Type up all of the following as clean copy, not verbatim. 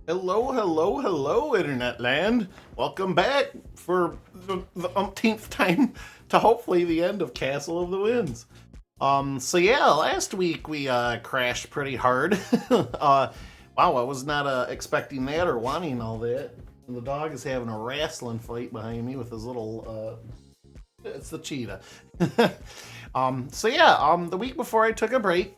Hello, hello, hello, Internet Land. Welcome back for the umpteenth time to hopefully the end of Castle of the Winds. So yeah, last week we crashed pretty hard. Wow, I was not expecting that or wanting all that. And the dog is having a wrestling fight behind me with his little, it's the cheetah. So yeah, the week before I took a break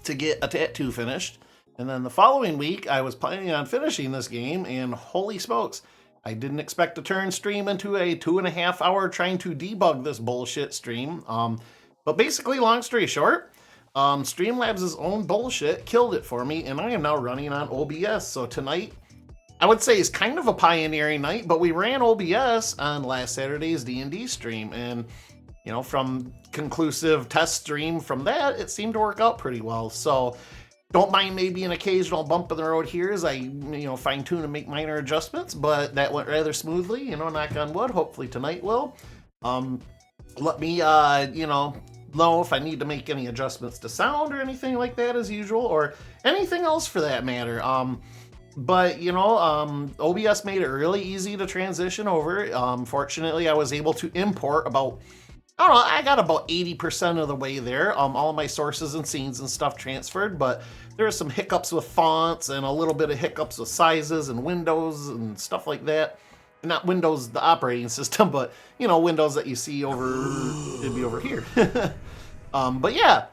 to get a tattoo finished. And then the following week, I was planning on finishing this game, and holy smokes, I didn't expect to turn stream into a 2.5 hour trying to debug this bullshit stream. But basically, long story short, Streamlabs' own bullshit killed it for me, and I am now running on OBS. So tonight, I would say is kind of a pioneering night, but we ran OBS on last Saturday's D&D stream, and you know, from conclusive test stream from that, it seemed to work out pretty well. So don't mind maybe an occasional bump in the road here as I, fine tune and make minor adjustments, but that went rather smoothly, knock on wood. Hopefully tonight will. Let me, know if I need to make any adjustments to sound or anything like that as usual, or anything else for that matter. But, OBS made it really easy to transition over. Fortunately, I was able to import I got about 80% of the way there. All of my sources and scenes and stuff transferred, but there are some hiccups with fonts and a little bit of hiccups with sizes and windows and stuff like that. Not Windows, the operating system, but, windows that you see it'd be over here. But yeah,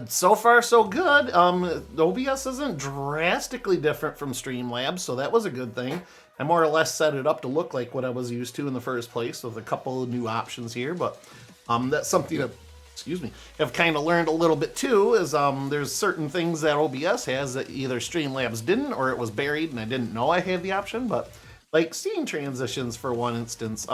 so far so good. OBS isn't drastically different from Streamlabs, so that was a good thing. I more or less set it up to look like what I was used to in the first place with a couple of new options here, but that's something that, I've kind of learned a little bit too, is there's certain things that OBS has that either Streamlabs didn't or it was buried and I didn't know I had the option, but like scene transitions for one instance.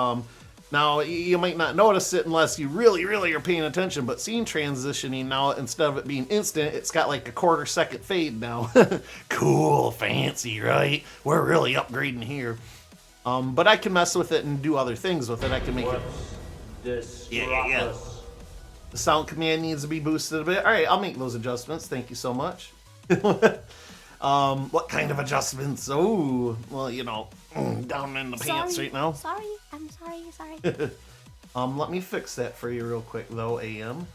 Now, you might not notice it unless you really, really are paying attention, but scene transitioning now, instead of it being instant, it's got like a 1/4 second fade now. Cool, fancy, right? We're really upgrading here. But I can mess with it and do other things with it. I can make it... Yeah. The sound command needs to be boosted a bit. All right, I'll make those adjustments. Thank you so much. What kind of adjustments? Oh, well, down in the pants right now. I'm sorry. Let me fix that for you real quick though, AM.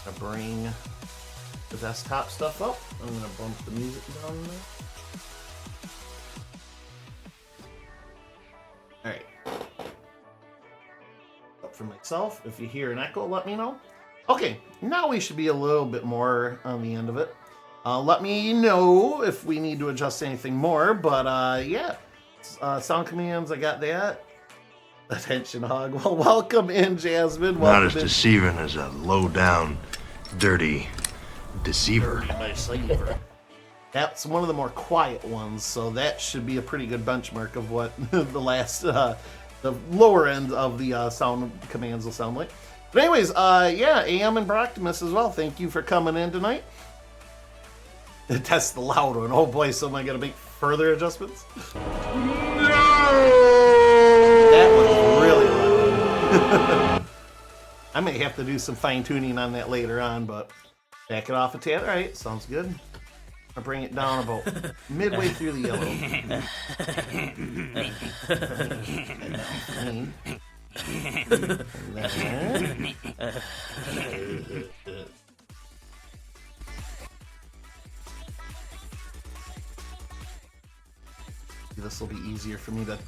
I bring the desktop stuff up. I'm gonna bump the music down there. Alright. Up for myself. If you hear an echo, let me know. Okay, now we should be a little bit more on the end of it. Let me know if we need to adjust anything more, but yeah. Sound commands, I got that. Attention hog. Well, welcome in, Jasmine. Not as deceiving as a low-down, dirty deceiver. That's one of the more quiet ones, so that should be a pretty good benchmark of what the lower end of the sound commands will sound like. But anyways, yeah, AM and Broctimus as well. Thank you for coming in tonight. Test the loud one. Oh boy, so am I going to make further adjustments? No! That was really loud. I may have to do some fine tuning on that later on, but back it off a tad. All right, sounds good. I'll bring it down about midway through the yellow. This will be easier for me to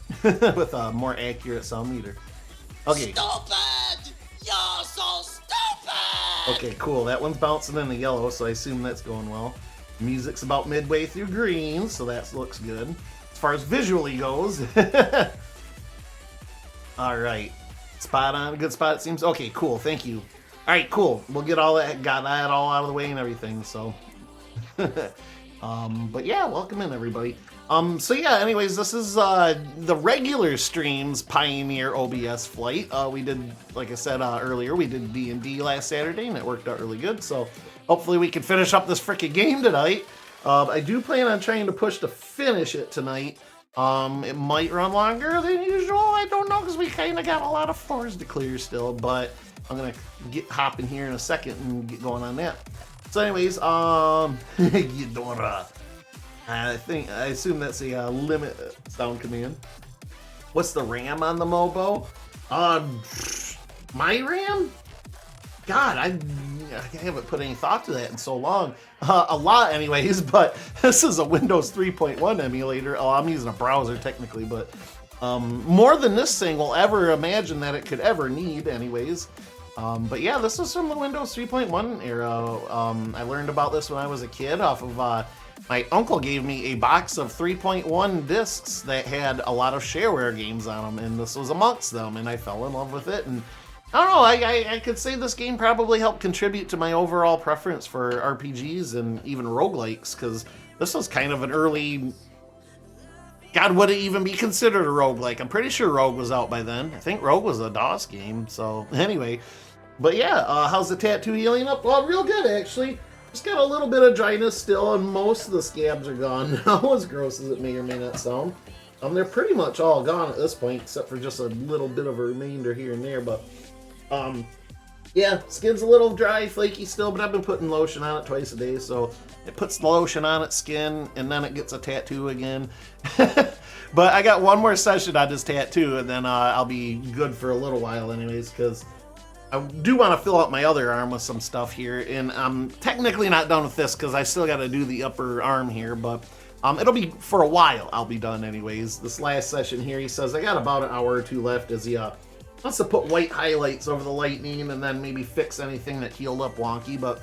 with a more accurate sound meter. Okay. Stupid! You're so stupid! Okay, cool. That one's bouncing in the yellow, so I assume that's going well. Music's about midway through green, so that looks good. As far as visually goes. All right. Spot on. Good spot, it seems. Okay, cool. Thank you. All right, cool. We'll got that all out of the way and everything, so. But yeah, welcome in, everybody. So yeah, anyways, this is the regular streams Pioneer OBS flight. We did, like I said earlier, we did D&D last Saturday, and it worked out really good. So hopefully we can finish up this frickin' game tonight. I do plan on trying to push to finish it tonight. It might run longer than usual. I don't know, because we kind of got a lot of floors to clear still. But I'm gonna hop in here in a second and get going on that. So anyways, Ghidorah. I assume that's a limit sound command. What's the RAM on the Mobo? My RAM? God, I haven't put any thought to that in so long. A lot anyways, but this is a Windows 3.1 emulator. Oh, I'm using a browser technically, but more than this thing will ever imagine that it could ever need anyways. But yeah, this is from the Windows 3.1 era. I learned about this when I was a kid off of my uncle gave me a box of 3.1 discs that had a lot of shareware games on them, and this was amongst them, and I fell in love with it. And I don't know, I could say this game probably helped contribute to my overall preference for RPGs and even roguelikes, because this was kind of an early... God, would it even be considered a roguelike? I'm pretty sure Rogue was out by then. I think Rogue was a DOS game, so anyway. But yeah, how's the tattoo healing up? Well, real good, actually. Just got a little bit of dryness still, and most of the scabs are gone now, as gross as it may or may not sound. They're pretty much all gone at this point, except for just a little bit of a remainder here and there, but... yeah, skin's a little dry, flaky still, but I've been putting lotion on it twice a day, so it puts the lotion on its skin, and then it gets a tattoo again. But I got one more session on this tattoo, and then I'll be good for a little while anyways, because I do want to fill out my other arm with some stuff here, and I'm technically not done with this, because I still got to do the upper arm here, but it'll be for a while I'll be done anyways. This last session here, he says I got about an hour or two left as he wants to put white highlights over the lightning and then maybe fix anything that healed up wonky, but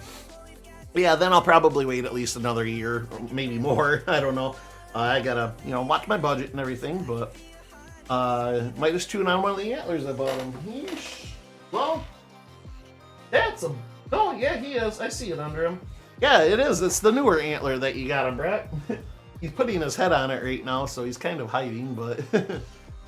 yeah, then I'll probably wait at least another year, or maybe more. I don't know. I gotta, watch my budget and everything, but might just tune on one of the antlers I bought him. Well, that's a... Oh, yeah, he is. I see it under him. Yeah, it is. It's the newer antler that you got him, Brett. He's putting his head on it right now, so he's kind of hiding, but...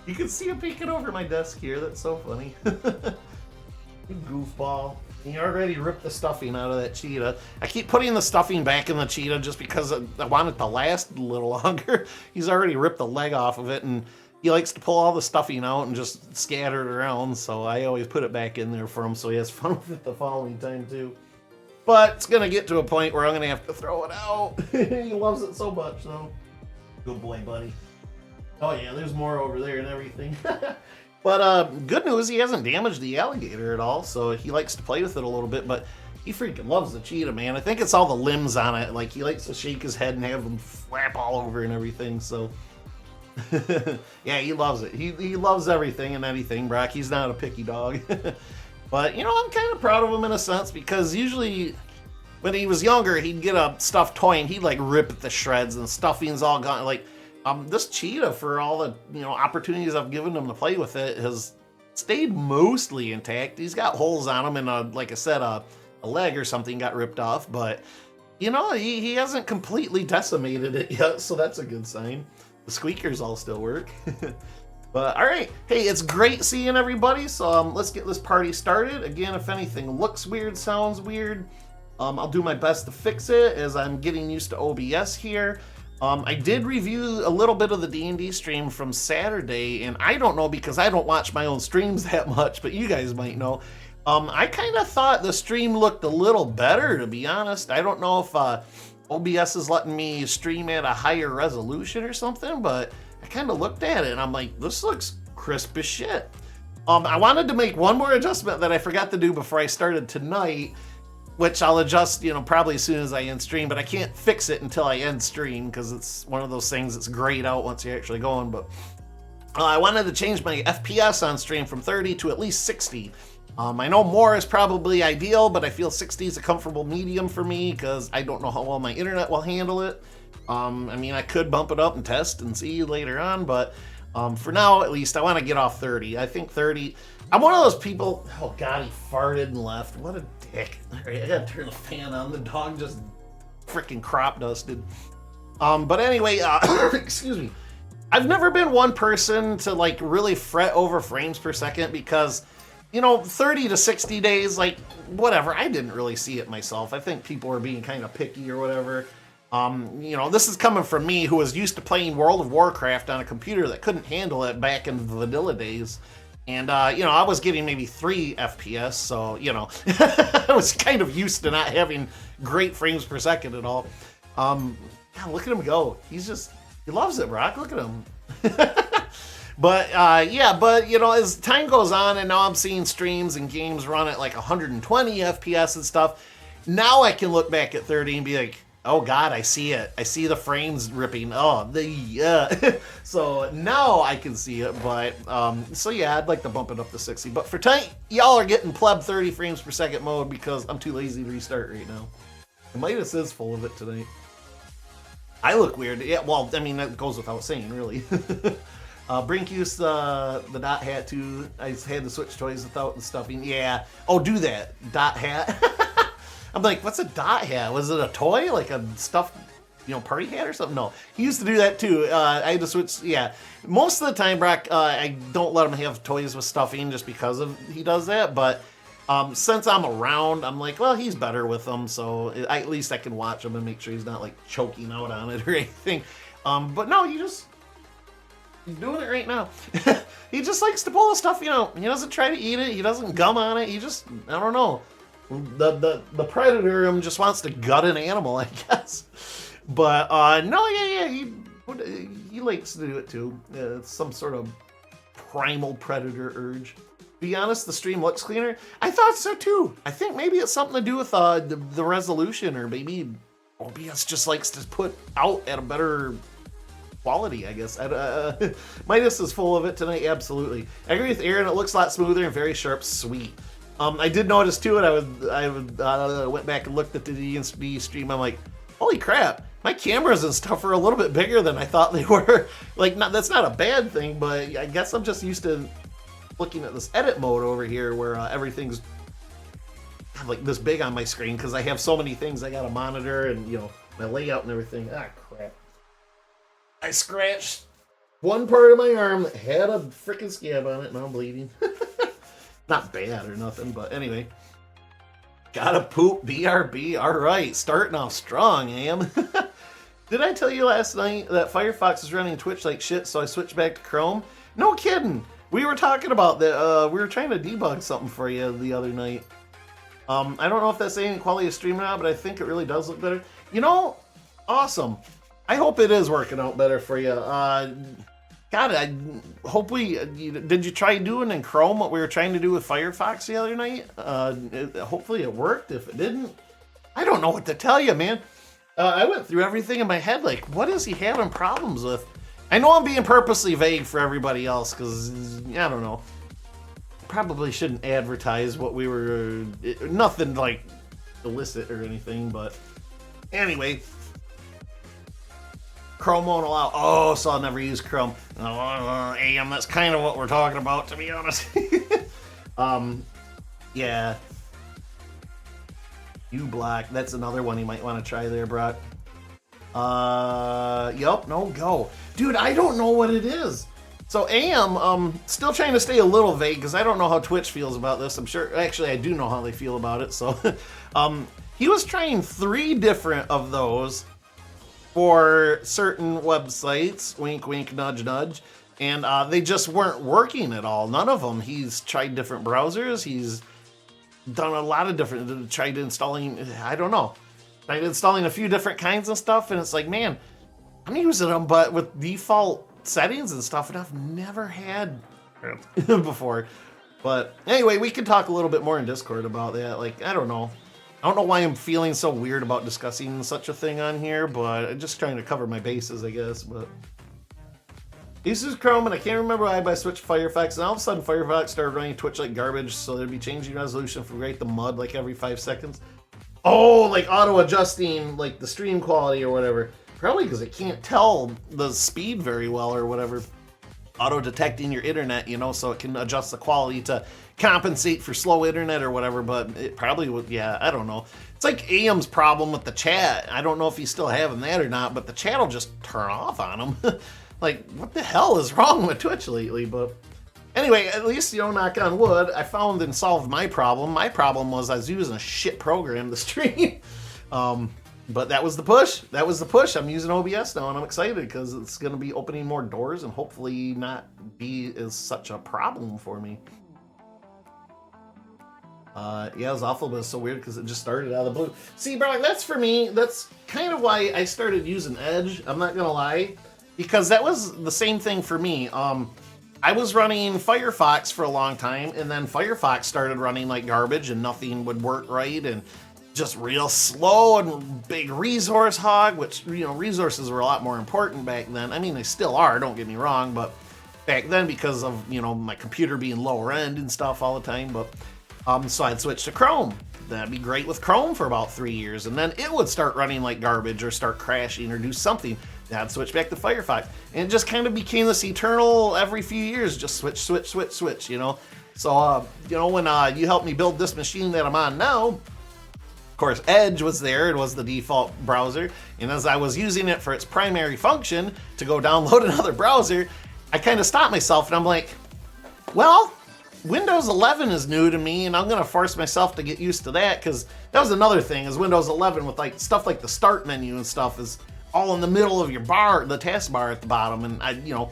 You can see him peeking over my desk here. That's so funny. You goofball. He already ripped the stuffing out of that cheetah. I keep putting the stuffing back in the cheetah just because I want it to last a little longer. He's already ripped the leg off of it, and he likes to pull all the stuffing out and just scatter it around, so I always put it back in there for him so he has fun with it the following time, too. But it's going to get to a point where I'm going to have to throw it out. He loves it so much, though. Good boy, buddy. Oh yeah, there's more over there and everything. But good news, he hasn't damaged the alligator at all, so he likes to play with it a little bit, but he freaking loves the cheetah, man. I think it's all the limbs on it. Like, he likes to shake his head and have them flap all over and everything, so... yeah, he loves it. He loves everything and anything, Brock. He's not a picky dog. But, I'm kind of proud of him in a sense, because usually... when he was younger, he'd get a stuffed toy and he'd, like, rip it to shreds and stuffing's all gone, like... this cheetah, for all the opportunities I've given him to play with it, has stayed mostly intact. He's got holes on him, and like I said, a leg or something got ripped off, but he hasn't completely decimated it yet, so that's a good sign. The squeakers all still work. But all right, hey, it's great seeing everybody. So let's get this party started. Again, if anything looks weird, sounds weird, I'll do my best to fix it as I'm getting used to OBS here. I did review a little bit of the D&D stream from Saturday, and I don't know because I don't watch my own streams that much, but you guys might know. I kind of thought the stream looked a little better, to be honest. I don't know if OBS is letting me stream at a higher resolution or something, but I kind of looked at it, and I'm like, this looks crisp as shit. I wanted to make one more adjustment that I forgot to do before I started tonight, which I'll adjust, probably as soon as I end stream, but I can't fix it until I end stream because it's one of those things that's grayed out once you're actually going. But I wanted to change my FPS on stream from 30 to at least 60. I know more is probably ideal, but I feel 60 is a comfortable medium for me because I don't know how well my internet will handle it. I could bump it up and test and see later on, but for now, at least, I want to get off 30. I think 30... I'm one of those people... Oh, God, he farted and left. What a dick. All right, I gotta turn the fan on. The dog just freaking crop dusted. But anyway, excuse me. I've never been one person to, really fret over frames per second because, 30 to 60 days, whatever. I didn't really see it myself. I think people were being kind of picky or whatever. This is coming from me who was used to playing World of Warcraft on a computer that couldn't handle it back in the vanilla days. And, I was getting maybe 3 FPS, so, I was kind of used to not having great frames per second at all. God, look at him go. He loves it, Brock. Look at him. But yeah, but you know, as time goes on, and now I'm seeing streams and games run at like 120 FPS and stuff. Now I can look back at 30 and be like, oh God, I see it. I see the frames ripping. Oh, so now I can see it. But so yeah, I'd like to bump it up to 60. But for tonight, y'all are getting pleb 30 frames per second mode because I'm too lazy to restart right now. And Midas is full of it tonight. I look weird. Yeah, well, I mean, that goes without saying, really. Brink used the dot hat too. I had to switch toys without the stuffing. Yeah. Oh, do that. Dot hat. I'm like, what's a dot hat? Was it a toy? Like a stuffed, party hat or something? No. He used to do that too. I had to switch. Yeah. Most of the time, Brock, I don't let him have toys with stuffing just because he does that. But since I'm around, I'm like, well, he's better with them. So at least I can watch him and make sure he's not like choking out on it or anything. But no, he's doing it right now. He just likes to pull the stuff, He doesn't try to eat it. He doesn't gum on it. He just, I don't know. The predator just wants to gut an animal, I guess. But no, yeah, he likes to do it too. It's some sort of primal predator urge. To be honest, the stream looks cleaner. I thought so too. I think maybe it's something to do with the resolution, or maybe OBS just likes to put out at a better quality, I guess. Midas is full of it tonight, absolutely. I agree with Aaron, it looks a lot smoother and very sharp, sweet. I did notice too, and I went back and looked at the DNSB stream, I'm like, holy crap, my cameras and stuff are a little bit bigger than I thought they were. Like, that's not a bad thing, but I guess I'm just used to looking at this edit mode over here where everything's like this big on my screen because I have so many things I gotta monitor and, my layout and everything. Ah, crap. I scratched one part of my arm that had a freaking scab on it, and I'm bleeding. Not bad or nothing, but anyway. Gotta poop, BRB. All right, starting off strong, am. Did I tell you last night that Firefox is running Twitch like shit, so I switched back to Chrome? No kidding. We were talking about that. We were trying to debug something for you the other night. I don't know if that's any quality of stream or not, but I think it really does look better. Awesome. I hope it is working out better for you. God, I hope did you try doing in Chrome what we were trying to do with Firefox the other night? Hopefully it worked. If it didn't, I don't know what to tell you, man. I went through everything in my head, like, what is he having problems with? I know I'm being purposely vague for everybody else, because, I don't know. Probably shouldn't advertise what we were, nothing like illicit or anything, but anyway. Chrome won't allow. Oh, so I'll never use Chrome. AM, that's kind of what we're talking about, to be honest. Yeah. uBlock, that's another one you might want to try there, Brock. Yup, no go. Dude, I don't know what it is. So AM, still trying to stay a little vague because I don't know how Twitch feels about this. I'm sure, actually, I do know how they feel about it. So, he was trying 3 different of those for certain websites, wink, wink, nudge, nudge, and they just weren't working at all. None of them. He's tried different browsers. He's done a lot of different, tried installing, I don't know, tried installing a few different kinds of stuff, and it's like, man, I'm using them, but with default settings and stuff, and I've never had before. But anyway, we can talk a little bit more in Discord about that. Like, I don't know why I'm feeling so weird about discussing such a thing on here, but I'm just trying to cover my bases, I guess. But this is Chrome, and I can't remember why, but I switched to Firefox, and all of a sudden Firefox started running Twitch like garbage, so there'd be changing resolution from right to mud like every 5 seconds. Oh, like auto-adjusting like the stream quality or whatever. Probably because it can't tell the speed very well or whatever. Auto-detecting your internet, so it can adjust the quality to compensate for slow internet or whatever, but it probably would, yeah, I don't know. It's like AM's problem with the chat. I don't know if he's still having that or not, but the chat will just turn off on him. Like, what the hell is wrong with Twitch lately? But anyway, at least, knock on wood, I found and solved my problem. My problem was I was using a shit program to stream. But that was the push. That was the push. I'm using OBS now, and I'm excited because it's going to be opening more doors and hopefully not be as such a problem for me. Yeah, it was awful, but it's so weird because it just started out of the blue. See, bro, that's for me. That's kind of why I started using Edge. I'm not gonna lie, because that was the same thing for me. I was running Firefox for a long time, and then Firefox started running like garbage, and nothing would work right, and just real slow and big resource hog. Which, you know, resources were a lot more important back then. I mean, they still are. Don't get me wrong, but back then, because of, you know, my computer being lower end and stuff all the time, but. So I'd switch to Chrome. That'd be great with Chrome for about 3 years, and then it would start running like garbage or start crashing or do something. Then I'd switch back to Firefox, and it just kind of became this eternal every few years, just switch, you know? So, you know, when you helped me build this machine that I'm on now, of course, Edge was there. It was the default browser, and as I was using it for its primary function to go download another browser, I kind of stopped myself, and I'm like, well, Windows 11 is new to me, and I'm gonna force myself to get used to that, because that was another thing, is Windows 11 with like stuff like the start menu and stuff is all in the middle of your bar, the taskbar at the bottom, and I, you know,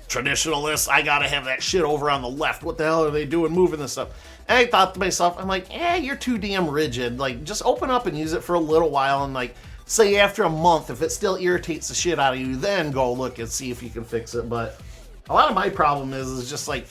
traditionalist, I gotta have that shit over on the left. What the hell are they doing moving this stuff? And I thought to myself, I'm like, you're too damn rigid. Like, just open up and use it for a little while, and like, say after a month, if it still irritates the shit out of you, then go look and see if you can fix it. But a lot of my problem is just like,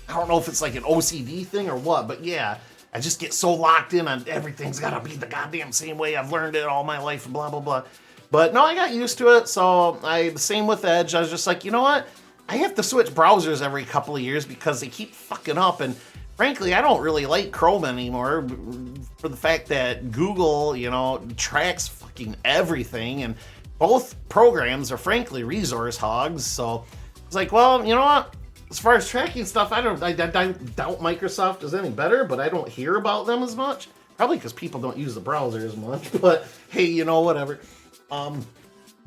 I don't know if it's like an OCD thing or what, but yeah, I just get so locked in on everything's gotta be the goddamn same way I've learned it all my life, blah, blah, blah. But no, I got used to it, so same with Edge. I was just like, you know what? I have to switch browsers every couple of years because they keep fucking up, and frankly, I don't really like Chrome anymore for the fact that Google, you know, tracks fucking everything, and both programs are frankly resource hogs, so it's like, well, you know what? As far as tracking stuff, I doubt Microsoft is any better, but I don't hear about them as much. Probably because people don't use the browser as much, but hey, you know, whatever.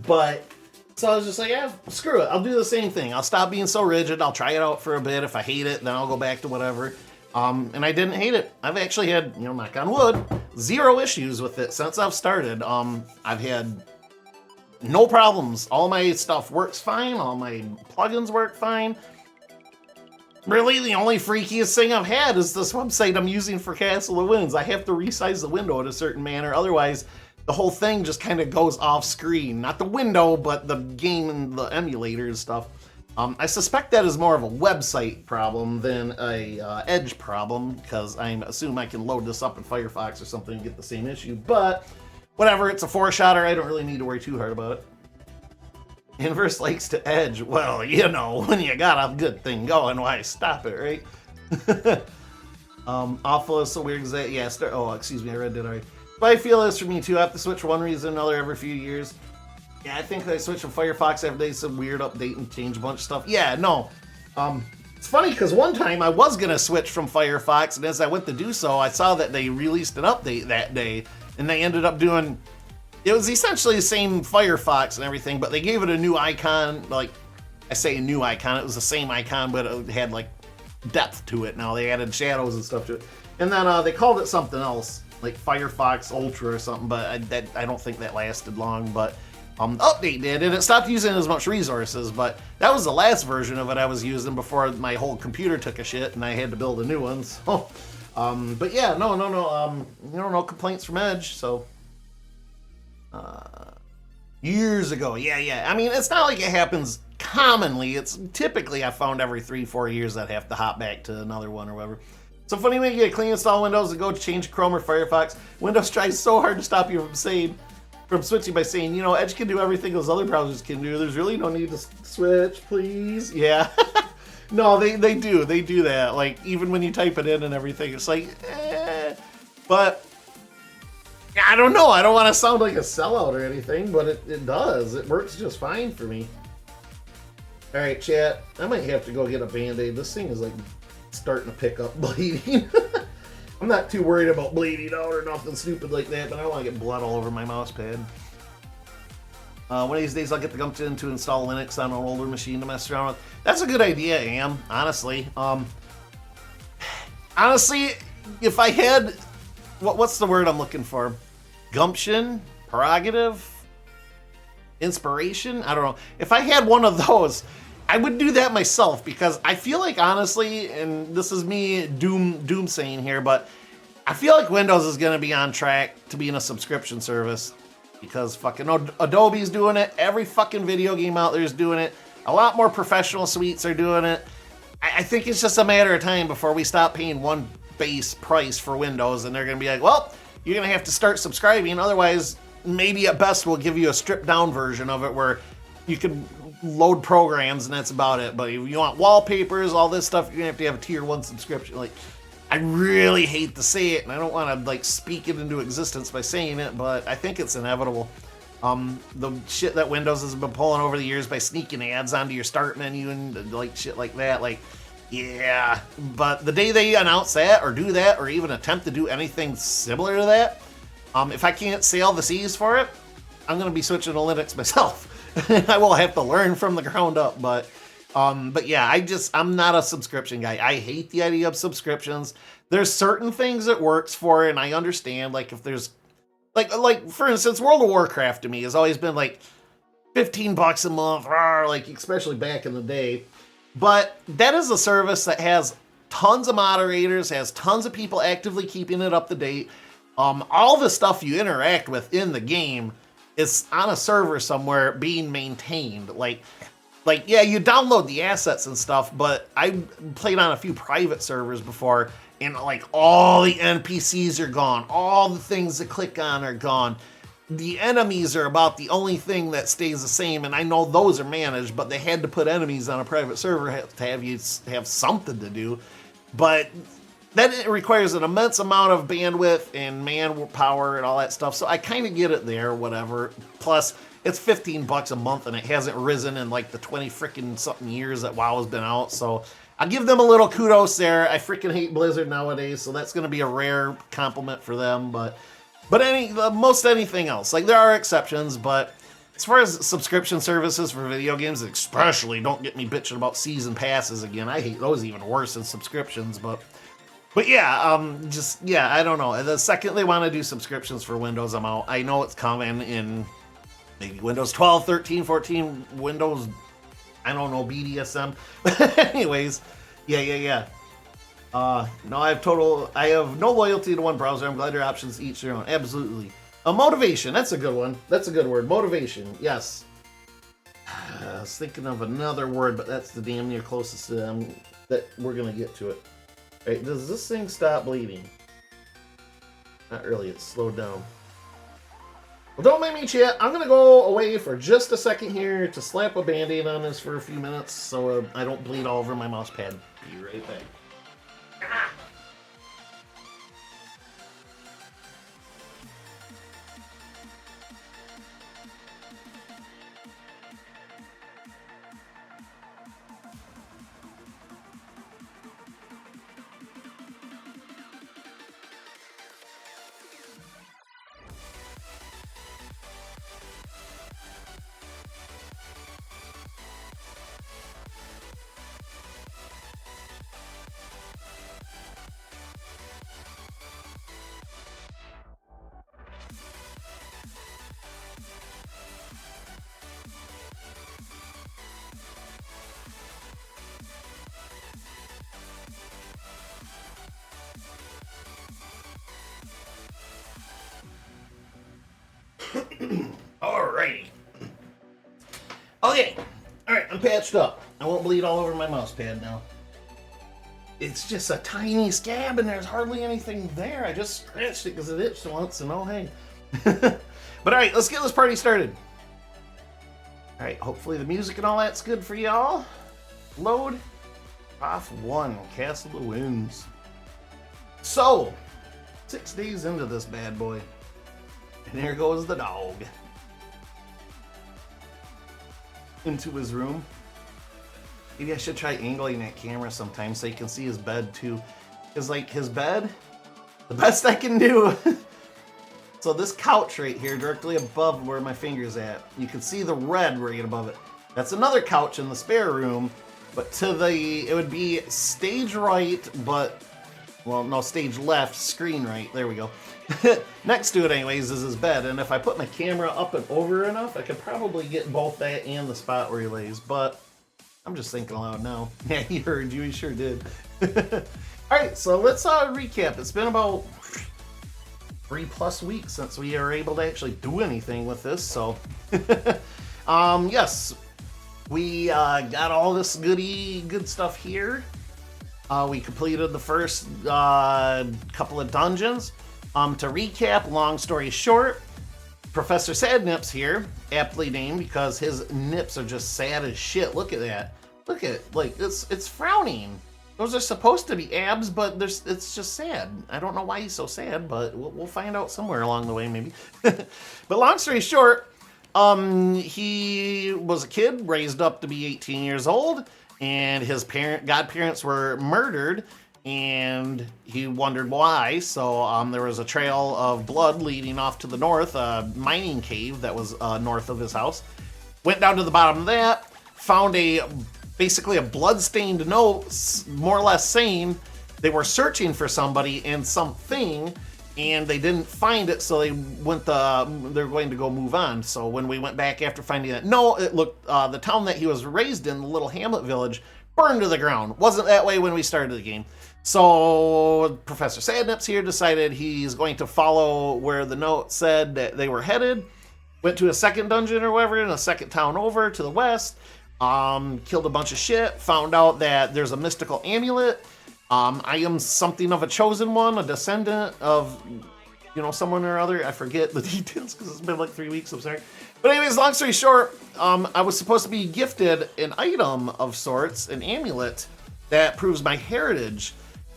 But, so I was just like, yeah, screw it. I'll do the same thing. I'll stop being so rigid. I'll try it out for a bit. If I hate it, then I'll go back to whatever. And I didn't hate it. I've actually had, you know, knock on wood, 0 issues with it since I've started. I've had no problems. All my stuff works fine. All my plugins work fine. Really, the only freakiest thing I've had is this website I'm using for Castle of Winds. I have to resize the window in a certain manner, otherwise the whole thing just kind of goes off screen. Not the window, but the game and the emulator and stuff. I suspect that is more of a website problem than a Edge problem, because I assume I can load this up in Firefox or something and get the same issue, but whatever, it's a 4-shotter, I don't really need to worry too hard about it. Inverse likes to Edge. Well, you know, when you got a good thing going, why stop it, right? Awful is so weird that, yeah, excuse me, I read that already. But I feel this for me too. I have to switch for one reason or another every few years. Yeah, I think I switch from Firefox every day, some weird update and change a bunch of stuff. Yeah, no. It's funny because one time I was going to switch from Firefox, and as I went to do so, I saw that they released an update that day, and they ended up doing... It was essentially the same Firefox and everything, but they gave it a new icon. Like, I say a new icon, it was the same icon, but it had like depth to it now. They added shadows and stuff to it. And then they called it something else, like Firefox Ultra or something, but I don't think that lasted long. But the update did, and it stopped using as much resources, but that was the last version of it I was using before my whole computer took a shit and I had to build a new one. So, but yeah, no complaints from Edge, so... years ago, yeah. I mean, it's not like it happens commonly. It's typically, I found every 3-4 years I'd have to hop back to another one or whatever. So funny when you get clean install Windows and go to change Chrome or Firefox, Windows tries so hard to stop you from switching by saying, you know, Edge can do everything those other browsers can do. There's really no need to switch, please. Yeah. No, they do that. Like, even when you type it in and everything, it's like, But... I don't know. I don't want to sound like a sellout or anything, but it does. It works just fine for me. Alright, chat. I might have to go get a Band-Aid. This thing is like starting to pick up bleeding. I'm not too worried about bleeding out or nothing stupid like that, but I don't want to get blood all over my mouse pad. One of these days I'll get the gumption to install Linux on an older machine to mess around with. That's a good idea, Am, honestly. Honestly, if I had... What's the word I'm looking for? Gumption? Prerogative? Inspiration? I don't know. If I had one of those, I would do that myself, because I feel like, honestly, and this is me doom saying here, but I feel like Windows is going to be on track to being a subscription service because fucking Adobe's doing it. Every fucking video game out there is doing it. A lot more professional suites are doing it. I think it's just a matter of time before we stop paying one base price for Windows and they're going to be like, well, you're going to have to start subscribing. Otherwise, maybe at best we'll give you a stripped down version of it where you can load programs and that's about it. But if you want wallpapers, all this stuff, you're going to have a tier 1 subscription. Like, I really hate to say it, and I don't want to like speak it into existence by saying it, but I think it's inevitable. The shit that Windows has been pulling over the years by sneaking ads onto your start menu and like shit like that, like, yeah. But the day they announce that or do that or even attempt to do anything similar to that, if I can't sail the seas for it, I'm going to be switching to Linux myself. I will have to learn from the ground up, but yeah, I'm not a subscription guy. I hate the idea of subscriptions. There's certain things it works for, and I understand, like, if there's, like for instance, World of Warcraft to me has always been, like, $15 a month, like, especially back in the day. But that is a service that has tons of moderators, has tons of people actively keeping it up to date. All the stuff you interact with in the game is on a server somewhere being maintained. Like, yeah, you download the assets and stuff, but I played on a few private servers before, and like all the NPCs are gone. All the things to click on are gone. The enemies are about the only thing that stays the same, and I know those are managed, but they had to put enemies on a private server to have you have something to do. But then it requires an immense amount of bandwidth and manpower and all that stuff, so I kind of get it there, whatever. Plus, it's $15 a month, and it hasn't risen in like the 20 freaking something years that WoW has been out. So I'll give them a little kudos there. I freaking hate Blizzard nowadays, so that's going to be a rare compliment for them. But most anything else, like there are exceptions, but as far as subscription services for video games, especially, don't get me bitching about season passes again. I hate those even worse than subscriptions. But yeah, I don't know. The second they want to do subscriptions for Windows, I'm out. I know it's coming in maybe Windows 12, 13, 14, Windows, I don't know, BDSM. Anyways, yeah. No, I have no loyalty to one browser. I'm glad your options each their own. Absolutely. Motivation, that's a good one. That's a good word. Motivation, yes. I was thinking of another word, but that's the damn near closest to them that we're going to get to it. All right, does this thing stop bleeding? Not really, it's slowed down. Well, don't make me chat. I'm going to go away for just a second here to slap a Band-Aid on this for a few minutes so I don't bleed all over my mouse pad. Be right back. Alrighty. Okay. Alright, I'm patched up. I won't bleed all over my mouse pad now. It's just a tiny scab and there's hardly anything there. I just scratched it because it itched once and oh hey. But alright, let's get this party started. Alright, hopefully the music and all that's good for y'all. Load. Off 1. Castle of Winds. So, 6 days into this bad boy. And here goes the dog. Into his room. Maybe I should try angling that camera sometime so you can see his bed too. Because like his bed, the best I can do. So this couch right here, directly above where my finger's at, you can see the red right above it. That's another couch in the spare room, but it would be stage right, but, well, no, stage left, screen right. There we go. Next to it anyways is his bed, and if I put my camera up and over enough, I could probably get both that and the spot where he lays, but I'm just thinking aloud now. Yeah, he heard you, he sure did. Alright, so let's recap. It's been about 3+ weeks since we are able to actually do anything with this, so yes, we got all this good stuff here. We completed the first couple of dungeons. To recap, long story short, Professor Sad Nips here, aptly named because his nips are just sad as shit. Look at that. Look at, like, it's frowning. Those are supposed to be abs, but it's just sad. I don't know why he's so sad, but we'll find out somewhere along the way, maybe. But long story short, he was a kid raised up to be 18 years old, and his godparents were murdered, and he wondered why. So there was a trail of blood leading off to the north, a mining cave that was north of his house. Went down to the bottom of that, found basically a blood-stained note, more or less saying they were searching for somebody and something, and they didn't find it, so they're going to go move on. So when we went back after finding that note, it looked, the town that he was raised in, the little hamlet village, burned to the ground. Wasn't that way when we started the game. So Professor Sadnips here decided he's going to follow where the note said that they were headed. Went to a second dungeon or whatever in a second town over to the west. Killed a bunch of shit. Found out that there's a mystical amulet. I am something of a chosen one, a descendant of, someone or other. I forget the details because it's been like 3 weeks. I'm sorry. But anyways, long story short, I was supposed to be gifted an item of sorts, an amulet that proves my heritage.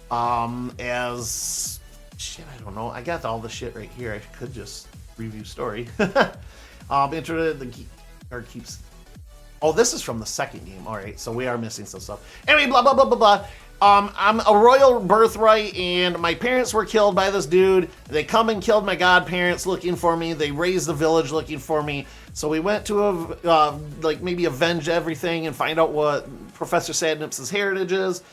As shit, I don't know. I got all the shit right here. I could just review story. Enter the card keeps. Oh, this is from the second game. All right, so we are missing some stuff. Anyway, blah blah blah blah blah. I'm a royal birthright, and my parents were killed by this dude. They come and killed my godparents looking for me. They raised the village looking for me. So we went to maybe avenge everything and find out what Professor Sadnips' heritage is.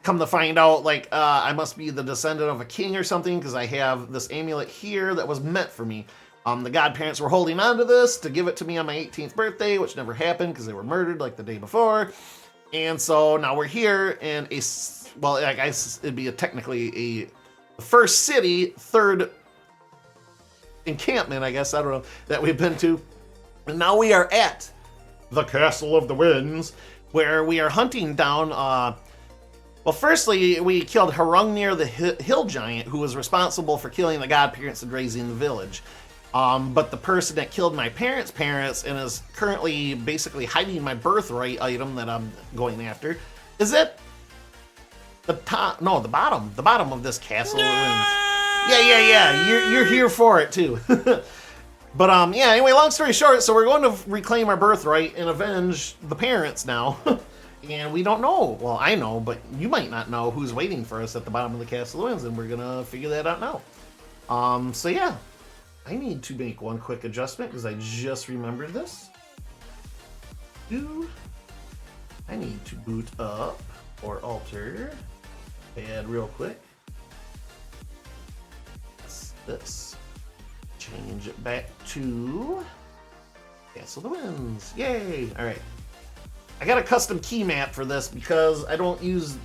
Come to find out, I must be the descendant of a king or something because I have this amulet here that was meant for me. The godparents were holding on to this to give it to me on my 18th birthday, which never happened because they were murdered like the day before. And so now we're here in I guess it'd be technically the first city, third encampment, I guess, I don't know, that we've been to. And now we are at the Castle of the Winds, where we are hunting down, well, firstly, we killed Harungnir the Hill Giant, who was responsible for killing the godparents and raising the village. But the person that killed my parents' and is currently basically hiding my birthright item that I'm going after is at the top, no, the bottom of this castle. Yeah. You're here for it too. But anyway, long story short, so we're going to reclaim our birthright and avenge the parents now. And we don't know. Well, I know, but you might not know who's waiting for us at the bottom of the Castle of Winds, and we're gonna figure that out now. So yeah. I need to make one quick adjustment because I just remembered this. I need to boot up or alter pad real quick. That's this. Change it back to Castle of the Winds. Yay! Alright. I got a custom key map for this because I don't use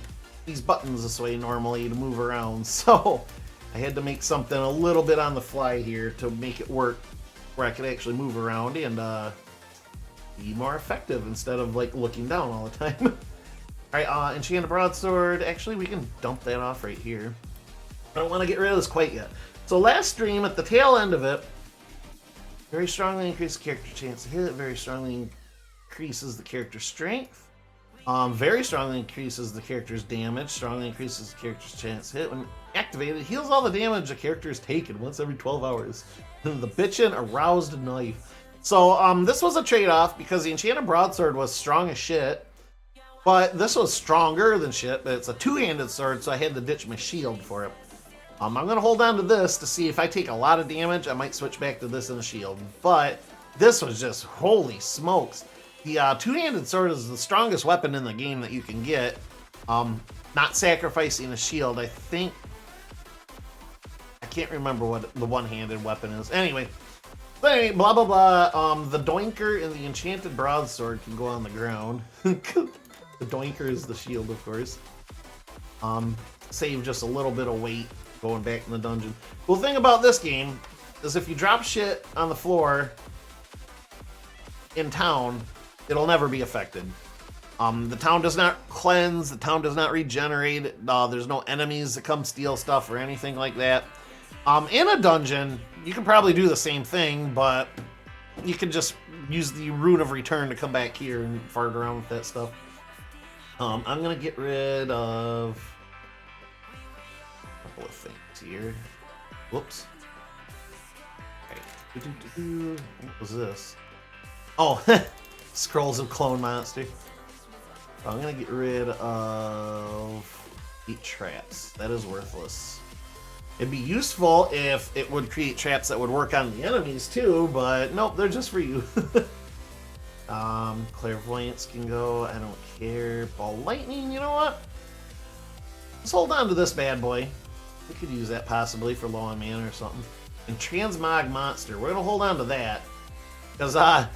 these buttons this way normally to move around, so I had to make something a little bit on the fly here to make it work where I could actually move around and be more effective instead of looking down all the time. Alright, Enchanted Broadsword. Actually, we can dump that off right here. I don't want to get rid of this quite yet. So last stream, at the tail end of it, very strongly increases character chance to hit, very strongly increases the character's strength. Very strongly increases the character's damage, strongly increases the character's chance hit. When activated, heals all the damage the character has taken once every 12 hours. The bitchin' aroused knife. So this was a trade-off because the Enchanted Broadsword was strong as shit, but this was stronger than shit, but it's a two-handed sword, so I had to ditch my shield for it. I'm going to hold on to this to see if I take a lot of damage, I might switch back to this and the shield, but this was just, holy smokes. The two-handed sword is the strongest weapon in the game that you can get. Not sacrificing a shield, I think. I can't remember what the one-handed weapon is. Anyway, blah blah blah. The Doinker and the Enchanted Broadsword can go on the ground. The Doinker is the shield, of course. save just a little bit of weight going back in the dungeon. Cool thing about this game is if you drop shit on the floor in town, it'll never be affected. The town does not cleanse, the town does not regenerate, there's no enemies that come steal stuff or anything like that. In a dungeon, you can probably do the same thing, but you can just use the rune of return to come back here and fart around with that stuff. I'm gonna get rid of a couple of things here. Whoops. Okay. What was this? Oh, Scrolls of Clone Monster. I'm gonna get rid of 8 traps. That is worthless. It'd be useful if it would create traps that would work on the enemies too, but nope, they're just for you. Clairvoyance can go, I don't care. Ball lightning, you know what? Let's hold on to this bad boy. We could use that possibly for low on mana or something. And Transmog Monster, we're gonna hold on to that. Because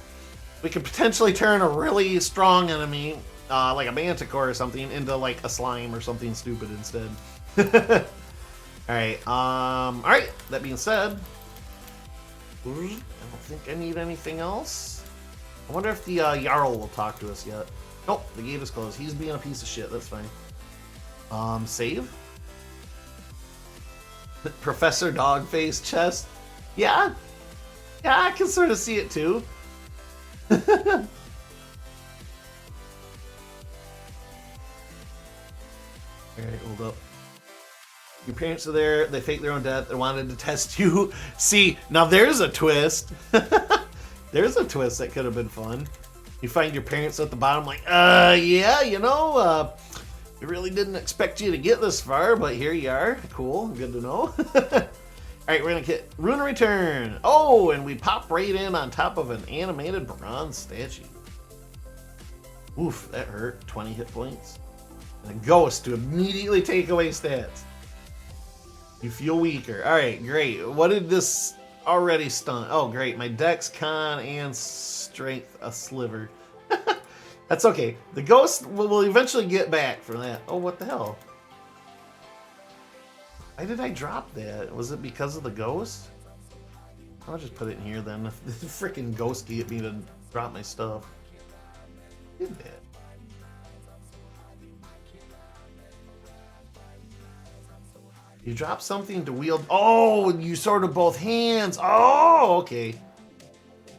we could potentially turn a really strong enemy, like a Manticore or something, into like a slime or something stupid instead. Alright, that being said, I don't think I need anything else. I wonder if the Jarl will talk to us yet. Nope, the gate is closed. He's being a piece of shit, that's fine. Save? Professor Dogface chest? Yeah? Yeah, I can sort of see it too. Alright, hold up. Your parents are there, they fake their own death, they wanted to test you. See, now there's a twist. There's a twist that could have been fun. You find your parents at the bottom like, yeah, you know, we really didn't expect you to get this far, but here you are. Cool, good to know. Alright, we're gonna get Rune Return. Oh, and we pop right in on top of an animated bronze statue. Oof, that hurt. 20 hit points. And a ghost to immediately take away stats. You feel weaker. Alright, great. What did this already stun? Oh, great. My dex, con, and strength a sliver. That's okay. The ghost will eventually get back from that. Oh, what the hell? Why did I drop that? Was it because of the ghost? I'll just put it in here then. If the freaking ghost get me to drop my stuff. Did that? You drop something to wield. Oh, you sword of both hands. Oh, okay.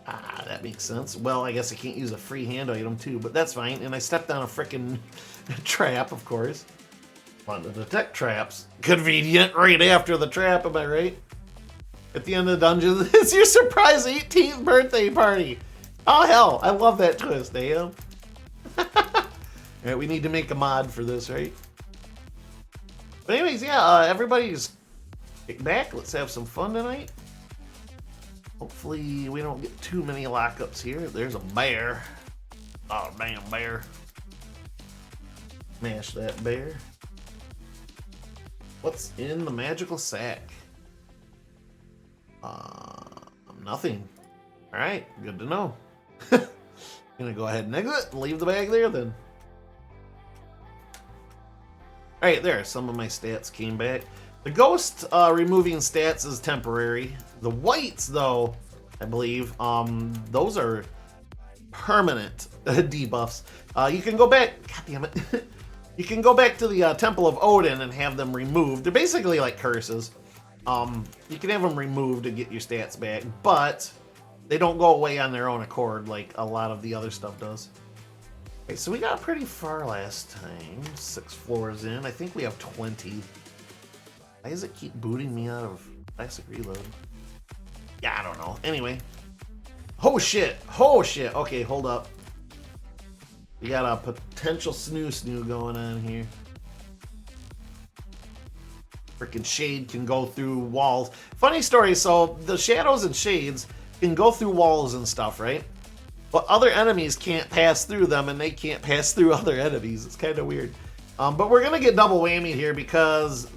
Ah, that makes sense. Well, I guess I can't use a free hand item too, but that's fine. And I stepped on a freaking trap, of course. Want to detect traps. Convenient right after the trap, am I right? At the end of the dungeon, it's your surprise 18th birthday party. Oh, hell. I love that twist, damn. Alright, we need to make a mod for this, right? But anyways, yeah, everybody's kick back. Let's have some fun tonight. Hopefully we don't get too many lockups here. There's a bear. Oh, damn bear. Smash that bear. What's in the magical sack? Nothing. Alright, good to know. Gonna go ahead and exit and leave the bag there then. Alright, there, some of my stats came back. The ghost removing stats is temporary. The whites, though, I believe, those are permanent debuffs. You can go back, god damn it. You can go back to the Temple of Odin and have them removed. They're basically like curses. You can have them removed to get your stats back, but they don't go away on their own accord like a lot of the other stuff does. Okay, so we got pretty far last time. 6 floors in. I think we have 20. Why does it keep booting me out of Classic Reload? Yeah, I don't know. Anyway. Oh shit! Oh shit! Okay, hold up. We got a potential snoo going on here. Freaking shade can go through walls. Funny story, so the shadows and shades can go through walls and stuff, right? But other enemies can't pass through them, and they can't pass through other enemies. It's kind of weird. But we're going to get double whammy here because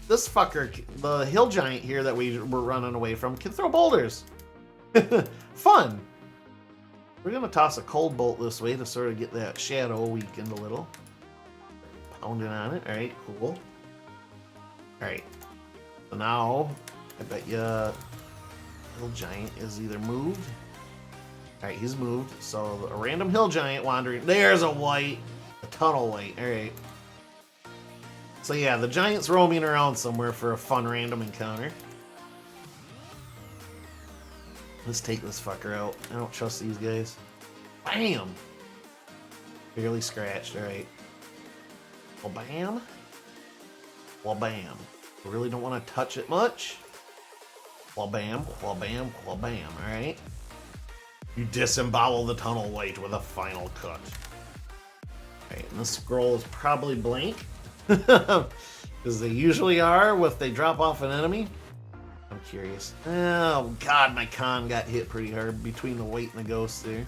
this fucker, the hill giant here that we were running away from, can throw boulders. Fun. We're going to toss a cold bolt this way to sort of get that shadow weakened a little. Pounding on it. All right, cool. Alright. So now, I bet you little giant is either moved. Alright, he's moved. So a random hill giant wandering. There's a white. A tunnel white. Alright. So yeah, the giant's roaming around somewhere for a fun random encounter. Let's take this fucker out. I don't trust these guys. Bam! Barely scratched. Alright. Well, bam. Well, bam. I really don't want to touch it much. Well, bam. Well, bam. Well, bam. Alright. You disembowel the tunnel white with a final cut. Alright, and this scroll is probably blank. Because they usually are if they drop off an enemy. I'm curious. Oh god, my con got hit pretty hard between the white and the ghost there.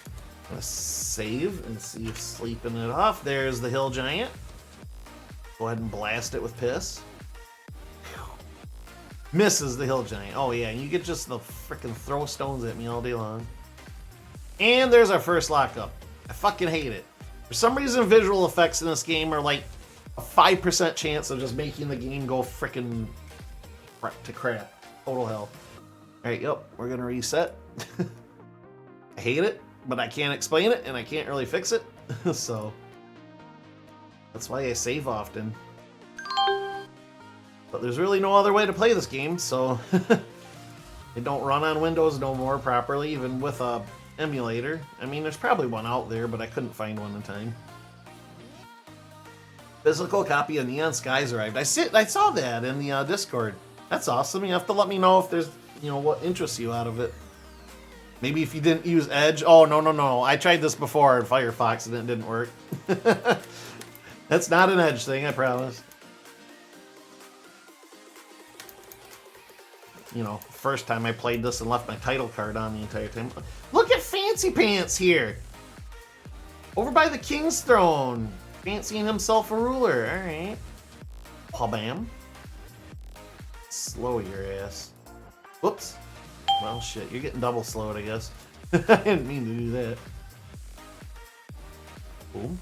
I'm gonna save and see if sleeping it off. There's the hill giant. Go ahead and blast it with piss. Misses the hill giant. Oh yeah, and you get just the frickin' throw stones at me all day long. And there's our first lockup. I fucking hate it. For some reason, visual effects in this game are like a 5% chance of just making the game go frickin' to crap. Total hell. Alright, yep, we're gonna reset. I hate it, but I can't explain it, and I can't really fix it. So, that's why I save often. But there's really no other way to play this game, so it don't run on Windows no more properly, even with a emulator. I mean, there's probably one out there, but I couldn't find one in time. Physical copy of Neon Skies arrived. I saw that in the Discord. That's awesome. You have to let me know if there's, what interests you out of it. Maybe if you didn't use Edge. Oh, no. I tried this before in Firefox and it didn't work. That's not an Edge thing, I promise. First time I played this and left my title card on the entire time. Look at Fancy Pants here! Over by the King's Throne. Fancying himself a ruler. Alright. Oh, bam. Slow your ass. Whoops. Well, shit. You're getting double slowed, I guess. I didn't mean to do that. Boom.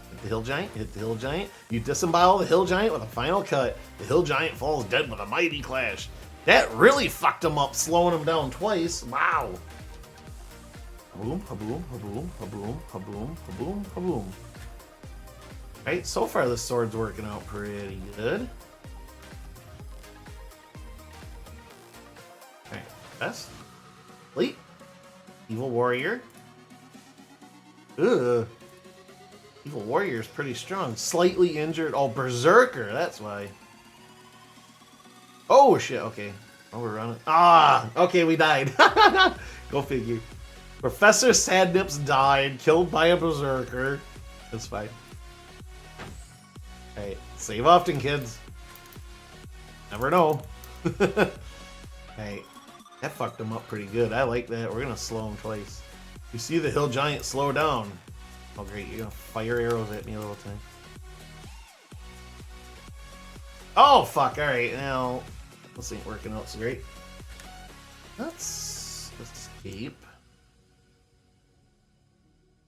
Hit the hill giant. Hit the hill giant. You disembowel the hill giant with a final cut. The hill giant falls dead with a mighty clash. That really fucked him up, slowing him down twice. Wow. Boom, ha-boom, ha-boom, ha-boom, ha-boom, ha-boom, ha-boom. Alright, so far this sword's working out pretty good. Alright, best. Complete. Evil Warrior. Ugh. Evil Warrior's pretty strong. Slightly injured. Oh, Berserker, that's why. Oh shit, okay. Oh, we're running. Ah! Okay, we died. Go figure. Professor Sadnips died, killed by a Berserker. That's fine. Alright, save often, kids. Never know. Alright, that fucked him up pretty good. I like that. We're gonna slow him twice. You see the hill giant slow down. Oh great, you're gonna fire arrows at me a little time. Oh fuck, alright, now this ain't working out so great. Let's escape.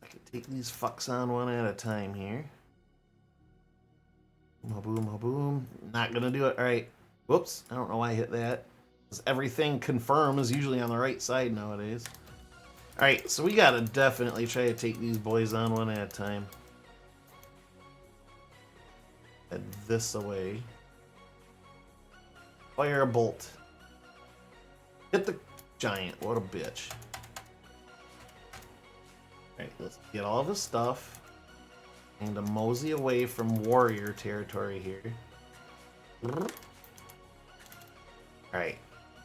I can take these fucks on one at a time here. Boom, boom. Not gonna do it. Alright. Whoops. I don't know why I hit that. Because everything confirm is usually on the right side nowadays. Alright, so we gotta definitely try to take these boys on one at a time. Head this away. Fire a bolt. Hit the giant. What a bitch. Alright, let's get all of his stuff. And a mosey away from warrior territory here. Alright,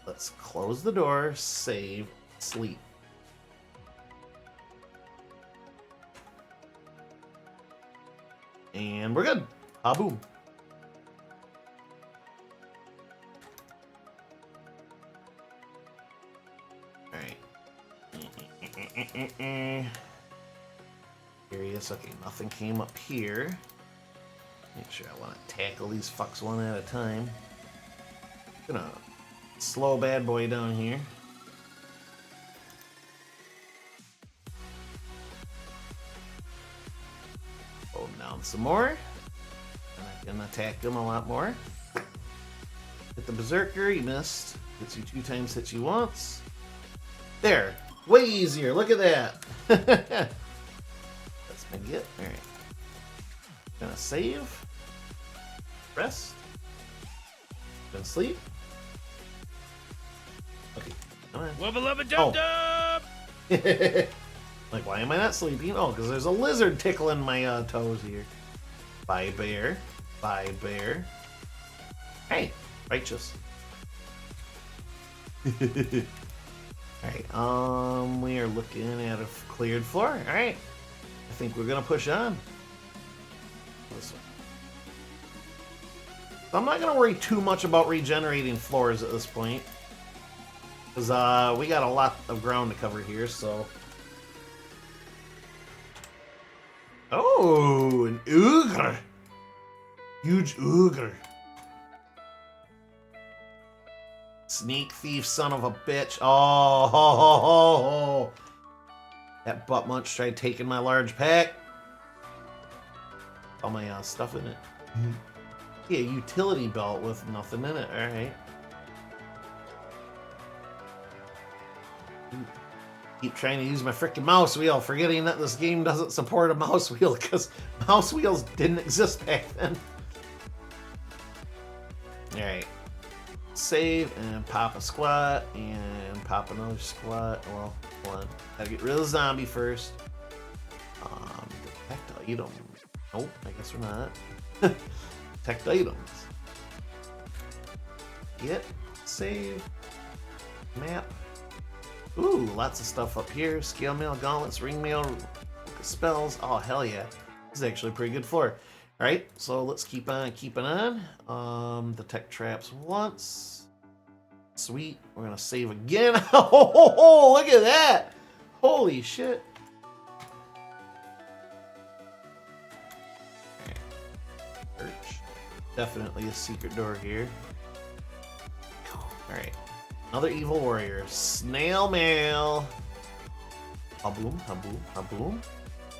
let's close the door, save, sleep. And we're good. Ah, boom. Alright. Curious. Okay, nothing came up here. Make sure I want to tackle these fucks one at a time. Gonna slow bad boy down here. Hold down some more. And I Can attack him a lot more. Hit the Berserker, he missed. Hits you 2 times, hits you once. There. Way easier. Look at that. That's my get. Alright. Gonna save. Rest. Gonna sleep. Okay. Come on. Wubba lubba dub dub! Like, why am I not sleeping? Oh, because there's a lizard tickling my toes here. Bye, bear. Bye, bear. Hey, righteous. Alright, we are looking at a cleared floor. Alright. I think we're gonna push on. This one. So I'm not gonna worry too much about regenerating floors at this point. Because we got a lot of ground to cover here, so. Oh, an ogre. Huge ogre. Sneak thief, son of a bitch. Oh, ho, ho, ho, ho. That butt munch tried taking my large pack. All my stuff in it. Yeah, utility belt with nothing in it. Alright. Keep trying to use my freaking mouse wheel, forgetting that this game doesn't support a mouse wheel because mouse wheels didn't exist back then. Alright. Save and pop a squat and pop another squat. Well, hold on. Gotta get rid of the zombie first. Detect item. Nope, I guess we're not. Detect items. Get, save, map. Ooh, lots of stuff up here. Scale mail, gauntlets, ring mail, spells. Oh, hell yeah. This is actually a pretty good floor. Alright, so let's keep on keeping on. Detect traps once. Sweet. We're gonna save again. Oh, look at that! Holy shit. Search. Definitely a secret door here. Alright. Another evil warrior. Snail mail. Haboom, haboom, haboom.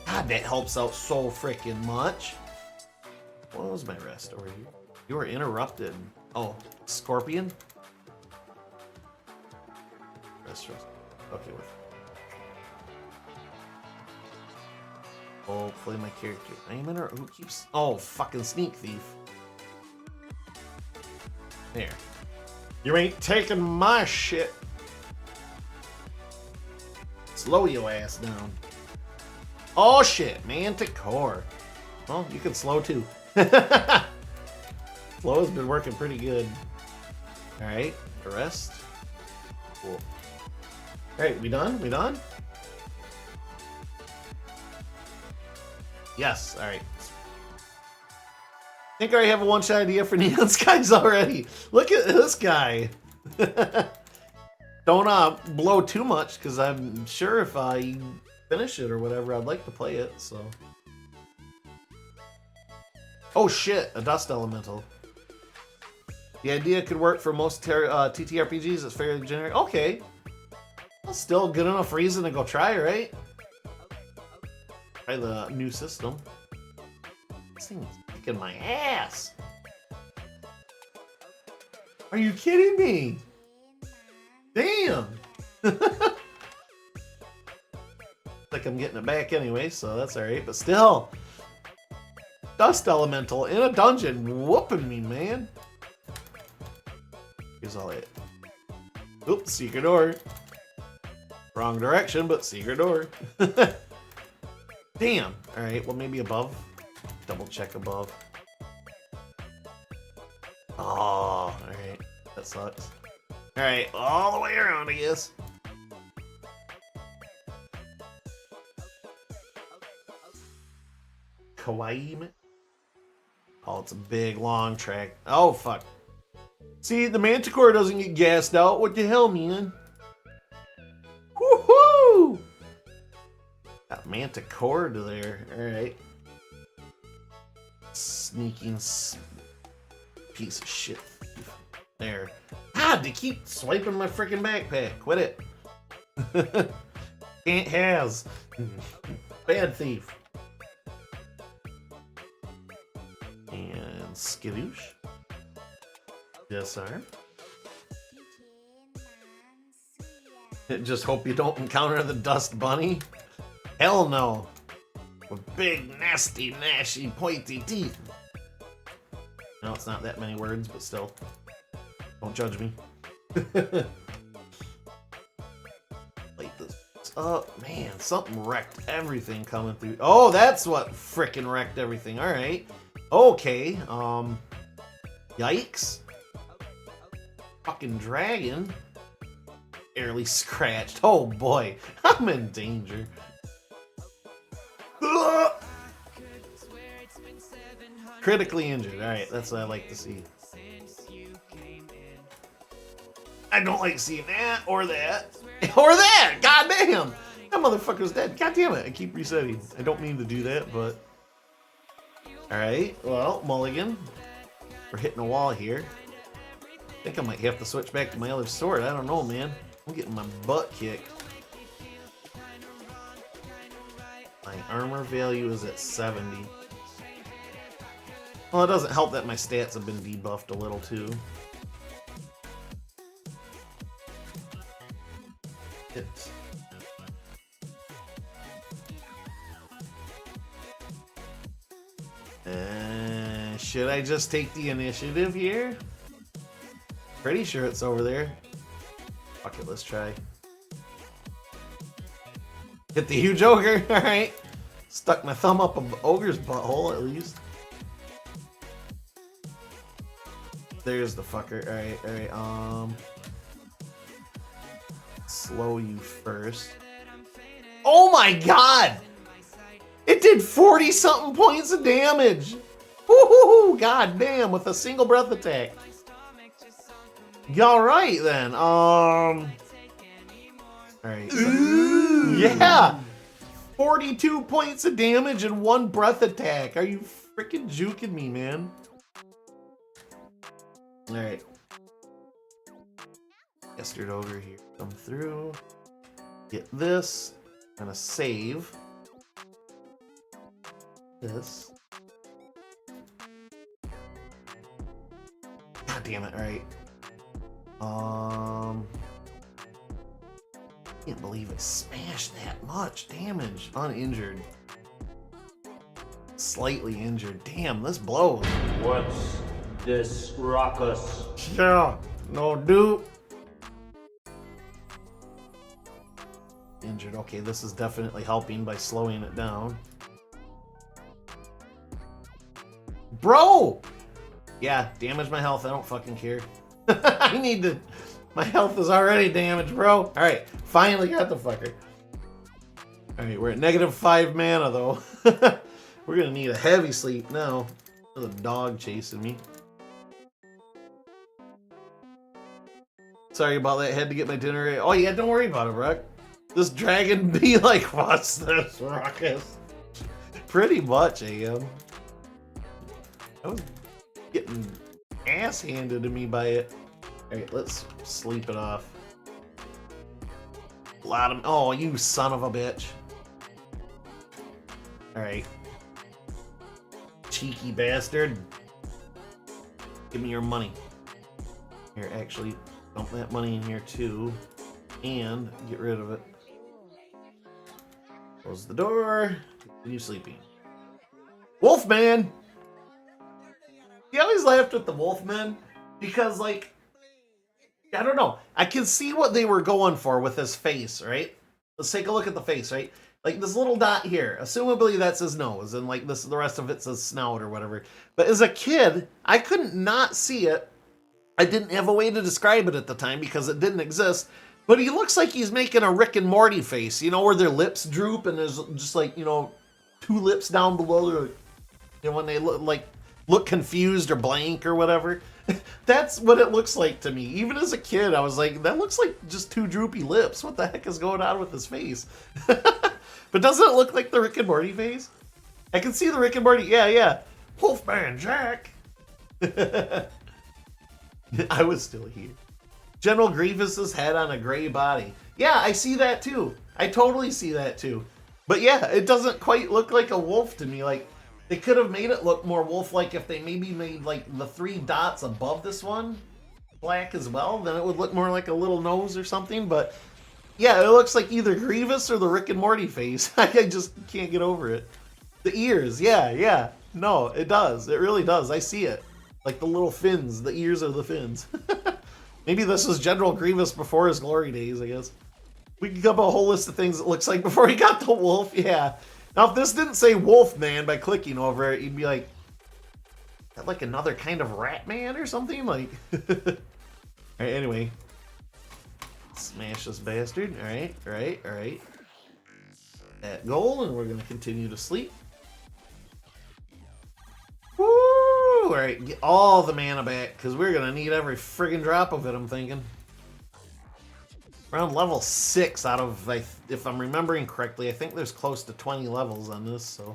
God, that helps out so freaking much. What was my rest over here? You were interrupted. Oh, scorpion? Rest. Okay, wait. Hopefully my character. Who keeps... Oh, fucking sneak thief. There. You ain't taking my shit. Slow your ass down. Oh shit, Manticore. Well, you can slow too. Slow has been working pretty good. Alright, the rest. Cool. Alright, we done? We done? Yes, alright. I think I already have a one-shot idea for Neon Skies already. Look at this guy. Don't blow too much, because I'm sure if I finish it or whatever, I'd like to play it, so. Oh shit, a dust elemental. The idea could work for most TTRPGs. It's fairly generic. Okay. Well, still good enough reason to go try, right? Try the new system. This thing's kicking my ass. Are you kidding me? Damn. Like I'm getting it back anyway, so that's alright. But still. Dust elemental in a dungeon whooping me, man. Here's all it. Oops, secret door. Wrong direction, but secret door. Damn. Alright, well maybe above. Double check above. Oh, alright. That sucks. Alright, all the way around, I guess. Kawaii. Oh, it's a big, long track. Oh, fuck. See, the Manticore doesn't get gassed out. What the hell, man? Woohoo! Got Manticore to there. Alright. Sneaking piece of shit. There. God, they keep swiping my freaking backpack. Quit it. Can't has. Bad thief. And skadoosh. Yes, sir. Just hope you don't encounter the dust bunny. Hell no. With big, nasty, gnashy, pointy teeth. No, it's not that many words, but still. Don't judge me. Light this up. Man, something wrecked everything coming through. Oh, that's what frickin' wrecked everything. Alright. Okay. Yikes. Fucking dragon. Barely scratched. Oh boy. I'm in danger. Ugh. Critically injured. Alright, that's what I like to see. I don't like seeing that or that. Or that! God damn! That motherfucker's dead. God damn it. I keep resetting. I don't mean to do that, but... Alright, well, mulligan. We're hitting a wall here. I think I might have to switch back to my other sword. I don't know, man. I'm getting my butt kicked. My armor value is at 70. Well, it doesn't help that my stats have been debuffed a little, too. Should I just take the initiative here? Pretty sure it's over there. Fuck it, let's try. Hit the huge ogre, alright. Stuck my thumb up an ogre's butthole, at least. There's the fucker, alright. Slow you first. Oh my god! It did 40-something points of damage! Woohoo! God damn, with a single breath attack. Alright then, alright. Yeah! 42 points of damage and 1 breath attack. Are you freaking juking me, man? Alright. Bastard ogre here. Come through. Get this. I'm gonna save. This. God damn it, alright. Can't believe it smashed that much damage. Uninjured. Slightly injured. Damn, this blows. What's this ruckus? Yeah, no dupe. Injured. Okay, this is definitely helping by slowing it down. Bro! Yeah, damage my health. I don't fucking care. I need to... My health is already damaged, bro. Alright, finally got the fucker. Alright, we're at -5 mana, though. We're gonna need a heavy sleep now. There's a dog chasing me. Sorry about that. Had to get my dinner ready. Oh, yeah, don't worry about it, Brock. This dragon be like, what's this ruckus? Pretty much, AM. I was getting ass handed to me by it. Alright, let's sleep it off. Oh, you son of a bitch. Alright. Cheeky bastard. Give me your money. Here, actually, dump that money in here too. And get rid of it. Close the door. Continue sleeping. Wolfman! He always laughed at the Wolfman because, like, I don't know. I can see what they were going for with his face, right? Let's take a look at the face, right? Like this little dot here, assumably that's his nose, and like this, the rest of it's his snout or whatever. But as a kid, I couldn't not see it. I didn't have a way to describe it at the time because it didn't exist. But he looks like he's making a Rick and Morty face, you know, where their lips droop and there's just like, you know, 2 lips down below their, you know, when they look confused or blank or whatever. That's what it looks like to me. Even as a kid, I was like, that looks like just 2 droopy lips. What the heck is going on with his face? But doesn't it look like the Rick and Morty face? I can see the Rick and Morty. Yeah. Wolfman Jack. I was still here. General Grievous's head on a gray body. Yeah, I see that too. I totally see that too. But yeah, it doesn't quite look like a wolf to me. Like, They could have made it look more wolf-like if they maybe made like the 3 dots above this one black as well. Then it would look more like a little nose or something. But yeah, it looks like either Grievous or the Rick and Morty face. I just can't get over it. The ears, yeah. No, it does. It really does. I see it. Like the little fins. The ears are the fins. Maybe this is General Grievous before his glory days, I guess. We could come up with a whole list of things it looks like before he got the wolf. Yeah. Now, if this didn't say Wolf Man by clicking over it, you'd be like, is that like another kind of rat man or something? Like, alright, anyway. Smash this bastard. Alright. That goal, and we're going to continue to sleep. Woo! Alright, get all the mana back, because we're going to need every friggin' drop of it, I'm thinking. Around level 6 out of, if I'm remembering correctly, I think there's close to 20 levels on this, so.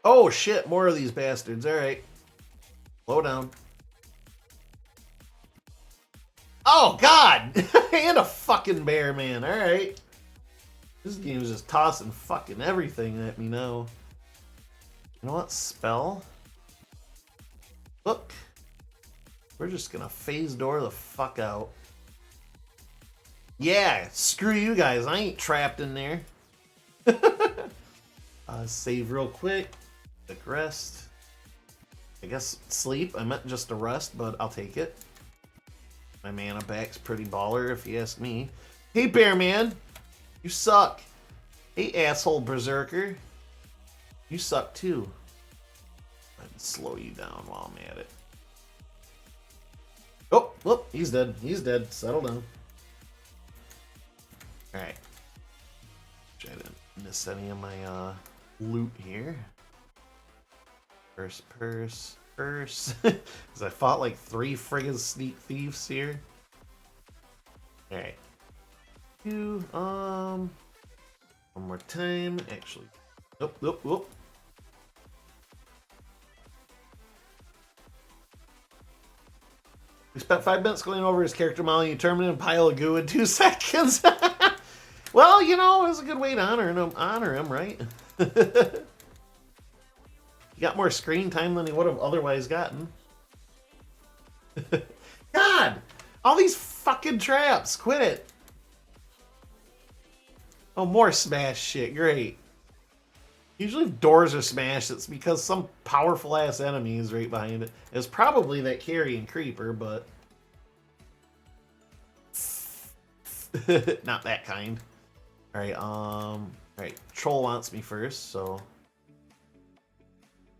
Oh shit, more of these bastards, alright. Slow down. Oh god! And a fucking bear, man, alright. This game is just tossing fucking everything at me now. You know what? Spell. Look. We're just gonna phase door the fuck out. Yeah, screw you guys. I ain't trapped in there. Save real quick. Quick rest. I guess sleep. I meant just a rest, but I'll take it. My mana back's pretty baller if you ask me. Hey, Bear Man. You suck. Hey, asshole Berserker. You suck too. I'd slow you down while I'm at it. Oh, whoop, he's dead. He's dead. Settle down. Alright. I didn't miss any of my loot here. Purse. Because I fought like 3 friggin' sneak thieves here. Alright. One more time. Actually. Whoop. We spent 5 minutes going over his character model and you turned him in a pile of goo in 2 seconds. Well, you know, it was a good way to honor him, right? He got more screen time than he would have otherwise gotten. God! All these fucking traps! Quit it! Oh, more smash shit. Great. Usually if doors are smashed, it's because some powerful-ass enemy is right behind it. It's probably that carrying creeper, but... not that kind. Alright, Troll wants me first, so...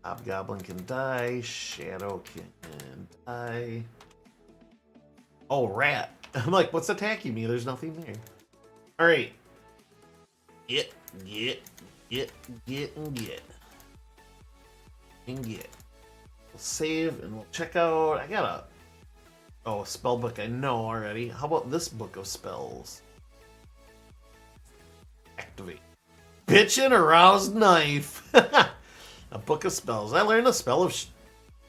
Hobgoblin can die, Shadow can die... Oh, Rat! I'm like, what's attacking me? There's nothing there. Alright. Get. We'll save and we'll check out. I got a spell book I know already. How about this book of spells? Activate. Bitchin' Aroused Knife. A book of spells. I learned a spell of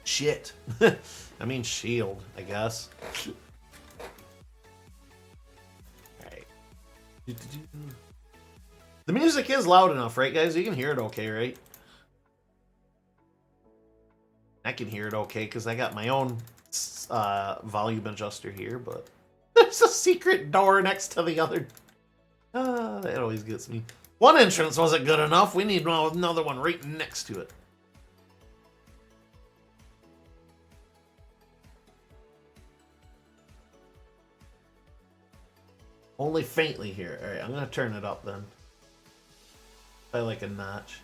shit. I mean shield, I guess. Alright. The music is loud enough, right, guys? You can hear it okay, right? I can hear it okay because I got my own volume adjuster here, but there's a secret door next to the other. That always gets me. One entrance wasn't good enough. We need another one right next to it. Only faintly here. Alright, I'm going to turn it up then. By like a notch.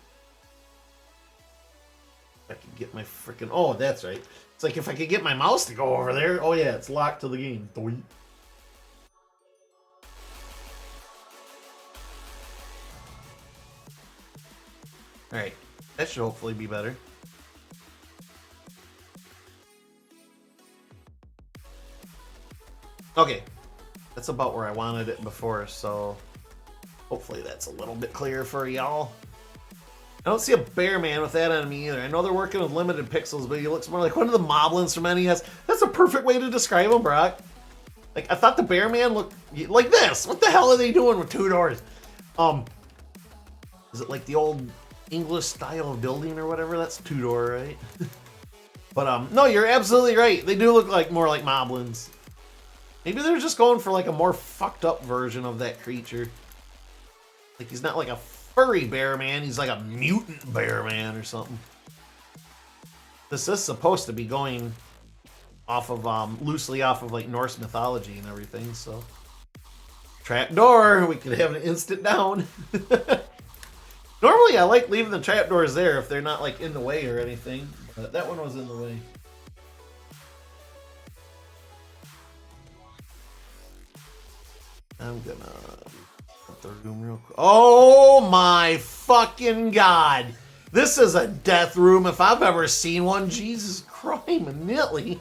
If I could get my freaking... Oh, that's right. It's like if I could get my mouse to go over there. Oh yeah, it's locked to the game. Alright. That should hopefully be better. Okay. That's about where I wanted it before, so... Hopefully that's a little bit clearer for y'all. I don't see a bear man with that enemy either. I know they're working with limited pixels, but he looks more like one of the moblins from NES. That's a perfect way to describe him, Brock. Like, I thought the bear man looked like this. What the hell are they doing with 2 doors? Is it like the old English style of building or whatever. That's Tudor, right? But no, you're absolutely right. They do look like more like moblins. Maybe they're just going for like a more fucked up version of that creature. Like he's not like a furry bear man, he's like a mutant bear man or something. This is supposed to be going off of loosely off of like Norse mythology and everything, so trapdoor, we could have an instant down. Normally I like leaving the trapdoors there if they're not like in the way or anything, but that one was in the way. I'm gonna put the room real quick. Oh my fucking god! This is a death room if I've ever seen one. Jesus Christ, Nitly.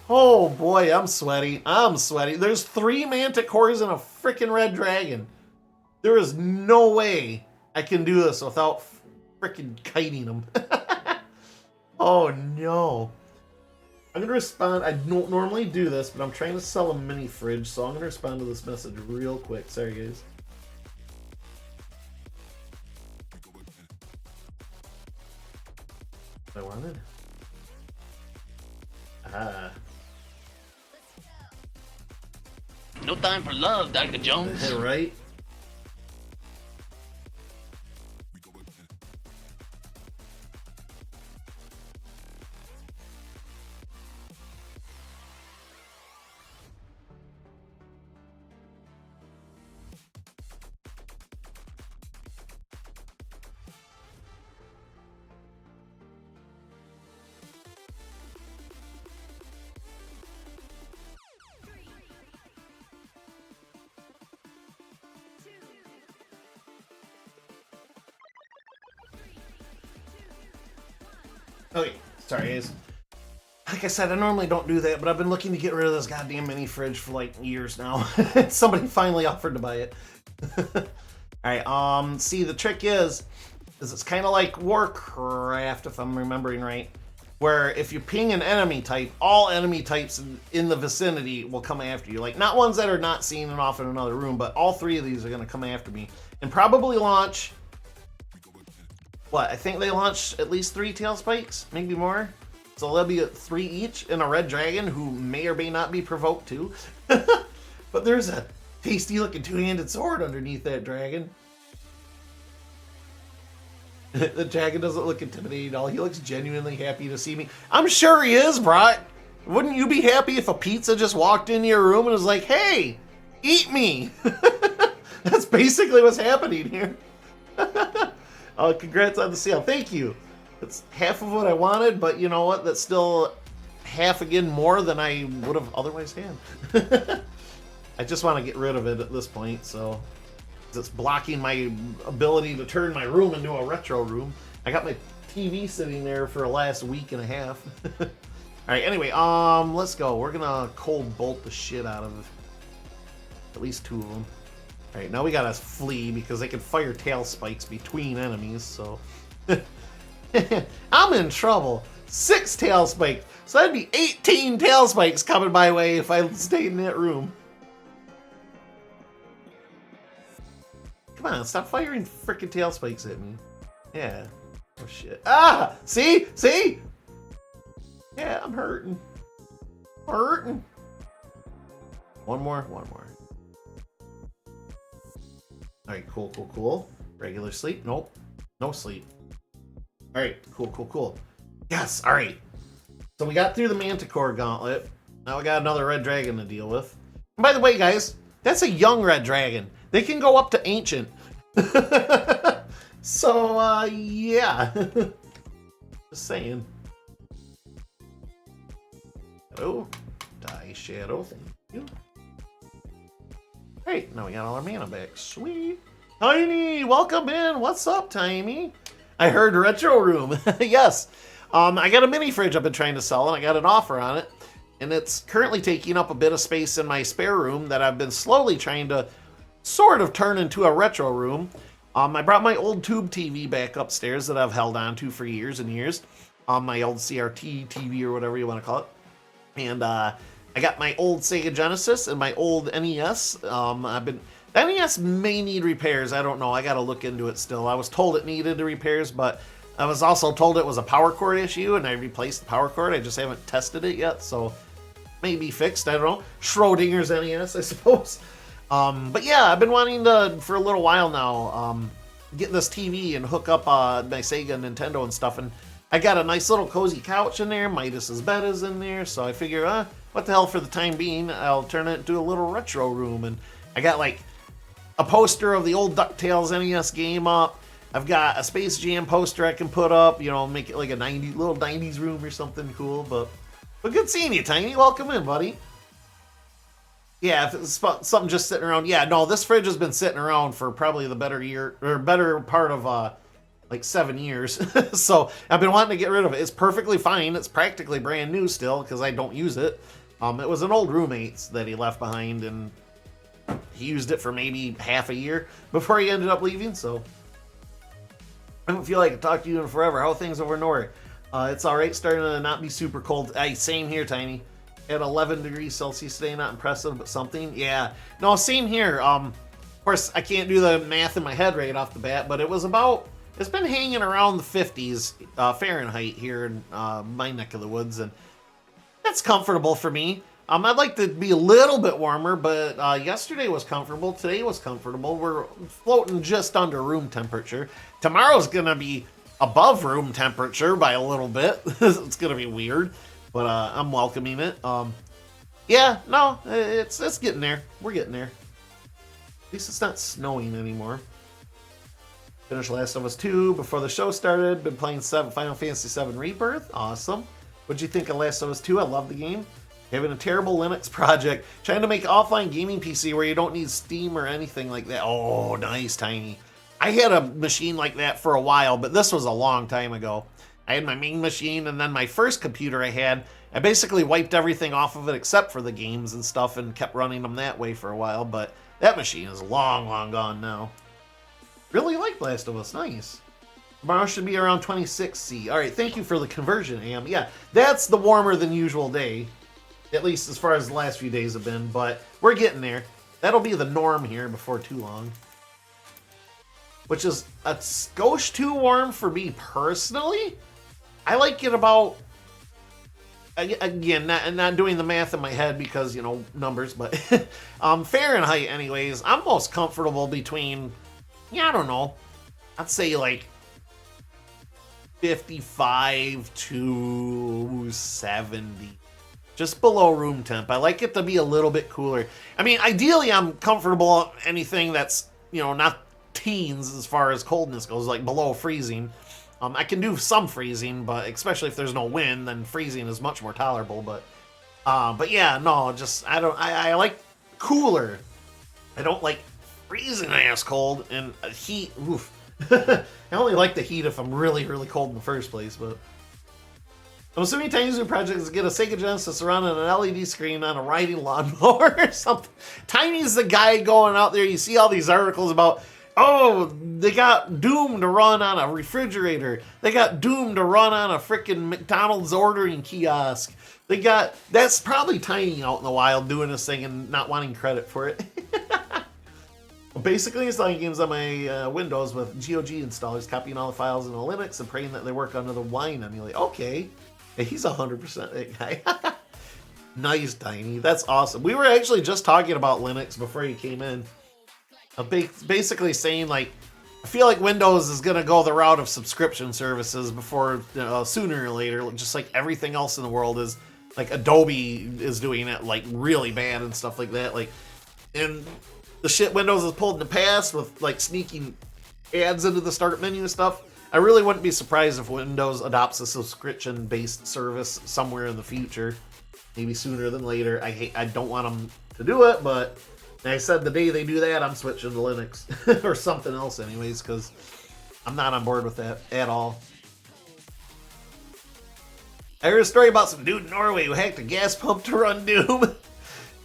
Oh boy, I'm sweaty. I'm sweaty. There's 3 manticores and a freaking red dragon. There is no way I can do this without freaking kiting them. Oh no. I'm going to respond. I don't normally do this, but I'm trying to sell a mini fridge, so I'm going to respond to this message real quick. Sorry, guys. What I wanted? Ah. No time for love, Dr. Jones. Right? Okay, sorry guys. Like I said, I normally don't do that, but I've been looking to get rid of this goddamn mini fridge for like years now. Somebody finally offered to buy it. Alright, see the trick is it's kind of like Warcraft, if I'm remembering right, where if you ping an enemy type, all enemy types in the vicinity will come after you. Like, not ones that are not seen and off in another room, but all 3 of these are going to come after me. And probably launch... What, I think they launched at least 3 tail spikes, maybe more. So there'll be 3 each, and a red dragon who may or may not be provoked too. But there's a tasty looking 2-handed sword underneath that dragon. The dragon doesn't look intimidating at all. He looks genuinely happy to see me. I'm sure he is, Brock. Wouldn't you be happy if a pizza just walked into your room and was like, hey, eat me? That's basically what's happening here. Congrats on the sale. Thank you. It's half of what I wanted, but you know what? That's still half again more than I would have otherwise had. I just want to get rid of it at this point, so it's blocking my ability to turn my room into a retro room. I got my TV sitting there for the last week and a half. All right, anyway, let's go. We're gonna cold bolt the shit out of at least 2 of them. All right, now we gotta flee because they can fire tail spikes between enemies, so... I'm in trouble. 6 tail spikes. So that'd be 18 tail spikes coming my way if I stayed in that room. Come on, stop firing frickin' tail spikes at me. Yeah. Oh shit. Ah! See? See? Yeah, I'm hurting. Hurting. One more. Alright, cool. Regular sleep? Nope. No sleep. Alright, cool. Yes, alright. So we got through the Manticore gauntlet. Now we got another red dragon to deal with. And by the way, guys, that's a young red dragon. They can go up to ancient. So, yeah. Just saying. Hello. Die Shadow, thank you. Great, now we got all our mana back. Sweet. Tiny, welcome in. What's up, Tiny? I heard retro room. Yes. I got a mini fridge I've been trying to sell, and I got an offer on it. And it's currently taking up a bit of space in my spare room that I've been slowly trying to sort of turn into a retro room. I brought my old tube TV back upstairs that I've held on to for years and years. My old CRT TV or whatever you want to call it. And I got my old Sega Genesis and my old NES. I've been The NES may need repairs. I don't know. I got to look into it still. I was told it needed the repairs, but I was also told it was a power cord issue, and I replaced the power cord. I just haven't tested it yet, so maybe fixed. I don't know. Schrodinger's NES, I suppose. But yeah, I've been wanting to, for a little while now, get this TV and hook up my Sega and Nintendo and stuff, and I got a nice little cozy couch in there. Midas's bed is in there, so I figure, what the hell, for the time being, I'll turn it into a little retro room. And I got like a poster of the old DuckTales NES game up. I've got a Space Jam poster I can put up, you know, make it like a little 90s room or something cool. But good seeing you, Tiny. Welcome in, buddy. Yeah, if it's something just sitting around. Yeah, no, this fridge has been sitting around for probably the better part of like 7 years. So I've been wanting to get rid of it. It's perfectly fine. It's practically brand new still because I don't use it. It was an old roommate's that he left behind, and he used it for maybe half a year before he ended up leaving. So I don't feel like I talked to you in forever. How are things over north? It's all right, starting to not be super cold. Same here, Tiny. At 11 degrees Celsius today, not impressive, but something. Yeah, no, same here. Of course, I can't do the math in my head right off the bat, but it's been hanging around the 50s Fahrenheit here in my neck of the woods, and that's comfortable for me. I'd like to be a little bit warmer, but yesterday was comfortable. Today was comfortable. We're floating just under room temperature. Tomorrow's gonna be above room temperature by a little bit. It's gonna be weird, but I'm welcoming it. Yeah, no, it's getting there. We're getting there. At least it's not snowing anymore. Finished Last of Us 2 before the show started. Been playing Final Fantasy VII Rebirth. Awesome. What'd you think of Last of Us 2? I love the game. Having a terrible Linux project. Trying to make an offline gaming PC where you don't need Steam or anything like that. Oh, nice, Tiny. I had a machine like that for a while, but this was a long time ago. I had my main machine, and then my first computer I basically wiped everything off of it except for the games and stuff and kept running them that way for a while, but that machine is long, long gone now. Really like Last of Us. Nice. Tomorrow should be around 26C. All right, thank you for the conversion, Am. Yeah, that's the warmer than usual day, at least as far as the last few days have been, but we're getting there. That'll be the norm here before too long. Which is a skosh too warm for me personally. I like it about, again, not doing the math in my head because, you know, numbers, but Fahrenheit anyways, I'm most comfortable between, I don't know, I'd say like 55 to 70. Just below room temp. I like it to be a little bit cooler. I mean, ideally I'm comfortable anything that's, you know, not teens as far as coldness goes, like below freezing. I can do some freezing, but especially if there's no wind, then freezing is much more tolerable. But yeah, no, just I like cooler. I don't like freezing ass cold, and heat. Oof. I only like the heat if I'm really, really cold in the first place. But I'm assuming Tiny's new project is to get a Sega Genesis running an LED screen on a riding lawnmower or something. Tiny's the guy going out there. You see all these articles about, oh, they got Doom to run on a refrigerator. They got Doom to run on a freaking McDonald's ordering kiosk. That's probably Tiny out in the wild doing this thing and not wanting credit for it. Basically installing games on my Windows with GOG installers, copying all the files into Linux and praying that they work under the Wine emulator. Okay. Yeah, he's 100% that guy. Nice, Tiny. That's awesome. We were actually just talking about Linux before you came in. Basically saying, like, I feel like Windows is going to go the route of subscription services before, sooner or later, just like everything else in the world is. Like, Adobe is doing it, like, really bad and stuff like that. Like, and the shit Windows has pulled in the past with, like, sneaking ads into the start menu and stuff. I really wouldn't be surprised if Windows adopts a subscription-based service somewhere in the future. Maybe sooner than later. I don't want them to do it, but I said the day they do that, I'm switching to Linux. Or something else anyways, because I'm not on board with that at all. I heard a story about some dude in Norway who hacked a gas pump to run Doom.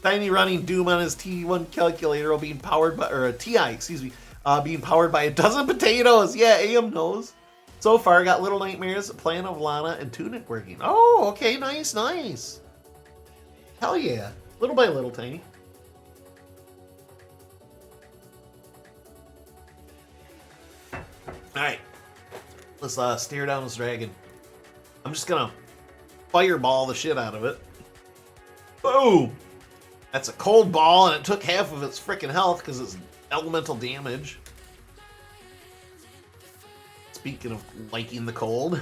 Tiny running Doom on his T1 calculator while being powered by, or a TI, excuse me, being powered by a dozen potatoes. Yeah, AM knows. So far, I got Little Nightmares, Plan of Lana, and Tunic working. Oh, okay, nice, nice. Hell yeah. Little by little, Tiny. Alright. Let's stare down this dragon. I'm just gonna fireball the shit out of it. Boom! That's a cold ball, and it took half of its freaking health because it's elemental damage. Speaking of liking the cold.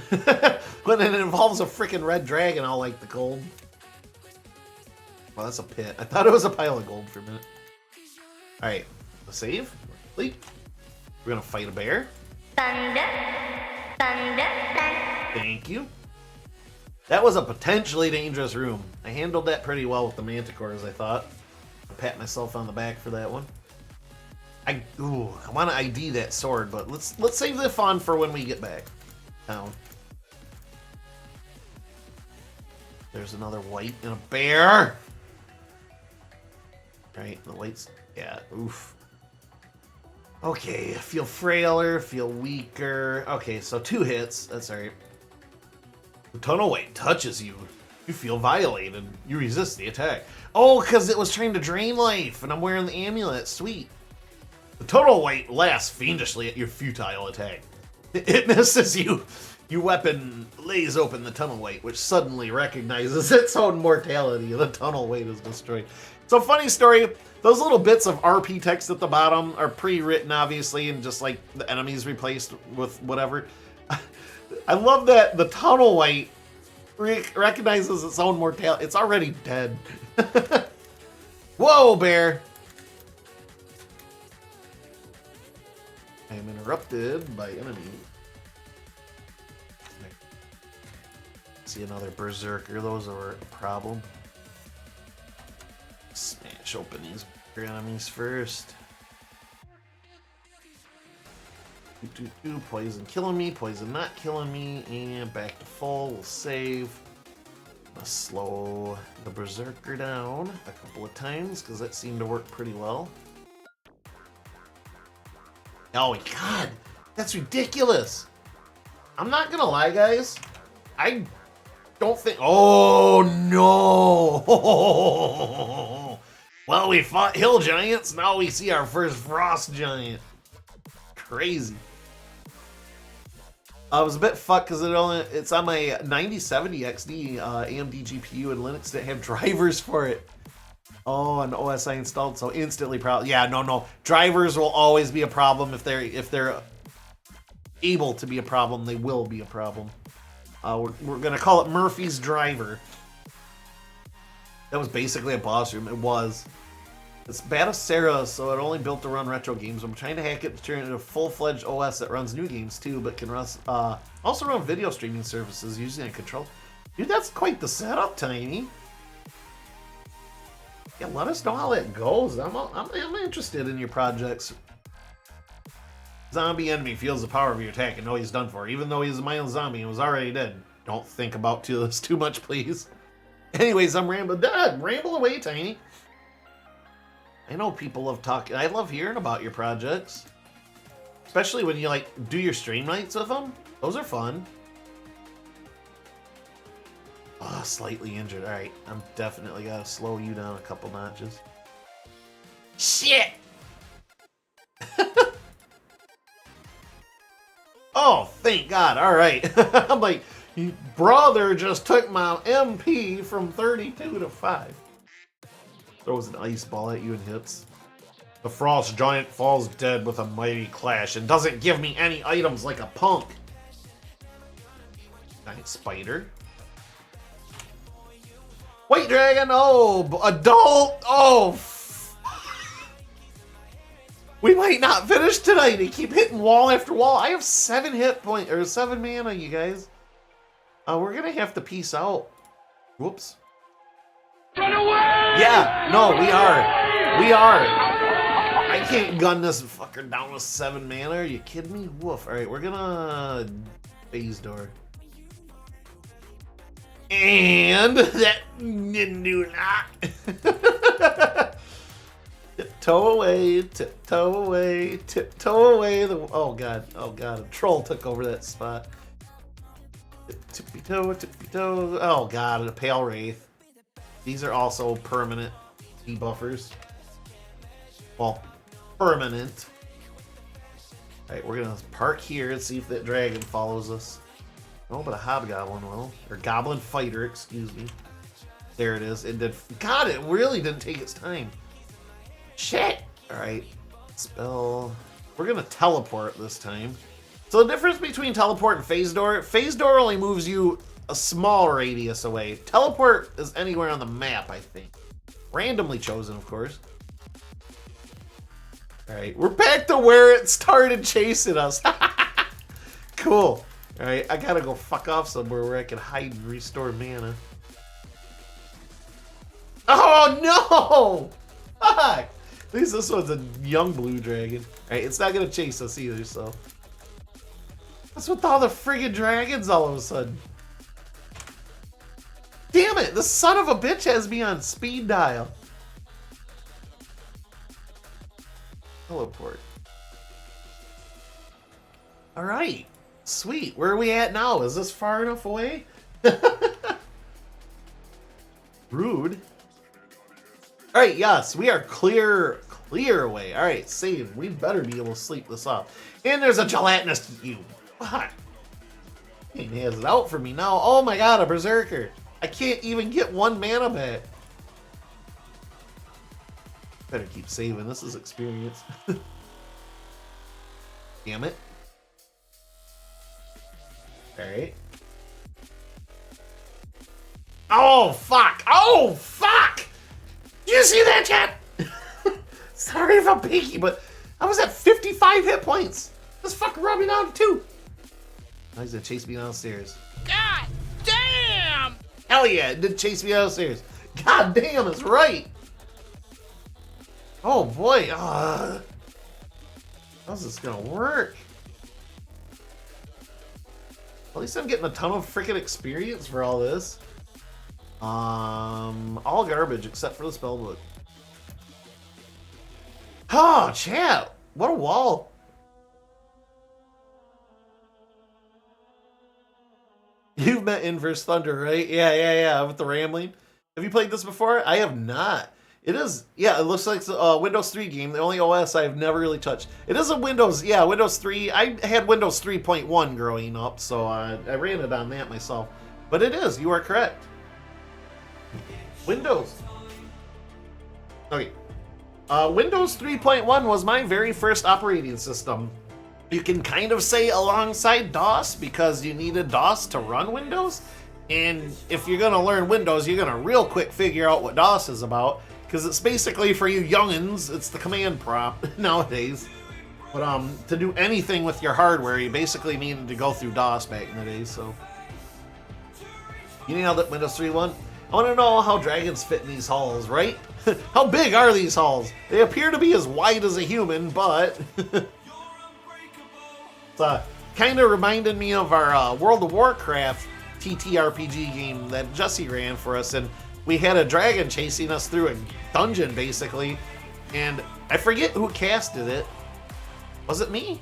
When it involves a freaking red dragon, I'll like the cold. Well, that's a pit. I thought it was a pile of gold for a minute. Alright, a save. We're gonna fight a bear. Thunder. Thunder. Thank you. That was a potentially dangerous room. I handled that pretty well with the manticores, I thought. I pat myself on the back for that one. I want to ID that sword, but let's save the fun for when we get back down. There's another white and a bear. Right, the white's oof. Okay, feel frailer, feel weaker. Okay, so 2 hits. That's alright. The tunnel weight touches you. You feel violated. You resist the attack. Oh, because it was trying to drain life, and I'm wearing the amulet. Sweet. The total weight laughs fiendishly at your futile attack. It misses you. Your weapon lays open the tunnel weight, which suddenly recognizes its own mortality. The tunnel weight is destroyed. So, funny story. Those little bits of RP text at the bottom are pre-written, obviously, and just like the enemies replaced with whatever. I love that the tunnel weight recognizes its own mortality. It's already dead. Whoa, bear! I am interrupted by enemy. See another berserker. Those are a problem. Smash open these enemies first. Poison killing me, poison not killing me, and back to full. We'll save. Let's slow the berserker down a couple of times because that seemed to work pretty well. Oh god, that's ridiculous. I'm not gonna lie, guys. I don't think. Oh no! Well, we fought hill giants. Now we see our first frost giant. Crazy. I was a bit fucked because it's on my 9070 XD AMD GPU, and Linux didn't have drivers for it. Oh, and OS I installed, so instantly problem. Yeah, no. Drivers will always be a problem if they're able to be a problem. They will be a problem. We're gonna call it Murphy's driver. That was basically a boss room. It was. It's beta Sarah, so it only built to run retro games. I'm trying to hack it to turn it into a full-fledged OS that runs new games too, but can also run video streaming services using a control. Dude, that's quite the setup, Tiny. Yeah, let us know how that goes. I'm interested in your projects. Zombie enemy feels the power of your attack and know he's done for. Even though he's a mild zombie and was already dead. Don't think about this too much, please. Anyways, I'm rambling. Ramble away, Tiny. I know people love talking. I love hearing about your projects. Especially when you, like, do your stream nights with them. Those are fun. Oh, slightly injured. Alright, I'm definitely gotta slow you down a couple notches. Shit! Oh, thank God. Alright. I'm like, brother just took my MP from 32 to 5. Throws an ice ball at you and hits. The frost giant falls dead with a mighty clash and doesn't give me any items like a punk. Giant spider. White dragon, oh, adult, oh. We might not finish tonight. They keep hitting wall after wall. I have 7 hit points, or 7 mana, you guys. We're gonna have to peace out. Whoops. Run away! Yeah, no, we are. I can't gun this fucker down with 7 mana. Are you kidding me? Woof. Alright, we're gonna phase door. And that didn't do that. Tiptoe away, tiptoe away, tiptoe away. Oh god, a troll took over that spot. Tippy toe, tippy toe. Oh god, a pale wraith. These are also permanent debuffers. Well, permanent. Alright, we're gonna park here and see if that dragon follows us. No, but a hobgoblin will. Or goblin fighter, excuse me. There it is. It did. God, it really didn't take its time. Shit! Alright. Spell. We're gonna teleport this time. So the difference between teleport and phase door only moves you a small radius away. Teleport is anywhere on the map, I think. Randomly chosen, of course. Alright, we're back to where it started chasing us. Cool. Alright, I gotta go fuck off somewhere where I can hide and restore mana. Oh no! Fuck! At least this one's a young blue dragon. Alright, it's not gonna chase us either, so. What's with all the friggin' dragons all of a sudden? Damn it! The son of a bitch has me on speed dial. Teleport. Alright. Sweet. Where are we at now? Is this far enough away? Rude. Alright, yes, we are clear away. Alright, save. We better be able to sleep this off. And there's a gelatinous you. Fuck. He has it out for me now. Oh my god, a berserker. I can't even get one mana back. Better keep saving. This is experience. Damn it. Alright. Oh, fuck. Oh, fuck. Did you see that, chat? Sorry if I'm picky, but I was at 55 hit points. This fucker rubbed me down too. Now he's gonna chase me downstairs. God damn! Hell yeah, it did chase me downstairs. God damn, it's right. Oh boy, how's this gonna work? At least I'm getting a ton of freaking experience for all this. All garbage except for the spellbook. Oh, chat, what a wall. You've met Inverse Thunder, right? Yeah, with the rambling. Have you played this before? I have not. It is, yeah, it looks like it's a Windows 3 game. The only OS I've never really touched. It is a Windows, yeah, Windows 3. I had Windows 3.1 growing up, so I ran it on that myself. But it is, you are correct. Windows. Okay. Windows 3.1 was my very first operating system. You can kind of say alongside DOS because you needed DOS to run Windows. And if you're going to learn Windows, you're going to real quick figure out what DOS is about. Because it's basically, for you youngins, it's the command prompt nowadays. But to do anything with your hardware, you basically needed to go through DOS back in the day, so. You nailed it, Windows 3.1. I want to know how dragons fit in these halls, right? How big are these halls? They appear to be as wide as a human, but... It's kind of reminded me of our World of Warcraft TTRPG game that Jesse ran for us, and we had a dragon chasing us through a dungeon, basically, and I forget who casted it. Was it me?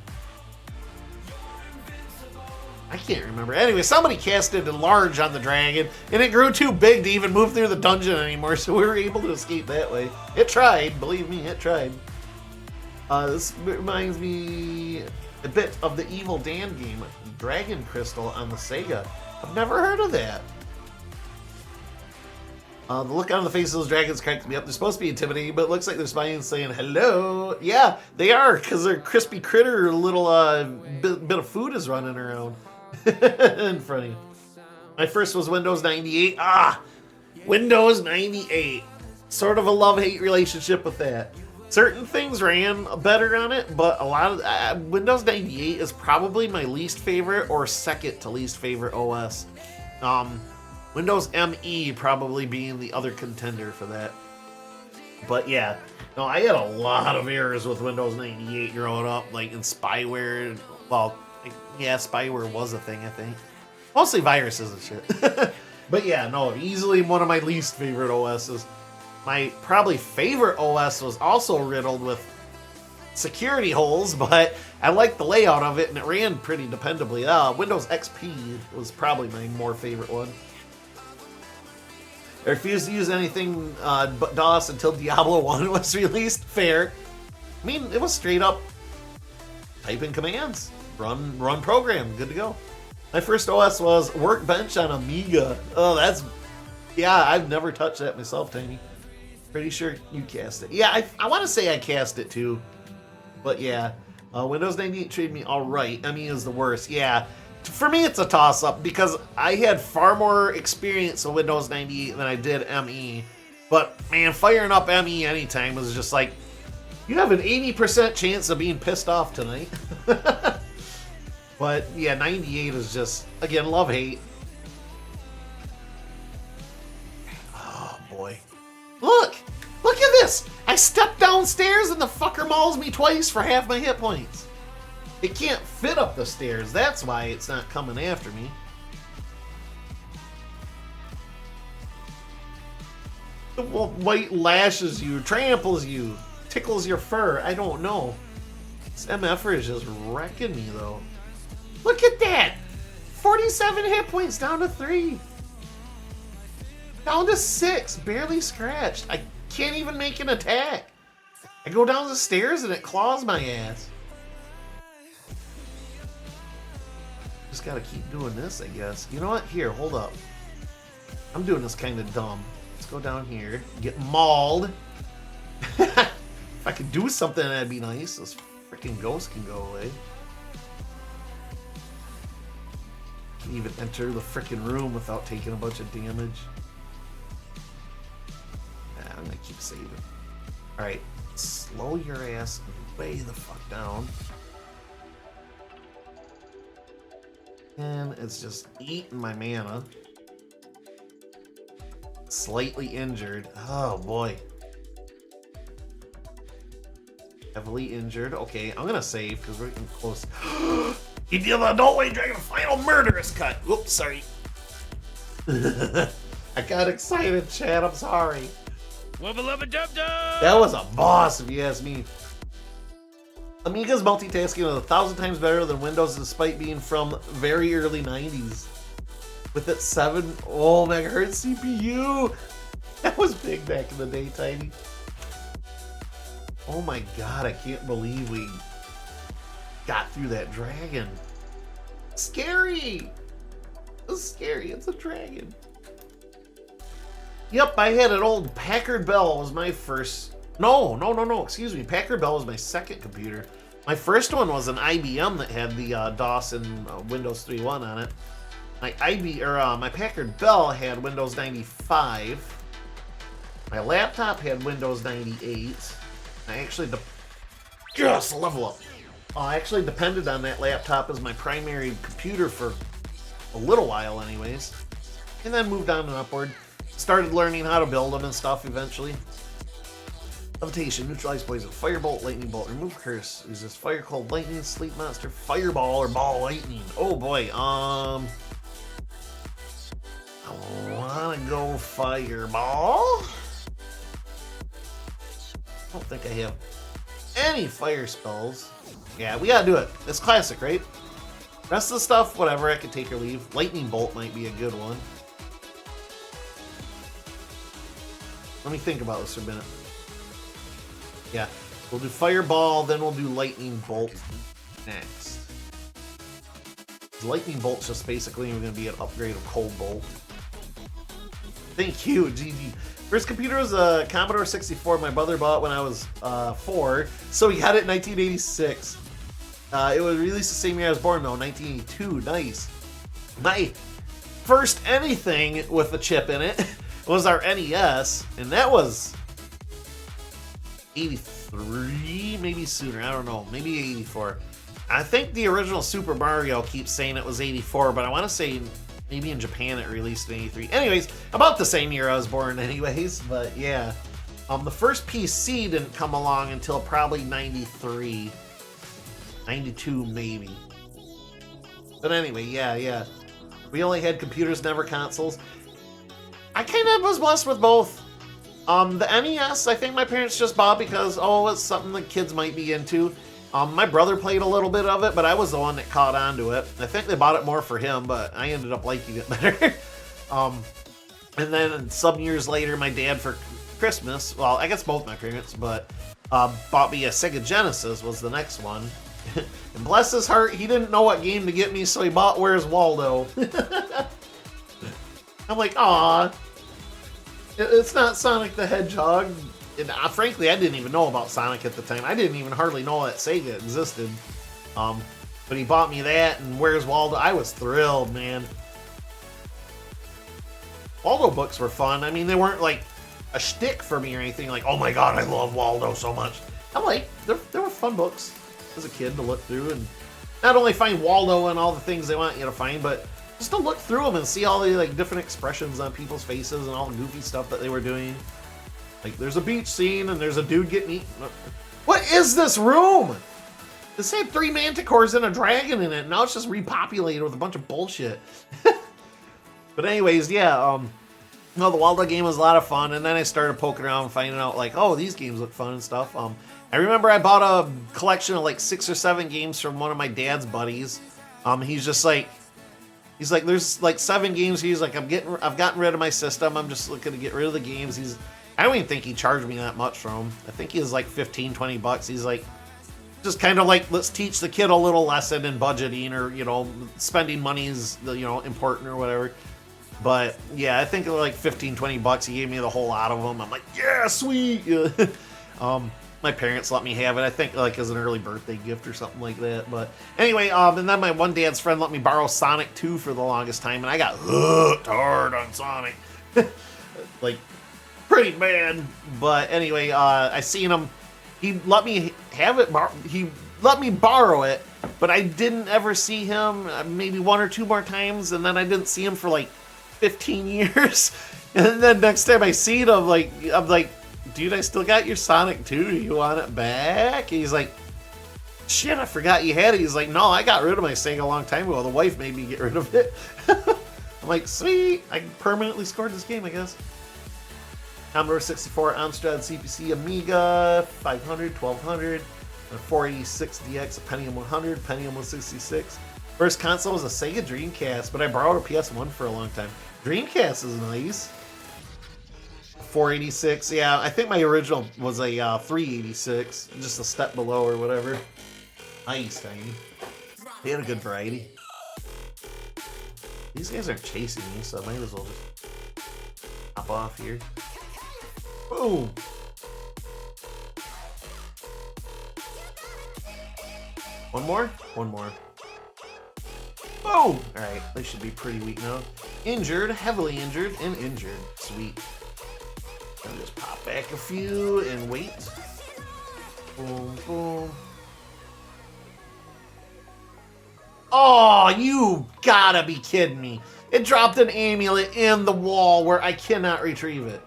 I can't remember. Anyway, somebody casted a large on the dragon, and it grew too big to even move through the dungeon anymore, so we were able to escape that way. It tried, believe me, it tried. This reminds me a bit of the Evil Dan game, Dragon Crystal on the Sega. I've never heard of that. The look on the face of those dragons cracks me up. They're supposed to be intimidating, but it looks like they're smiling and saying hello. Yeah, they are, because their crispy critter little bit of food is running around in front of you. My first was Windows 98. Windows 98. Sort of a love-hate relationship with that. Certain things ran better on it, but a lot of Windows 98 is probably my least favorite or second to least favorite OS. Windows ME probably being the other contender for that. But yeah, no, I had a lot of errors with Windows 98 growing up, like in spyware. Well, yeah, spyware was a thing, I think. Mostly viruses and shit. But yeah, no, easily one of my least favorite OSs. My probably favorite OS was also riddled with security holes, but I liked the layout of it and it ran pretty dependably. Windows XP was probably my more favorite one. I refused to use anything but DOS until Diablo 1 was released. Fair. I mean, it was straight up type in commands, run program, good to go. My first OS was Workbench on Amiga. Oh, yeah, I've never touched that myself, Tiny. Pretty sure you cast it. Yeah, I want to say I cast it too. But yeah, Windows 98 treated me alright. ME is the worst. Yeah, for me it's a toss-up because I had far more experience with Windows 98 than I did ME. But man, firing up ME anytime was just like, you have an 80% chance of being pissed off tonight. But yeah, 98 is just, again, love-hate. Oh boy. Look at this! I stepped downstairs and the fucker mauls me twice for half my hit points. It can't fit up the stairs, that's why it's not coming after me. The white lashes you, tramples you, tickles your fur, I don't know. This MFer is just wrecking me though. Look at that! 47 hit points down to 3. Down to 6, barely scratched. I can't even make an attack. I go down the stairs and it claws my ass. Just gotta keep doing this, I guess. You know what? Here, hold up. I'm doing this kind of dumb. Let's go down here, get mauled. If I could do something, that'd be nice. This freaking ghost can go away. Can even enter the freaking room without taking a bunch of damage. I'm gonna keep saving. Alright, slow your ass way the fuck down. And it's just eating my mana. Slightly injured. Oh boy. Heavily injured. Okay, I'm gonna save because we're getting close. He did the adult way dragon final murderous cut. Whoops, sorry. I got excited, Chad. I'm sorry. That was a boss, if you ask me. Amiga's multitasking is 1,000 times better than Windows, despite being from very early 90s. With its 7 megahertz CPU. That was big back in the day, Tiny. Oh my god, I can't believe we got through that dragon. Scary! It's scary, it's a dragon. Yep, I had an old Packard Bell was my first... No, excuse me. Packard Bell was my second computer. My first one was an IBM that had the DOS and Windows 3.1 on it. My Packard Bell had Windows 95. My laptop had Windows 98. I actually... Just level up. I actually depended on that laptop as my primary computer for a little while anyways. And then moved on and upward. Started learning how to build them and stuff eventually. Levitation, neutralize poison, firebolt, lightning bolt, remove curse, resist fire, cold, lightning, sleep monster, fireball, or ball lightning. Oh boy, I wanna go fireball. I don't think I have any fire spells. Yeah, we gotta do it. It's classic, right? Rest of the stuff, whatever, I can take or leave. Lightning bolt might be a good one. Let me think about this for a minute. Yeah, we'll do fireball, then we'll do lightning bolt next. Lightning bolt's just basically going to be an upgrade of cold bolt. Thank you, GG. First computer was a Commodore 64. My brother bought when I was 4, so he got it in 1986. It was released the same year I was born, though, 1982. Nice. My first anything with a chip in it was our NES, and that was 83, maybe sooner, I don't know, maybe 84. I think the original Super Mario keeps saying it was 84, but I want to say maybe in Japan it released in 83. Anyways, about the same year I was born anyways, but yeah. The first PC didn't come along until probably 93, 92 maybe. But anyway, yeah. We only had computers, never consoles. I kind of was blessed with both. The NES, I think my parents just bought because, it's something that kids might be into. My brother played a little bit of it, but I was the one that caught on to it. I think they bought it more for him, but I ended up liking it better. And then some years later, my dad for Christmas, well, I guess both my parents, but bought me a Sega Genesis was the next one. And bless his heart, he didn't know what game to get me, so he bought Where's Waldo. I'm like, aw. It's not Sonic the Hedgehog. And frankly, I didn't even know about Sonic at the time. I didn't even hardly know that Sega existed. But he bought me that, and Where's Waldo? I was thrilled, man. Waldo books were fun. I mean, they weren't like a shtick for me or anything. Like, oh my god, I love Waldo so much. I'm like, there were fun books as a kid to look through and not only find Waldo and all the things they want you to find, but just to look through them and see all the like different expressions on people's faces and all the goofy stuff that they were doing. Like, there's a beach scene and there's a dude getting eaten. What is this room? This had 3 manticores and a dragon in it. Now it's just repopulated with a bunch of bullshit. But anyways, yeah. No, the Waldo game was a lot of fun, and then I started poking around and finding out like, oh, these games look fun and stuff. I remember I bought a collection of like 6 or 7 games from one of my dad's buddies. He's like, there's like 7 games. He's like, I've gotten rid of my system. I'm just looking to get rid of the games. I don't even think he charged me that much for them. I think he was like 15, 20 bucks. He's like, just kind of like, let's teach the kid a little lesson in budgeting, or, you know, spending money is, you know, important or whatever. But yeah, I think it was like 15, 20 bucks. He gave me the whole lot of them. I'm like, yeah, sweet. My parents let me have it, I think, like as an early birthday gift or something like that. But anyway, and then my one dad's friend let me borrow Sonic 2 for the longest time, and I got hooked hard on Sonic. Like, pretty bad. But anyway, I seen him. He let me have it. He let me borrow it, but I didn't ever see him. Maybe 1 or 2 more times, and then I didn't see him for like 15 years. And then next time I see him, I'm like, dude, I still got your Sonic 2. Do you want it back? And he's like, shit, I forgot you had it. He's like, no, I got rid of my Sega a long time ago. The wife made me get rid of it. I'm like, sweet. I permanently scored this game, I guess. Commodore 64, Amstrad CPC, Amiga, 500, 1200, 486 DX, a Pentium 100, Pentium 166. First console was a Sega Dreamcast, but I borrowed a PS1 for a long time. Dreamcast is nice. 486, yeah, I think my original was a 386, just a step below or whatever. Nice, tiny. They had a good variety. These guys aren't chasing me, so I might as well just hop off here. Boom! One more? One more. Boom! Alright, they should be pretty weak now. Injured, heavily injured, and injured. Sweet. I'll just pop back a few and wait. Boom, boom. Oh, you gotta be kidding me. It dropped an amulet in the wall where I cannot retrieve it.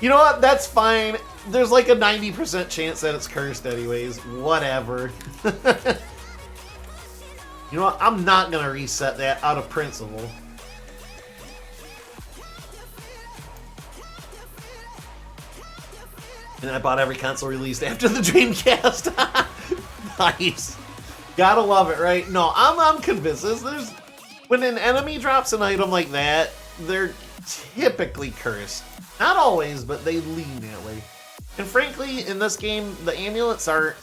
You know what? That's fine. There's like a 90% chance that it's cursed anyways. Whatever. You know what? I'm not going to reset that out of principle. And I bought every console released after the Dreamcast. Nice. Gotta love it, right? No, I'm convinced. There's when an enemy drops an item like that, they're typically cursed. Not always, but they lean that way. And frankly, in this game, the amulets aren't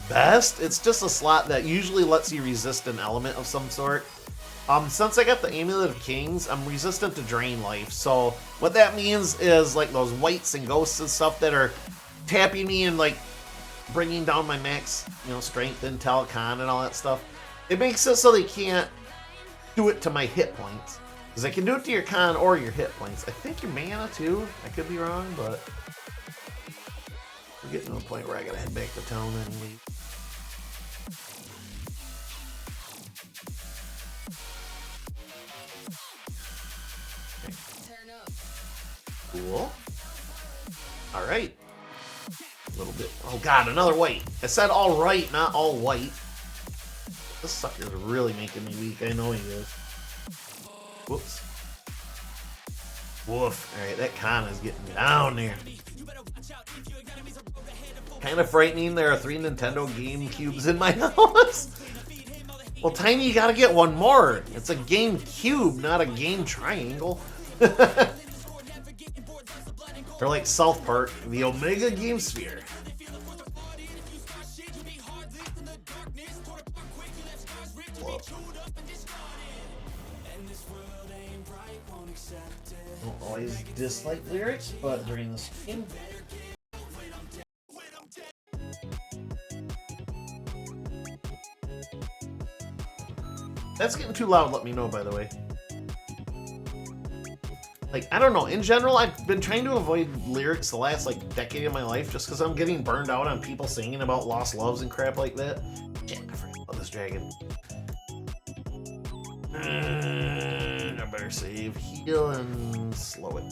best. It's just a slot that usually lets you resist an element of some sort. Since I got the Amulet of Kings, I'm resistant to Drain Life. So what that means is like those whites and ghosts and stuff that are tapping me and like bringing down my max, you know, strength, intel, con, and all that stuff. It makes it so they can't do it to my hit points. Because I can do it to your con or your hit points. I think your mana too. I could be wrong, but we're getting to a point where I gotta head back to town and leave. Cool. Alright. A little bit. Oh god, another white. I said all right, not all white. This sucker's really making me weak. I know he is. Whoops. Woof. Alright, that con is getting down there. Kind of frightening. There are 3 Nintendo GameCubes in my house. Well, Tiny, you gotta get one more. It's a GameCube, not a game triangle. Or like South Park, the Omega Game Sphere. don't always dislike lyrics, but during this game. That's getting too loud, let me know, by the way. Like, I don't know, in general, I've been trying to avoid lyrics the last, like, decade of my life just because I'm getting burned out on people singing about lost loves and crap like that. Shit, I forgot about this dragon. I better save, heal, and slow it.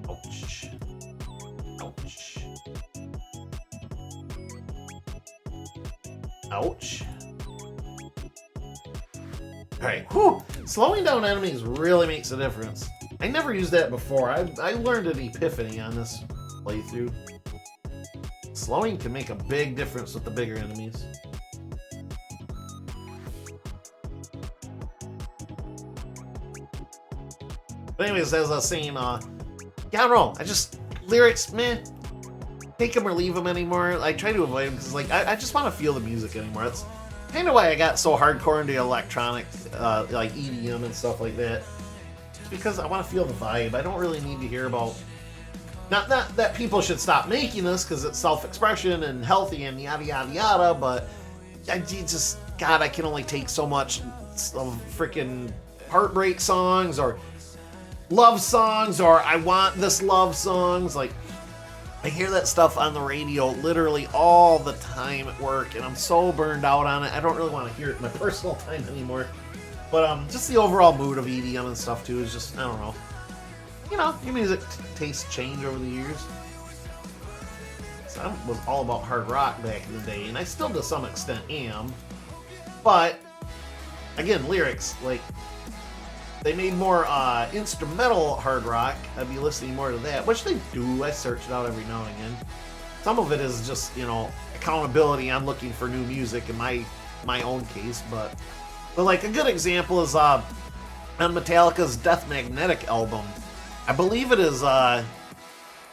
Ouch. Ouch. Ouch. Alright, whew! Slowing down enemies really makes a difference. I never used that before. I learned an epiphany on this playthrough. Slowing can make a big difference with the bigger enemies. But anyways, as I was saying, yeah, I don't know. I just, lyrics, meh. Take them or leave them anymore. I try to avoid them because, like, I just want to feel the music anymore. That's kind of why I got so hardcore into electronic, like EDM and stuff like that. Because I want to feel the vibe. I don't really need to hear about... Not that people should stop making this because it's self-expression and healthy and yada yada yada, but I just... God, I can only take so much of freaking heartbreak songs or love songs or I want this love songs. Like, I hear that stuff on the radio literally all the time at work and I'm so burned out on it. I don't really want to hear it in my personal time anymore. But just the overall mood of EDM and stuff too is just, I don't know. You know, your music tastes change over the years. So I was all about hard rock back in the day, and I still to some extent am. But, again, lyrics, like, they made more instrumental hard rock. I'd be listening more to that, which they do. I search it out every now and again. Some of it is just, you know, accountability. I'm looking for new music in my own case, but like a good example is on Metallica's Death Magnetic album. I believe it is,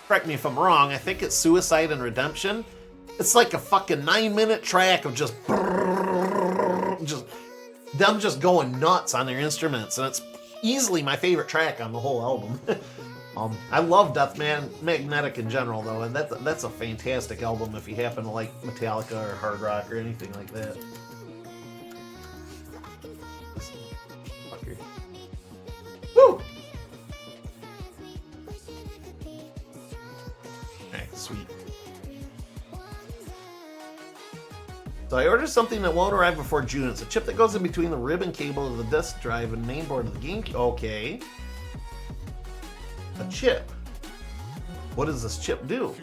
correct me if I'm wrong, I think it's Suicide and Redemption. It's like a fucking 9-minute track of just them just going nuts on their instruments, and it's easily my favorite track on the whole album. I love Death Magnetic in general, though, and that's a fantastic album if you happen to like Metallica or hard rock or anything like that. Woo! Alright, sweet. So I ordered something that won't arrive before June. It's a chip that goes in between the ribbon cable of the disk drive and main board of the GameCube. Okay. A chip. What does this chip do?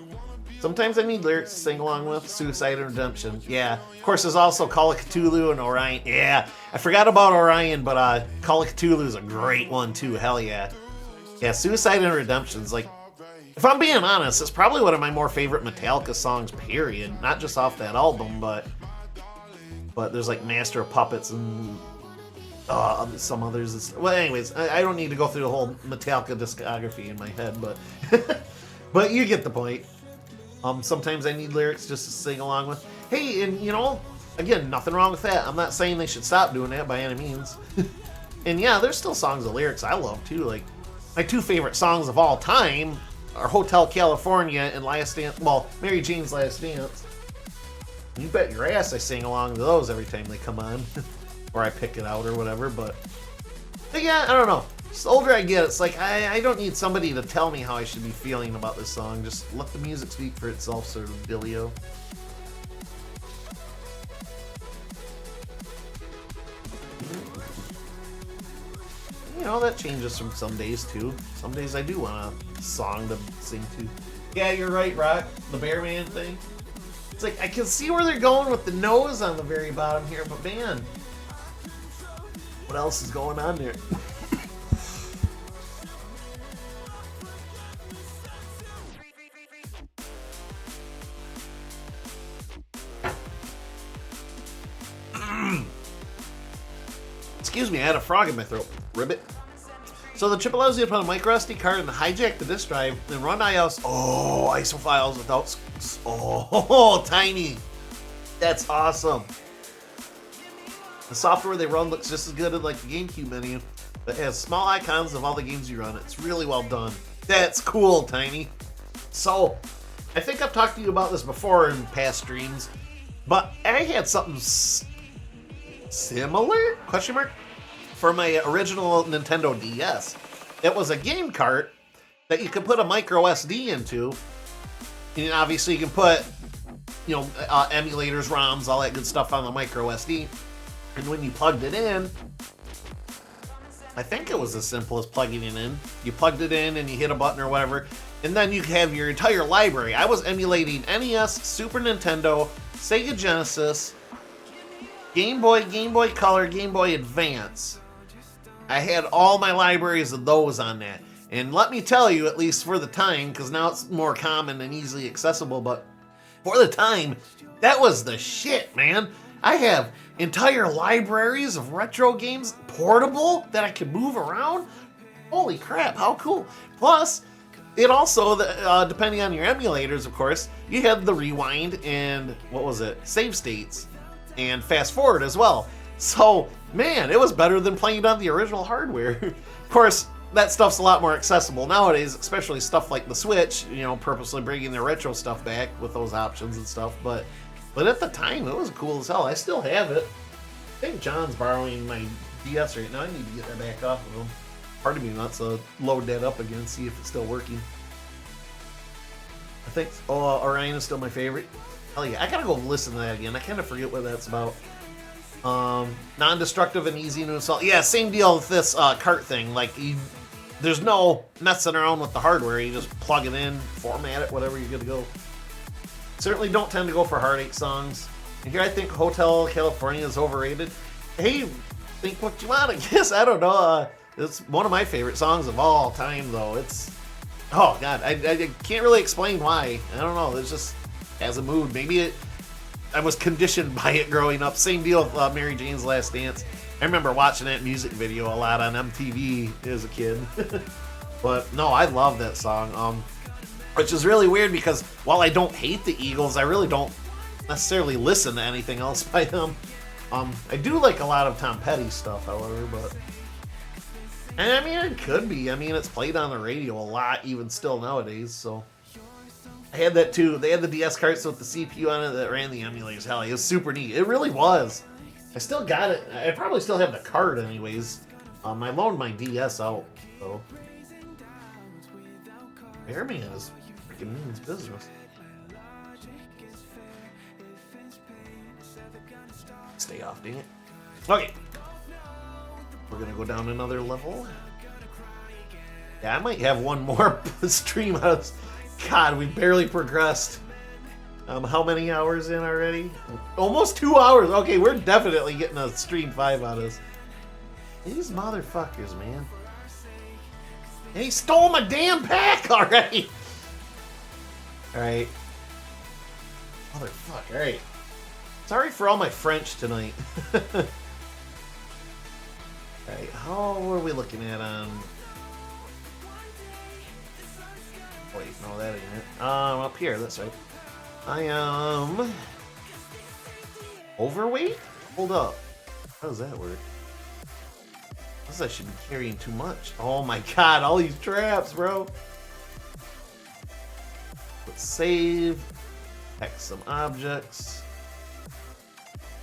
Sometimes I need lyrics to sing along with. Suicide and Redemption. Yeah. Of course, there's also Call of Cthulhu and Orion. Yeah. I forgot about Orion, but Call of Cthulhu is a great one, too. Hell yeah. Yeah, Suicide and Redemption's like... If I'm being honest, it's probably one of my more favorite Metallica songs, period. Not just off that album, but there's like Master of Puppets and some others. Well, anyways, I don't need to go through the whole Metallica discography in my head, but but you get the point. Sometimes I need lyrics just to sing along with. Hey, and you know, again, nothing wrong with that. I'm not saying they should stop doing that by any means. And yeah, there's still songs of lyrics I love too. Like my two favorite songs of all time are Hotel California and Last Dance. Well, Mary Jane's Last Dance. You bet your ass I sing along to those every time they come on, or I pick it out or whatever. But yeah, I don't know. Just the older I get, it's like I don't need somebody to tell me how I should be feeling about this song. Just let the music speak for itself, sort of dealio. You know, that changes from some days too. Some days I do want a song to sing to. Yeah, you're right, Rock. The Bear Man thing. It's like, I can see where they're going with the nose on the very bottom here, but man, what else is going on there? Excuse me, I had a frog in my throat. Ribbit. So the chip allows you to put a micro SD card and hijack the disk drive, then run ISO files without. Oh, tiny. That's awesome. The software they run looks just as good as like the GameCube menu. that has small icons of all the games you run. It's really well done. That's cool, Tiny. So, I think I've talked to you about this before in past streams, but I had something similar? Question mark? For my original Nintendo DS. It was a game cart that you could put a micro SD into. And obviously you can put, emulators, ROMs, all that good stuff on the micro SD. And when you plugged it in, I think it was as simple as plugging it in. You plugged it in and you hit a button or whatever, and then you have your entire library. I was emulating NES, Super Nintendo, Sega Genesis, Game Boy, Game Boy Color, Game Boy Advance. I had all my libraries of those on that. And let me tell you, at least for the time, because now it's more common and easily accessible, but for the time, that was the shit, man. I have entire libraries of retro games, portable, that I can move around. Holy crap, how cool. Plus, it also, depending on your emulators, of course, you had the rewind and, save states, and fast forward as well. So, man, it was better than playing on the original hardware. Of course, that stuff's a lot more accessible nowadays, especially stuff like the Switch, purposely bringing the retro stuff back with those options and stuff, but at the time, it was cool as hell. I still have it. I think John's borrowing my DS right now. I need to get that back off of him. Part of me wants to load that up again, see if it's still working. I think Orion is still my favorite. Hell yeah, I gotta go listen to that again. I kind of forget what that's about. Non-destructive and easy to install. Yeah, same deal with this cart thing. Like, there's no messing around with the hardware. You just plug it in, format it, whatever, you're good to go. Certainly don't tend to go for heartache songs. And here I think Hotel California is overrated. Hey, think what you want, I guess. I don't know. It's one of my favorite songs of all time, though. It's... Oh, God. I can't really explain why. I don't know. It just has a mood. Maybe I was conditioned by it growing up. Same deal with Mary Jane's Last Dance. I remember watching that music video a lot on MTV as a kid. But, no, I love that song. Which is really weird because while I don't hate the Eagles, I really don't necessarily listen to anything else by them. I do like a lot of Tom Petty stuff, however, but... And I mean, it could be. I mean, it's played on the radio a lot, even still nowadays, so... I had that too. They had the DS carts with the CPU on it that ran the emulators. Hell, it was super neat. It really was. I still got it. I probably still have the card anyways. I loaned my DS out, though. Airman is freaking means business. Stay off, dang it. Okay. We're gonna go down another level. Yeah, I might have one more stream out of this. God, we barely progressed. How many hours in already? Almost 2 hours. Okay, we're definitely getting a stream 5 out of this. These motherfuckers, man. And he stole my damn pack already. Alright. Motherfucker, alright. Sorry for all my French tonight. Alright, how are we looking at on... Wait, no, that ain't it. Up here, that's right. I am... overweight? Hold up. How does that work? I guess I should be carrying too much. Oh my god, all these traps, bro. Let's save. Pack some objects.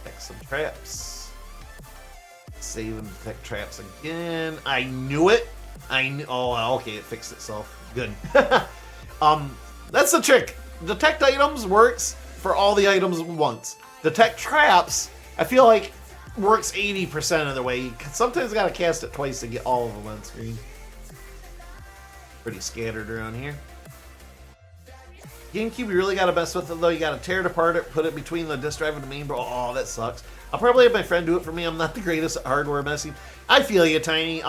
Pack some traps. Save and detect traps again. I knew it. Oh, okay, it fixed itself. Good. That's the trick. Detect items works for all the items once. Detect traps, I feel like, works 80% of the way. Sometimes gotta cast it twice to get all of them on screen. Pretty scattered around here. GameCube, you really gotta mess with it though. You gotta tear it apart, put it between the disk drive and the main board. Oh, that sucks. I'll probably have my friend do it for me. I'm not the greatest at hardware messing. I feel you, Tiny.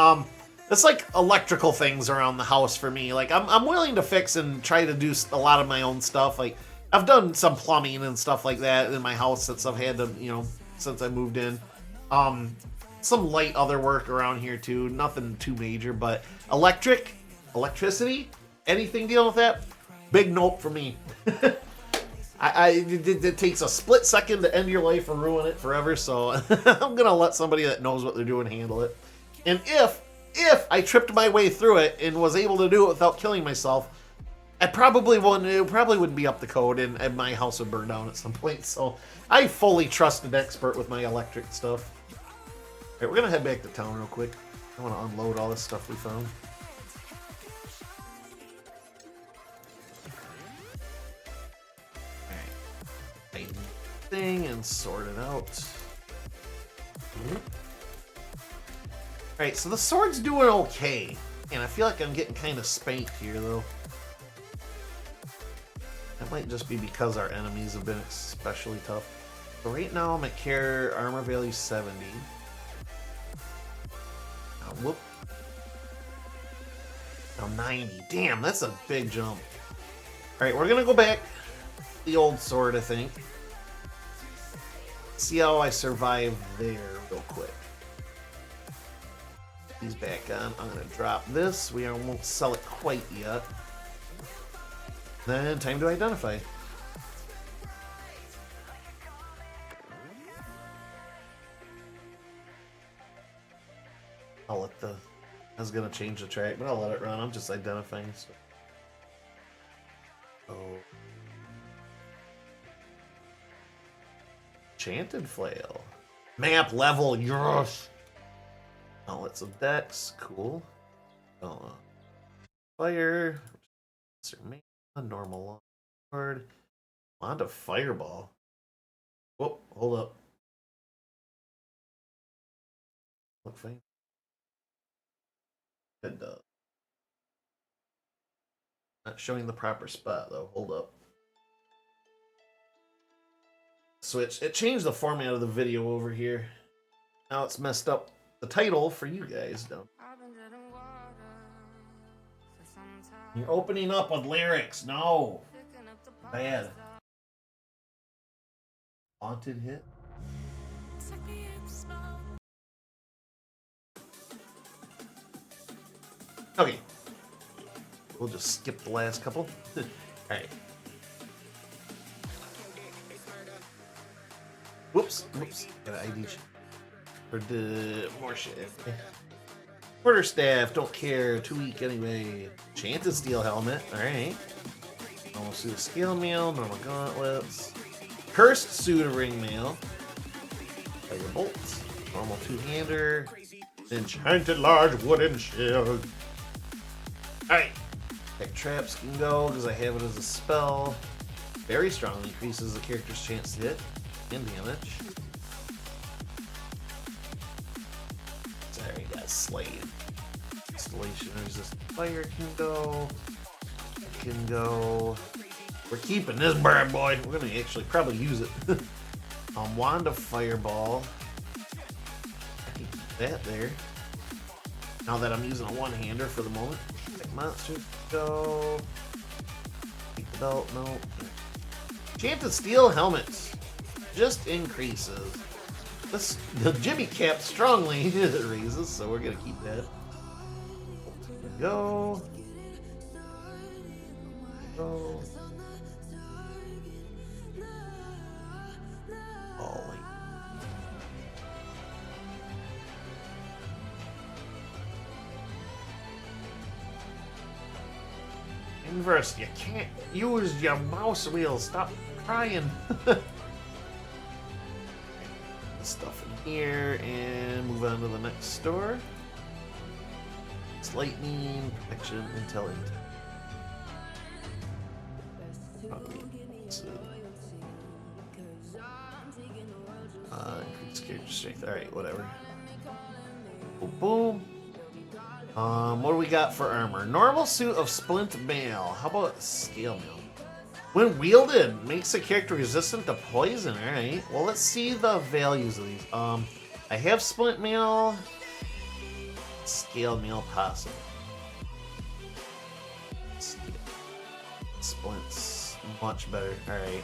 It's like electrical things around the house for me. Like, I'm willing to fix and try to do a lot of my own stuff. Like, I've done some plumbing and stuff like that in my house since I've had to, since I moved in. Some light other work around here too. Nothing too major, but electricity, anything dealing with that, big nope for me. It takes a split second to end your life or ruin it forever, so I'm gonna let somebody that knows what they're doing handle it. And if if I tripped my way through it and was able to do it without killing myself, I probably wouldn't. It probably wouldn't be up the code, and my house would burn down at some point. So I fully trust an expert with my electric stuff. All right, we're gonna head back to town real quick. I want to unload all this stuff we found. All right, thing and sort it out. Alright, so the sword's doing okay. And I feel like I'm getting kind of spanked here, though. That might just be because our enemies have been especially tough. So right now I'm at care armor value 70. Now, whoop. Now 90. Damn, that's a big jump. Alright, we're gonna go back to the old sword, I think. See how I survive there real quick. He's back on. I'm going to drop this. We won't sell it quite yet. Then time to identify. I'll let the... I was going to change the track, but I'll let it run. I'm just identifying stuff. Oh. Enchanted Flail. Map level, yes! Oh, it's a dex, cool. Fire. Normal Lord. Wand of Fireball. Whoop, hold up. Look faint. It does. Not showing the proper spot though. Hold up. Switch. It changed the format of the video over here. Now it's messed up the title for you guys, though. You're opening up with lyrics. No. Bad. Haunted hit. Okay. We'll just skip the last couple. Alright. Whoops. Got an ID sheet. For the more shit. Quarterstaff, don't care. Too weak anyway. Enchanted steel helmet. Alright. Normal suit of scale mail. Normal gauntlets. Cursed suit of ring mail. Fire bolts. Normal two-hander. Enchanted large wooden shield. Alright. Tech traps can go because I have it as a spell. Very strong. Increases the character's chance to hit and damage. Sorry, got Slave. Installation resistant fire can go. It can go. We're keeping this bad boy. We're gonna actually probably use it. Wand of Fireball. I can keep that there. Now that I'm using a one-hander for the moment. Like monsters go. Take the belt, no. Enchanted steel helmets. Just increases. The Jimmy cap strongly raises, so we're gonna keep that. Go. Go. Ollie. Inverse, you can't use your mouse wheel. Stop crying. Stuff in here and move on to the next store. It's lightning, protection, intel. Okay. Increase character strength. Alright, whatever. Boom, boom. What do we got for armor? Normal suit of splint mail. How about scale mail? When wielded, makes a character resistant to poison. Alright. Well, let's see the values of these. I have splint mail. Scale mail possible. Splints. Much better. Alright.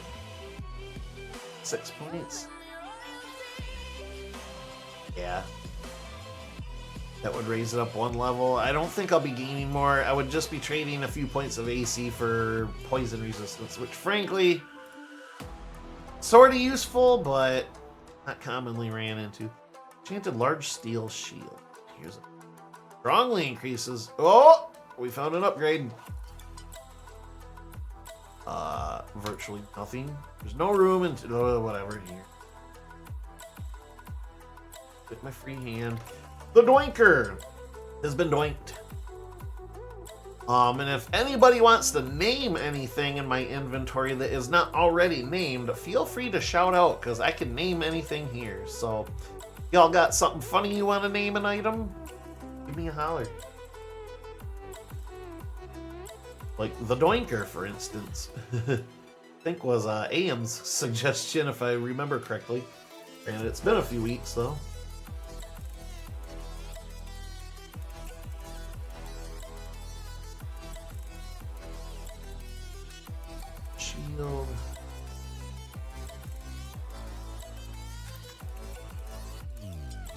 6 points. Yeah. That would raise it up one level. I don't think I'll be gaining more. I would just be trading a few points of AC for poison resistance, which frankly, sort of useful, but not commonly ran into. Enchanted large steel shield. Here's it. Strongly increases. Oh, we found an upgrade. Virtually nothing. There's no room in whatever here. Get my free hand. The Doinker has been doinked. And if anybody wants to name anything in my inventory that is not already named, feel free to shout out, because I can name anything here. So, y'all got something funny you want to name an item? Give me a holler. Like the Doinker, for instance. I think was AM's suggestion, if I remember correctly. And it's been a few weeks, though. Shield.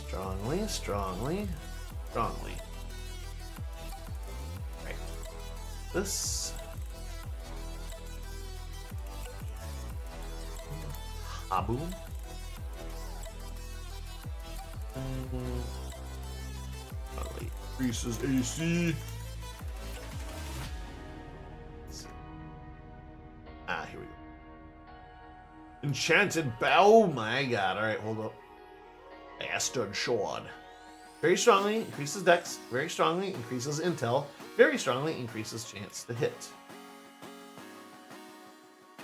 Strongly, strongly, strongly. Right. This. Abu. Increases AC. Here we go. Enchanted bow. My god. Alright, hold up. Bastard Sword. Very strongly increases dex. Very strongly increases intel. Very strongly increases chance to hit.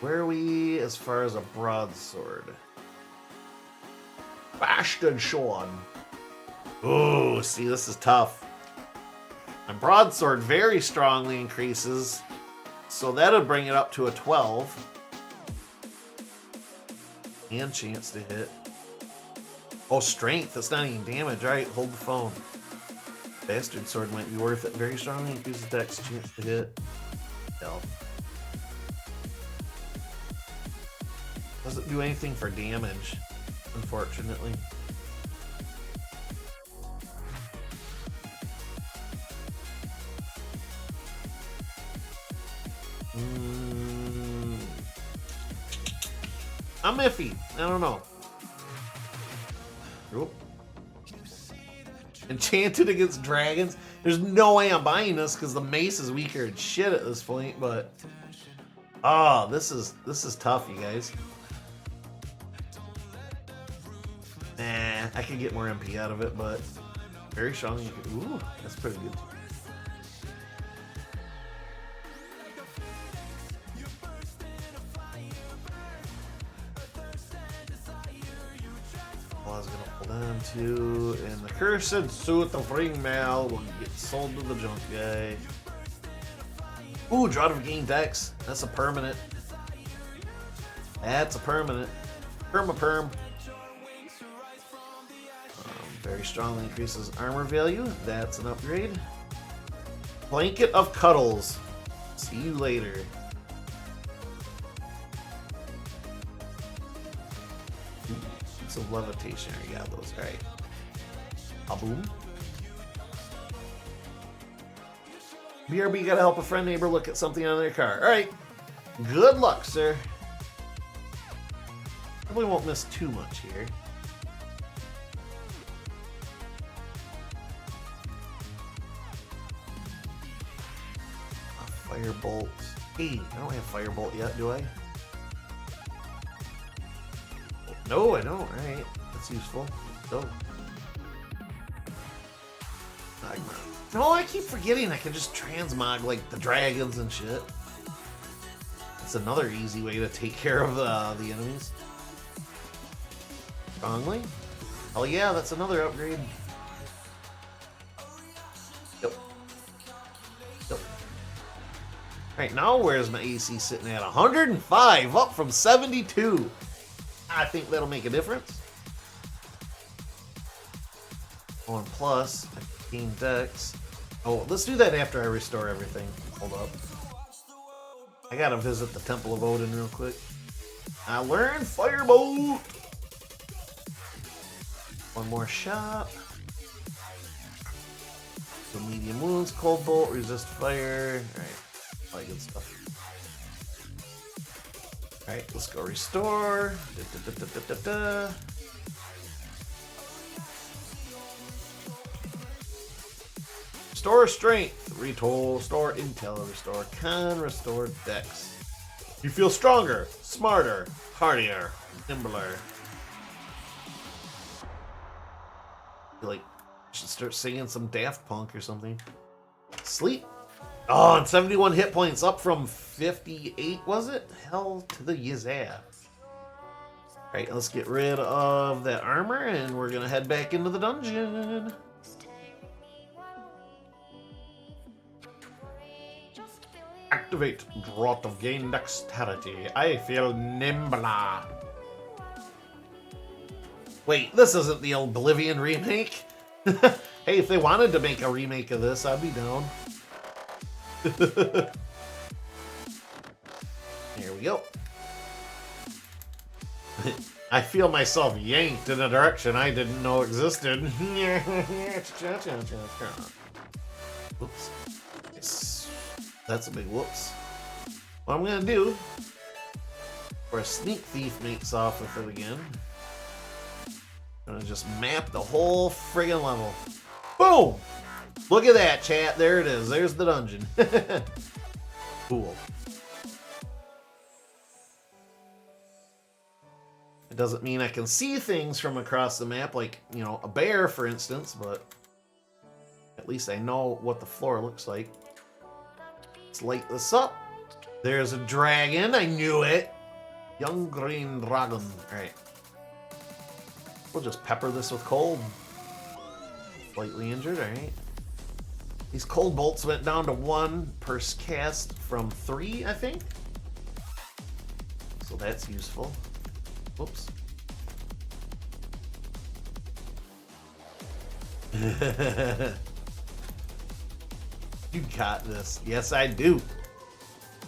Where are we as far as a broadsword? Bastard Sword. Oh, see, this is tough. My broadsword very strongly increases, so that'll bring it up to a 12. And chance to hit. Oh, strength. That's not even damage. Alright, hold the phone. Bastard sword might be worth it. Very strongly increases dex, chance to hit. Hell. Doesn't do anything for damage, unfortunately. I'm iffy. I don't know. Oop. Enchanted against dragons. There's no way I'm buying this because the mace is weaker than shit at this point, but this is tough, you guys. Nah, I could get more MP out of it, but very strong. Ooh, that's pretty good. I was gonna hold on to, and the cursed suit of ringmail will get sold to the junk guy. Ooh, drought of gain dex. That's a permanent. That's a permanent. Perma-perm. Very strongly increases armor value. That's an upgrade. Blanket of Cuddles. See you later. Some levitation. You got those. Alright. Boom. BRB gotta help a friend neighbor look at something on their car. Alright. Good luck, sir. Probably won't miss too much here. Firebolt. Hey, I don't have Firebolt yet, do I? No, I don't. Alright. That's useful. Go. No, I keep forgetting I can just transmog like the dragons and shit. That's another easy way to take care of the enemies. Strongly? Oh yeah, that's another upgrade. Yep. Yep. Alright, now where's my AC sitting at? 105, up from 72. I think that'll make a difference. Oh, and plus, I gain dex. Oh, let's do that after I restore everything. Hold up. I gotta visit the Temple of Odin real quick. I learned Firebolt! One more shot. Some medium wounds, cold bolt, resist fire. Alright, all that good stuff. Alright, let's go restore. Restore strength. Restore intel. Restore con. Restore dex. You feel stronger, smarter, hardier, nimbler. I feel like I should start singing some Daft Punk or something. Sleep. Oh, and 71 hit points, up from 58, was it? Hell to the yazab. Alright, let's get rid of that armor, and we're gonna head back into the dungeon. Activate Draught of Gain Dexterity. I feel nimbler. Wait, this isn't the Oblivion remake? Hey, if they wanted to make a remake of this, I'd be down. Here we go. I feel myself yanked in a direction I didn't know existed. Whoops. That's a big whoops. What I'm gonna do, before a sneak thief makes off with it again, I'm gonna just map the whole friggin' level. Boom! Look at that, chat. There it is. There's the dungeon. Cool. It doesn't mean I can see things from across the map, like, you know, a bear, for instance, but at least I know what the floor looks like. Let's light this up. There's a dragon. I knew it. Young green dragon. Alright. We'll just pepper this with cold. Slightly injured, alright. These cold bolts went down to 1 per cast from 3, I think. So that's useful. Whoops. You got this. Yes, I do.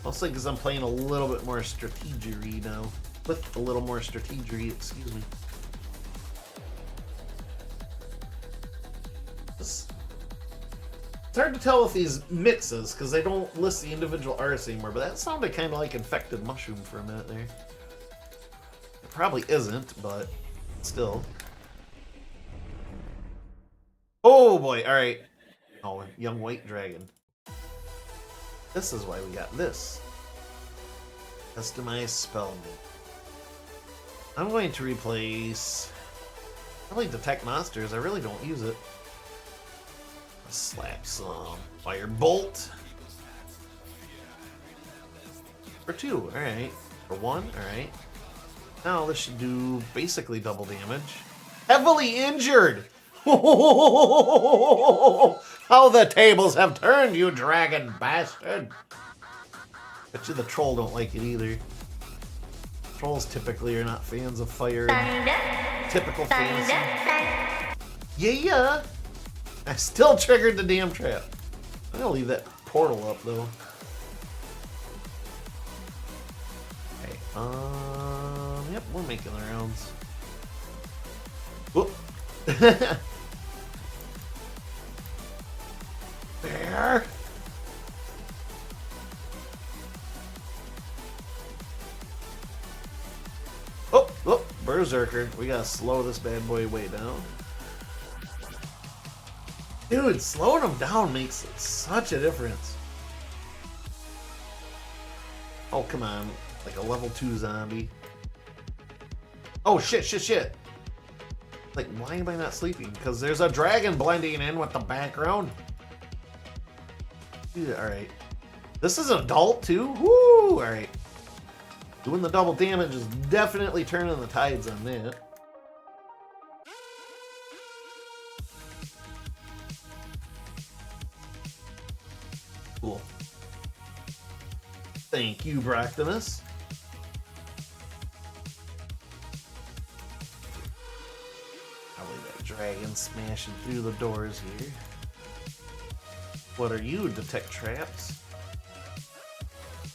Mostly because I'm playing a little bit more strategery now. With a little more strategery, excuse me. It's hard to tell with these mixes because they don't list the individual artists anymore, but that sounded kind of like infected mushroom for a minute there. It probably isn't, but still. Oh boy, alright. Oh, young white dragon. This is why we got this. Customize spell name. I'm going to replace probably Detect Monsters. I really don't use it. Let's slap some Fire Bolt. For 2, alright. For 1, alright. Now this should do basically double damage. Heavily injured! How the tables have turned, you dragon bastard! Bet you the troll don't like it either. Trolls typically are not fans of fire. Typical fantasy. Yeah! I still triggered the damn trap. I'm gonna leave that portal up though. Okay, yep, we're making the rounds. Whoop. There. Oh, oh, Berserker. We gotta slow this bad boy way down. Dude, slowing him down makes such a difference. Oh, come on. Like a level 2 zombie. Oh, shit. Like, why am I not sleeping? Because there's a dragon blending in with the background. Yeah, alright. This is an adult, too? Woo! Alright. Doing the double damage is definitely turning the tides on that. Cool. Thank you, Broctimus. Probably that dragon smashing through the doors here. What are you? Detect traps?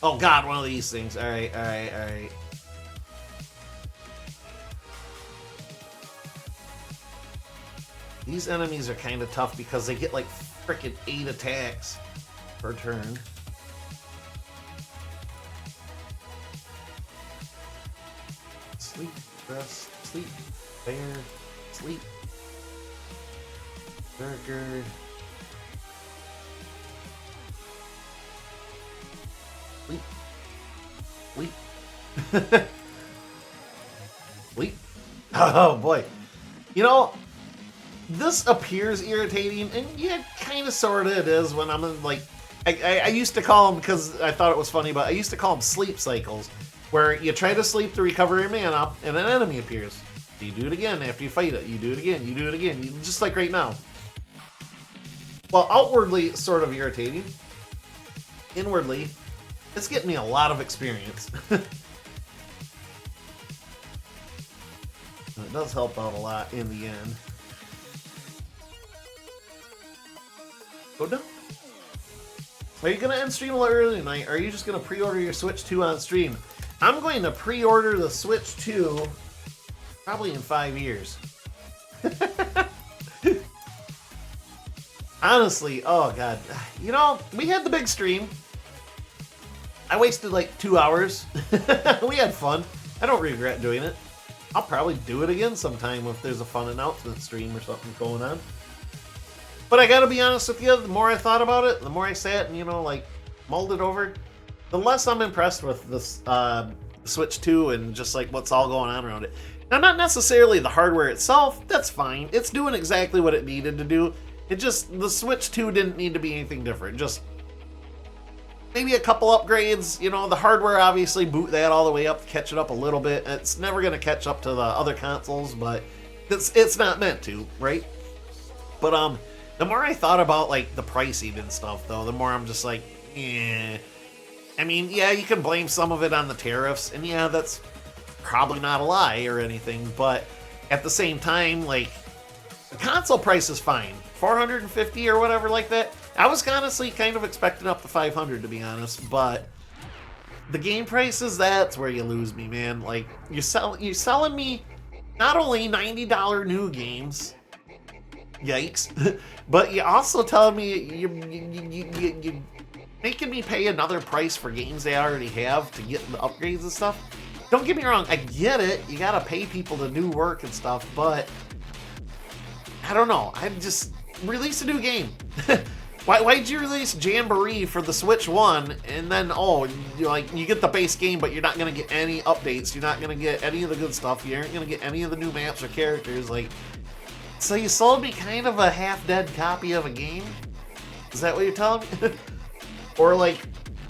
Oh god, one of these things. Alright. These enemies are kind of tough because they get like frickin' 8 attacks per turn. Sleep, rest, sleep, bear, sleep. Burger. Sleep. Sleep. Sleep. Oh boy. You know, this appears irritating, and yeah, kind of sort of it is when I'm in, like, I used to call them, because I thought it was funny, but I used to call them sleep cycles, where you try to sleep to recover your mana, and an enemy appears. You do it again after you fight it. You do it again. You do it again. Just like right now. Well, outwardly, sort of irritating. Inwardly, it's getting me a lot of experience. It does help out a lot in the end. Go down. Are you going to end stream a little early tonight, or are you just going to pre-order your Switch 2 on stream? I'm going to pre-order the Switch 2 probably in 5 years. Honestly, oh god. You know, we had the big stream. I wasted like 2 hours. We had fun. I don't regret doing it. I'll probably do it again sometime if there's a fun announcement stream or something going on. But I gotta be honest with you, the more I thought about it, the more I sat and, you know, like, mulled it over, the less I'm impressed with this Switch 2 and just like what's all going on around it. Now, not necessarily the hardware itself, that's fine. It's doing exactly what it needed to do. It just, the Switch 2 didn't need to be anything different. Just maybe a couple upgrades. You know, the hardware, obviously, boot that all the way up, catch it up a little bit. It's never going to catch up to the other consoles, but it's not meant to, right? But the more I thought about, like, the pricing and stuff, though, the more I'm just like, eh. I mean, yeah, you can blame some of it on the tariffs, and yeah, that's probably not a lie or anything, but at the same time, like, the console price is fine. $450 or whatever like that. I was honestly kind of expecting up to $500, to be honest, but the game prices, that's where you lose me, man. Like, you're selling me not only $90 new games, yikes, but you also telling me you making me pay another price for games they already have to get the upgrades and stuff. Don't get me wrong, I get it. You gotta pay people to do work and stuff, but I don't know. I just release a new game. Why'd you release Jamboree for the Switch 1 and then you get the base game, but you're not gonna get any updates. You're not gonna get any of the good stuff. You aren't gonna get any of the new maps or characters. Like, so you sold me kind of a half-dead copy of a game? Is that what you're telling me? Or like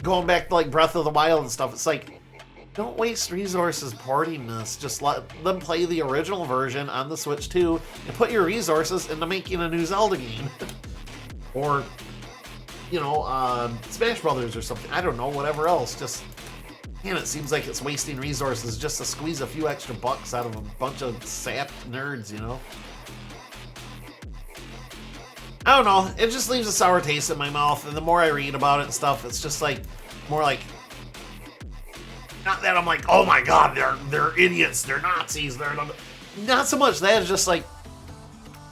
going back to like Breath of the Wild and stuff. It's like, don't waste resources porting this. Just let them play the original version on the Switch 2 and put your resources into making a new Zelda game. Or, you know, Smash Brothers or something. I don't know, whatever else. Just, man, it seems like it's wasting resources just to squeeze a few extra bucks out of a bunch of sapped nerds, you know? I don't know. It just leaves a sour taste in my mouth, and the more I read about it and stuff, it's just like, more like, not that I'm like, oh my god, they're idiots, they're Nazis, they're not so much that. It's just like,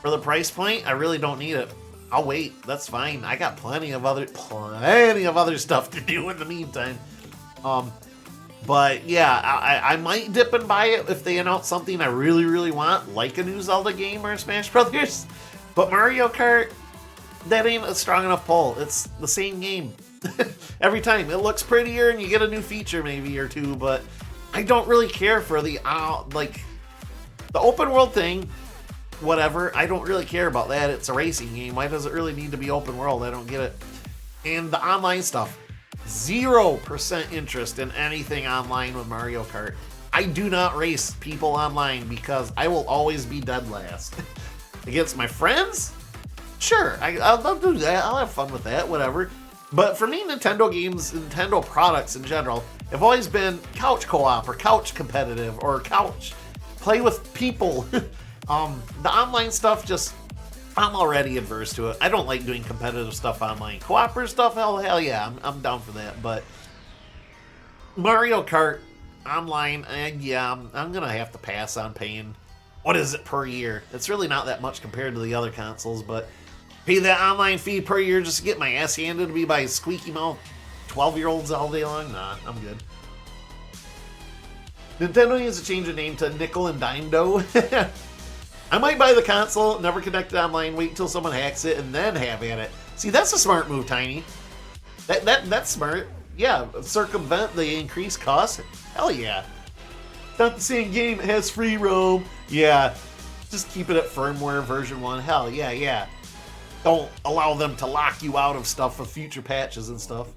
for the price point, I really don't need it. I'll wait. That's fine. I got plenty of other stuff to do in the meantime. But yeah, I might dip and buy it if they announce something I really, really want, like a new Zelda game or Smash Brothers. But Mario Kart, that ain't a strong enough pull. It's the same game. Every time. It looks prettier and you get a new feature maybe or two, but I don't really care for the open world thing. Whatever, I don't really care about that. It's a racing game. Why does it really need to be open world? I don't get it. And the online stuff, 0% interest in anything online with Mario Kart. I do not race people online because I will always be dead last. Against my friends? Sure, I'll do that. I'll have fun with that, whatever. But for me, Nintendo games, Nintendo products in general, have always been couch co-op or couch competitive or couch play with people. The online stuff, just, I'm already adverse to it. I don't like doing competitive stuff online. Cooperative stuff, hell yeah, I'm down for that. But Mario Kart online, yeah, I'm gonna have to pass on paying. What is it per year? It's really not that much compared to the other consoles, but pay that online fee per year just to get my ass handed to me by squeaky mouth 12-year-olds all day long? Nah, I'm good. Nintendo needs to change the name to Nickel and Dime Dough. I might buy the console, never connect it online, wait until someone hacks it, and then have at it. See, that's a smart move, Tiny. That's smart. Yeah, circumvent the increased cost. Hell yeah. Not the same game, it has free roam. Yeah, just keep it at firmware version 1. Hell yeah, yeah. Don't allow them to lock you out of stuff with future patches and stuff.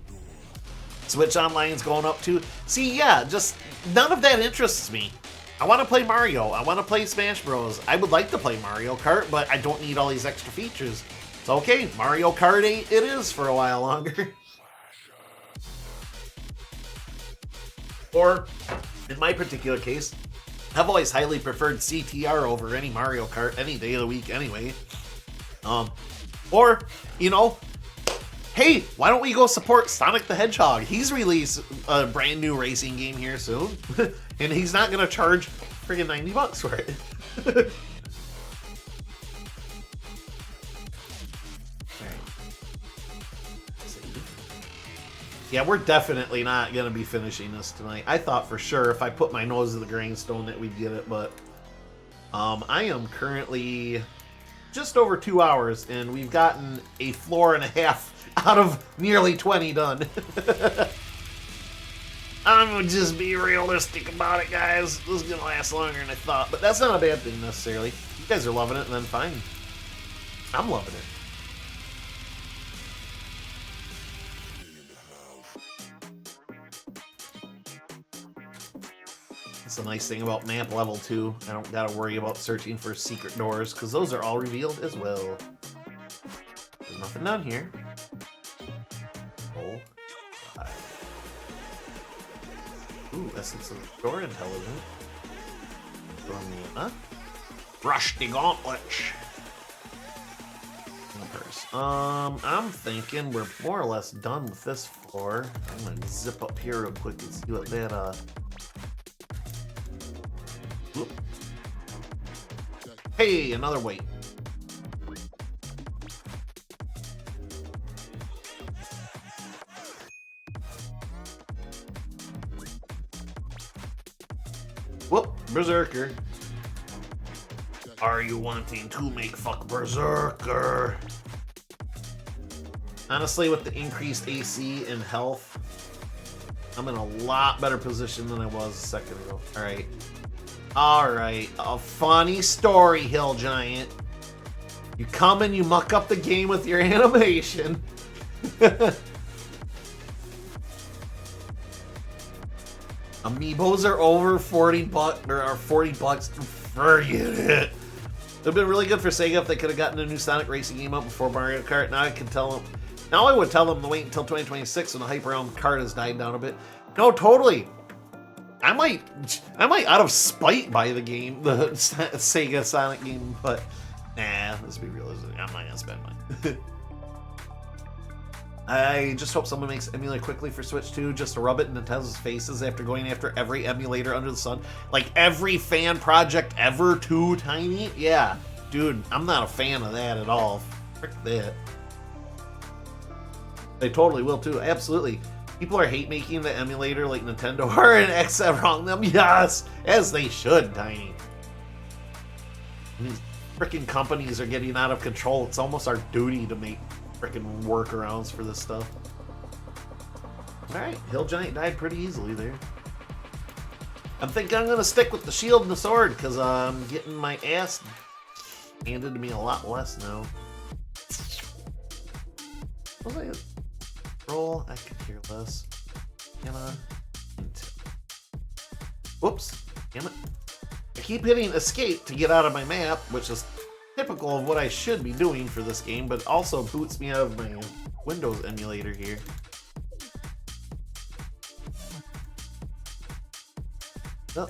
Switch Online's going up too. See, yeah, just none of that interests me. I want to play Mario. I want to play Smash Bros. I would like to play Mario Kart, but I don't need all these extra features. So okay, Mario Kart 8 it is for a while longer. Or, in my particular case, I've always highly preferred CTR over any Mario Kart any day of the week anyway. Or, you know, hey, why don't we go support Sonic the Hedgehog? He's released a brand new racing game here soon, and he's not going to charge friggin' $90 for it. Yeah, we're definitely not going to be finishing this tonight. I thought for sure if I put my nose to the grindstone that we'd get it, but I am currently just over 2 hours, and we've gotten a floor and a half out of nearly 20 done. I'm going to just be realistic about it, guys. This is going to last longer than I thought, but that's not a bad thing necessarily. You guys are loving it, and then fine. I'm loving it. That's the nice thing about map level 2. I don't gotta worry about searching for secret doors, because those are all revealed as well. There's nothing down here. Oh. Ooh, Essence of the Door Intelligent. Rush the Gauntlets. I'm thinking we're more or less done with this floor. I'm gonna zip up here real quick and see what that, Whoop. Hey, another weight. Whoop, Berserker. Are you wanting to make fuck Berserker? Honestly, with the increased AC and health, I'm in a lot better position than I was a second ago. Alright. Alright, a funny story, Hill Giant. You come and you muck up the game with your animation. Amiibos are over $40 or are $40. Forget it. It would have been really good for Sega if they could have gotten a new Sonic racing game out before Mario Kart. Now I can tell them. Now I would tell them to wait until 2026 when the hype around Kart has died down a bit. No, totally. I might out of spite buy the game, the Sega Sonic game, but nah, let's be realistic. I'm not gonna spend money. I just hope someone makes emulator quickly for Switch 2 just to rub it in Nintendo's faces after going after every emulator under the sun. Like every fan project ever, too, Tiny? Yeah, dude, I'm not a fan of that at all. Frick that. They totally will too, absolutely. People are hate making the emulator like Nintendo are and XF wrong them. Yes, as they should, Tiny. These freaking companies are getting out of control. It's almost our duty to make freaking workarounds for this stuff. Alright, Hill Giant died pretty easily there. I'm thinking I'm gonna stick with the shield and the sword because I'm getting my ass handed to me a lot less now. What was I? Roll, I could care less. Whoops, damn it. I keep hitting escape to get out of my map, which is typical of what I should be doing for this game, but also boots me out of my Windows emulator here. Oh.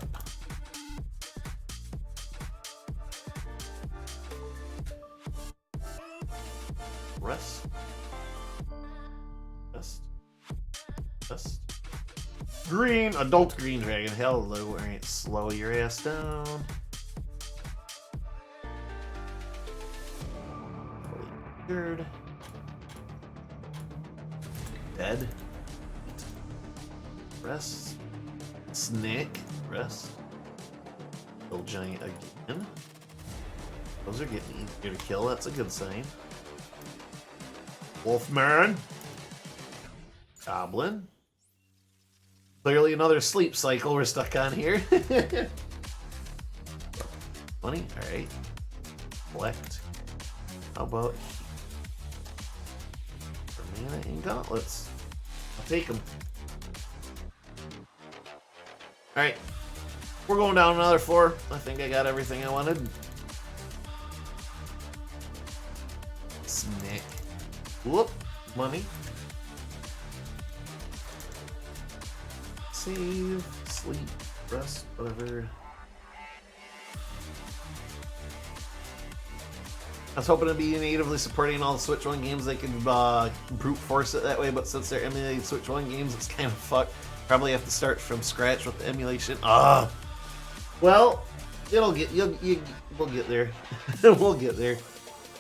Rest. Green, adult green dragon. Hello, alright, slow your ass down. Weird. Dead. Rest. Snake. Rest. Little giant again. Those are getting easier to kill, that's a good sign. Wolfman. Goblin. Clearly another sleep cycle we're stuck on here. Money? Alright. Collect. How about mana and gauntlets? I'll take them. Alright. We're going down another floor. I think I got everything I wanted. Snack. Whoop. Money. Save. Sleep. Rest. Whatever. I was hoping to be natively supporting all the Switch 1 games. They could brute force it that way, but since they're emulated Switch 1 games, it's kind of fucked. Probably have to start from scratch with the emulation. Well, we'll get there. We'll get there.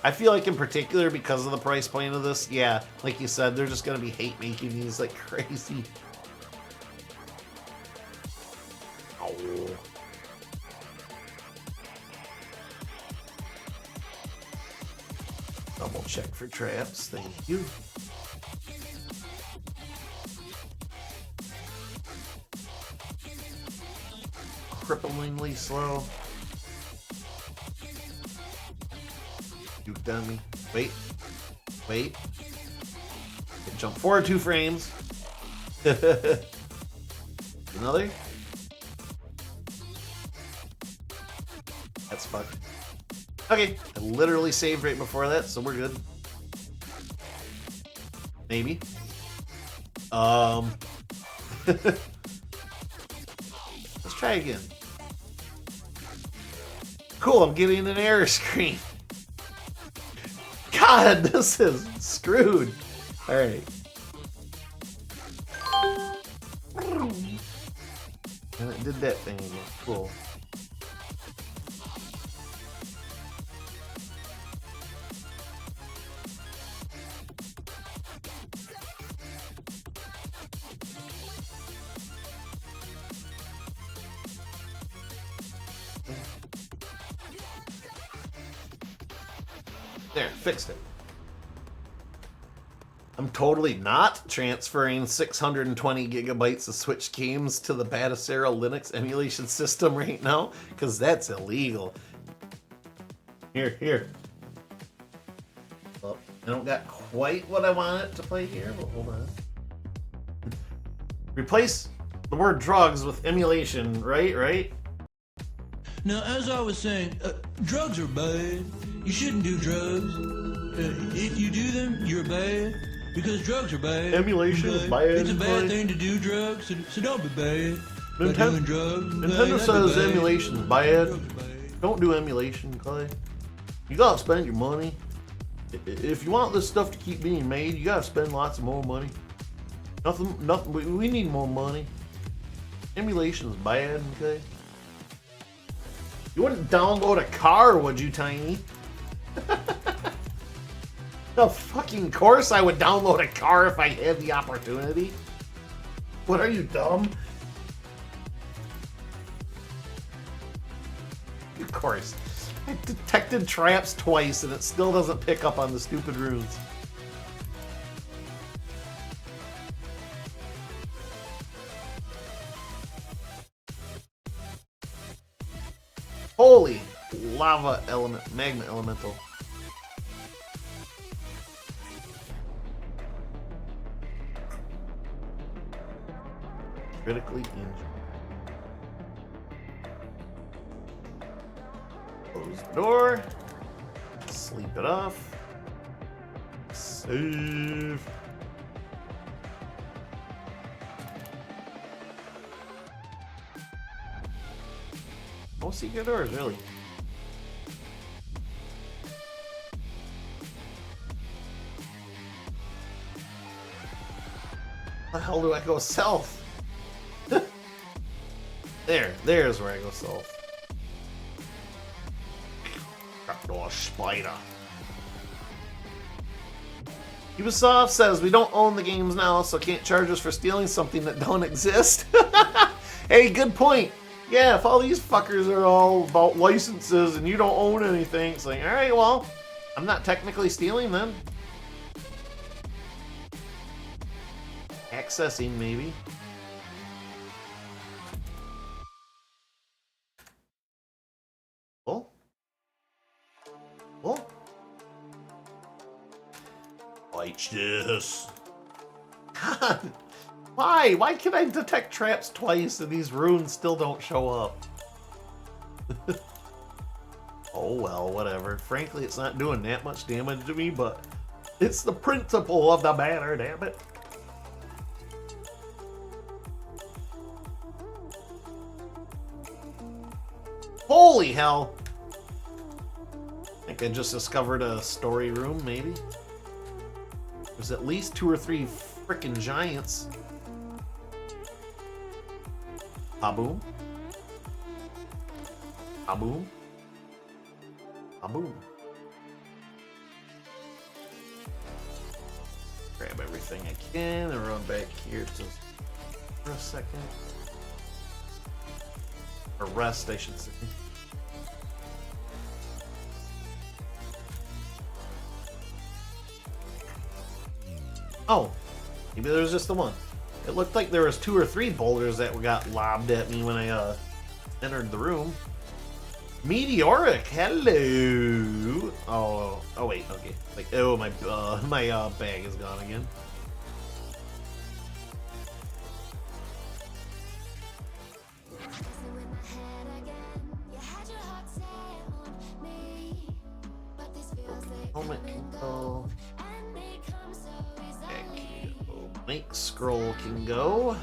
I feel like in particular, because of the price point of this, yeah, like you said, they're just gonna be hate making these like crazy. Oh. Double check for traps, thank you. Cripplingly slow. You dummy. Wait. Wait. Jump forward 2 frames. Another? That's fucked. Okay, I literally saved right before that, so we're good. Maybe. Let's try again. Cool, I'm getting an error screen. God, this is screwed. Alright. And it did that thing again. Cool. There, fixed it. I'm totally not transferring 620 gigabytes of Switch games to the Batacera Linux emulation system right now, because that's illegal. Here. Well, I don't got quite what I want it to play here, but hold on. Replace the word drugs with emulation, right? Now, as I was saying, drugs are bad. You shouldn't do drugs. If you do them, you're bad. Because drugs are bad. Emulation is bad. It's a bad thing to do drugs, so don't be bad. By doing drugs. Nintendo says emulation is bad. Don't do emulation, Clay. You gotta spend your money. If you want this stuff to keep being made, you gotta spend lots of more money. Nothing. We need more money. Emulation is bad, okay? You wouldn't download a car, would you, Tiny? Of fucking course I would download a car if I had the opportunity. What, are you dumb? Of course. I detected traps twice and it still doesn't pick up on the stupid runes. Holy lava element, magma elemental. Critically injured. Close the door. Sleep it off. Save. No secret doors, really. How the hell do I go south? There's where I go south. Trapdoor spider. Ubisoft says we don't own the games now, so can't charge us for stealing something that don't exist. Hey, good point. Yeah, if all these fuckers are all about licenses and you don't own anything, it's like, alright, well, I'm not technically stealing then. Accessing, maybe. Jesus! God, why? Why can I detect traps twice and these runes still don't show up? Oh well, whatever. Frankly, it's not doing that much damage to me, but it's the principle of the matter, damn it. Holy hell! I think I just discovered a story room, maybe. There's at least 2 or 3 frickin' giants. Haboom. Haboom. Haboom. Grab everything I can and run back here just for a second. Or rest, I should say. Oh, maybe there was just the one. It looked like there was 2 or 3 boulders that got lobbed at me when I entered the room. Meteoric, hello. Oh wait, okay. Like, oh my bag is gone again. Helmet can go. Make scroll can go.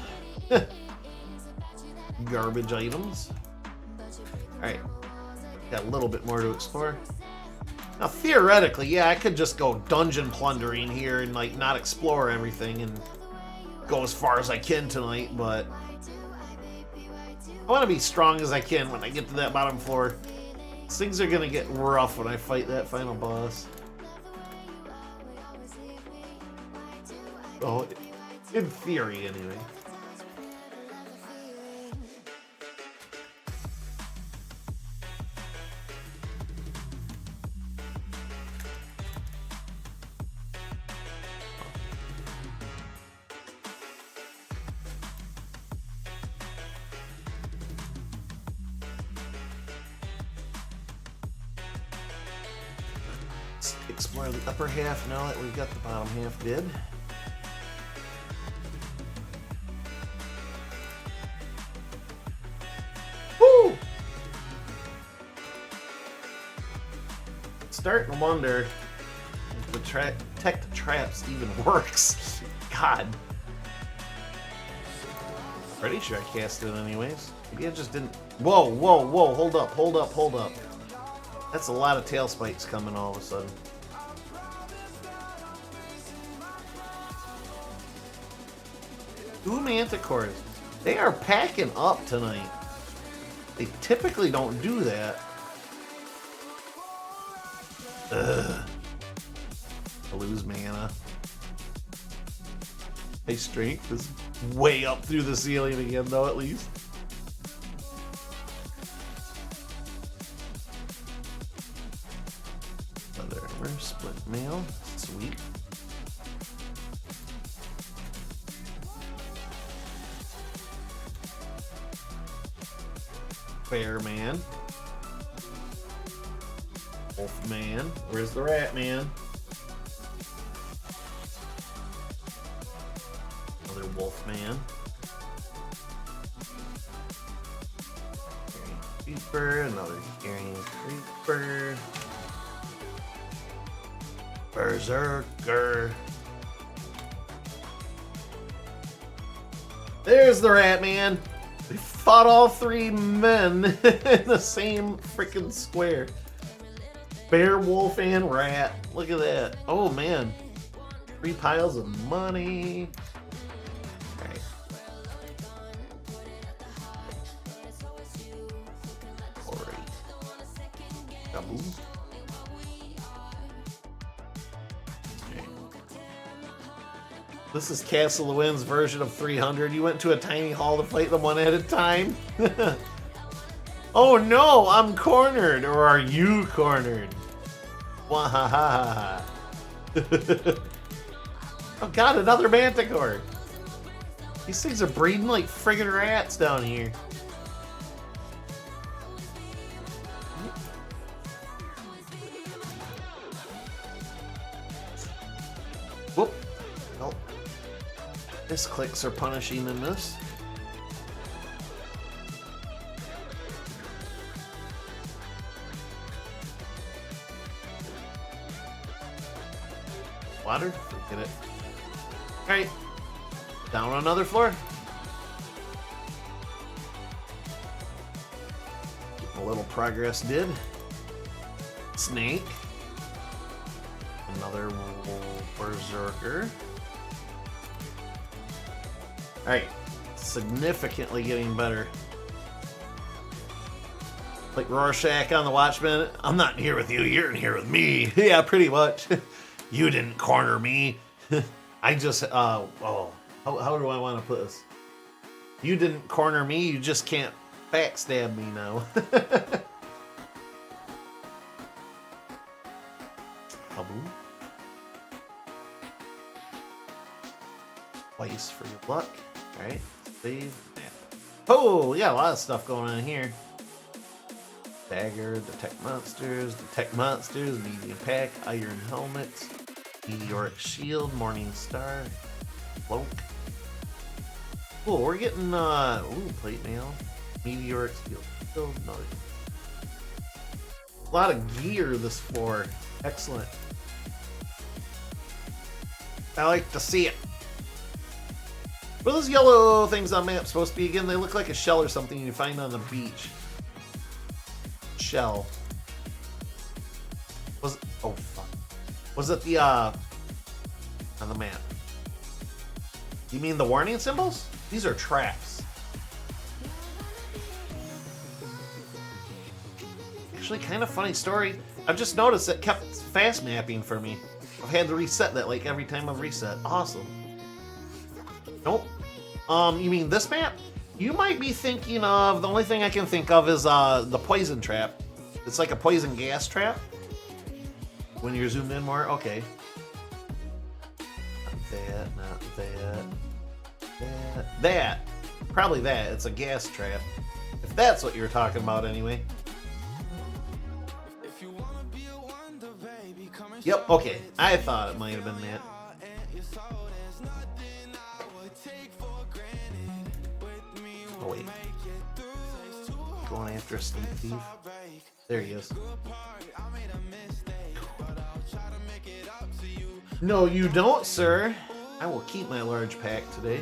Garbage items. Alright. Got a little bit more to explore. Now theoretically, yeah, I could just go dungeon plundering here and like not explore everything and go as far as I can tonight, but I want to be strong as I can when I get to that bottom floor. Things are gonna get rough when I fight that final boss. Oh, in theory, anyway. Let's explore the upper half now that we've got the bottom half did. Starting to wonder if the detect traps even works. God. Pretty sure I cast it anyways. Maybe I just didn't. Whoa, whoa, whoa, hold up, hold up, hold up. That's a lot of tail spikes coming all of a sudden. Two manticores. They are packing up tonight. They typically don't do that. Ugh. I lose mana. My strength is way up through the ceiling again, though, at least. Leather armor, split mail. Sweet. Bear man. Wolf man. Where's the rat man? Another wolf man. Creeper. Another carrying creeper. Berserker. There's the rat man. We fought all 3 men in the same freaking square. Bear, wolf, and rat. Look at that. Oh, man. 3 piles of money. Alright. Alright. Kaboom. Okay. This is Castle of the Wind's version of 300. You went to a tiny hall to fight them one at a time. Oh no, I'm cornered. Or are you cornered? Wahahaha. Oh god, another manticore. These things are breeding like friggin' rats down here. Whoop. clicks are punishing in this. Water? Forget it. Alright. Down on another floor. A little progress did. Snake. Another berserker. Alright. Significantly getting better. Like Rorschach on the Watchmen. I'm not in here with you, you're in here with me. Yeah, pretty much. You didn't corner me. I just, how do I want to put this? You didn't corner me, you just can't backstab me now. Twice for your luck. Alright, save that. Oh, we got a lot of stuff going on here. Dagger, detect monsters, medium pack, iron helmet, meteoric shield, morning star, cloak. Cool, we're getting plate mail, meteoric shield, no. A lot of gear this floor. Excellent. I like to see it. What are those yellow things on map supposed to be again? They look like a shell or something you find on the beach. Shell. Was it, oh fuck. Was it the on the map? You mean the warning symbols? These are traps. Actually, kind of funny story. I've just noticed it kept fast mapping for me. I've had to reset that like every time I've reset. Awesome. Nope. You mean this map? You might be thinking of, the only thing I can think of is the poison trap. It's like a poison gas trap. When you're zoomed in more, okay. Not that. That. Probably that. It's a gas trap. If that's what you were talking about anyway. Yep, okay. I thought it might have been that. Oh wait. Going after a sneak thief. There he is. No, you don't, sir. I will keep my large pack today.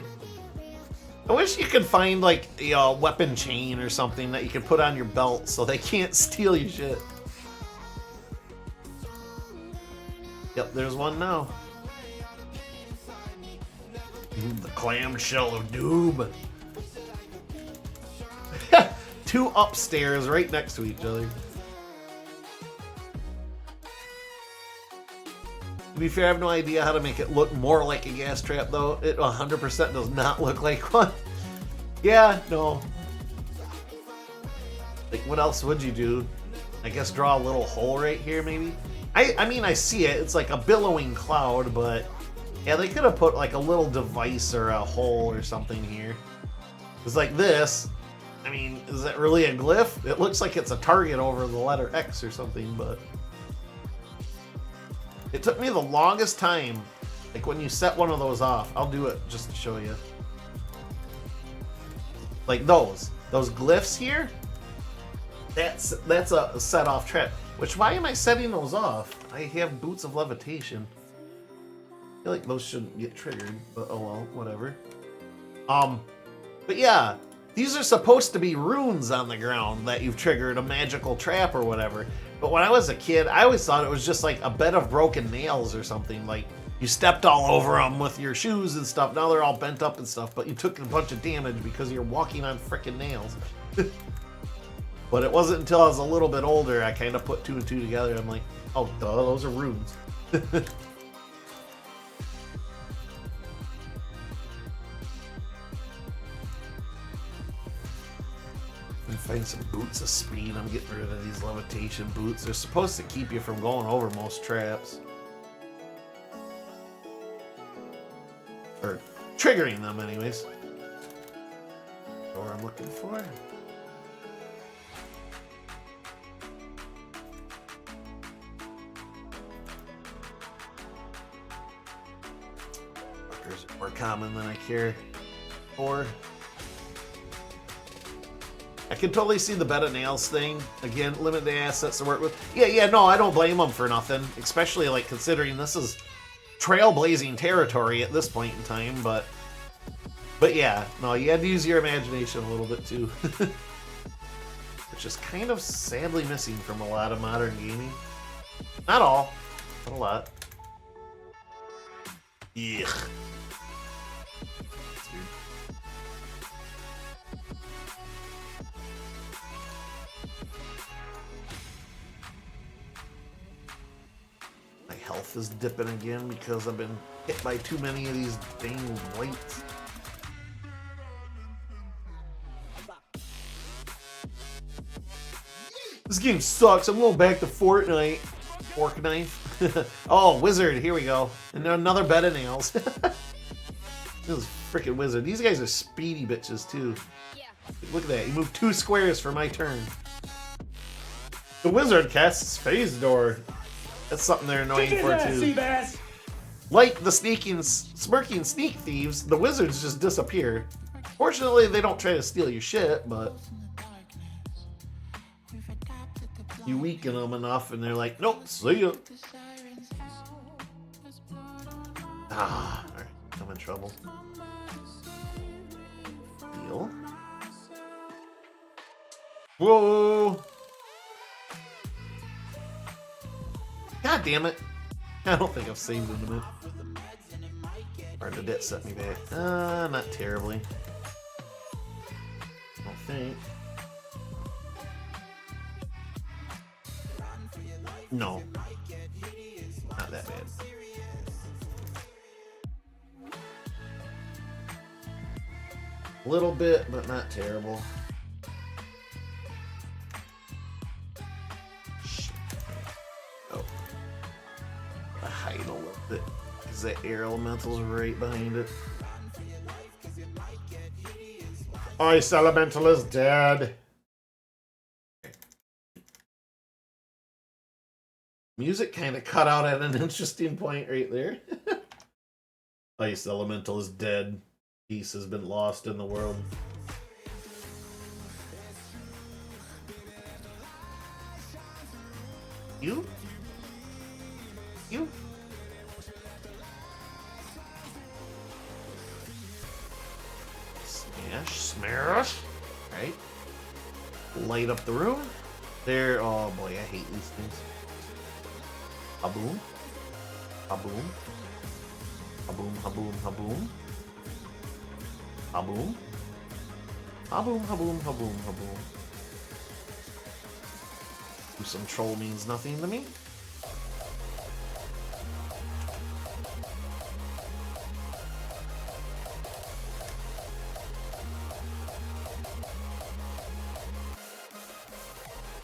I wish you could find like a weapon chain or something that you could put on your belt so they can't steal your shit. Yep, there's one now. The clamshell of doom. 2 upstairs right next to each other. To be fair, I have no idea how to make it look more like a gas trap, though. It 100% does not look like one. Yeah, no. Like, what else would you do? I guess draw a little hole right here, maybe? I mean, I see it. It's like a billowing cloud, but... yeah, they could have put, like, a little device or a hole or something here. It's like this. I mean, is that really a glyph? It looks like it's a target over the letter X or something, but... it took me the longest time, like when you set one of those off. I'll do it just to show you. Like those glyphs here, that's a set off trap. Which, why am I setting those off? I have boots of levitation. I feel like those shouldn't get triggered, but oh well, whatever. But yeah, these are supposed to be runes on the ground that you've triggered a magical trap or whatever. But when I was a kid, I always thought it was just like a bed of broken nails or something. Like, you stepped all over them with your shoes and stuff. Now they're all bent up and stuff, but you took a bunch of damage because you're walking on frickin' nails. But it wasn't until I was a little bit older I kind of put 2 and 2 together. I'm like, oh, duh, those are runes. Find some boots of speed. I'm getting rid of these levitation boots. They're supposed to keep you from going over most traps. Or triggering them anyways. Door I'm looking for. Fuckers are more common than I care. Or I can totally see the bed of nails thing. Again, limited assets to work with. Yeah, no, I don't blame them for nothing. Especially like considering this is trailblazing territory at this point in time. But yeah, no, you had to use your imagination a little bit too. Which is kind of sadly missing from a lot of modern gaming. Not all, but a lot. Yuck. My health is dipping again because I've been hit by too many of these dang lights. This game sucks. I'm going back to Fortnite. Fork knife. Oh, wizard. Here we go. And another bed of nails. This is freaking wizard. These guys are speedy bitches too. Look at that. He moved 2 squares for my turn. The wizard casts phase door. That's something they're annoying for too. Like the smirking sneak thieves, the wizards just disappear. Fortunately, they don't try to steal your shit, but you weaken them enough and they're like, nope, see ya. Ah, alright, I'm in trouble. Deal. Whoa! God damn it. I don't think I've saved in a minute. Or did that set me back? Not terribly. I don't think. No. Not that bad. A little bit, but not terrible. Shit. Oh. I hide a little bit. Because that air elemental's right behind it. Ice elemental is dead. Music kind of cut out at an interesting point right there. Ice elemental is dead. Peace has been lost in the world. You? Smash. Right. Light up the room. There. Oh boy, I hate these things. Haboom. Haboom. Haboom, haboom, haboom. Haboom. Haboom, haboom, haboom, haboom. Some troll means nothing to me.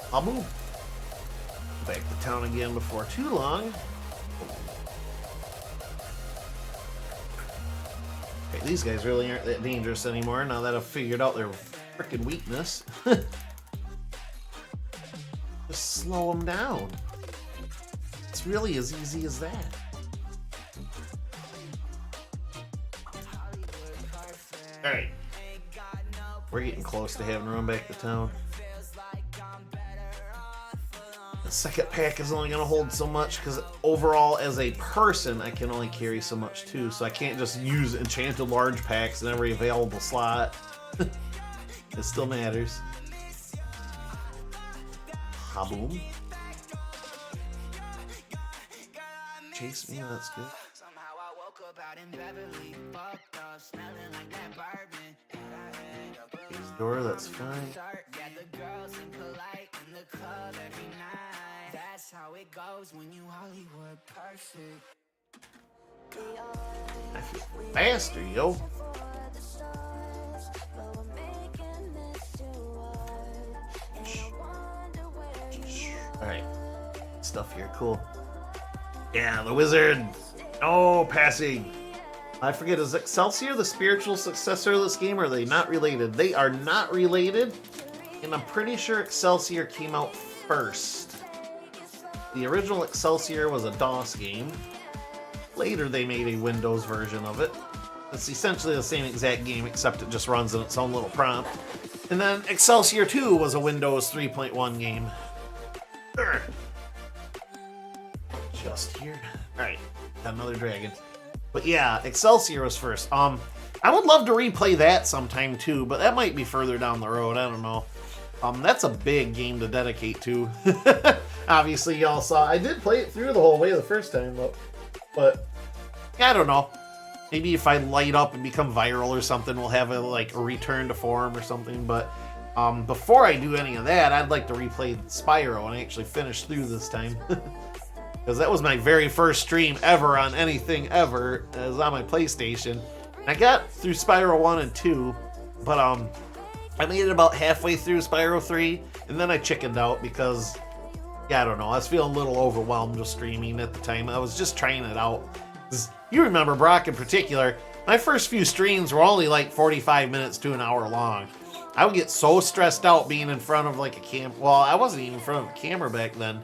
Haboom. Back to town again before too long. Okay, these guys really aren't that dangerous anymore now that I've figured out their freaking weakness. Just slow them down. It's really as easy as that. Alright. We're getting close to having to run back to town. The second pack is only going to hold so much because overall as a person I can only carry so much too, so I can't just use enchanted large packs in every available slot. It still matters. Haboom. Chase me, that's good. His door, that's fine. That's how it goes when you Hollywood perfect. I feel faster, yo. Alright. Stuff here, cool. Yeah, the wizard. Oh, passing. I forget, is Excelsior the spiritual successor of this game, or are they not related? They are not related, and I'm pretty sure Excelsior came out first. The original Excelsior was a DOS game. Later they made a Windows version of it. It's essentially the same exact game, except it just runs in its own little prompt. And then Excelsior 2 was a Windows 3.1 game. Urgh. Just here. Alright, got another dragon. But yeah, Excelsior was first. I would love to replay that sometime too, but that might be further down the road. I don't know. That's a big game to dedicate to. Obviously, y'all saw I did play it through the whole way the first time, but yeah, I don't know. Maybe if I light up and become viral or something, we'll have a return to form or something. But before I do any of that, I'd like to replay Spyro and actually finish through this time. Because that was my very first stream ever on anything ever. It was on my PlayStation. I got through Spyro 1 and 2, but I made it about halfway through Spyro 3, and then I chickened out because, yeah, I don't know, I was feeling a little overwhelmed with streaming at the time. I was just trying it out. You remember, Brock in particular, my first few streams were only like 45 minutes to an hour long. I would get so stressed out being in front of like a camera. Well, I wasn't even in front of a camera back then.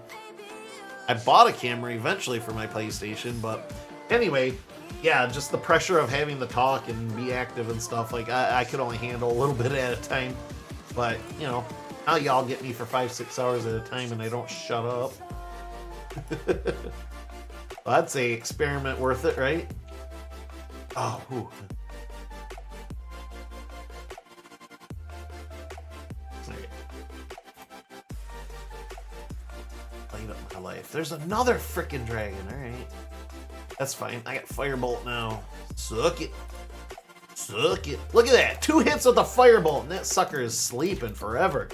I bought a camera eventually for my PlayStation, but anyway, yeah, just the pressure of having to talk and be active and stuff, like I could only handle a little bit at a time. But, you know, now y'all get me for 5-6 hours at a time and I don't shut up. Well, I'd say experiment worth it, right? Oh, ooh. Light up my life. There's another frickin' dragon, alright. That's fine. I got Firebolt now. Suck it. Suck it. Look at that. 2 hits with the Firebolt, and that sucker is sleeping forever.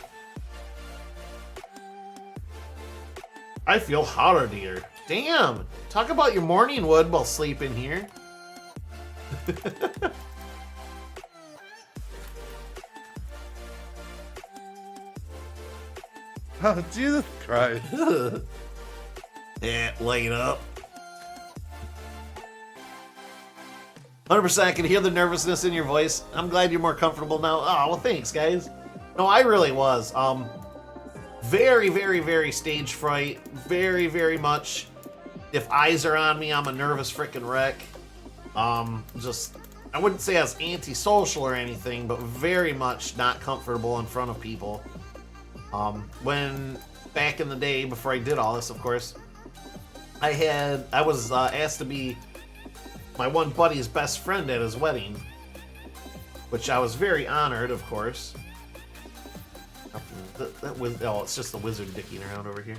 I feel hotter, dear. Damn. Talk about your morning wood while sleeping here. Oh, Jesus Christ. Yeah, light up. 100% I can hear the nervousness in your voice. I'm glad you're more comfortable now. Oh, well, thanks, guys. No, I really was. Very, very, very stage fright. Very, very much. If eyes are on me, I'm a nervous frickin' wreck. Just, I wouldn't say I was antisocial or anything, but very much not comfortable in front of people. When, back in the day, before I did all this, of course, I was asked to be my one buddy's best friend at his wedding, which I was very honored, of course. Oh, it's just the wizard dicking around over here.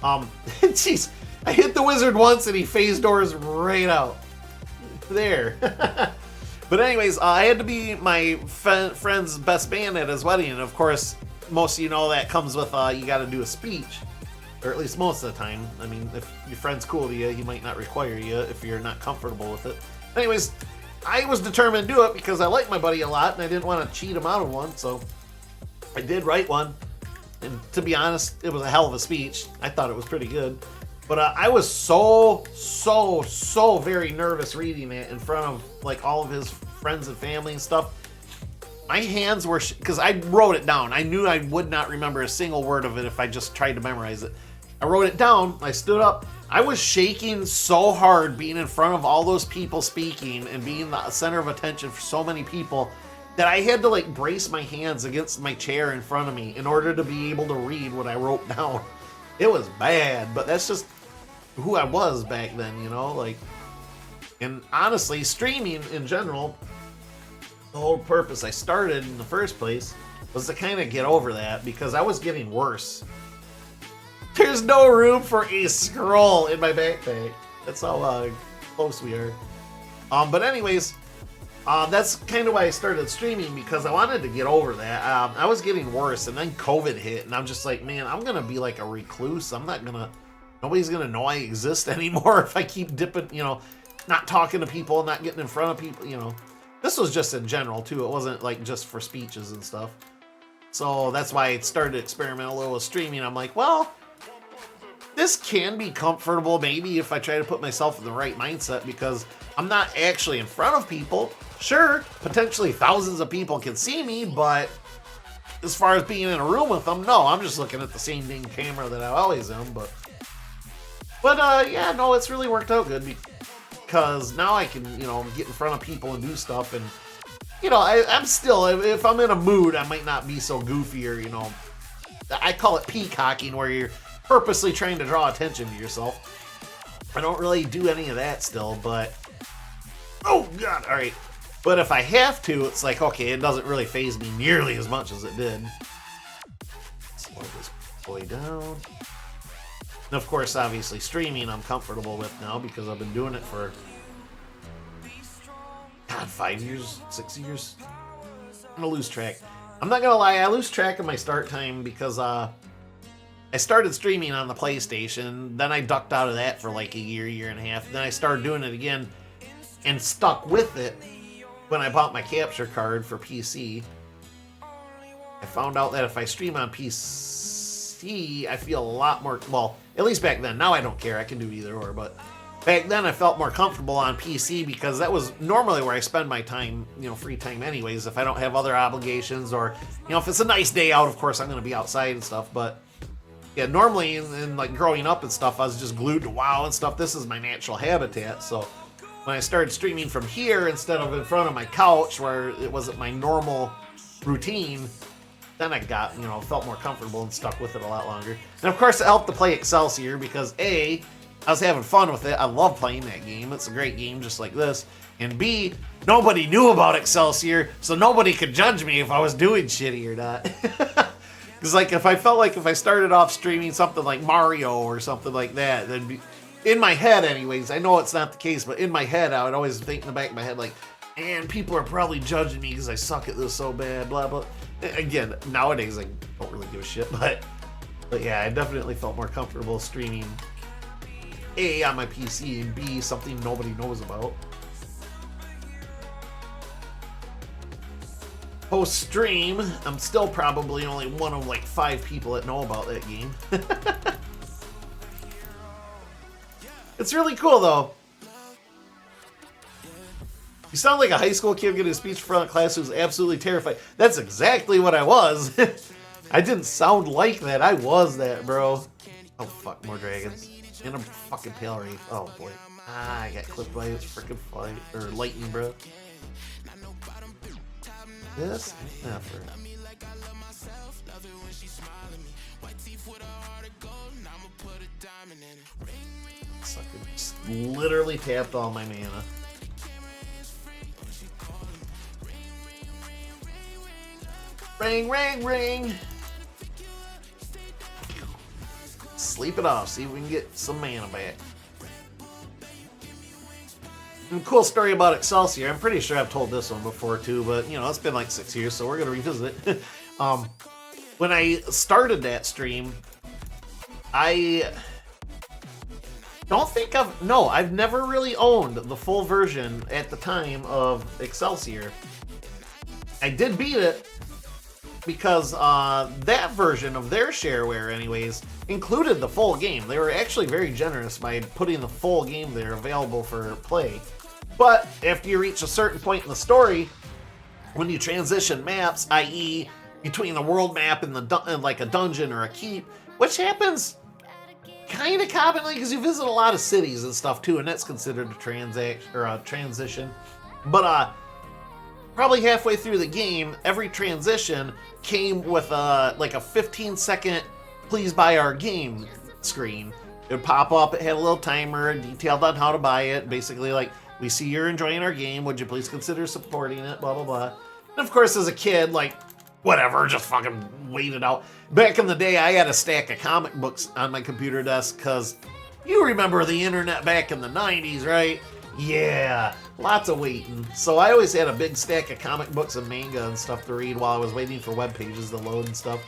Jeez, I hit the wizard once and he phase doors right out. There. But anyways, I had to be my friend's best man at his wedding, and of course, most of you know that comes with you got to do a speech, or at least most of the time. I mean, if your friend's cool to you, he might not require you if you're not comfortable with it. Anyways, I was determined to do it because I like my buddy a lot, and I didn't want to cheat him out of one, so I did write one. And to be honest, it was a hell of a speech. I thought it was pretty good. But I was so very nervous reading it in front of like all of his friends and family and stuff. My hands were, because I wrote it down. I knew I would not remember a single word of it if I just tried to memorize it. I wrote it down, I stood up. I was shaking so hard being in front of all those people speaking and being the center of attention for so many people that I had to like brace my hands against my chair in front of me in order to be able to read what I wrote down. It was bad, but that's just who I was back then, you know, like, and honestly, streaming in general, the whole purpose I started in the first place was to kind of get over that because I was getting worse. There's no room for a scroll in my backpack. That's how close we are. But anyways, that's kind of why I started streaming, because I wanted to get over that. I was getting worse, and then COVID hit, and I'm just like, man, I'm gonna be like a recluse. Nobody's gonna know I exist anymore if I keep dipping, you know, not talking to people, not getting in front of people, you know. This was just in general too. It wasn't like just for speeches and stuff. So that's why I started to experiment a little with streaming. I'm like, well, this can be comfortable maybe if I try to put myself in the right mindset, because I'm not actually in front of people. Sure, potentially thousands of people can see me, but as far as being in a room with them, no, I'm just looking at the same dang camera that I always am. But yeah, no, it's really worked out good. because now I can, get in front of people and do stuff. And, I'm still, if I'm in a mood, I might not be so goofy or, I call it peacocking, where you're purposely trying to draw attention to yourself. I don't really do any of that still, but... Oh, God, all right. But if I have to, it's like, okay, it doesn't really faze me nearly as much as it did. Slow this boy down. And of course, obviously, streaming I'm comfortable with now because I've been doing it for, God, 5 years, 6 years? I'm gonna lose track. I'm not gonna lie, I lose track of my start time because I started streaming on the PlayStation, then I ducked out of that for like a year and a half, then I started doing it again and stuck with it when I bought my capture card for PC. I found out that if I stream on PC, I feel a lot more, well, at least back then. Now I don't care, I can do either or, but back then I felt more comfortable on PC because that was normally where I spend my time, free time anyways, if I don't have other obligations or, if it's a nice day out, of course I'm going to be outside and stuff, but yeah, normally in like growing up and stuff, I was just glued to WoW and stuff. This is my natural habitat, so when I started streaming from here instead of in front of my couch where it wasn't my normal routine, then I got, felt more comfortable and stuck with it a lot longer. And of course it helped to play Excelsior because A, I was having fun with it. I love playing that game. It's a great game just like this. And B, nobody knew about Excelsior, so nobody could judge me if I was doing shitty or not. Because like if I felt like if I started off streaming something like Mario or something like that, then be, in my head anyways, I know it's not the case, but in my head I would always think in the back of my head like, man, people are probably judging me because I suck at this so bad, blah blah. Again, nowadays I don't really give a shit, but yeah, I definitely felt more comfortable streaming A, on my PC, and B, something nobody knows about. Post-stream, I'm still probably only one of like 5 people that know about that game. It's really cool though. You sound like a high school kid giving a speech in front of class who's absolutely terrified. That's exactly what I was. I didn't sound like that. I was that, bro. Oh fuck, more dragons. And a fucking pale wraith. Oh boy. I got clipped by its freaking fight or lightning, bro. This effort. Sucker just literally tapped all my mana. Ring, ring, ring. Sleep it off. See if we can get some mana back. And cool story about Excelsior. I'm pretty sure I've told this one before too, but it's been like 6 years, so we're gonna revisit it. When I started that stream, I don't think I've never really owned the full version at the time of Excelsior. I did beat it because that version of their shareware anyways included the full game. They were actually very generous by putting the full game there available for play. But after you reach a certain point in the story, when you transition maps, i.e. between the world map and like a dungeon or a keep, which happens kind of commonly because you visit a lot of cities and stuff too, and that's considered a transition. But probably halfway through the game, every transition came with like a 15-second "Please buy our game" screen. It would pop up. It had a little timer detailed on how to buy it. Basically, like, we see you're enjoying our game. Would you please consider supporting it? Blah blah blah. And of course, as a kid, like, whatever, just fucking wait it out. Back in the day, I had a stack of comic books on my computer desk because you remember the internet back in the 90s, right? Yeah, lots of waiting. So I always had a big stack of comic books and manga and stuff to read while I was waiting for web pages to load and stuff.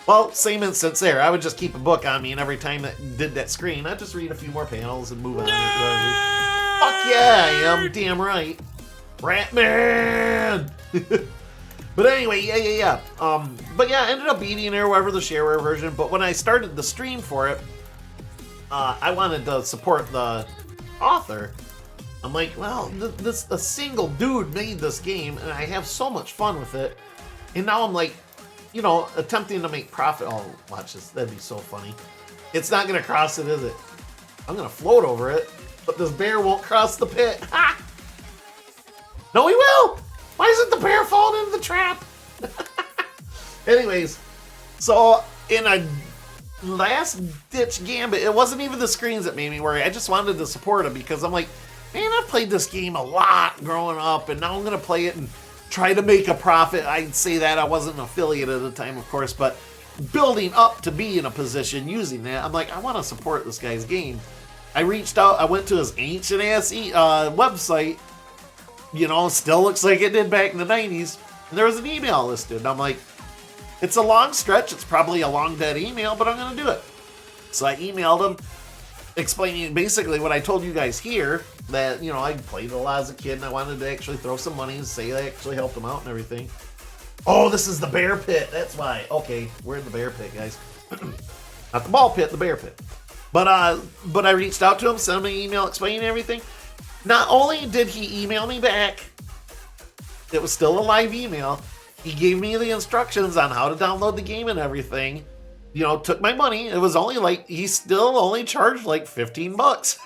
Well, same instance there. I would just keep a book on me, and every time that did that screen, I'd just read a few more panels and move on. Fuck yeah, I am. Damn right. Ratman! But anyway, yeah. But yeah, I ended up beating it or whatever the shareware version. But when I started the stream for it, I wanted to support the author. I'm like, well, a single dude made this game, and I have so much fun with it. And now I'm like, attempting to make profit. Oh, watch this. That'd be so funny. It's not going to cross it, is it? I'm going to float over it. but this bear won't cross the pit. Ha! No, he will! Why isn't the bear falling into the trap? Anyways, so in a last-ditch gambit, it wasn't even the screens that made me worry. I just wanted to support him because I'm like, man, I've played this game a lot growing up, and now I'm going to play it and try to make a profit. I'd say that I wasn't an affiliate at the time, of course, but building up to be in a position using that, I'm like, I want to support this guy's game. I reached out, I went to his ancient-ass website, still looks like it did back in the 90s, and there was an email listed, and I'm like, it's a long stretch, it's probably a long dead email, but I'm going to do it. So I emailed him, explaining basically what I told you guys here, that, I played a lot as a kid, and I wanted to actually throw some money and say I actually helped him out and everything. Oh, this is the bear pit, that's why. Okay, we're in the bear pit, guys. Not the ball pit, the bear pit. But I reached out to him, sent him an email explaining everything. Not only did he email me back, it was still a live email, he gave me the instructions on how to download the game and everything. Took my money. It was only he still only charged like $15.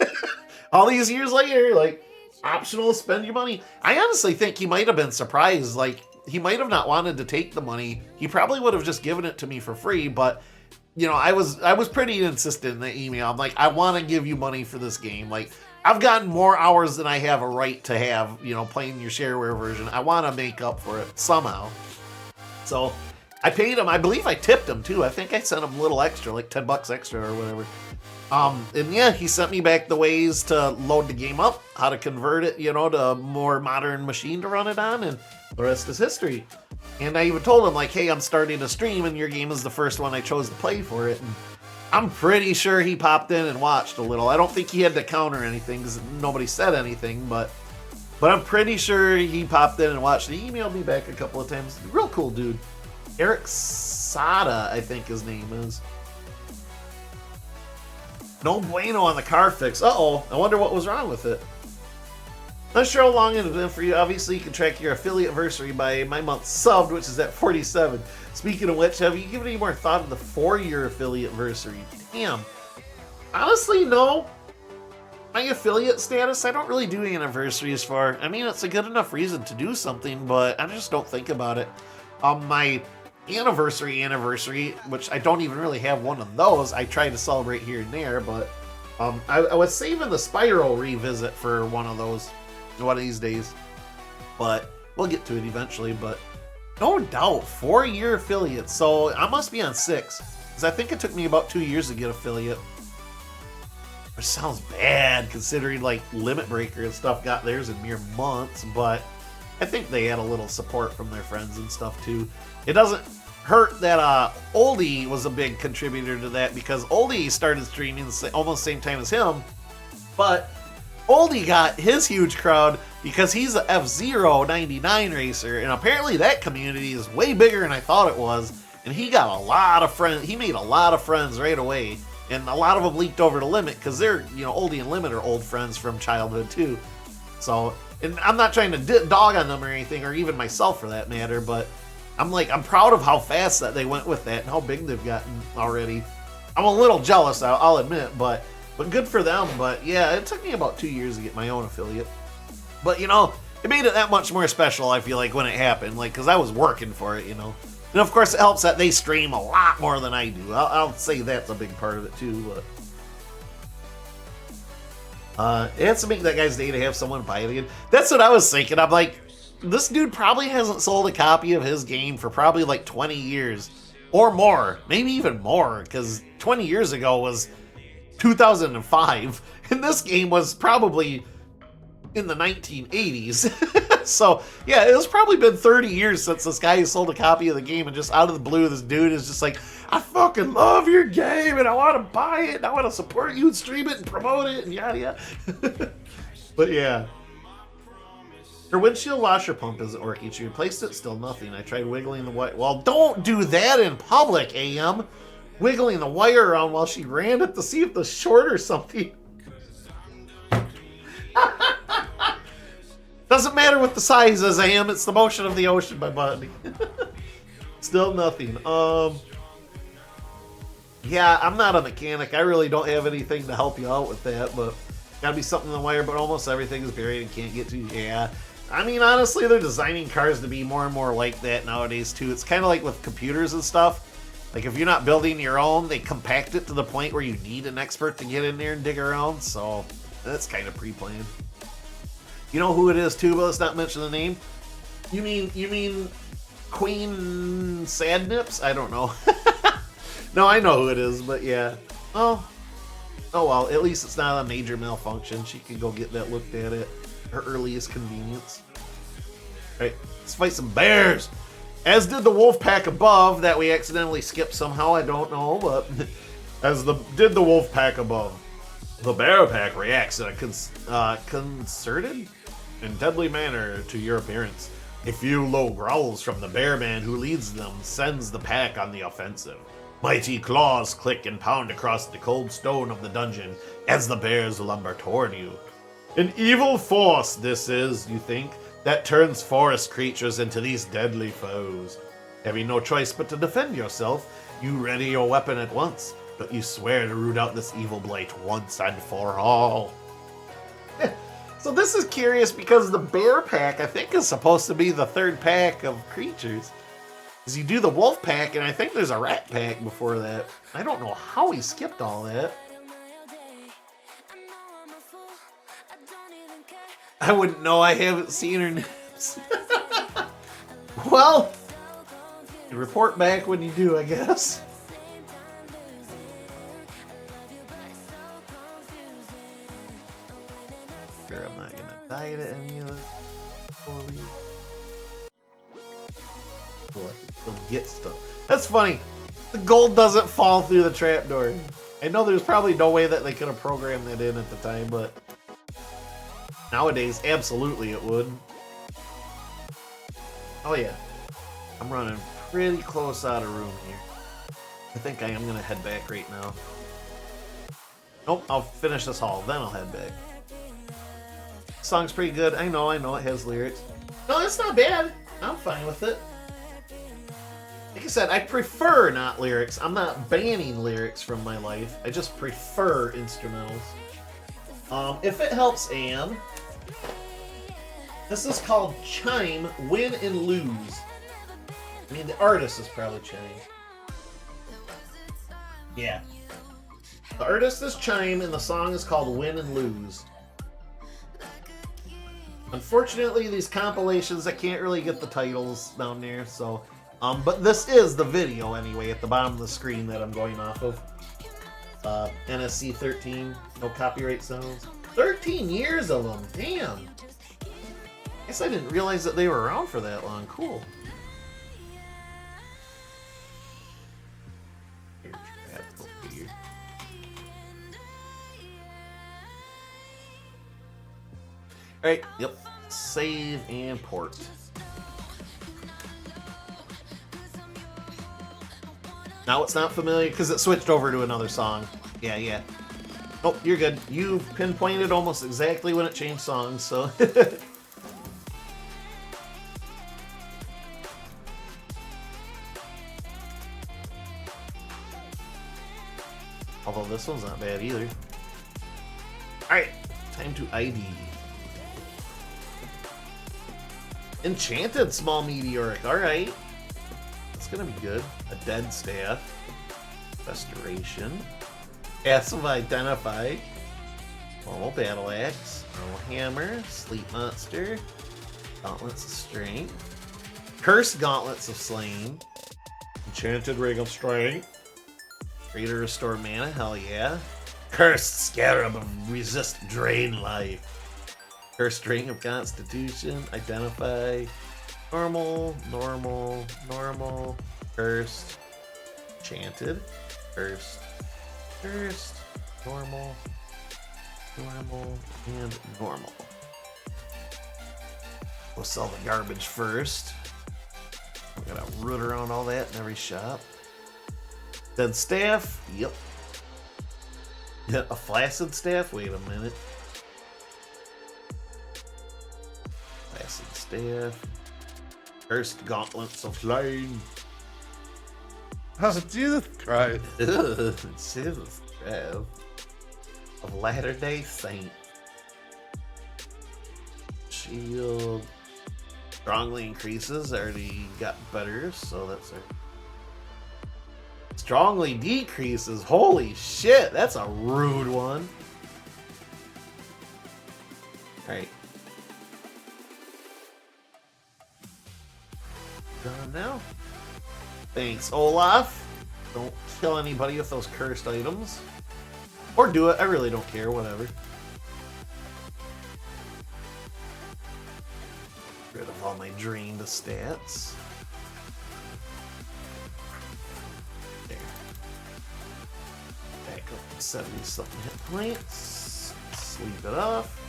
All these years later, optional, spend your money. I honestly think he might have been surprised. He might have not wanted to take the money. He probably would have just given it to me for free, but I was pretty insistent in the email. I'm like, I want to give you money for this game. I've gotten more hours than I have a right to have, playing your shareware version. I want to make up for it somehow. So I paid him. I believe I tipped him too. I think I sent him a little extra, like $10 extra or whatever. And yeah, he sent me back the ways to load the game up, how to convert it, to a more modern machine to run it on, and the rest is history. And I even told him, hey, I'm starting a stream, and your game is the first one I chose to play for it. And I'm pretty sure he popped in and watched a little. I don't think he had to counter anything, because nobody said anything, but I'm pretty sure he popped in and watched. He emailed me back a couple of times. Real cool dude. Eric Sada, I think his name is. No bueno on the car fix. Uh-oh. I wonder what was wrong with it. Not sure how long it has been for you. Obviously, you can track your affiliate anniversary by my month subbed, which is at 47. Speaking of which, have you given any more thought of the 4-year affiliate anniversary? Damn. Honestly, no. My affiliate status, I don't really do anniversaries for. I mean, it's a good enough reason to do something, but I just don't think about it. My anniversary, which I don't even really have one of those. I try to celebrate here and there, but I was saving the Spiral revisit for one of these days. But we'll get to it eventually. But no doubt, 4-year affiliate. So I must be on 6, because I think it took me about 2 years to get affiliate. Which sounds bad considering Limit Breaker and stuff got theirs in mere months, but I think they had a little support from their friends and stuff too. It doesn't hurt that Oldie was a big contributor to that, because Oldie started streaming almost the same time as him, but Oldie got his huge crowd because he's a F-Zero 99 racer, and apparently that community is way bigger than I thought it was, and he got a lot of friends. He made a lot of friends right away, and a lot of them leaked over to Limit, because they're, Oldie and Limit are old friends from childhood too. So, and I'm not trying to dog on them or anything, or even myself for that matter, but I'm proud of how fast that they went with that and how big they've gotten already. I'm a little jealous, I'll admit, but good for them. But yeah, it took me about 2 years to get my own affiliate. But it made it that much more special, I feel like, when it happened, because I was working for it, And of course it helps that they stream a lot more than I do. I'll say that's a big part of it too. It has to make that guy's day to have someone buy it again. That's what I was thinking. I'm like, this dude probably hasn't sold a copy of his game for probably 20 years or more, maybe even more, because 20 years ago was 2005, and this game was probably in the 1980s. So yeah, it's probably been 30 years since this guy has sold a copy of the game, and just out of the blue, this dude is just like, I fucking love your game, and I want to buy it, and I want to support you and stream it and promote it, and yada yada. But yeah. Her windshield washer pump isn't working. She replaced it, still nothing. I tried wiggling the wire. Well, don't do that in public, AM. Wiggling the wire around while she ran it to see if the short or something. Doesn't matter what the size is, AM. It's the motion of the ocean, my buddy. Still nothing. Yeah, I'm not a mechanic. I really don't have anything to help you out with that, but Gotta be something in the wire, but almost everything is buried and can't get to. Yeah. I mean, honestly, they're designing cars to be more and more like that nowadays, too. It's kind of like with computers and stuff. Like, if you're not building your own, they compact it to the point where you need an expert to get in there and dig around, so that's kind of pre-planned. You know who it is, too, but let's not mention the name. You mean Queen Sadnips? I don't know. No, I know who it is, but yeah. Oh well, at least it's not a major malfunction. She can go get that looked at her earliest convenience. Alright, let's fight some bears! As did the wolf pack above, that we accidentally skipped somehow, I don't know, but did the wolf pack above. The bear pack reacts in a concerted and deadly manner to your appearance. A few low growls from the bear man who leads them sends the pack on the offensive. Mighty claws click and pound across the cold stone of the dungeon as the bears lumber toward you. An evil force this is, you think, that turns forest creatures into these deadly foes. Having no choice but to defend yourself, you ready your weapon at once, but you swear to root out this evil blight once and for all. So this is curious because the bear pack, I think, is supposed to be the third pack of creatures. Because you do the wolf pack, and I think there's a rat pack before that. I don't know how he skipped all that. I wouldn't know, I haven't seen her names. Well, you report back when you do, I guess. Sure, I'm not gonna die to any of this. They'll get stuff. That's funny. The gold doesn't fall through the trapdoor. I know there's probably no way that they could have programmed that in at the time, but nowadays, absolutely it would. Oh yeah. I'm running pretty close out of room here. I think I am going to head back right now. Nope, I'll finish this haul, then I'll head back. Song's pretty good. I know, it has lyrics. No, it's not bad. I'm fine with it. Like I said, I prefer not lyrics. I'm not banning lyrics from my life. I just prefer instrumentals. If it helps Anne, this is called Chime, Win and Lose. I mean, the artist is probably Chime. Yeah. The artist is Chime, and the song is called Win and Lose. Unfortunately, these compilations, I can't really get the titles down there, so... but this is the video, anyway, at the bottom of the screen that I'm going off of. NSC 13, no copyright sounds. 13 years of them, damn! Guess I didn't realize that they were around for that long, cool. Alright, yep. Save and port. Now it's not familiar because it switched over to another song. Yeah. Oh, you're good. You pinpointed almost exactly when it changed songs, so. Although this one's not bad either. Alright, time to ID. Enchanted small meteoric, alright. That's gonna be good. A dead staff. Restoration. Passive identify. Normal battle axe. Normal hammer. Sleep monster. Gauntlets of strength. Cursed gauntlets of slain. Enchanted ring of strength. Free to restore mana, hell yeah. Cursed scarab of resist drain life. Cursed ring of constitution. Identify. Normal. Cursed. Enchanted. Cursed. Normal, and normal. We'll sell the garbage first. We're gonna root around all that in every shop. Dead staff, yep. A flaccid staff, wait a minute. Flaccid staff. Cursed gauntlets of flame. Oh, Jesus Christ. Jesus Christ. Of Latter-day Saint. shield strongly increases. Already got better, so that's our strongly decreases. Holy shit, that's a rude one. Alright. Done now. Thanks, Olaf. Don't kill anybody with those cursed items. Or do it, I really don't care, whatever. Rid of all my drained stats. There. Back up to 70 something hit points. Sleep it off.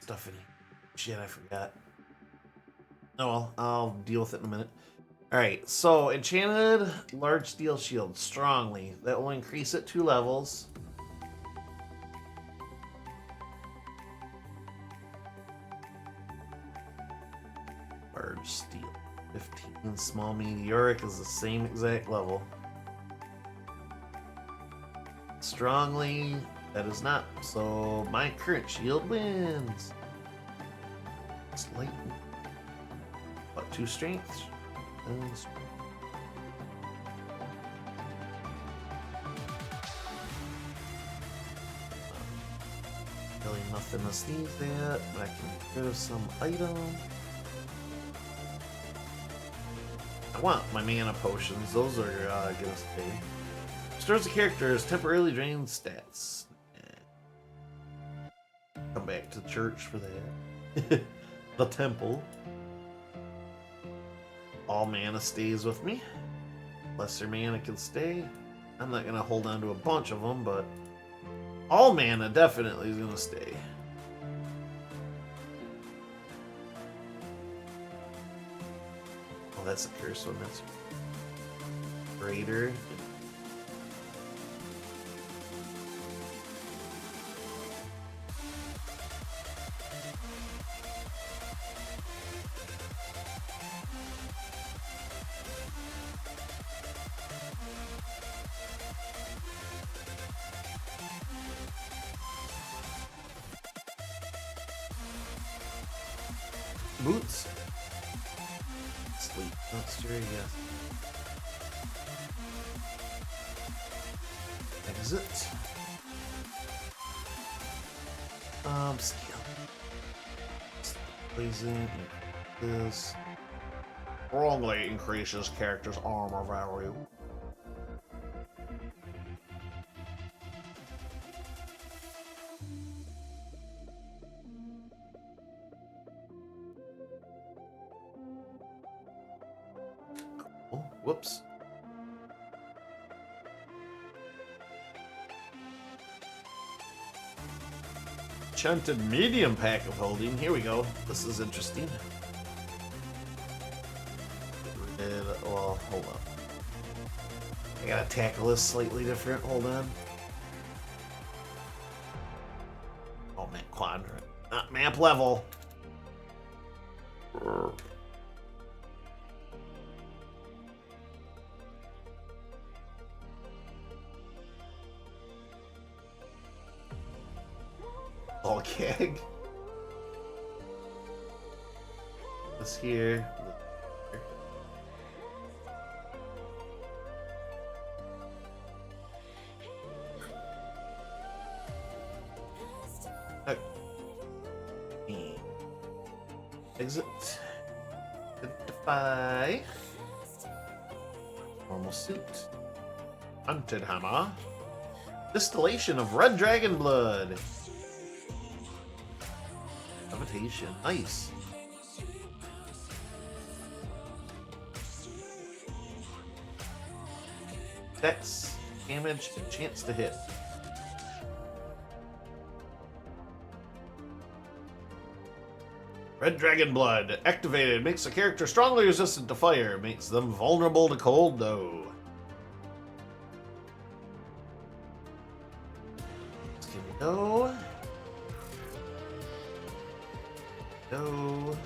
Stuff in here. Shit, I forgot. Oh well, I'll deal with it in a minute. Alright, so enchanted large steel shield strongly. That will increase it 2 levels. Large steel 15. Small meteoric is the same exact level. Strongly, that is not. So my current shield wins. It's light. What, 2 strengths? Really nothing to sneeze at, but I can get rid of some item. I want my mana potions, those are gonna stay. Restores the character's temporarily drained stats. Come back to church for that. The temple. All mana stays with me. Lesser mana can stay. I'm not gonna hold on to a bunch of them, but all mana definitely is gonna stay. Oh, that's a curse one. That's greater. Boots. Sleep. Not sure, yes. Exit. Skill. Poison. This strongly increases character's armor value. Whoops. Enchanted medium pack of holding. Here we go. This is interesting. Well, hold on. I gotta tackle this slightly different. Hold on. Oh man, quadrant. Not map level. All keg. This here. Exit. Identify. Normal suit. Hunted hammer. Distillation of red dragon blood. Levitation. Nice. Dex, damage, and chance to hit. Red Dragon Blood. Activated. Makes a character strongly resistant to fire. Makes them vulnerable to cold, though. Let's go. Go.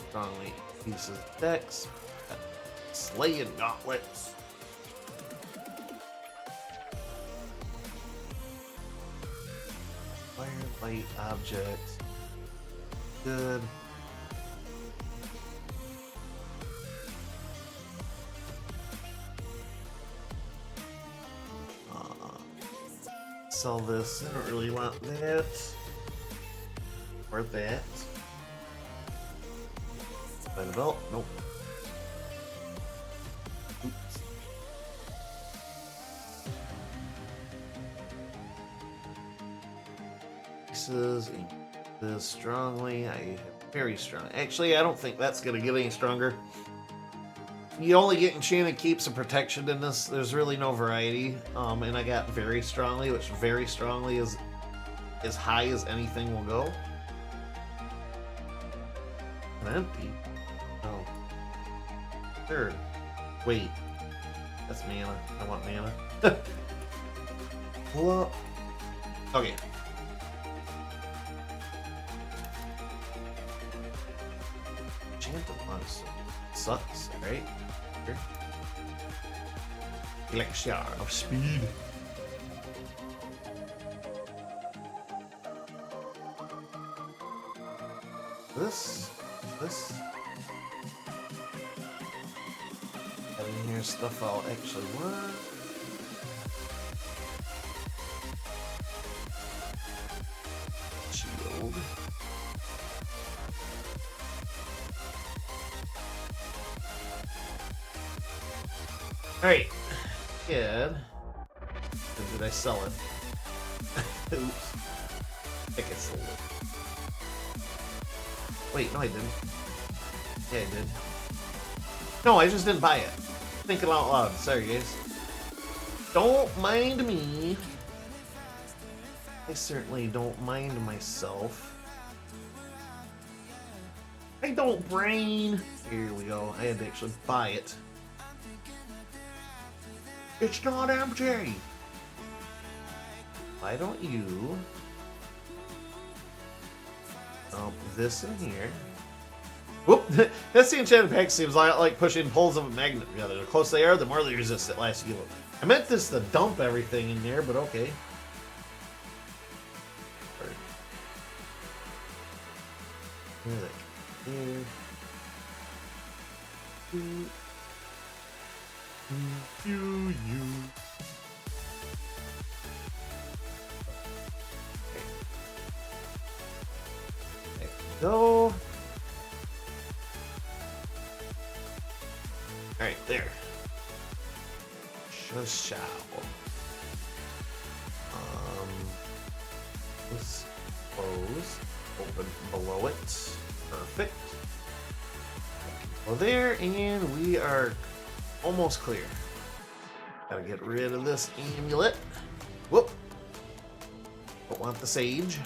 Strongly increases Dex. Slaying gauntlets. Light object. Good. Sell this. I don't really want that. Or that. Buy the belt. Nope. Oops. This strongly. I have very strong. Actually, I don't think that's gonna get any stronger. You only get enchanted keeps and protection in this. There's really no variety. And I got very strongly, which very strongly is as high as anything will go. An empty. Oh. Third. Wait. That's mana. I want mana. Pull up. Okay. Enchanted monster. Sucks, right? Here. Elixir of speed. This. Having here stuff I'll actually want. Shield. Alright. Good. Or did I sell it? Oops. I think I sold it. Wait, no I didn't. Yeah, I did. No, I just didn't buy it. Thinking out loud. Sorry, guys. Don't mind me. I certainly don't mind myself. I don't brain. Here we go. I had to actually buy it. It's not empty. Why don't you this in here? Whoop! That's the enchanted pack seems like pushing poles of a magnet together. The closer they are, the more they resist at last you. I meant this to dump everything in there, but okay. Here. You. There we go. Alright, there. Shao. This close. Open below it. Perfect. Well, there, and we are almost clear. Gotta get rid of this amulet. Whoop. Don't want the sage.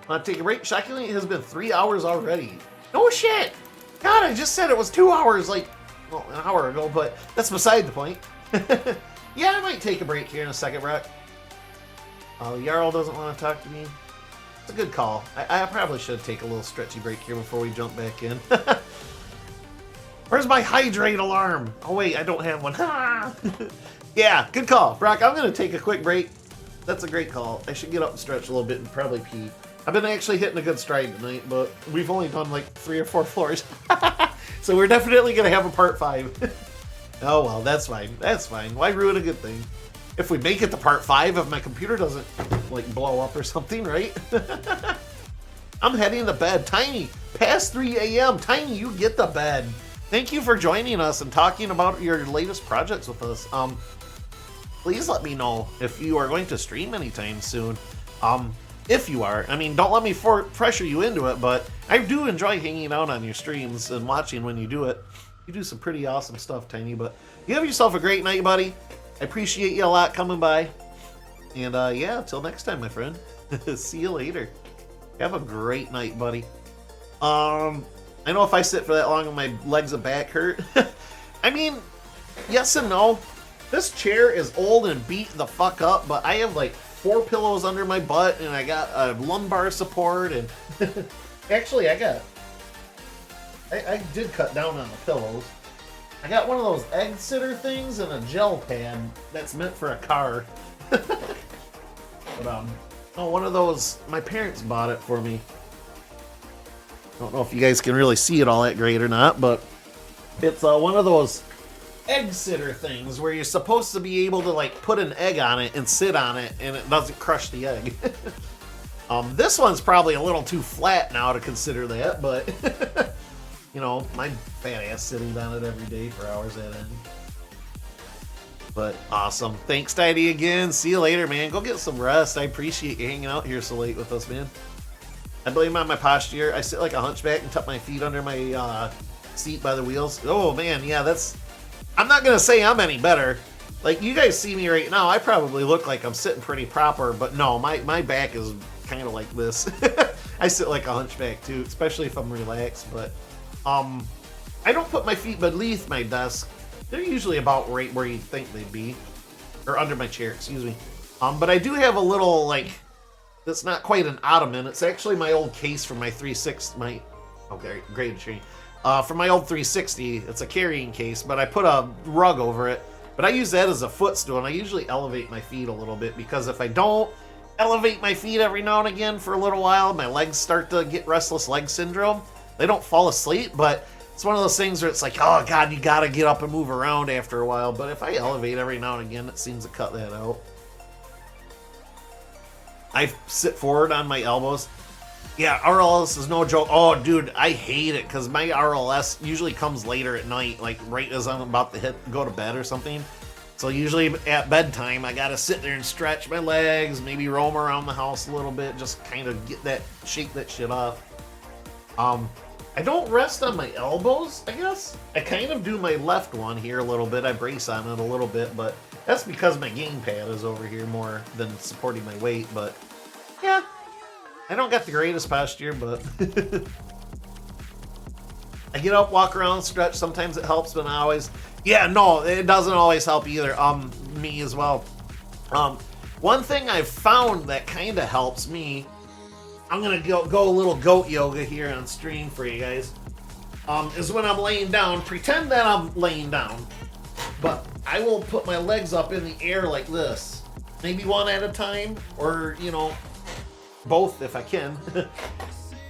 Want to take a break? Shockingly, it has been 3 hours already. No shit! God, I just said it was 2 hours, like, well, an hour ago, but that's beside the point. Yeah, I might take a break here in a second, Brock. Jarl doesn't want to talk to me. It's a good call. I probably should take a little stretchy break here before we jump back in. Where's my hydrate alarm? Oh wait, I don't have one. Yeah, good call. Brock, I'm going to take a quick break. That's a great call. I should get up and stretch a little bit and probably pee. I've been actually hitting a good stride tonight, but we've only done like 3 or 4 floors. So we're definitely going to have a part 5. Oh well, that's fine. That's fine. Why ruin a good thing? If we make it to part 5, if my computer doesn't like blow up or something, right? I'm heading to bed. Tiny, past 3 a.m. Tiny, you get the bed. Thank you for joining us and talking about your latest projects with us. Please let me know if you are going to stream anytime soon. If you are, I mean, don't let me pressure you into it, but I do enjoy hanging out on your streams and watching when you do it. You do some pretty awesome stuff, Tiny, but you have yourself a great night, buddy. I appreciate you a lot coming by. And yeah, until next time, my friend. See you later. Have a great night, buddy. I know if I sit for that long my legs and back hurt. I mean, yes and no. This chair is old and beat the fuck up, but I have like 4 pillows under my butt and I got a lumbar support and actually I did cut down on the pillows. I got one of those egg sitter things and a gel pad that's meant for a car. But oh, one of those, my parents bought it for me. I don't know if you guys can really see it all that great or not, but it's one of those egg sitter things where you're supposed to be able to like put an egg on it and sit on it and it doesn't crush the egg. This one's probably a little too flat now to consider that, but you know, my fat ass sitting on it every day for hours at end. But awesome. Thanks, Tidy, again. See you later, man. Go get some rest. I appreciate you hanging out here so late with us, man. I blame on my posture. I sit like a hunchback and tuck my feet under my seat by the wheels. Oh, man, yeah, that's... I'm not going to say I'm any better. Like, you guys see me right now, I probably look like I'm sitting pretty proper, but no, my back is kind of like this. I sit like a hunchback, too, especially if I'm relaxed, but... I don't put my feet beneath my desk. They're usually about right where you'd think they'd be. Or under my chair, excuse me. But I do have a little, like... It's not quite an ottoman. It's actually my old case from my 360... Okay, great tree. For my old 360, it's a carrying case, but I put a rug over it. But I use that as a footstool, and I usually elevate my feet a little bit, because if I don't elevate my feet every now and again for a little while, my legs start to get restless leg syndrome. They don't fall asleep, but it's one of those things where it's like, oh God, you gotta get up and move around after a while. But if I elevate every now and again, it seems to cut that out. I sit forward on my elbows. Yeah, RLS is no joke. Oh, dude, I hate it because my RLS usually comes later at night, like right as I'm about to go to bed or something. So usually at bedtime, I gotta sit there and stretch my legs, maybe roam around the house a little bit, just kind of shake that shit off. I don't rest on my elbows, I guess. I kind of do my left one here a little bit. I brace on it a little bit, but that's because my gamepad is over here more than supporting my weight, but yeah. I don't got the greatest posture, but I get up, walk around, stretch. Sometimes it helps, but not always. Yeah, no, it doesn't always help either. Me as well. One thing I've found that kind of helps me, I'm gonna go a little goat yoga here on stream for you guys, is when I'm laying down. Pretend that I'm laying down, but I will put my legs up in the air like this. Maybe one at a time, or, you know, both if I can.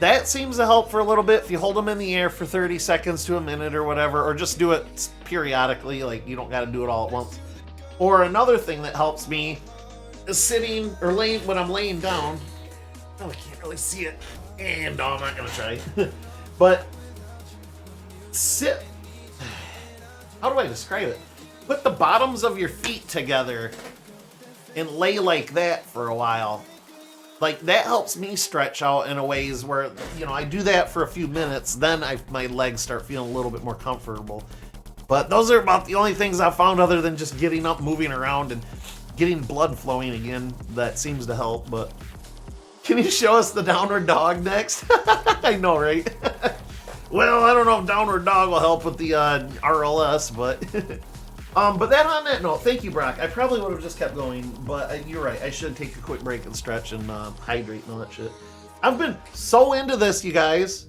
That seems to help for a little bit if you hold them in the air for 30 seconds to a minute or whatever, or just do it periodically, like you don't got to do it all at once. Or another thing that helps me is sitting or laying when I'm laying down. Oh, I can't really see it. And no, I'm not gonna try. But sit. How do I describe it? Put the bottoms of your feet together and lay like that for a while. Like, that helps me stretch out in a ways where, you know, I do that for a few minutes, then my legs start feeling a little bit more comfortable. But those are about the only things I've found other than just getting up, moving around, and getting blood flowing again. That seems to help, but... Can you show us the downward dog next? I know, right? Well, I don't know if downward dog will help with the RLS, but... But that on that note, thank you, Brock. I probably would have just kept going, but you're right. I should take a quick break and stretch and hydrate and all that shit. I've been so into this, you guys.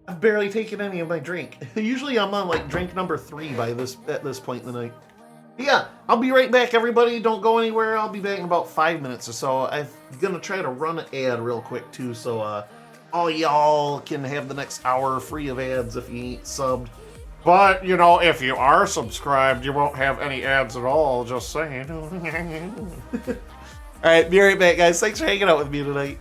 I've barely taken any of my drink. Usually I'm on like drink number 3 at this point in the night. But yeah, I'll be right back, everybody. Don't go anywhere. I'll be back in about 5 minutes or so. I'm gonna try to run an ad real quick too, so all y'all can have the next hour free of ads if you ain't subbed. But, you know, if you are subscribed, you won't have any ads at all, just saying. Alright, be right back, guys. Thanks for hanging out with me tonight.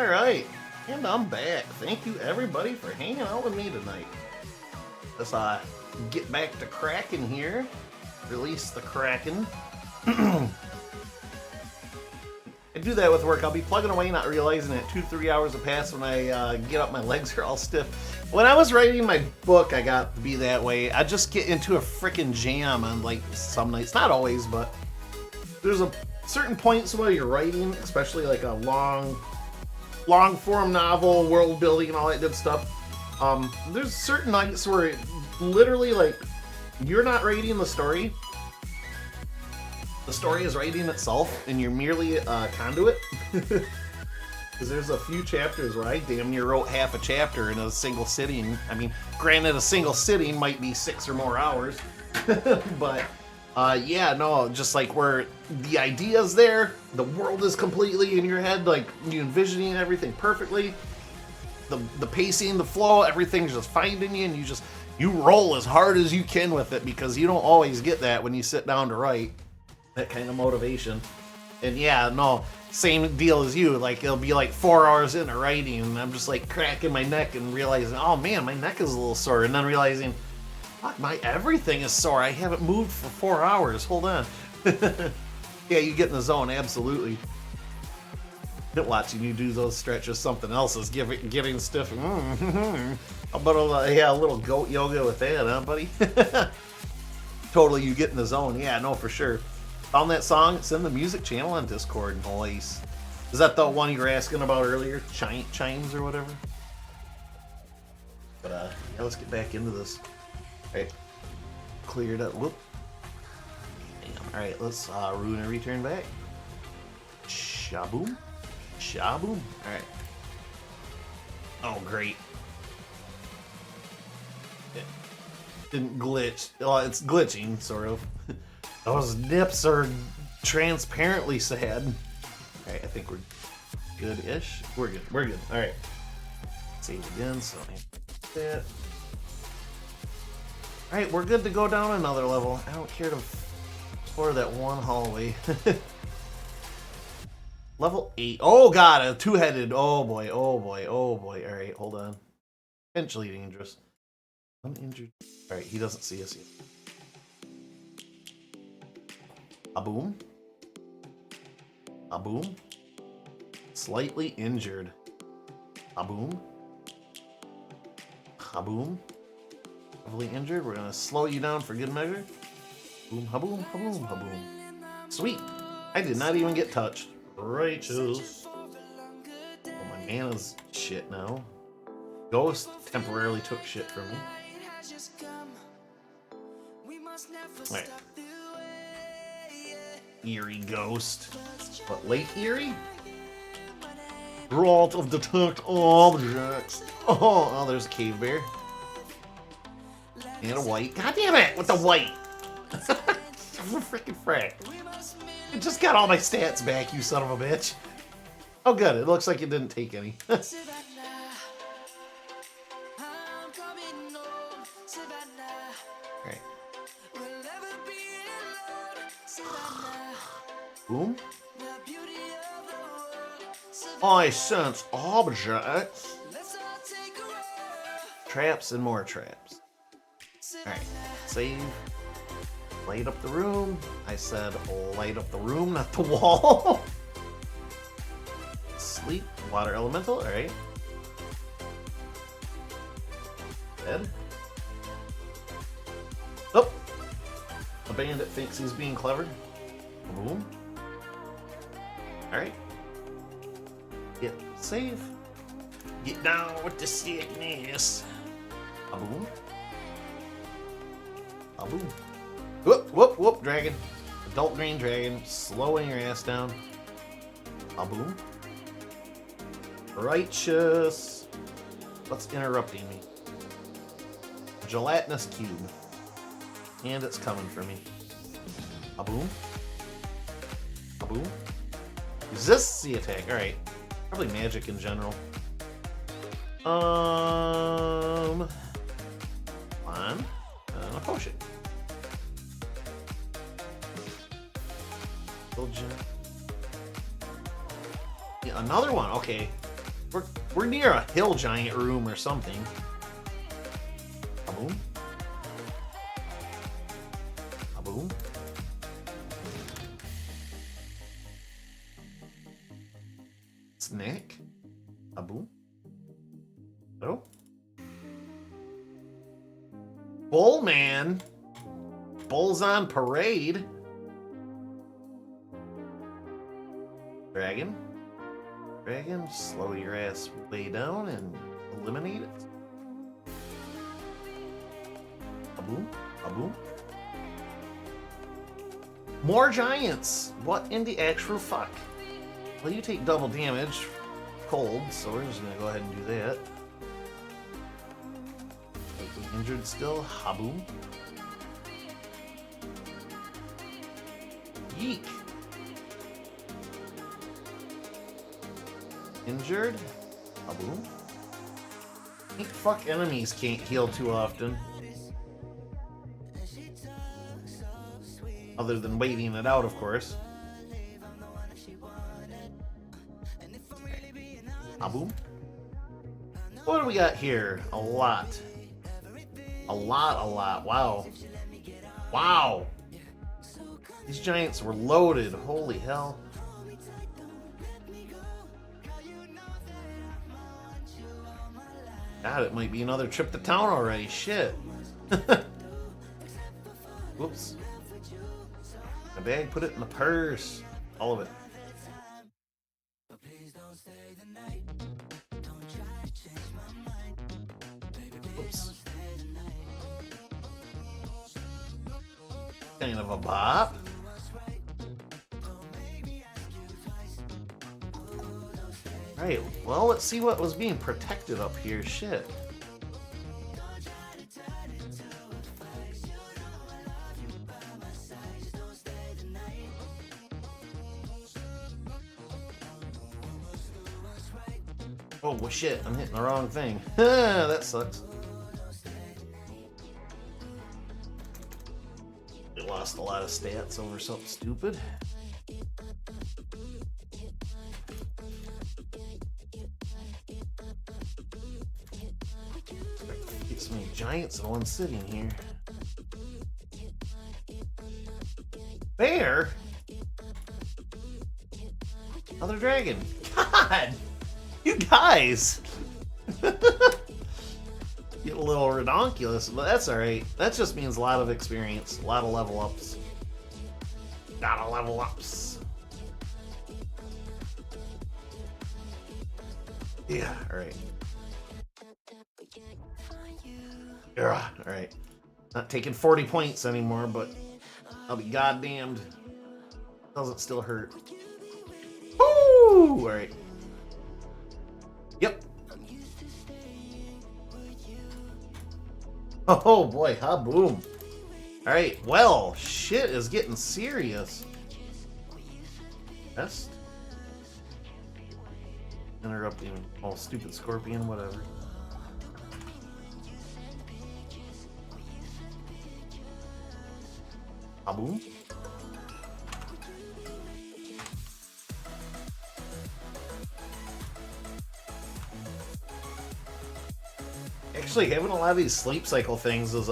Alright, and I'm back. Thank you everybody for hanging out with me tonight. Let's get back to Kraken here. Release the Kraken. I do that with work. I'll be plugging away, not realizing it. 2-3 hours have passed when I get up, my legs are all stiff. When I was writing my book, I got to be that way. I just get into a freaking jam on like some nights. Not always, but there's a certain points while you're writing, especially like a long form novel, world building and all that good stuff. There's certain nights where it literally like you're not writing the story. The story is writing itself, and you're merely a conduit. Because there's a few chapters where I damn near wrote half a chapter in a single sitting. I mean, granted, a single sitting might be 6 or more hours. But, yeah, no, just like where the idea's there, the world is completely in your head, like, you envisioning everything perfectly. The pacing, the flow, everything's just finding you, and you roll as hard as you can with it, because you don't always get that when you sit down to write. That kind of motivation. And yeah, no, same deal as you. Like, it'll be like 4 hours into writing, and I'm just like cracking my neck and realizing, oh man, my neck is a little sore. And then realizing, fuck, my everything is sore. I haven't moved for 4 hours. Hold on. Yeah, you get in the zone, absolutely. Watching you do those stretches, something else is getting stiff. How about a little goat yoga with that, huh, buddy? Totally, you get in the zone. Yeah, no, for sure. Found that song. It's in the music channel on Discord. Nice. Is that the one you were asking about earlier? Chimes or whatever? But yeah, let's get back into this. Alright. Cleared up. Whoop. Damn. Alright, let's ruin and return back. Shaboom. Shaboom. Alright. Oh, great. It didn't glitch. Well, it's glitching, sort of. Those nips are transparently sad. Alright, I think we're good-ish. We're good. We're good. Alright. Save again, so that. Alright, we're good to go down another level. I don't care to explore that one hallway. Level 8. Oh god, a two-headed. Oh boy, oh boy, oh boy. Alright, hold on. Potentially dangerous. Uninjured. Alright, he doesn't see us yet. A boom. A boom. Slightly injured. A boom. A boom. Heavily injured. We're gonna slow you down for good measure. Boom, ha boom, ha boom, ha boom. Sweet. I did not even get touched. Righteous. Oh, my mana's shit now. Ghost temporarily took shit from me. Alright. Eerie ghost. But late eerie? Brought of detect objects. Oh, there's a cave bear. And a white. God damn it, with the white. Freaking frack. I just got all my stats back, you son of a bitch. Oh good, it looks like you didn't take any. Alright. Boom. I sense objects. Traps and more traps. Alright, save. Light up the room. I said light up the room, not the wall. Sleep. Water elemental. Alright. Dead. Oh! A bandit thinks he's being clever. Boom. Alright. Get safe. Get down with the sickness. A boom. A boom. Whoop, whoop, whoop, dragon. Adult green dragon, slowing your ass down. A boom. Righteous. What's interrupting me? A gelatinous cube. And it's coming for me. A boom. A boom. Resists the attack. Alright. Probably magic in general. One. And a potion. Yeah, another one. Okay. We're near a hill giant room or something. Kaboom. Kaboom. Snack. Kaboom. Oh. Bull man. Bulls on parade. Dragon. Dragon, slow your ass way down and eliminate it. Kaboom. Kaboom. More giants. What in the actual fuck? Well, you take double damage. Cold, so we're just gonna go ahead and do that. Slightly injured still. Haboom. Yeek. Injured. Haboom. Fuck enemies can't heal too often. Other than waiting it out, of course. Haboom. What do we got here? A lot. A lot. Wow. Wow. These giants were loaded. Holy hell. God, it might be another trip to town already. Shit. Whoops. My bag, put it in the purse. All of it. Oops. Kind of a bop. Right, well, let's see what was being protected up here. Shit. Oh, well, shit, I'm hitting the wrong thing. That sucks. We lost a lot of stats over something stupid. Get so many giants in one sitting here. Bear? Another dragon. God! You guys! Get a little redonkulous, but that's alright. That just means a lot of experience, a lot of level ups. Gotta level ups. Yeah, alright. Yeah, alright. Not taking 40 points anymore, but I'll be goddamned. Does it still hurt? Woo! Alright. Yep. Oh boy, ha-boom. Alright, well, shit is getting serious. Best? Interrupting. Oh, stupid scorpion, whatever. Ha-boom. Actually, having a lot of these sleep cycle things is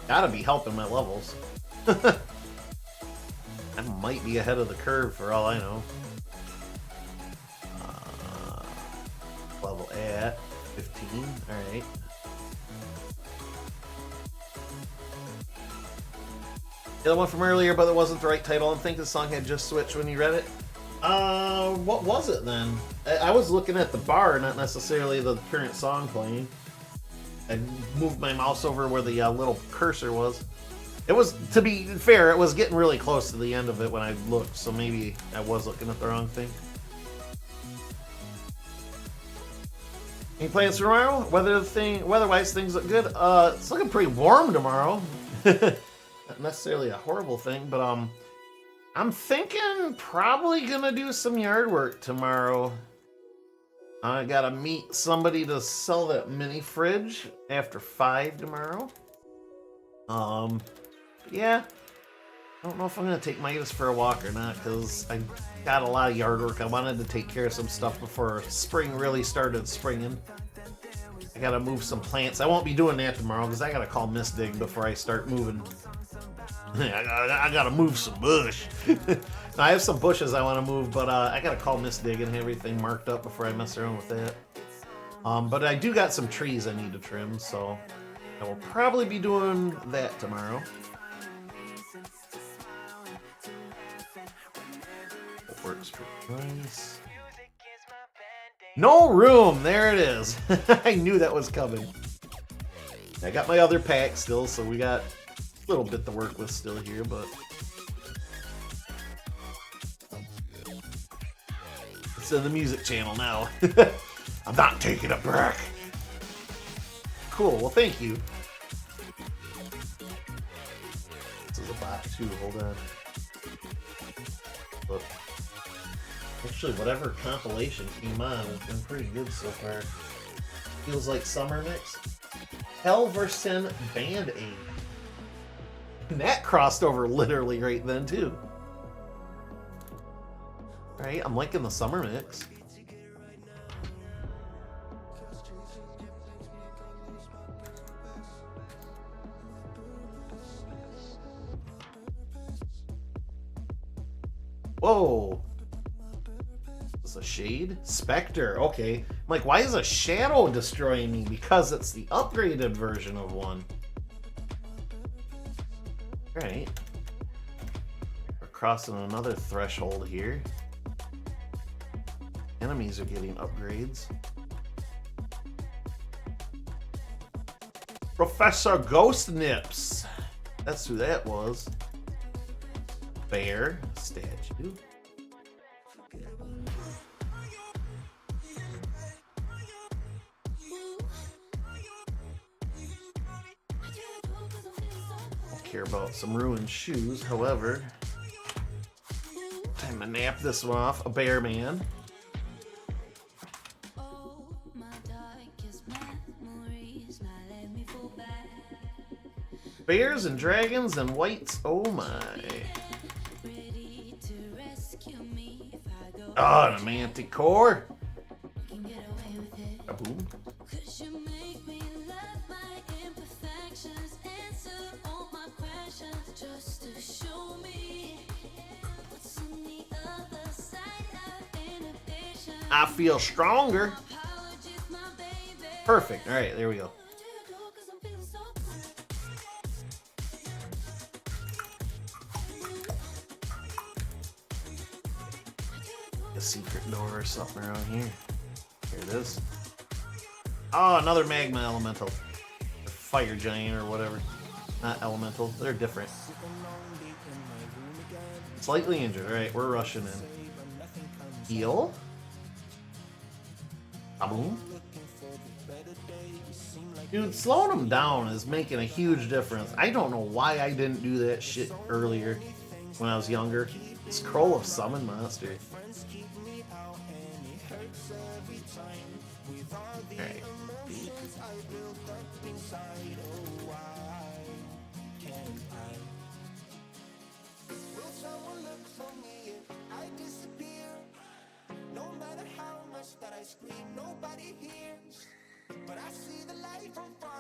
gotta be helping my levels. I might be ahead of the curve for all I know. Level at 15. Alright. The other one from earlier, but it wasn't the right title. I think the song had just switched when you read it. What was it then? I was looking at the bar, not necessarily the current song playing. I moved my mouse over where the little cursor was. It was, to be fair, it was getting really close to the end of it when I looked, so maybe I was looking at the wrong thing. Any plans for tomorrow? Weather-wise, things look good. It's looking pretty warm tomorrow. Not necessarily a horrible thing, but I'm thinking probably gonna do some yard work tomorrow. I gotta meet somebody to sell that mini fridge after 5 tomorrow. Yeah. I don't know if I'm going to take Midas for a walk or not, because I got a lot of yard work. I wanted to take care of some stuff before spring really started springing. I got to move some plants. I won't be doing that tomorrow, because I got to call Miss Dig before I start moving. I got to move some bush. I have some bushes I want to move, but I got to call Miss Dig and have everything marked up before I mess around with that. But I do got some trees I need to trim, so I will probably be doing that tomorrow. It works pretty nice. No room! There it is. I knew that was coming. I got my other pack still, so we got a little bit to work with still here, but it's in the music channel now. I'm not taking a break. Cool, well thank you. This is a bot too, hold on. But actually, whatever compilation came on has been pretty good so far. Feels like summer mix. Helverson Band-Aid. And that crossed over literally right then too. Alright, I'm liking the summer mix. Whoa. Is this a shade? Spectre, okay. I'm like, why is a shadow destroying me? Because it's the upgraded version of one. Alright. We're crossing another threshold here. Enemies are getting upgrades. Professor Ghost Nips. That's who that was. Bear statue. Don't care about some ruined shoes, however. Time to nap this one off. A bear man. Bears and dragons and whites, oh my. Oh, the manticore. Kaboom. I feel stronger. Perfect. All right, there we go. A secret door or something around here. Here it is. Oh, another magma elemental. Or fire giant or whatever. Not elemental. They're different. Slightly injured. Alright, we're rushing in. Heal. Boom. Dude, slowing them down is making a huge difference. I don't know why I didn't do that shit earlier when I was younger. Scroll of Summon Monster. Alright.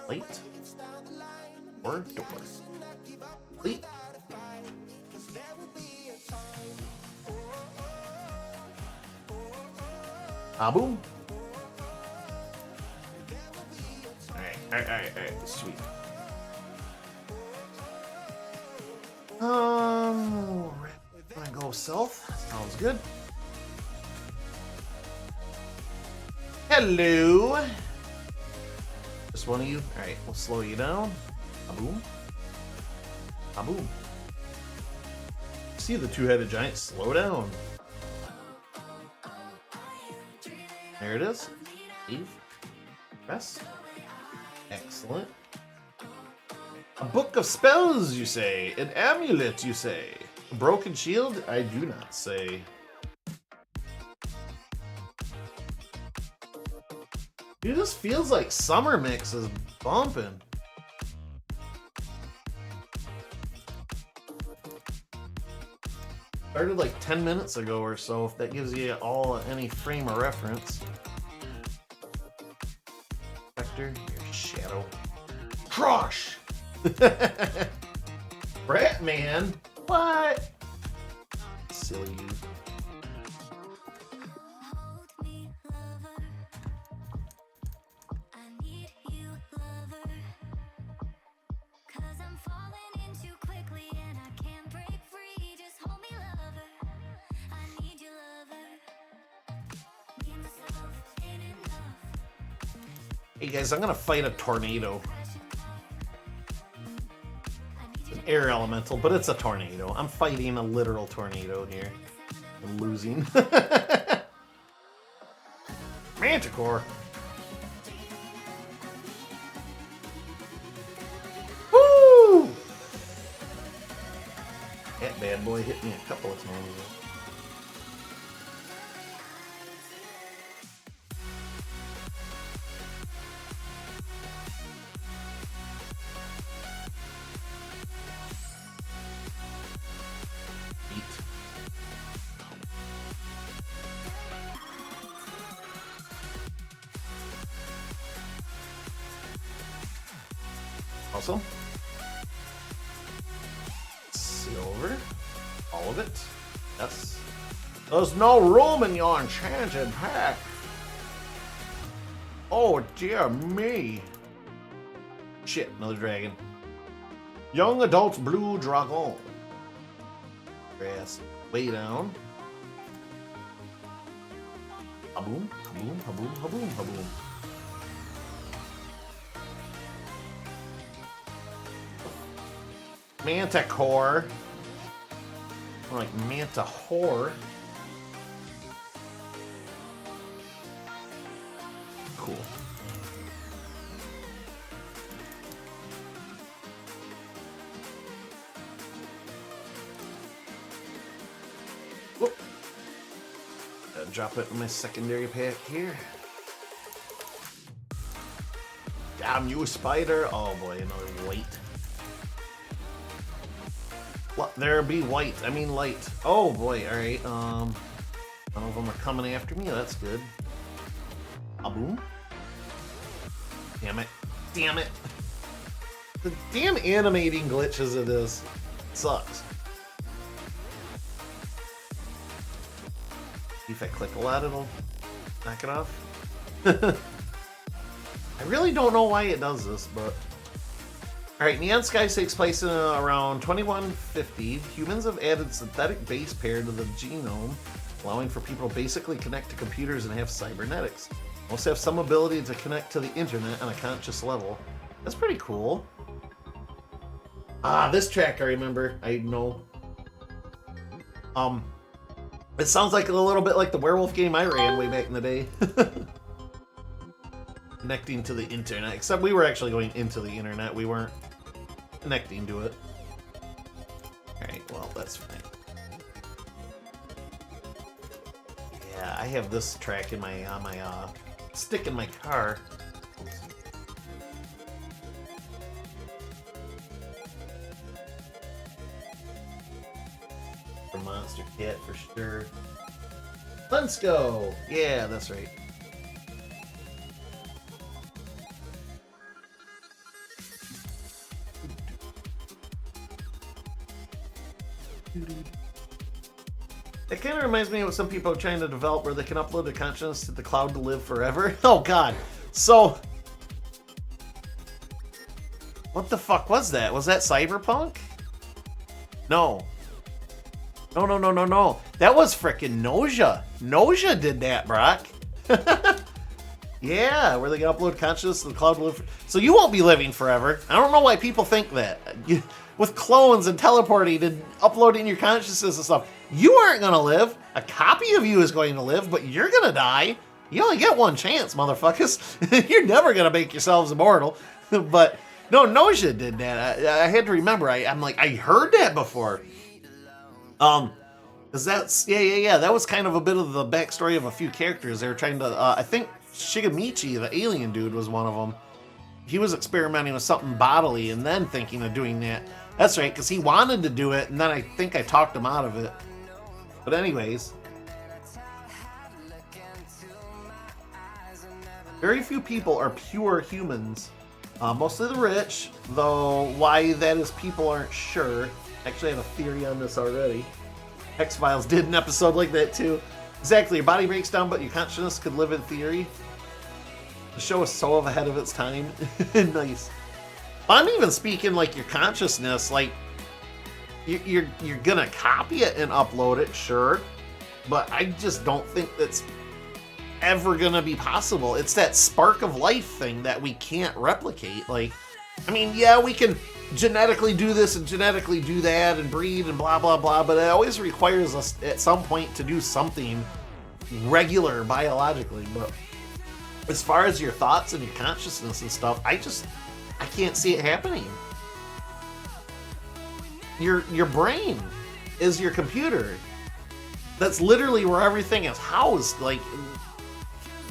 Plate or door? Plate. Boom. Alright, sweet. Wanna go south? Sounds good. Hello. Just one of you? Alright, we'll slow you down. Boom. Boom. See the two-headed giant? Slow down. There it is. Leave. Press. Excellent. A book of spells, you say. An amulet, you say. A broken shield? I do not say. Dude, this feels like Summer Mix is bumping. Started like 10 minutes ago or so, if that gives you all any frame of reference. Vector, your shadow. Crush! Bratman? What? Silly you. Hey guys, I'm gonna fight a tornado. It's an air elemental, but it's a tornado. I'm fighting a literal tornado here. I'm losing. Manticore. Woo! That bad boy hit me a couple of times. Awesome. Silver. All of it. Yes. There's no room in your enchanted pack. Oh, dear me. Shit, another dragon. Young adult blue dragon. Grass. Way down. Haboom, haboom, haboom, haboom, haboom. Manticore. More like Mantahor. Cool. Whoop. Drop it in my secondary pack here. Damn you, spider. Oh boy, another white. There be white. I mean light. Oh boy. All right. None of them are coming after me. That's good. A boom. Damn it. Damn it. The damn animating glitches of this sucks. If I click a lot, it'll knock it off. I really don't know why it does this, but. Alright, Neon Skies takes place in around 2150. Humans have added synthetic base pair to the genome, allowing for people to basically connect to computers and have cybernetics. Most have some ability to connect to the internet on a conscious level. That's pretty cool. Ah, this track I remember. I know. It sounds like a little bit like the werewolf game I ran way back in the day. Connecting to the internet. Except we were actually going into the internet. We weren't connecting to it. Alright, well, that's fine. Yeah, I have this track in my stick in my car. For Monster Cat for sure. Let's go! Yeah, that's right. It kind of reminds me of what some people are trying to develop where they can upload their consciousness to the cloud to live forever. Oh god. So what the fuck was that? Was that Cyberpunk? No. No. That was frickin' Noja. Noja did that, Brock. Yeah, where they can upload consciousness to the cloud to live. So you won't be living forever. I don't know why people think that. With clones and teleporting and uploading your consciousness and stuff, you aren't going to live. A copy of you is going to live, but you're going to die. You only get one chance, motherfuckers. You're never going to make yourselves immortal. But no, Noja did that. I had to remember. I'm like, I heard that before. Cause that's yeah. That was kind of a bit of the backstory of a few characters. They were trying to. I think Shigamichi, the alien dude, was one of them. He was experimenting with something bodily and then thinking of doing that. That's right, because he wanted to do it, and then I think I talked him out of it. But anyways, very few people are pure humans. Mostly the rich, though why that is people aren't sure. Actually, I have a theory on this already. X-Files did an episode like that too. Exactly, your body breaks down, but your consciousness could live in theory. The show is so ahead of its time. Nice. I'm even speaking like your consciousness, like you're gonna copy it and upload it, sure, but I just don't think that's ever gonna be possible. It's that spark of life thing that we can't replicate. Like, I mean, yeah, we can genetically do this and genetically do that and breed and blah blah blah, but it always requires us at some point to do something regular biologically. But as far as your thoughts and your consciousness and stuff, I can't see it happening. Your brain is your computer. That's literally where everything is housed. Like,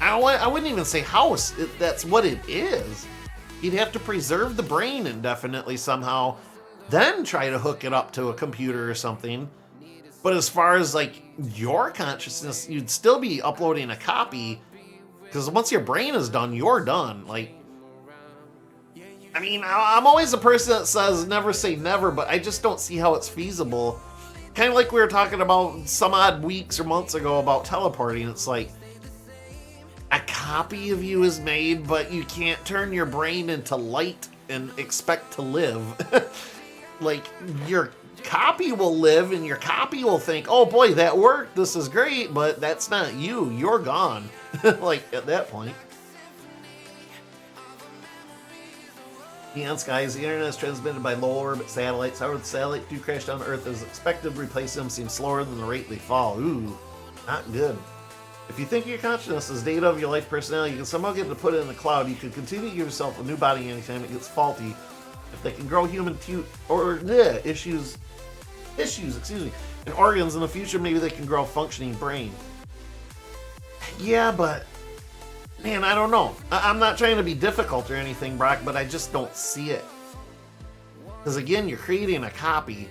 I wouldn't even say house. That's what it is. You'd have to preserve the brain indefinitely somehow, then try to hook it up to a computer or something. But as far as like your consciousness, you'd still be uploading a copy, because once your brain is done, you're done. Like, I mean, I'm always a person that says never say never, but I just don't see how it's feasible. Kind of like we were talking about some odd weeks or months ago about teleporting. It's like, a copy of you is made, but you can't turn your brain into light and expect to live. Like, your copy will live, and your copy will think, oh boy, that worked, this is great, but that's not you, you're gone. Like, at that point. Neon skies, the internet is transmitted by low orbit satellites. However, the satellites do crash down to Earth as expected. Replace them seems slower than the rate they fall. Ooh, not good. If you think of your consciousness as data of your life personality, you can somehow get it to put it in the cloud. You could continue to give yourself a new body anytime it gets faulty. If they can grow human issues, and organs in the future, maybe they can grow a functioning brain. Yeah, but man, I don't know. I'm not trying to be difficult or anything, Brock, but I just don't see it. Because again, you're creating a copy.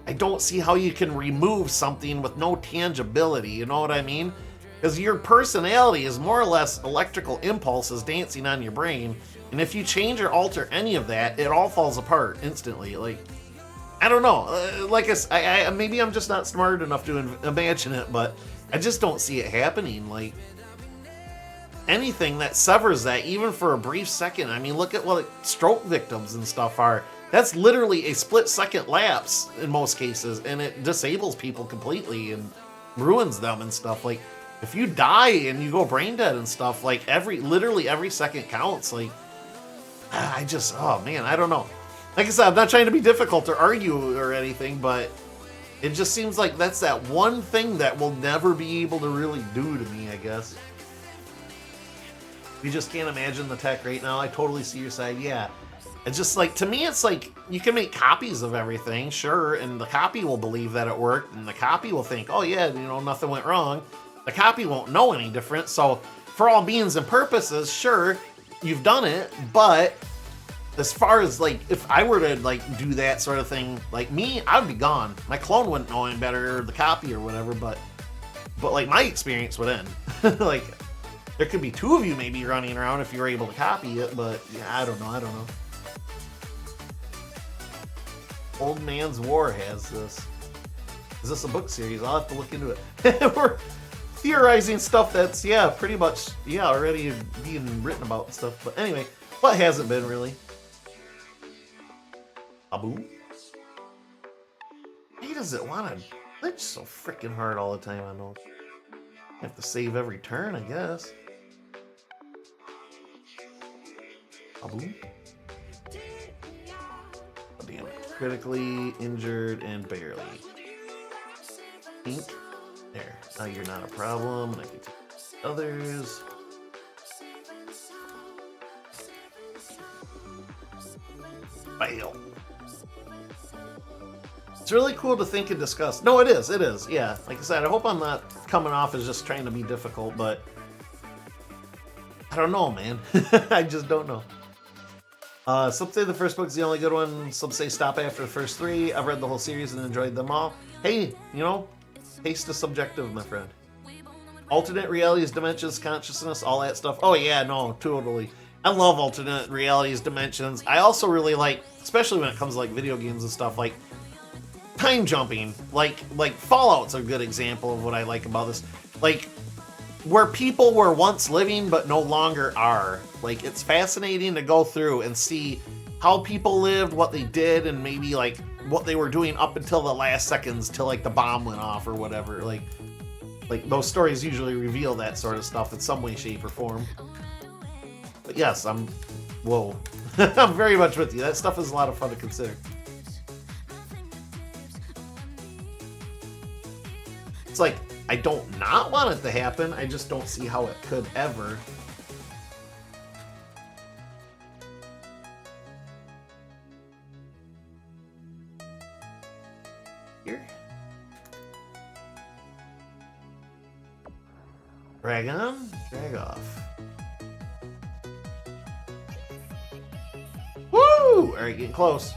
I don't see how you can remove something with no tangibility, you know what I mean? Because your personality is more or less electrical impulses dancing on your brain, and if you change or alter any of that, it all falls apart instantly. Like, I don't know. Like I maybe I'm just not smart enough to imagine it, but I just don't see it happening. Like, anything that severs that, even for a brief second. I mean, look at what stroke victims and stuff are. That's literally a split-second lapse in most cases, and it disables people completely and ruins them and stuff. Like, if you die and you go brain dead and stuff, like, literally every second counts. Like, oh man, I don't know. Like I said, I'm not trying to be difficult or argue or anything, but it just seems like that's that one thing that we'll never be able to really do to me, I guess. We just can't imagine the tech right now. I totally see your side, yeah. It's just like, to me, it's like, you can make copies of everything, sure, and the copy will believe that it worked, and the copy will think, oh yeah, you know, nothing went wrong. The copy won't know any different, so for all means and purposes, sure, you've done it, but as far as, like, if I were to, like, do that sort of thing, like me, I'd be gone. My clone wouldn't know any better, or the copy or whatever, but like, my experience would end. Like, there could be two of you maybe running around if you were able to copy it, but yeah, I don't know. Old Man's War has this. Is this a book series? I'll have to look into it. We're theorizing stuff that's, yeah, pretty much, yeah, already being written about and stuff. But anyway, what hasn't been really? Abu? Why does it want to glitch so freaking hard all the time? I know. I have to save every turn, I guess. Abu? Oh, damn it. Critically injured and barely. Pink. There. Now you're not a problem. I can take others. Fail. It's really cool to think and discuss. No, it is. It is. Yeah. Like I said, I hope I'm not coming off as just trying to be difficult, but I don't know, man. I just don't know. Some say the first book's the only good one. Some say stop after the first three. I've read the whole series and enjoyed them all. Hey, you know, taste is subjective, my friend. Alternate realities, dimensions, consciousness, all that stuff. Oh yeah, no, totally. I love alternate realities, dimensions. I also really like, especially when it comes to like video games and stuff, like time jumping. Like Fallout's a good example of what I like about this. Like where people were once living but no longer are. Like it's fascinating to go through and see how people lived, what they did, and maybe like what they were doing up until the last seconds till like the bomb went off or whatever. Like those stories usually reveal that sort of stuff in some way, shape, or form. But yes, I'm very much with you. That stuff is a lot of fun to consider. It's like, I don't not want it to happen, I just don't see how it could ever. Here. Drag on, drag off. Woo! Alright, getting close.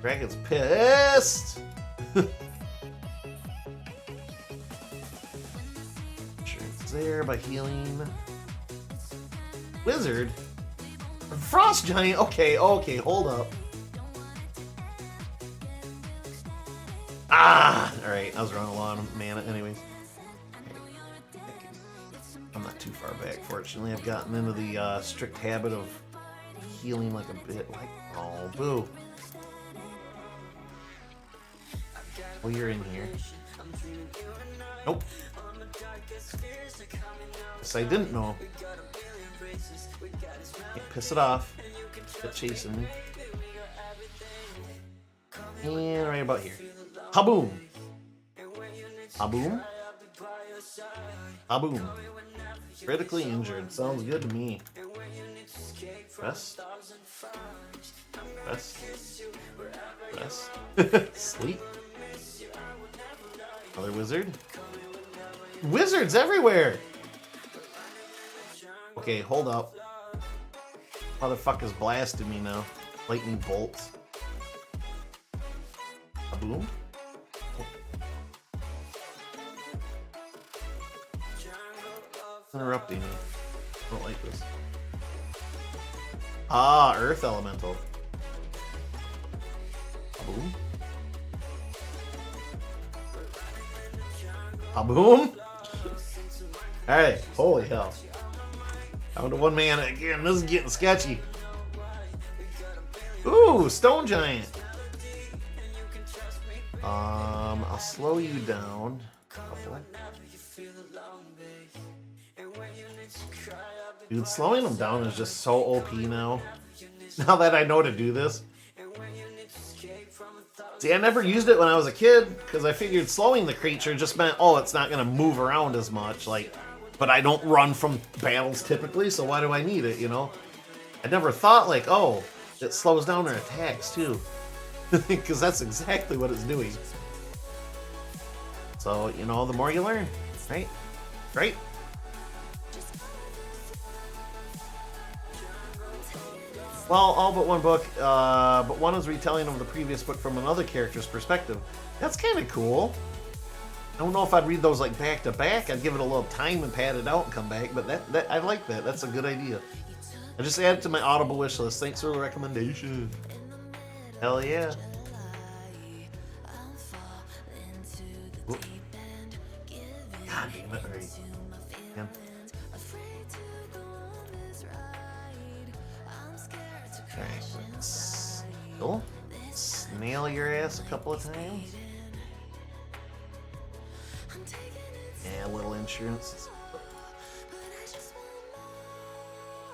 Dragon's pissed! Sure, it's there by healing. Wizard? Frost Giant? Okay, hold up. Ah! Alright, I was running a lot of mana anyways. I'm not too far back, fortunately. I've gotten into the strict habit of healing like a bit. Like, oh, boo. Oh, you're in here. Nope. Yes, I didn't know. Can't piss it off. Quit chasing me. And right about here. Haboom! Haboom? Haboom. Critically injured. Sounds good to me. Rest. Rest. Rest. Sleep. Another wizard. Wizards everywhere! Okay, hold up. Motherfucker's blasting me now. Lightning bolts. A boom? Interrupting me. I don't like this. Ah, Earth Elemental. A boom? A boom? Alright, holy hell. Down to 1 mana again. This is getting sketchy. Ooh, Stone Giant. I'll slow you down. Dude, slowing them down is just so OP now. Now that I know to do this. See, I never used it when I was a kid, because I figured slowing the creature just meant, oh, it's not going to move around as much. Like, but I don't run from battles typically, so why do I need it, you know? I never thought, like, oh, it slows down their attacks, too. Because that's exactly what it's doing. So, you know, the more you learn, right? Right? Well, all but one book, but one is retelling of the previous book from another character's perspective. That's kind of cool. I don't know if I'd read those like back to back. I'd give it a little time and pad it out and come back, but that I like that. That's a good idea. I just added it to my Audible wish list. Thanks for the recommendation. Hell yeah. Whoop. God damn it. Right. Yeah. Alright, let's snail your ass a couple of times. Yeah, a little insurance.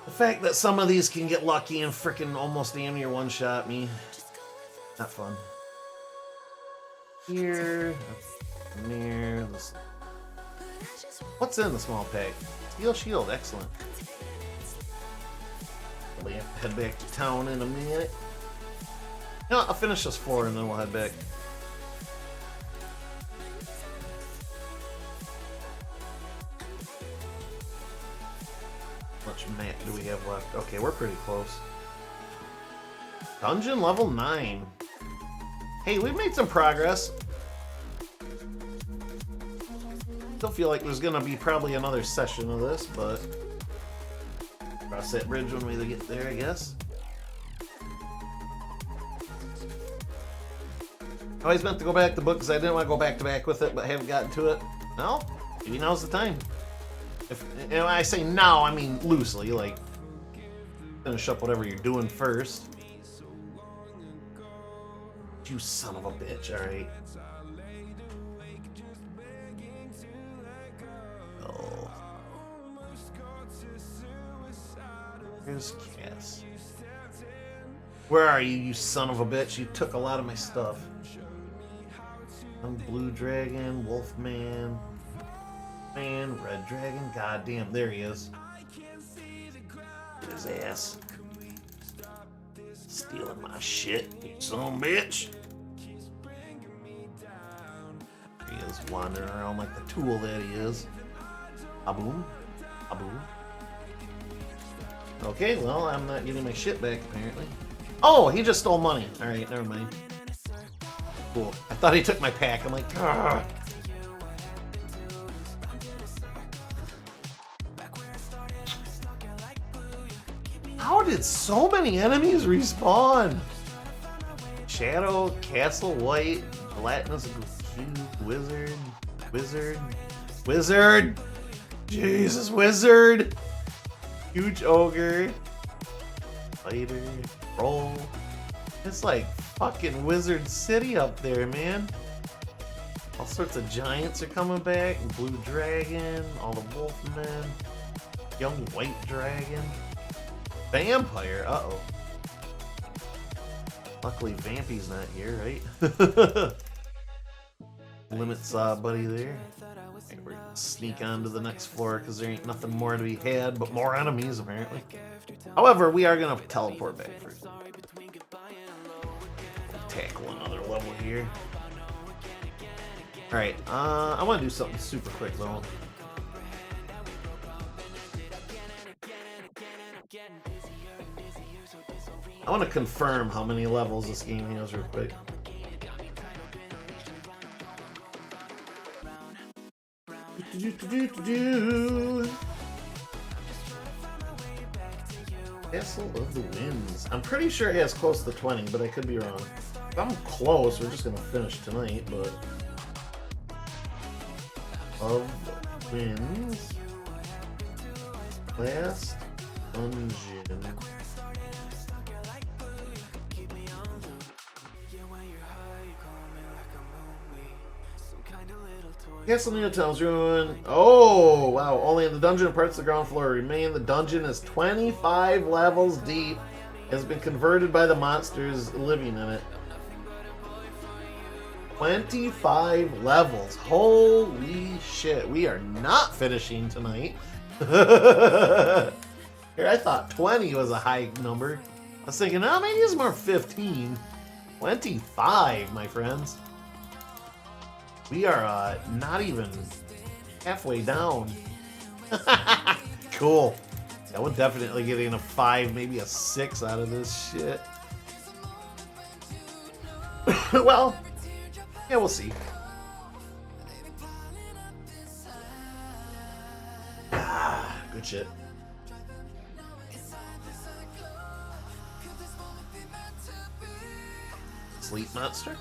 The fact that some of these can get lucky and frickin' almost damn near one-shot me. Not fun. Here. There. This. What's in the small pack? Steel Shield, excellent. Probably have to head back to town in a minute. You know, I'll finish this floor and then we'll head back. How much mat do we have left? Okay, we're pretty close. Dungeon level 9. Hey, we've made some progress. Still feel like there's gonna be probably another session of this, but cross that bridge when we get there, I guess. I always meant to go back to the book because I didn't want to go back to back with it, but haven't gotten to it. No, maybe now's the time. If and when I say now, I mean loosely, like finish up whatever you're doing first. You son of a bitch! All right. Oh. Here's Cass. Where are you, you son of a bitch? You took a lot of my stuff. I'm Blue Dragon, Wolfman, Man, Red Dragon. Goddamn, there he is. Get his ass. Stealing my shit, you son of a bitch. He is wandering around like the tool that he is. Aboom. Aboom. Okay, well, I'm not getting my shit back, apparently. Oh, he just stole money. Alright, never mind. Cool. I thought he took my pack. I'm like, ah. How did so many enemies respawn? Shadow, Castle White, Gelatinous Cube, Wizard. Jesus, Wizard. Huge Ogre. Fighter. Roll. It's like fucking Wizard City up there, man. All sorts of giants are coming back. Blue Dragon, all the Wolfmen, Young White Dragon, Vampire. Uh-oh. Luckily Vampy's not here, right? Limits buddy there. Okay, we're gonna sneak on to the next floor because there ain't nothing more to be had but more enemies apparently. However, we are gonna teleport back first. Tackle another level here. Alright, I want to do something super quick though. I want to confirm how many levels this game has real quick. Castle of the Winds. I'm pretty sure it has close to 20, but I could be wrong. If I'm close, we're just gonna finish tonight, but of the Winds. Last dungeon. Castle Neotown's ruin. Oh, wow. Only in the dungeon parts of the ground floor remain. The dungeon is 25 levels deep. Has been converted by the monsters living in it. 25 levels. Holy shit. We are not finishing tonight. Here, I thought 20 was a high number. I was thinking, oh, maybe it's more 15. 25, my friends. We are not even halfway down. Cool. I would definitely get in a 5, maybe a 6 out of this shit. Well, yeah, we'll see. Ah, good shit. Sleep monster.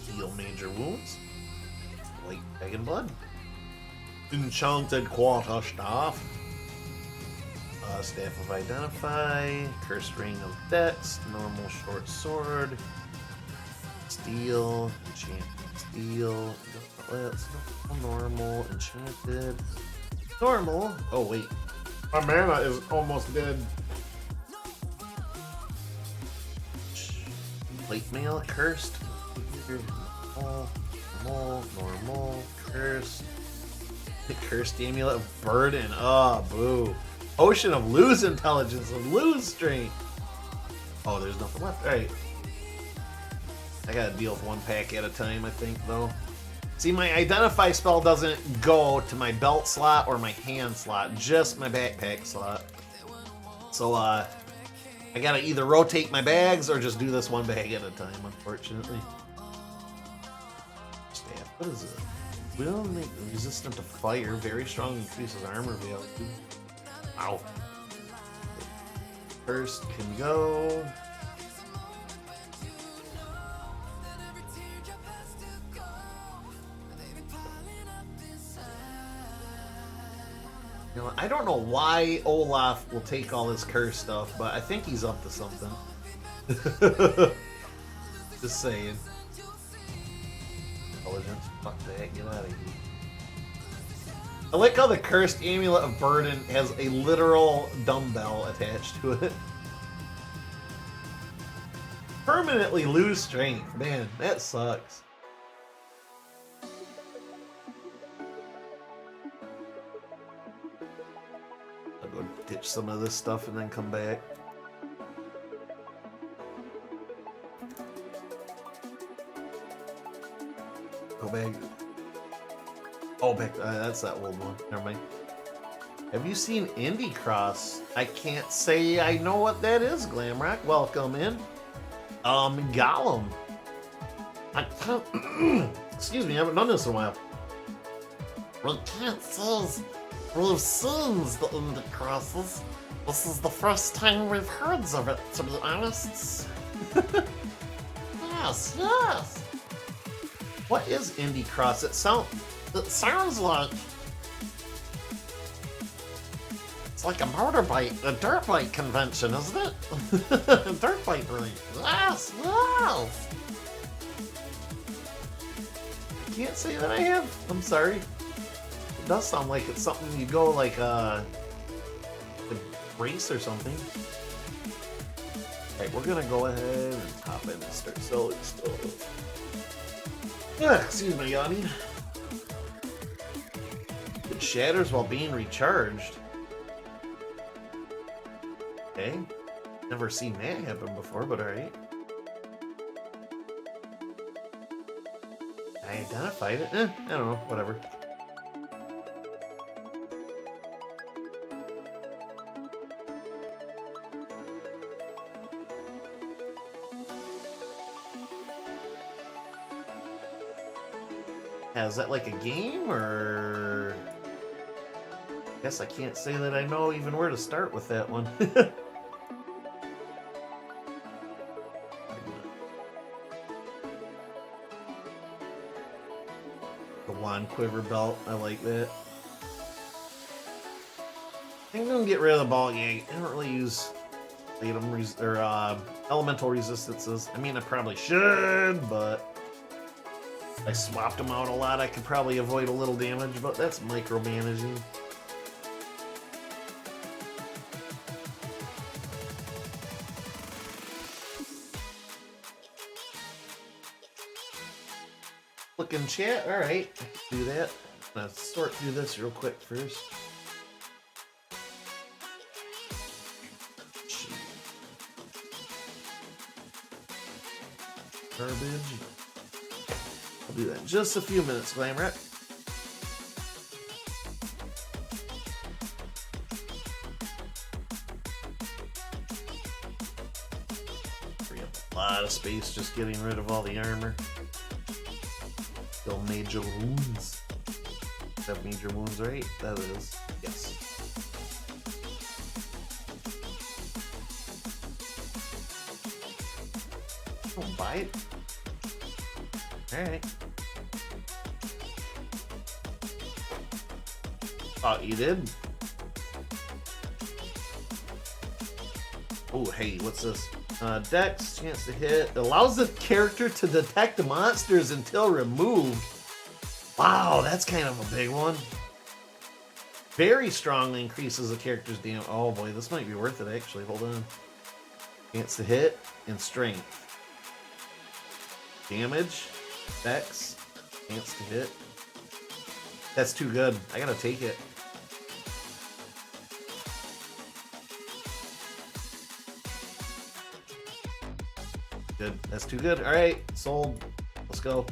Heal major wounds. White dragon blood. Enchanted quarter staff. Staff of Identify. Cursed ring of Dex. Normal short sword. Steel. Enchanted steel. Normal. Enchanted. Normal. Oh wait. My mana is almost dead. Plate mail. Cursed. Normal, cursed. Cursed amulet of burden. Oh, boo. Ocean of lose intelligence and lose strength. Oh, there's nothing left. Alright. I gotta deal with one pack at a time, I think, though. See, my identify spell doesn't go to my belt slot or my hand slot, just my backpack slot. So, I gotta either rotate my bags or just do this one bag at a time, unfortunately. Staff, what is it? Will make resistant to fire, very strong, increases armor value. Ow. First can go. You know, I don't know why Olaf will take all this curse stuff, but I think he's up to something. Just saying. Intelligence, fuck that, get out of here. I like how the cursed amulet of burden has a literal dumbbell attached to it. Permanently lose strength. Man, that sucks. I'll go ditch some of this stuff and then come back. Go back. Oh, back. That's that old one. Never mind. Have you seen Indie Cross? I can't say I know what that is, Glamrock. Welcome in. Gollum. I can't. Excuse me, I haven't done this in a while. We can't say we've seen the Indie Crosses. This is the first time we've heard of it, to be honest. Yes, yes. What is Indie Cross? It sounds like it's like a motorbike, a dirt bike convention, isn't it? A dirt bike race. Yes, yes. I can't say that I have. I'm sorry. It does sound like it's something you go like a race or something. Alright, we're gonna go ahead and hop in and start selling stuff. Excuse me, Yanni. It shatters while being recharged. Okay. Never seen that happen before, but alright. I identified it. I don't know, whatever. Is that like a game, or... I guess I can't say that I know even where to start with that one. The wand quiver belt, I like that. I think I'm gonna get rid of the ball gag. I don't really use elemental resistances. I mean, I probably should, but I swapped them out a lot. I could probably avoid a little damage, but that's micromanaging. Look in chat. All right, I can do that. I'm gonna sort through this real quick first. Garbage. I'll do that in just a few minutes, Glamrock. Free up a lot of space just getting rid of all the armor. Still major wounds. Have major wounds, right? That is. Yes. Don't buy it. Alright. Thought you did. Oh, hey, what's this? Dex, chance to hit. Allows the character to detect monsters until removed. Wow, that's kind of a big one. Very strongly increases the character's damage. Oh boy, this might be worth it actually. Hold on. Chance to hit and strength. Damage. Dex. Chance to hit. That's too good. I gotta take it. Good. That's too good. Alright. Sold. Let's go.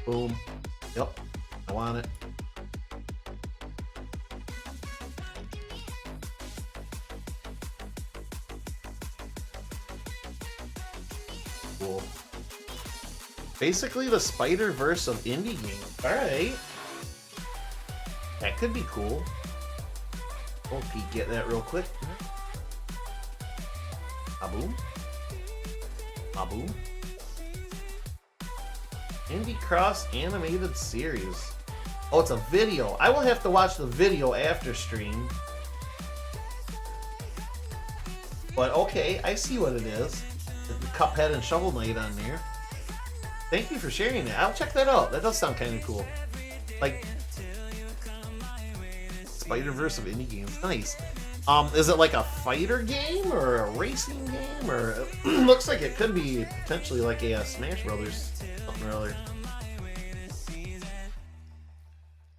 Boom. Yep. I want it. cool. Basically the Spider-Verse of indie games. Alright. That could be cool. We'll peek at that real quick. Boom. Boom. Indie Cross animated series. Oh, it's a video. I will have to watch the video after stream. But okay, I see what it is. The Cuphead and Shovel Knight on there. Thank you for sharing that. I'll check that out. That does sound kind of cool. Like Spider-Verse of indie games. Nice. Is it like a fighter game or a racing game, or looks like it could be potentially like a Smash Brothers something or other.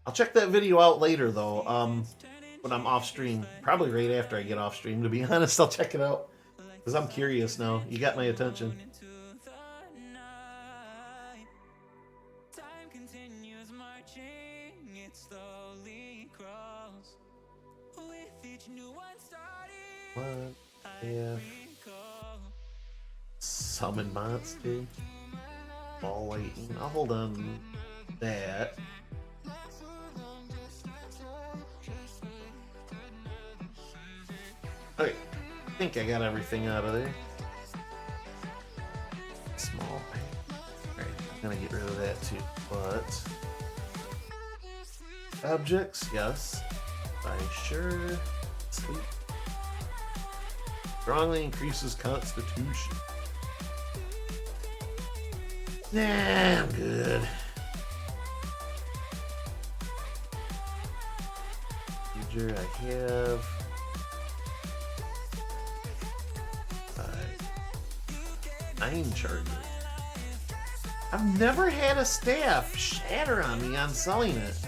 I'll check that video out later though. When I'm off stream, probably right after I get off stream. To be honest, I'll check it out because I'm curious now. You got my attention. What if summon monster? Ball lightning. I'll hold on to that. Okay, I think I got everything out of there. Small pack. Alright, I'm gonna get rid of that too. But objects, yes. I sure. Sleep. Strongly increases constitution. Nah, I'm good. Procedure, I have. Nine charges. I've never had a staff shatter on me on selling it.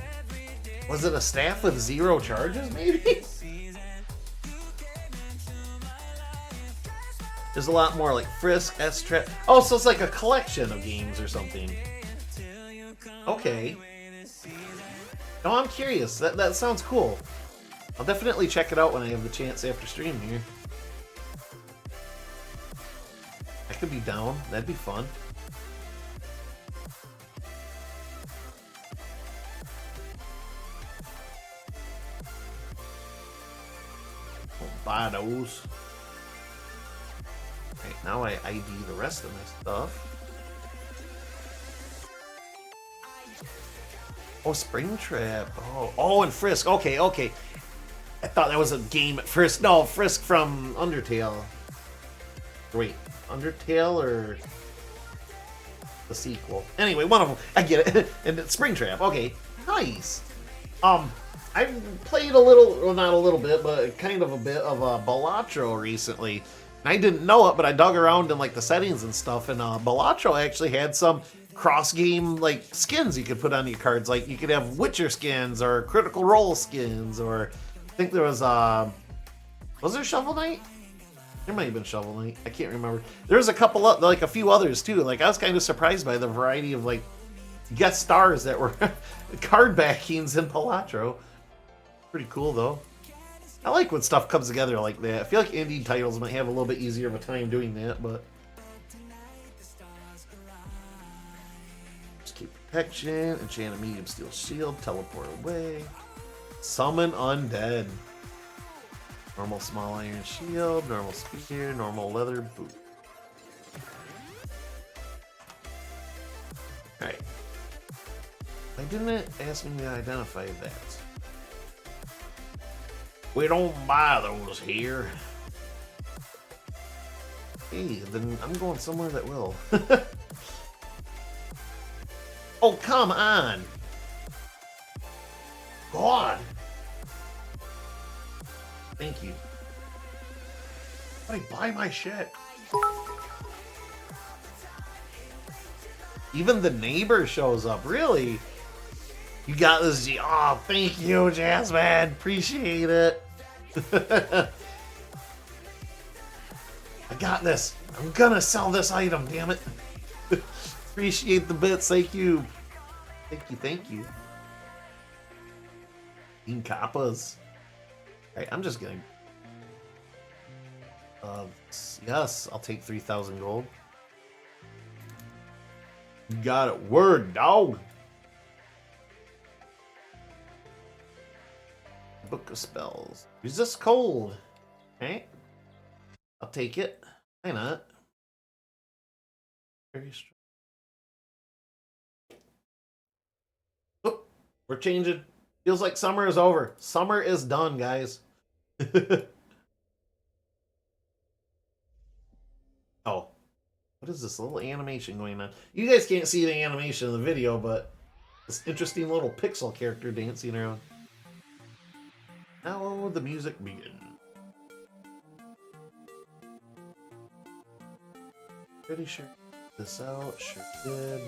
Was it a staff with 0 charges, maybe? There's a lot more like Frisk, S-Trap. Oh, so it's like a collection of games or something. Okay. No, I'm curious. That sounds cool. I'll definitely check it out when I have the chance after stream here. I could be down. That'd be fun. I'll buy those. Right, now I ID the rest of my stuff. Oh, Springtrap. Oh, and Frisk. Okay. I thought that was a game at Frisk. No, Frisk from Undertale. Wait, Undertale or the sequel? Anyway, one of them. I get it. And it's Springtrap. Okay, nice. I played a little, well, not a little bit, but kind of a bit of Balatro recently. And I didn't know it, but I dug around in like the settings and stuff, and Balatro actually had some cross-game like skins you could put on your cards. Like you could have Witcher skins or Critical Role skins, or I think there was there Shovel Knight? There might have been Shovel Knight. I can't remember. There was a couple of, like a few others too. Like I was kind of surprised by the variety of like guest stars that were card backings in Balatro. Pretty cool though. I like when stuff comes together like that. I feel like indie titles might have a little bit easier of a time doing that, but just keep protection, enchant a medium steel shield, teleport away, summon undead, normal small iron shield, normal spear, normal leather boot. Alright. Why didn't it ask me to identify that? We don't buy those here. Hey, then I'm going somewhere that will. Oh, come on. God. Thank you. Somebody buy my shit. Even the neighbor shows up. Really? You got this. Oh, thank you, Jasmine. Appreciate it. I got this. I'm gonna sell this item, damn it. Appreciate the bits. Thank you. Thank you. Dean Kappas. Alright, I'm just gonna... yes, I'll take 3,000 gold. You got it. Word, dog. Book of spells. Resist cold. Okay. I'll take it. Why not? Very strong. Oh, we're changing. Feels like summer is over. Summer is done, guys. Oh. What is this little animation going on? You guys can't see the animation in the video, but this interesting little pixel character dancing around. Now the music begins. Pretty sure this out. Sure did.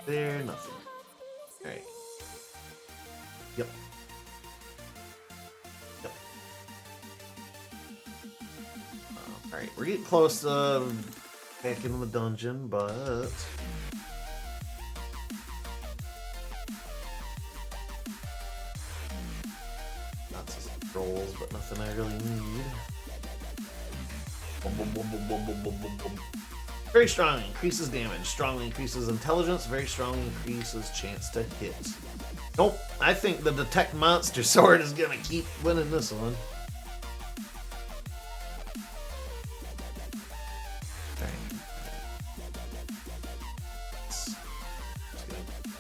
There, nothing. Alright. Yep. Yep. Alright, we're getting close to back into the dungeon, but lots of scrolls, but nothing I really need. Boom, boom, boom, boom, boom, boom, boom, boom, boom. Very strong, increases damage. Strongly increases intelligence. Very strongly increases chance to hit. Nope, I think the detect monster sword is gonna keep winning this one.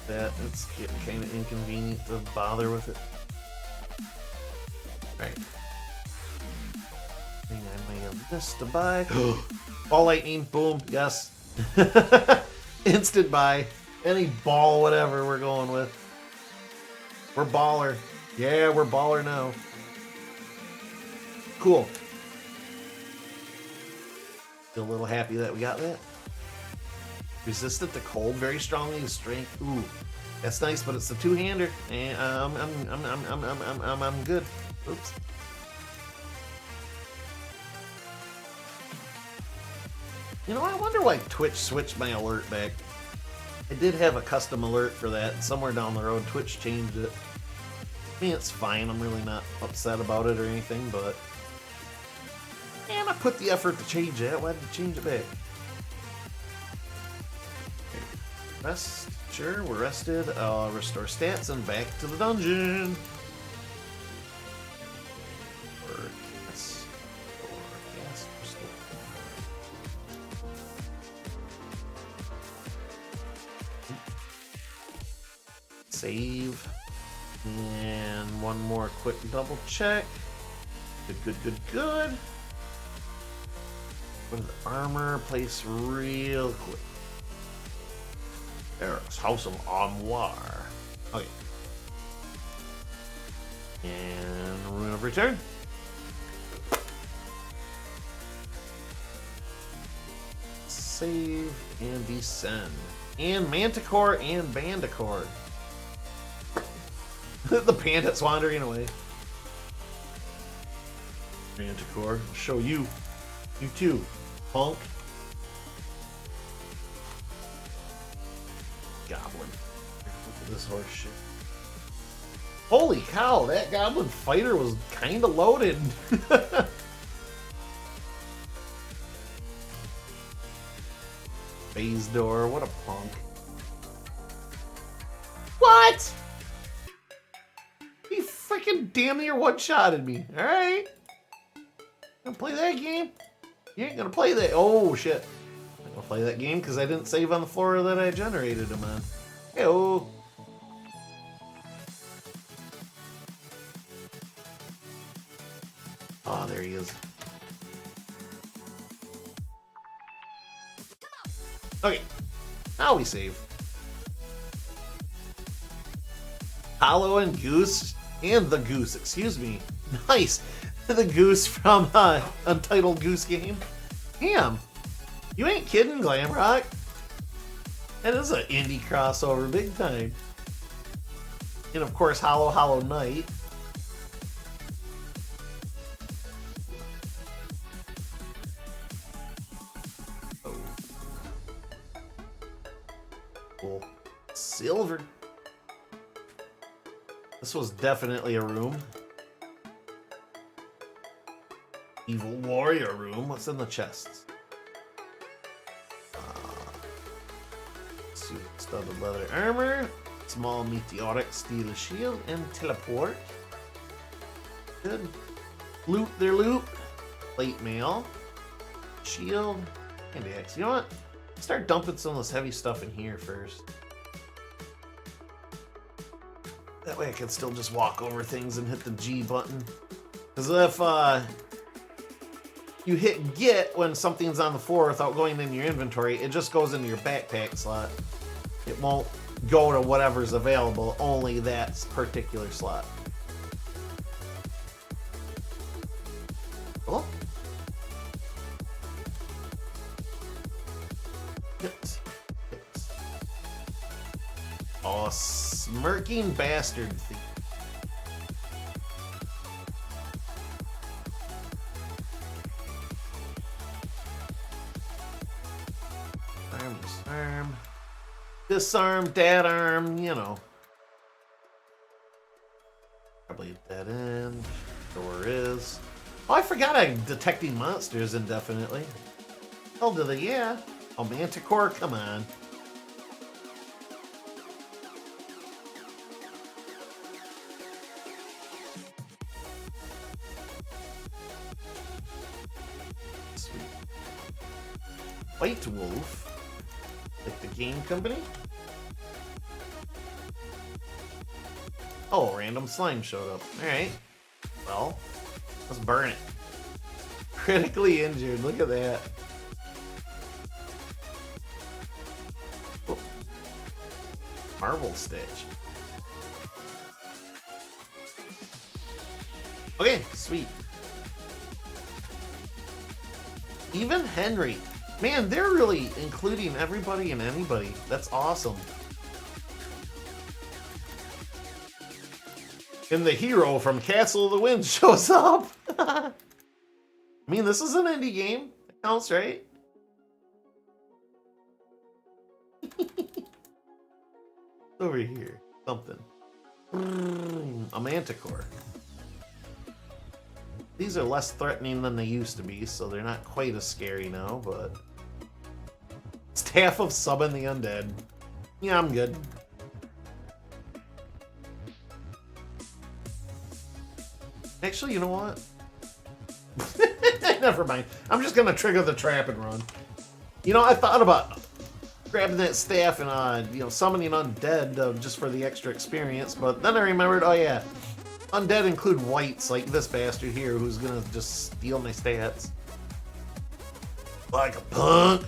That it's getting kind of inconvenient to bother with it. Right. I think I may have this to buy. Ball lightning, boom, yes. Instant buy. Any ball, whatever we're going with. We're baller. Yeah, we're baller now. Cool. Feel a little happy that we got that. Resistant to cold very strongly. Strength. Ooh, that's nice, but it's a two-hander, and I'm good. Oops. You know, I wonder why Twitch switched my alert back. I did have a custom alert for that. Somewhere down the road, Twitch changed it. I mean, it's fine. I'm really not upset about it or anything, but man, I put the effort to change that. Why did you change it back? Rest. Sure, we're rested. Restore stats and back to the dungeon. Save. And one more quick double check. Good. Go to the armor place real quick. Eric's House of Armoire. Okay. And Rune of Return. Save and descend. And Manticore and Bandicore. The bandit's wandering away. Manticore, I'll show you. You too, punk. Goblin. Look at this horse shit. Holy cow, that goblin fighter was kinda loaded. Phase door, what a punk. What? He freaking damn near one-shotted me. Alright. Gonna play that game? You ain't gonna play that. Oh shit. I'm gonna play that game because I didn't save on the floor that I generated him on. Hey-oh. Oh, there he is. Okay. Now we save. Hollow and Goose. And the Goose, excuse me. Nice. The Goose from Untitled Goose Game. Damn. You ain't kidding, Glamrock. That is an indie crossover, big time. And of course, Hollow Knight. Oh. Cool. Silver. This was definitely a room. Evil warrior room. What's in the chests? Suit, studded leather armor, small meteoric steel shield, and teleport. Good. Loot their loot. Plate mail. Shield. And axe. You know what? Start dumping some of this heavy stuff in here first. That way I can still just walk over things and hit the G button. Because if you hit get when something's on the floor without going in your inventory, it just goes into your backpack slot. It won't go to whatever's available, only that particular slot. Cool. Hit. Oh, smirking bastard thief. Arm, disarm. Disarm, dad arm, you know. Probably dead end. Door is. Oh, I forgot I'm detecting monsters indefinitely. Oh, do they? Yeah. Oh, Manticore, come on. Sweet. White Wolf. Like the game company? Oh, random slime showed up. Alright. Well, let's burn it. Critically injured. Look at that. Oh. Marble Stitch. Okay, sweet. Even Henry. Man, they're really including everybody and anybody. That's awesome. And the hero from Castle of the Winds shows up. I mean, this is an indie game. That counts, right? Over here. Something. A Manticore. These are less threatening than they used to be, so they're not quite as scary now, but... Staff of Summon the Undead. Yeah, I'm good. Actually, you know what? Never mind. I'm just gonna trigger the trap and run. You know, I thought about grabbing that staff and, summoning undead just for the extra experience, but then I remembered, oh yeah, undead include whites like this bastard here who's gonna just steal my stats. Like a punk.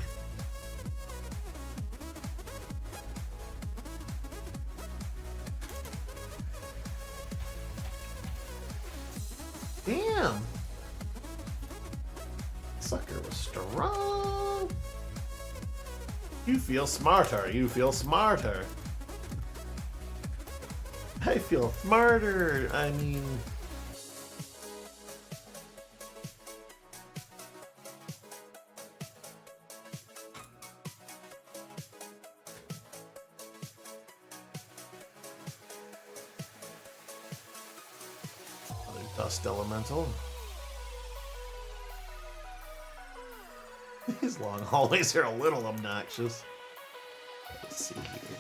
Damn. Sucker was strong. You feel smarter. You feel smarter. I feel smarter. I mean... Another dust elemental. These long hallways are a little obnoxious. Let's see here.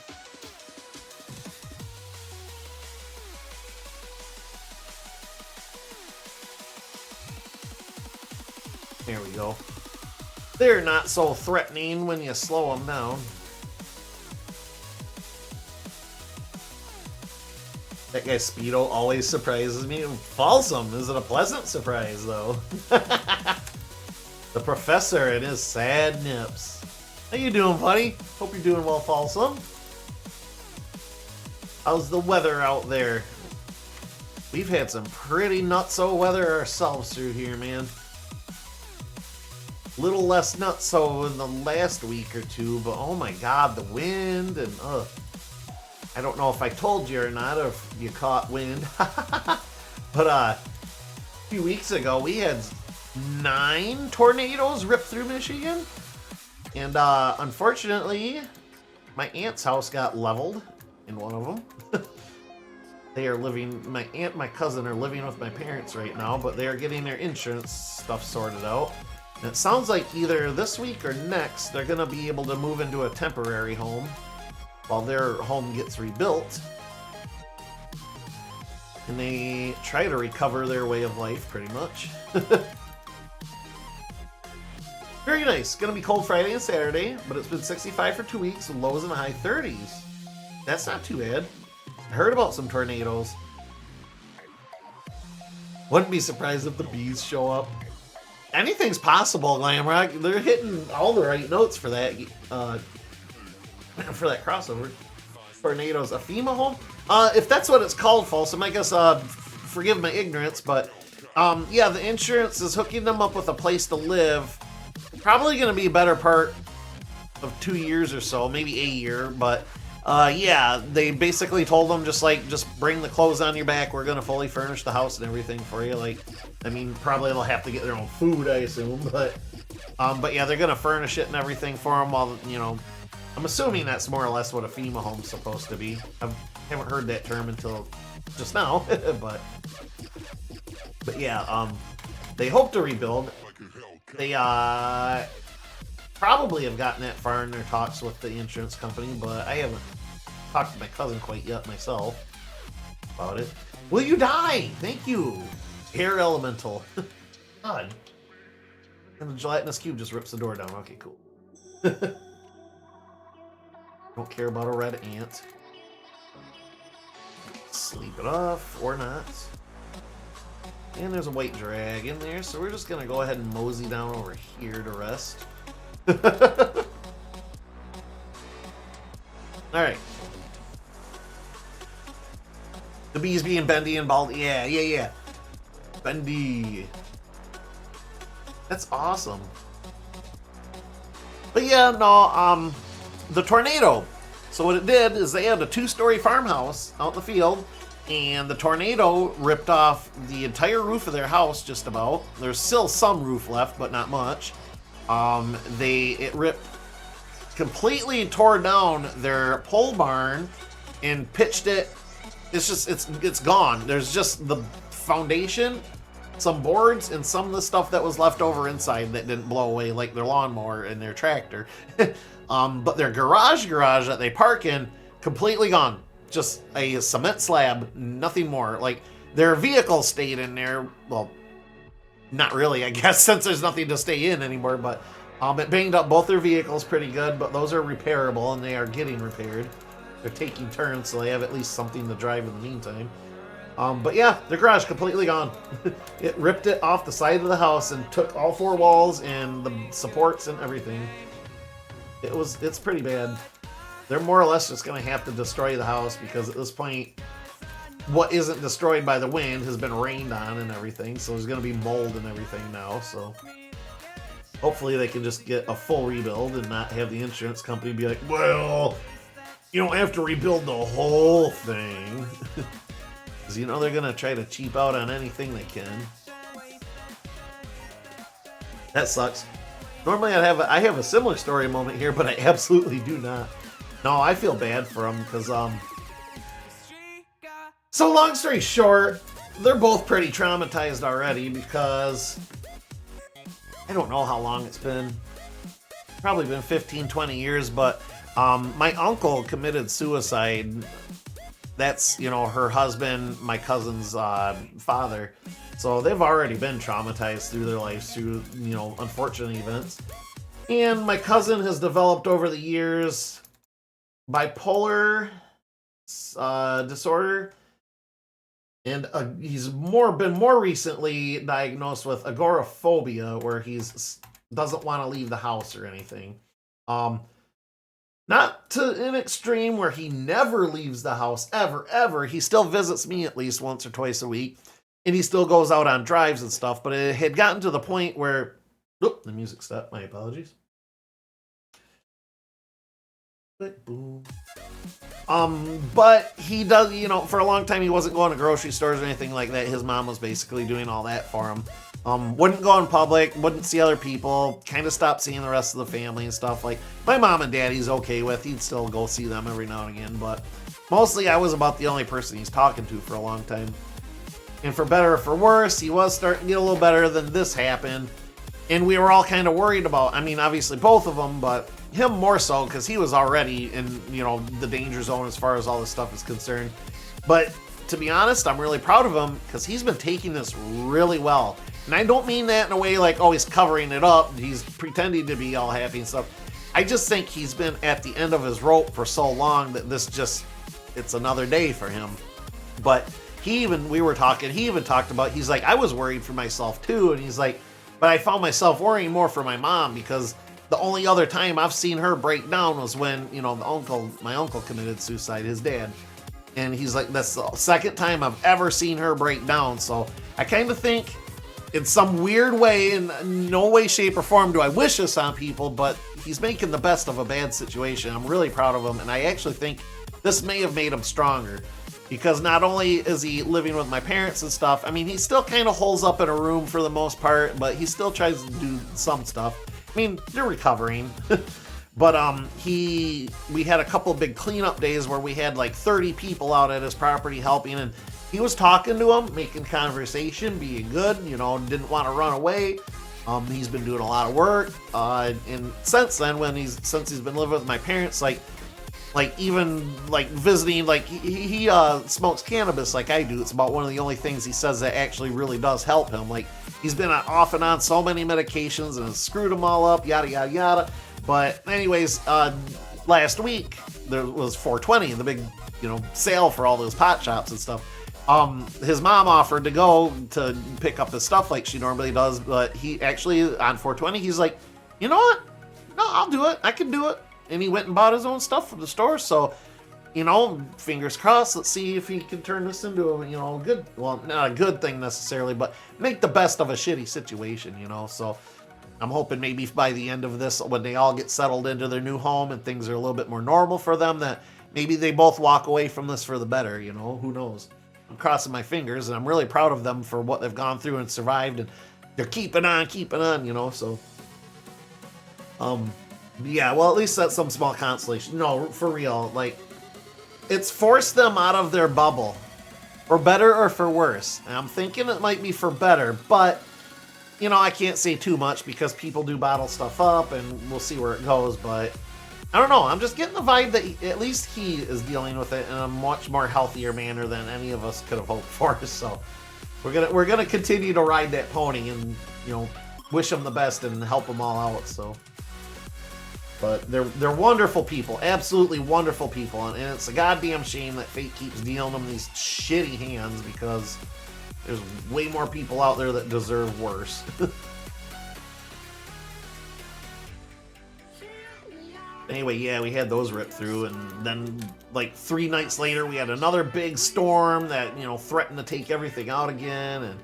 There we go. They're not so threatening when you slow them down. That guy Speedo always surprises me. Falsum is it a pleasant surprise, though. The professor and his sad nips. How you doing, buddy? Hope you're doing well, Falsum. How's the weather out there? We've had some pretty nutso weather ourselves through here, man. Little less nutso in the last week or two, but oh my god, the wind and ugh. I don't know if I told you or not, or if you caught wind. But a few weeks ago, we had 9 tornadoes rip through Michigan. And unfortunately, my aunt's house got leveled in one of them. They are living, my aunt and my cousin are living with my parents right now, but they are getting their insurance stuff sorted out. And it sounds like either this week or next, they're going to be able to move into a temporary home while their home gets rebuilt. And they try to recover their way of life, pretty much. Very nice. Gonna be cold Friday and Saturday, but it's been 65 for 2 weeks with lows in the high 30s. That's not too bad. I heard about some tornadoes. Wouldn't be surprised if the bees show up. Anything's possible, Glamrock. They're hitting all the right notes for that crossover. Tornadoes, a FEMA home? If that's what it's called, Folsom, I guess forgive my ignorance, but yeah, the insurance is hooking them up with a place to live. Probably going to be a better part of 2 years or so, maybe a year, but yeah, they basically told them just bring the clothes on your back. We're going to fully furnish the house and everything for you. Like, I mean, probably they'll have to get their own food, I assume, but yeah, they're going to furnish it and everything for them while, you know, I'm assuming that's more or less what a FEMA home's supposed to be. I haven't heard that term until just now, but yeah, they hope to rebuild. They probably have gotten that far in their talks with the insurance company, but I haven't talked to my cousin quite yet myself about it. Will you die? Thank you. Air elemental. God. And the gelatinous cube just rips the door down. Okay, cool. Don't care about a red ant. Sleep it off, or not. And there's a white drag in there, so we're just gonna go ahead and mosey down over here to rest. Alright. The bees being bendy and bald. Yeah. Bendy. That's awesome. But yeah, no, the tornado. So what it did is they had a 2-story farmhouse out in the field, and the tornado ripped off the entire roof of their house just about. There's still some roof left, but not much. It ripped completely, tore down their pole barn and pitched it. It's gone. There's just the foundation, some boards, and some of the stuff that was left over inside that didn't blow away, like their lawnmower and their tractor. But their garage that they park in, completely gone. Just a cement slab, nothing more. Like, their vehicle stayed in there. Well, not really, I guess, since there's nothing to stay in anymore, but it banged up both their vehicles pretty good, but those are repairable, and they are getting repaired. They're taking turns, so they have at least something to drive in the meantime. But yeah, their garage completely gone. It ripped it off the side of the house and took all 4 walls and the supports and everything. It's pretty bad. They're more or less just going to have to destroy the house, because at this point, what isn't destroyed by the wind has been rained on and everything, so there's going to be mold and everything now, so hopefully they can just get a full rebuild and not have the insurance company be like, well, you don't have to rebuild the whole thing. Because you know they're going to try to cheap out on anything they can. That sucks. Normally I have a similar story moment here, but I absolutely do not. No, I feel bad for them because, so long story short, they're both pretty traumatized already because I don't know how long it's been. Probably been 15, 20 years, but my uncle committed suicide. That's, you know, her husband, my cousin's father. So they've already been traumatized through their lives through, you know, unfortunate events. And my cousin has developed over the years bipolar disorder. And he's been more recently diagnosed with agoraphobia, where he's doesn't want to leave the house or anything. Not to an extreme where he never leaves the house, ever. He still visits me at least once or twice a week. And he still goes out on drives and stuff. But it had gotten to the point where... Oop, the music stopped. My apologies. Boom. But he does, you know, for a long time he wasn't going to grocery stores or anything like that. His mom was basically doing all that for him. Wouldn't go in public, wouldn't see other people, kind of stopped seeing the rest of the family and stuff. Like, my mom and dad he's okay with. He'd still go see them every now and again, but mostly I was about the only person he's talking to for a long time. And for better or for worse, he was starting to get a little better. Then this happened. And we were all kind of worried about, I mean, obviously both of them, but him more so because he was already in, you know, the danger zone as far as all this stuff is concerned. But to be honest, I'm really proud of him because he's been taking this really well. And I don't mean that in a way like, oh, he's covering it up. He's pretending to be all happy and stuff. I just think he's been at the end of his rope for so long that this just, it's another day for him. But he even talked about, he's like, I was worried for myself too. And he's like, but I found myself worrying more for my mom because the only other time I've seen her break down was when, you know, my uncle committed suicide, his dad. And he's like, that's the second time I've ever seen her break down. So I kind of think in some weird way, in no way, shape, or form do I wish this on people, but he's making the best of a bad situation. I'm really proud of him. And I actually think this may have made him stronger. Because not only is he living with my parents and stuff, I mean, he still kind of holds up in a room for the most part, but he still tries to do some stuff. I mean, they're recovering. But we had a couple of big cleanup days where we had like 30 people out at his property helping, and he was talking to them, making conversation, being good, you know, didn't want to run away. He's been doing a lot of work. And since then, since he's been living with my parents, like even like visiting, like he smokes cannabis like I do. It's about one of the only things he says that actually really does help him. Like he's been off and on so many medications and has screwed them all up, yada yada yada. But anyways, last week there was 420, the big, you know, sale for all those pot shops and stuff. His mom offered to go to pick up his stuff like she normally does, but he actually on 420 he's like, you know what? No, I'll do it. I can do it. And he went and bought his own stuff from the store. So, you know, fingers crossed. Let's see if he can turn this into a, you know, good, well, not a good thing necessarily, but make the best of a shitty situation, you know. So I'm hoping maybe by the end of this, when they all get settled into their new home and things are a little bit more normal for them, that maybe they both walk away from this for the better, you know, who knows. I'm crossing my fingers, and I'm really proud of them for what they've gone through and survived, and they're keeping on, you know, so. Yeah, well, at least that's some small consolation. No, for real, like, it's forced them out of their bubble. For better or for worse. And I'm thinking it might be for better, but, you know, I can't say too much because people do bottle stuff up, and we'll see where it goes, but I don't know. I'm just getting the vibe that at least he is dealing with it in a much more healthier manner than any of us could have hoped for, so we're gonna continue to ride that pony and, you know, wish them the best and help them all out, so. But they're wonderful people, absolutely wonderful people, and it's a goddamn shame that fate keeps dealing them these shitty hands because there's way more people out there that deserve worse. Anyway, yeah, we had those ripped through, and then like 3 nights later we had another big storm that, you know, threatened to take everything out again, and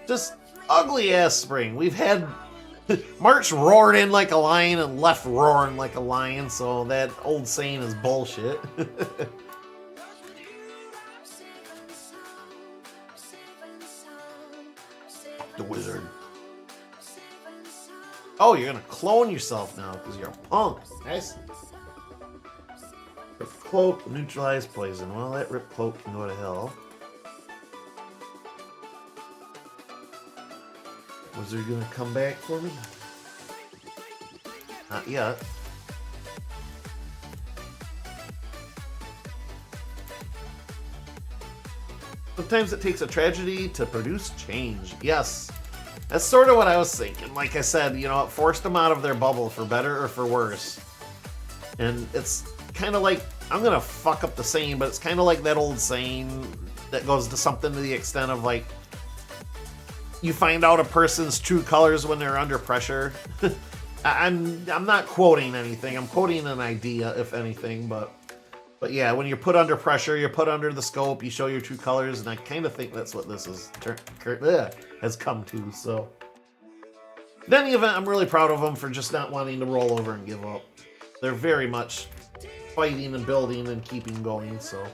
just ugly ass spring. We've had March roared in like a lion and left roaring like a lion, so that old saying is bullshit. The wizard. Oh, you're gonna clone yourself now because you're a punk. Nice. Rip cloak, neutralize poison. Well, that rip cloak can go to hell. Wizard gonna come back for me? Not yet. Sometimes it takes a tragedy to produce change. Yes. That's sort of what I was thinking. Like I said, you know, it forced them out of their bubble for better or for worse. And it's kind of like, I'm gonna fuck up the saying, but it's kind of like that old saying that goes to something to the extent of like, you find out a person's true colors when they're under pressure. I'm not quoting anything. I'm quoting an idea, if anything. But yeah, when you're put under pressure, you're put under the scope. You show your true colors, and I kind of think that's what this has come to. So, in any event, I'm really proud of them for just not wanting to roll over and give up. They're very much fighting and building and keeping going. So.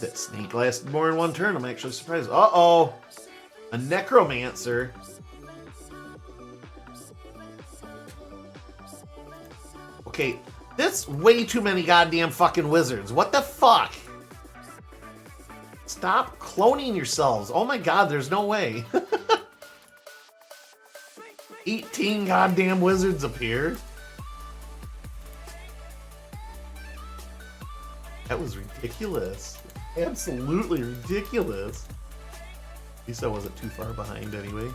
That snake lasted more than one turn. I'm actually surprised. Uh-oh. A necromancer. Okay, that's way too many goddamn fucking wizards. What the fuck? Stop cloning yourselves. Oh my god, there's no way. 18 goddamn wizards appear. That was ridiculous. Absolutely ridiculous. At least I wasn't too far behind anyway.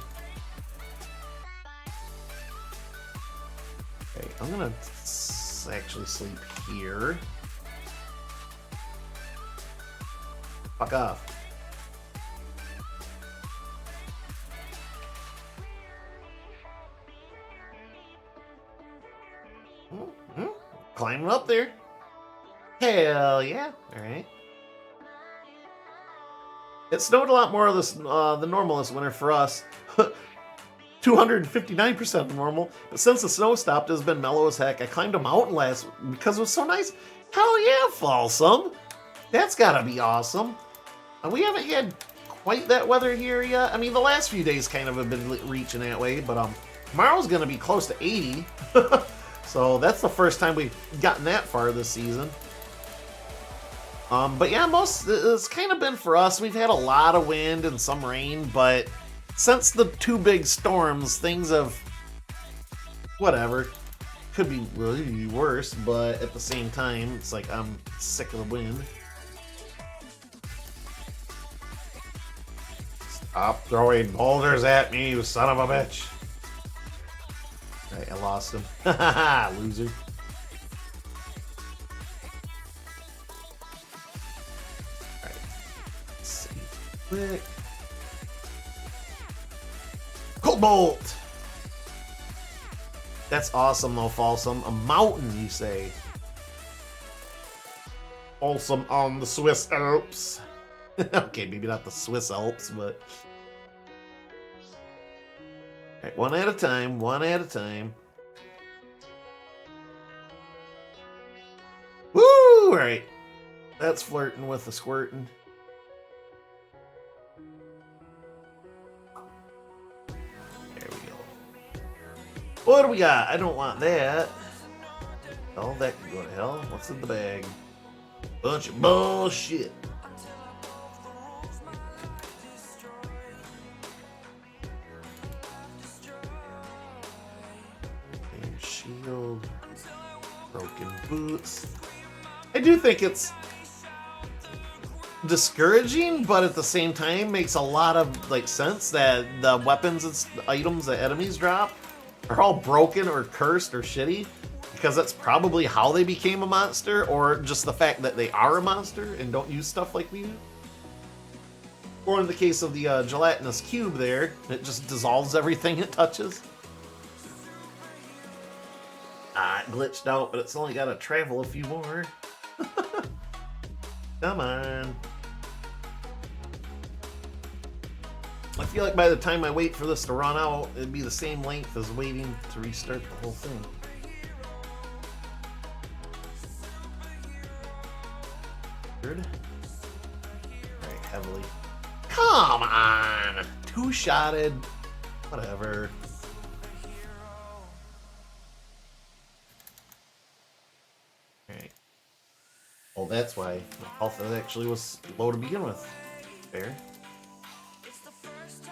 Okay, I'm gonna actually sleep here. Fuck off. Climbing up there. Hell yeah. Alright. It snowed a lot more of this than normal this winter for us. 259% normal. But since the snow stopped, it's been mellow as heck. I climbed a mountain last because it was so nice. Hell yeah, Falsum. That's gotta be awesome. We haven't had quite that weather here yet. I mean, the last few days kind of have been reaching that way, but tomorrow's gonna be close to 80. So that's the first time we've gotten that far this season. But yeah, it's kind of been for us. We've had a lot of wind and some rain, but since the two big storms, things have, whatever, could be really worse, but at the same time, it's like I'm sick of the wind. Stop throwing boulders at me, you son of a bitch. Right, I lost him. Haha, loser. Alright. Let's see. Quick. Cold Bolt! That's awesome though, Falsum. A mountain, you say. Awesome on the Swiss Alps. Okay, maybe not the Swiss Alps, but... Alright, one at a time, one at a time. Woo! Alright. That's flirting with the squirting. There we go. What do we got? I don't want that. Oh, that can go to hell. What's in the bag? Bunch of bullshit. Shield. Broken boots. I do think it's discouraging, but at the same time makes a lot of like sense that the weapons and items that enemies drop are all broken or cursed or shitty, because that's probably how they became a monster, or just the fact that they are a monster and don't use stuff like we do. Or in the case of the gelatinous cube there, it just dissolves everything it touches. Ah, it glitched out, but it's only got to travel a few more. Come on. I feel like by the time I wait for this to run out, it'd be the same length as waiting to restart the whole thing. Third. Alright, heavily. Come on! Two-shotted. Whatever. Alright. Well, that's why my health actually was low to begin with. Fair.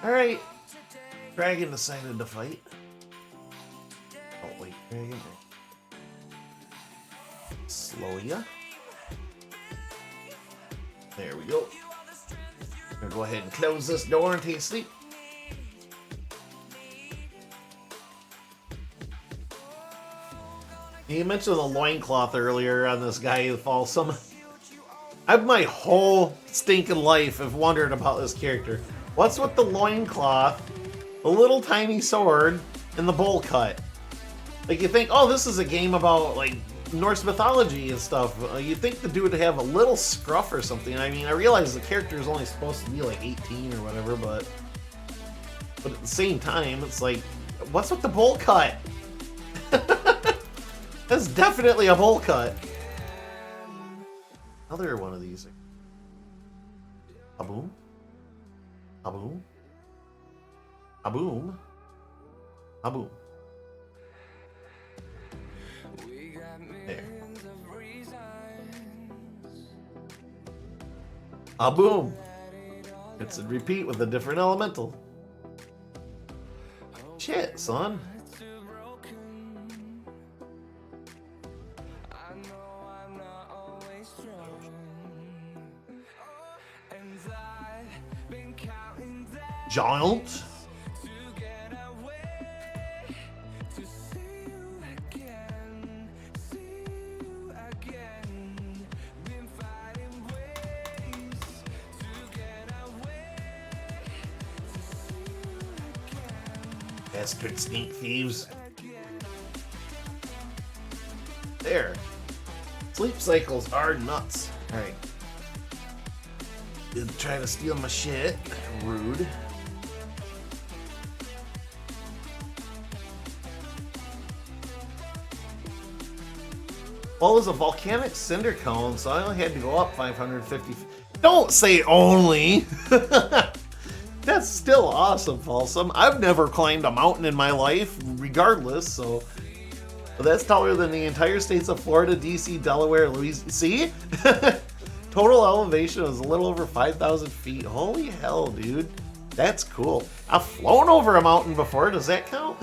Alright. Dragon decided to fight. Oh, wait, dragon. Slow ya. There we go. I'm gonna go ahead and close this door and take a sleep. You mentioned the loincloth earlier on this guy who falls some. I've my whole stinking life have wondered about this character. What's with the loincloth, the little tiny sword, and the bowl cut? Like, you think, oh, this is a game about, like, Norse mythology and stuff. You'd think the dude would have a little scruff or something. I mean, I realize the character is only supposed to be, like, 18 or whatever, but at the same time, it's like, what's with the bowl cut? That's definitely a bowl cut. Another one of these. A boom? A boom? A boom? A boom. A boom. It's a repeat with a different elemental. Shit, son. Giant. Bastard sneak thieves. There. Sleep cycles are nuts. Alright. Did try to steal my shit. Rude. Well, it was a volcanic cinder cone, so I only had to go up 550 feet. Don't say only! That's still awesome, Folsom. I've never climbed a mountain in my life, regardless, so... But that's taller than the entire states of Florida, DC, Delaware, Louisiana. See? Total elevation is a little over 5,000 feet. Holy hell, dude. That's cool. I've flown over a mountain before. Does that count?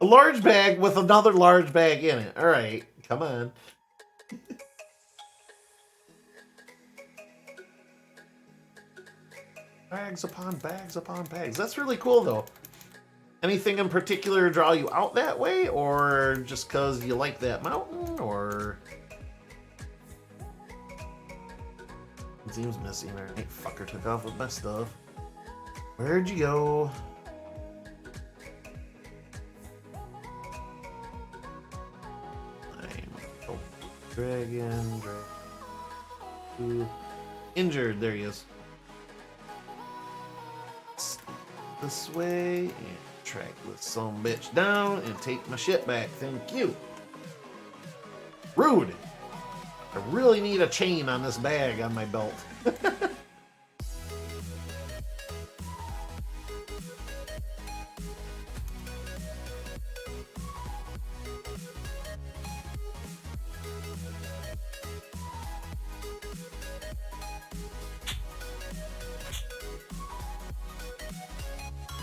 A large bag with another large bag in it. Alright, come on. Bags upon bags upon bags. That's really cool, though. Anything in particular draw you out that way? Or just because you like that mountain? Or... It seems missing. Alright, fucker took off with my stuff. Where'd you go? Dragon. Ooh. Injured. There he is. This way and track this some bitch down and take my shit back. Thank you. Rude. I really need a chain on this bag on my belt.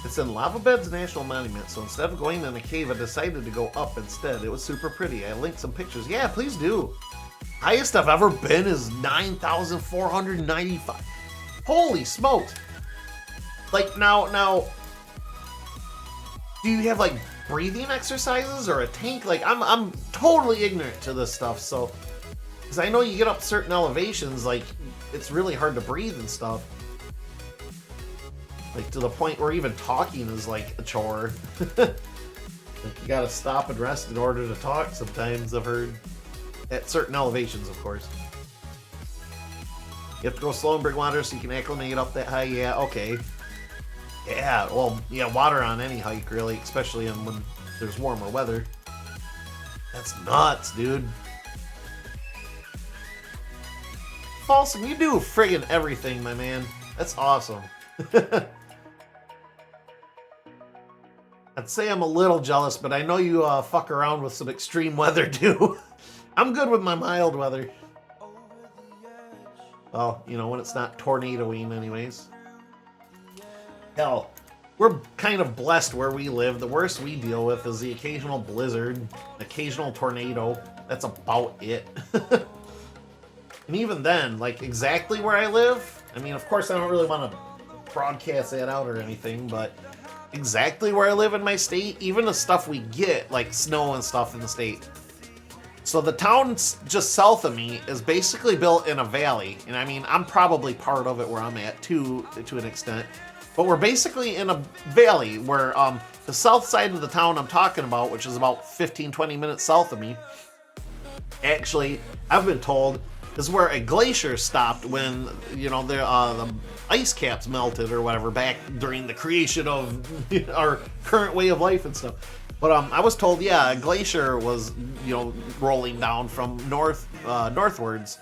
It's in Lava Beds National Monument, so instead of going in a cave, I decided to go up instead. It was super pretty. I linked some pictures. Yeah, please do. Highest I've ever been is 9,495. Holy smokes! Like, now, do you have, like, breathing exercises or a tank? Like, I'm totally ignorant to this stuff, so... Because I know you get up certain elevations, like, it's really hard to breathe and stuff. Like, to the point where even talking is, like, a chore. Like, you gotta stop and rest in order to talk sometimes, I've heard. At certain elevations, of course. You have to go slow and bring water so you can acclimate up that high. Yeah, okay. Yeah, well, yeah, water on any hike, really. Especially when there's warmer weather. That's nuts, dude. Folsom, you do friggin' everything, my man. That's awesome. I'd say I'm a little jealous, but I know you fuck around with some extreme weather too. I'm good with my mild weather. Well, you know, when it's not tornadoing anyways. Hell, we're kind of blessed where we live. The worst we deal with is the occasional blizzard, occasional tornado. That's about it. And even then, like exactly where I live, I mean, of course I don't really want to broadcast that out or anything, but exactly where I live in my state, even the stuff we get, like snow and stuff in the state. So the town just south of me is basically built in a valley, and I mean, I'm probably part of it where I'm at too, to an extent. But we're basically in a valley where the south side of the town I'm talking about, which is about 15-20 minutes south of me, actually, I've been told, is where a glacier stopped when, you know, the ice caps melted or whatever back during the creation of our current way of life and stuff. But I was told, yeah, a glacier was, you know, rolling down from northwards,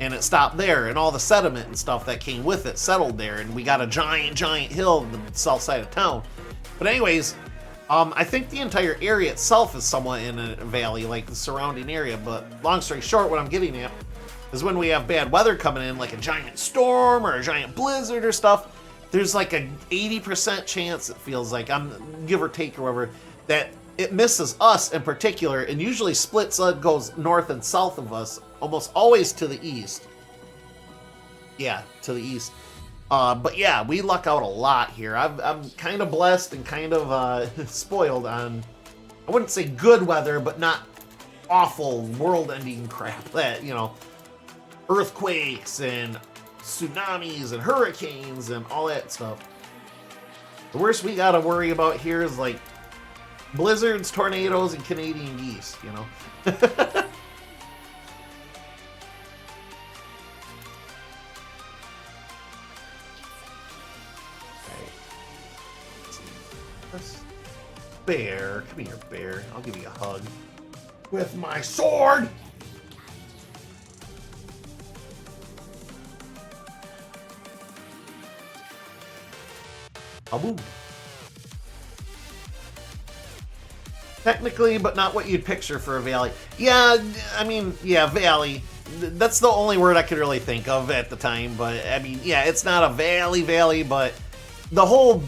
and it stopped there, and all the sediment and stuff that came with it settled there, and we got a giant hill on the south side of town. But anyways, I think the entire area itself is somewhat in a valley, like the surrounding area, but long story short, what I'm getting at is when we have bad weather coming in, like a giant storm or a giant blizzard or stuff, there's like a 80% chance, it feels like, I'm give or take or whatever, that it misses us in particular, and usually splits goes north and south of us, almost always to the east. Yeah, to the east. But yeah, we luck out a lot here. I'm kind of blessed and kind of spoiled on, I wouldn't say good weather, but not awful world-ending crap that, you know, earthquakes and tsunamis and hurricanes and all that stuff. The worst we gotta worry about here is like blizzards, tornadoes, and Canadian geese, you know? Bear, come here, bear. I'll give you a hug. With my sword! A boom. Technically, but not what you'd picture for a valley. Yeah, I mean, yeah, valley. That's the only word I could really think of at the time, but I mean, yeah, it's not a valley, but the whole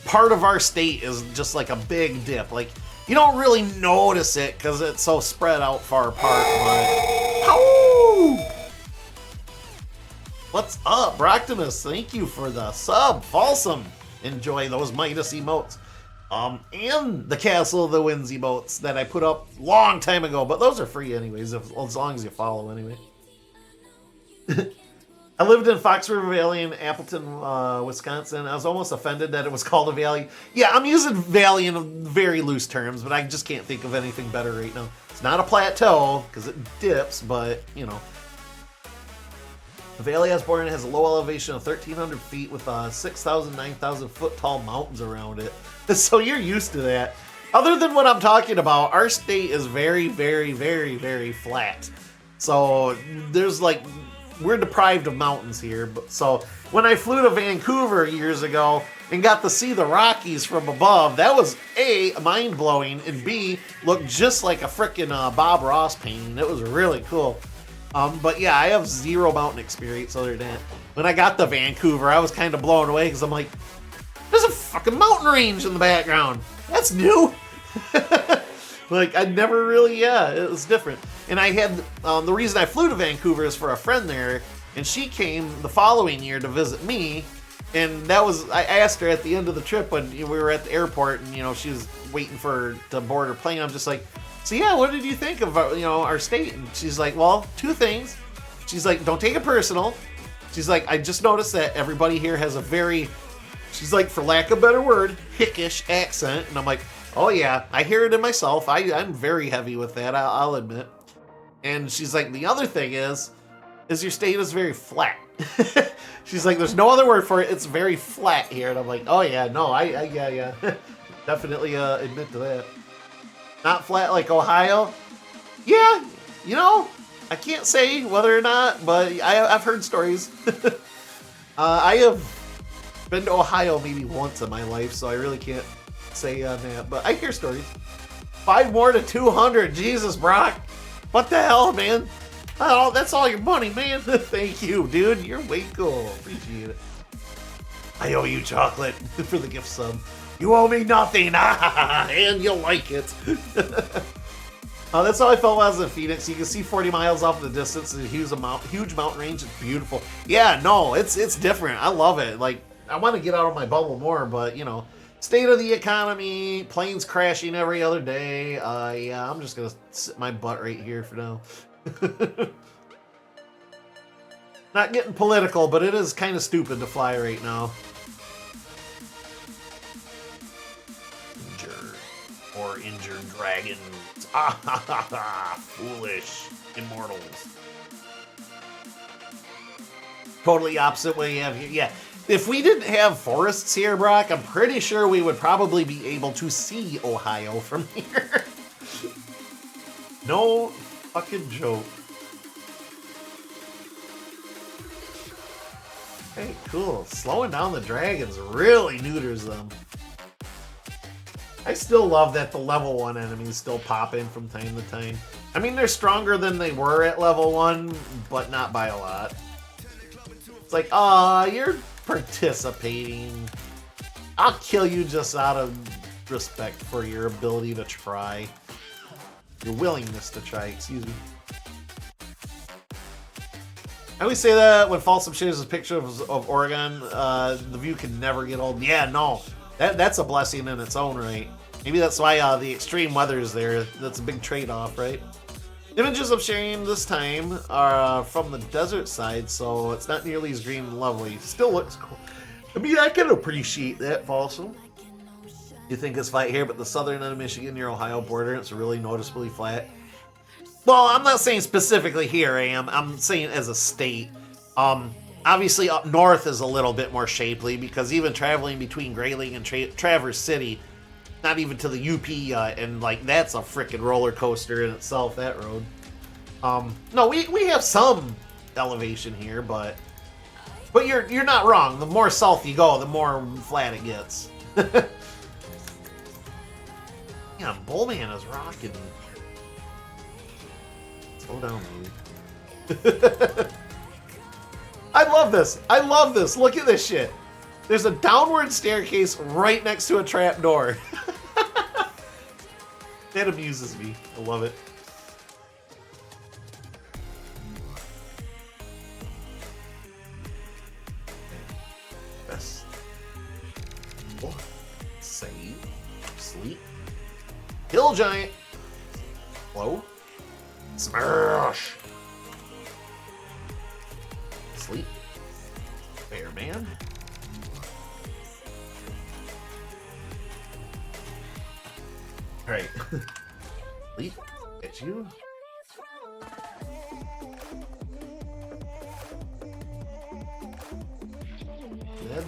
part of our state is just like a big dip. Like, you don't really notice it because it's so spread out far apart, but... Ow! What's up, Broctimus? Thank you for the sub. Falsum. Enjoy those Midas emotes. And the Castle of the Winds emotes that I put up long time ago, but those are free anyways, as long as you follow anyway. I lived in Fox River Valley in Appleton, Wisconsin. I was almost offended that it was called a valley. Yeah, I'm using valley in very loose terms, but I just can't think of anything better right now. It's not a plateau, because it dips, but, you know. The valley I was born in has a low elevation of 1,300 feet with 6,000, 9,000 foot tall mountains around it. So you're used to that. Other than what I'm talking about, our state is very, very, very, very flat. So there's like... We're deprived of mountains here. So when I flew to Vancouver years ago and got to see the Rockies from above, that was A, mind-blowing, and B, looked just like a frickin' Bob Ross painting. It was really cool. But yeah, I have zero mountain experience other than that. When I got to Vancouver, I was kind of blown away because I'm like, there's a fucking mountain range in the background. That's new. Like, I never really, yeah, it was different. And I had, the reason I flew to Vancouver is for a friend there, and she came the following year to visit me, and that was, I asked her at the end of the trip when we were at the airport, and, you know, she was waiting to board her plane. I'm just like, so yeah, what did you think of, you know, our state? And she's like, well, two things. She's like, don't take it personal. She's like, I just noticed that everybody here has a very, she's like, for lack of a better word, hickish accent. And I'm like, oh yeah, I hear it in myself. I'm very heavy with that, I'll admit. And she's like, the other thing is your state is very flat. She's like, there's no other word for it. It's very flat here. And I'm like, oh yeah, no, yeah. Definitely admit to that. Not flat like Ohio. Yeah, you know, I can't say whether or not, but I've heard stories. I have been to Ohio maybe once in my life, so I really can't say on that, but I hear stories. 5 more to 200. Jesus, Brock. What the hell, man? Oh, that's all your money, man. Thank you, dude. You're way cool. Appreciate it. I owe you chocolate for the gift sub. You owe me nothing. And you'll like it. That's how I felt when I was in Phoenix. You can see 40 miles off in the distance. It's a huge mountain range. It's beautiful. Yeah, no, it's different. I love it. Like, I want to get out of my bubble more, but, you know, state of the economy, planes crashing every other day. Yeah, I'm just going to sit my butt right here for now. Not getting political, but it is kind of stupid to fly right now. Injured dragons. Ah ha ha ha. Foolish immortals. Totally opposite what you have here. Yeah. If we didn't have forests here, Brock, I'm pretty sure we would probably be able to see Ohio from here. No fucking joke. Hey, cool. Slowing down the dragons really neuters them. I still love that the level 1 enemies still pop in from time to time. I mean, they're stronger than they were at level 1, but not by a lot. It's like, you're participating. I'll kill you just out of respect for your ability to try. Your willingness to try, excuse me. I always say that when Folsom shares a picture of Oregon, the view can never get old. Yeah, no. That's a blessing in its own right. Maybe that's why the extreme weather is there. That's a big trade-off, right? Images I'm sharing this time are from the desert side, so it's not nearly as green and lovely. Still looks cool. I mean, I can appreciate that, Folsom. You think it's flat here, but the southern end of Michigan near Ohio border, it's really noticeably flat. Well, I'm not saying specifically here, I'm saying as a state. Obviously, up north is a little bit more shapely because even traveling between Grayling and Traverse City, not even to the UP yet, and like that's a freaking roller coaster in itself. That road. No, we have some elevation here, but you're not wrong. The more south you go, the more flat it gets. Yeah, Bullman is rocking. Slow down, baby. I love this. I love this. Look at this shit. There's a downward staircase right next to a trap door. That amuses me. I love it. Best. Oh. Save. Sleep. Hill Giant. Hello. Smash. Sleep. Bear Man. Alright. Sleep. Get you. Dead.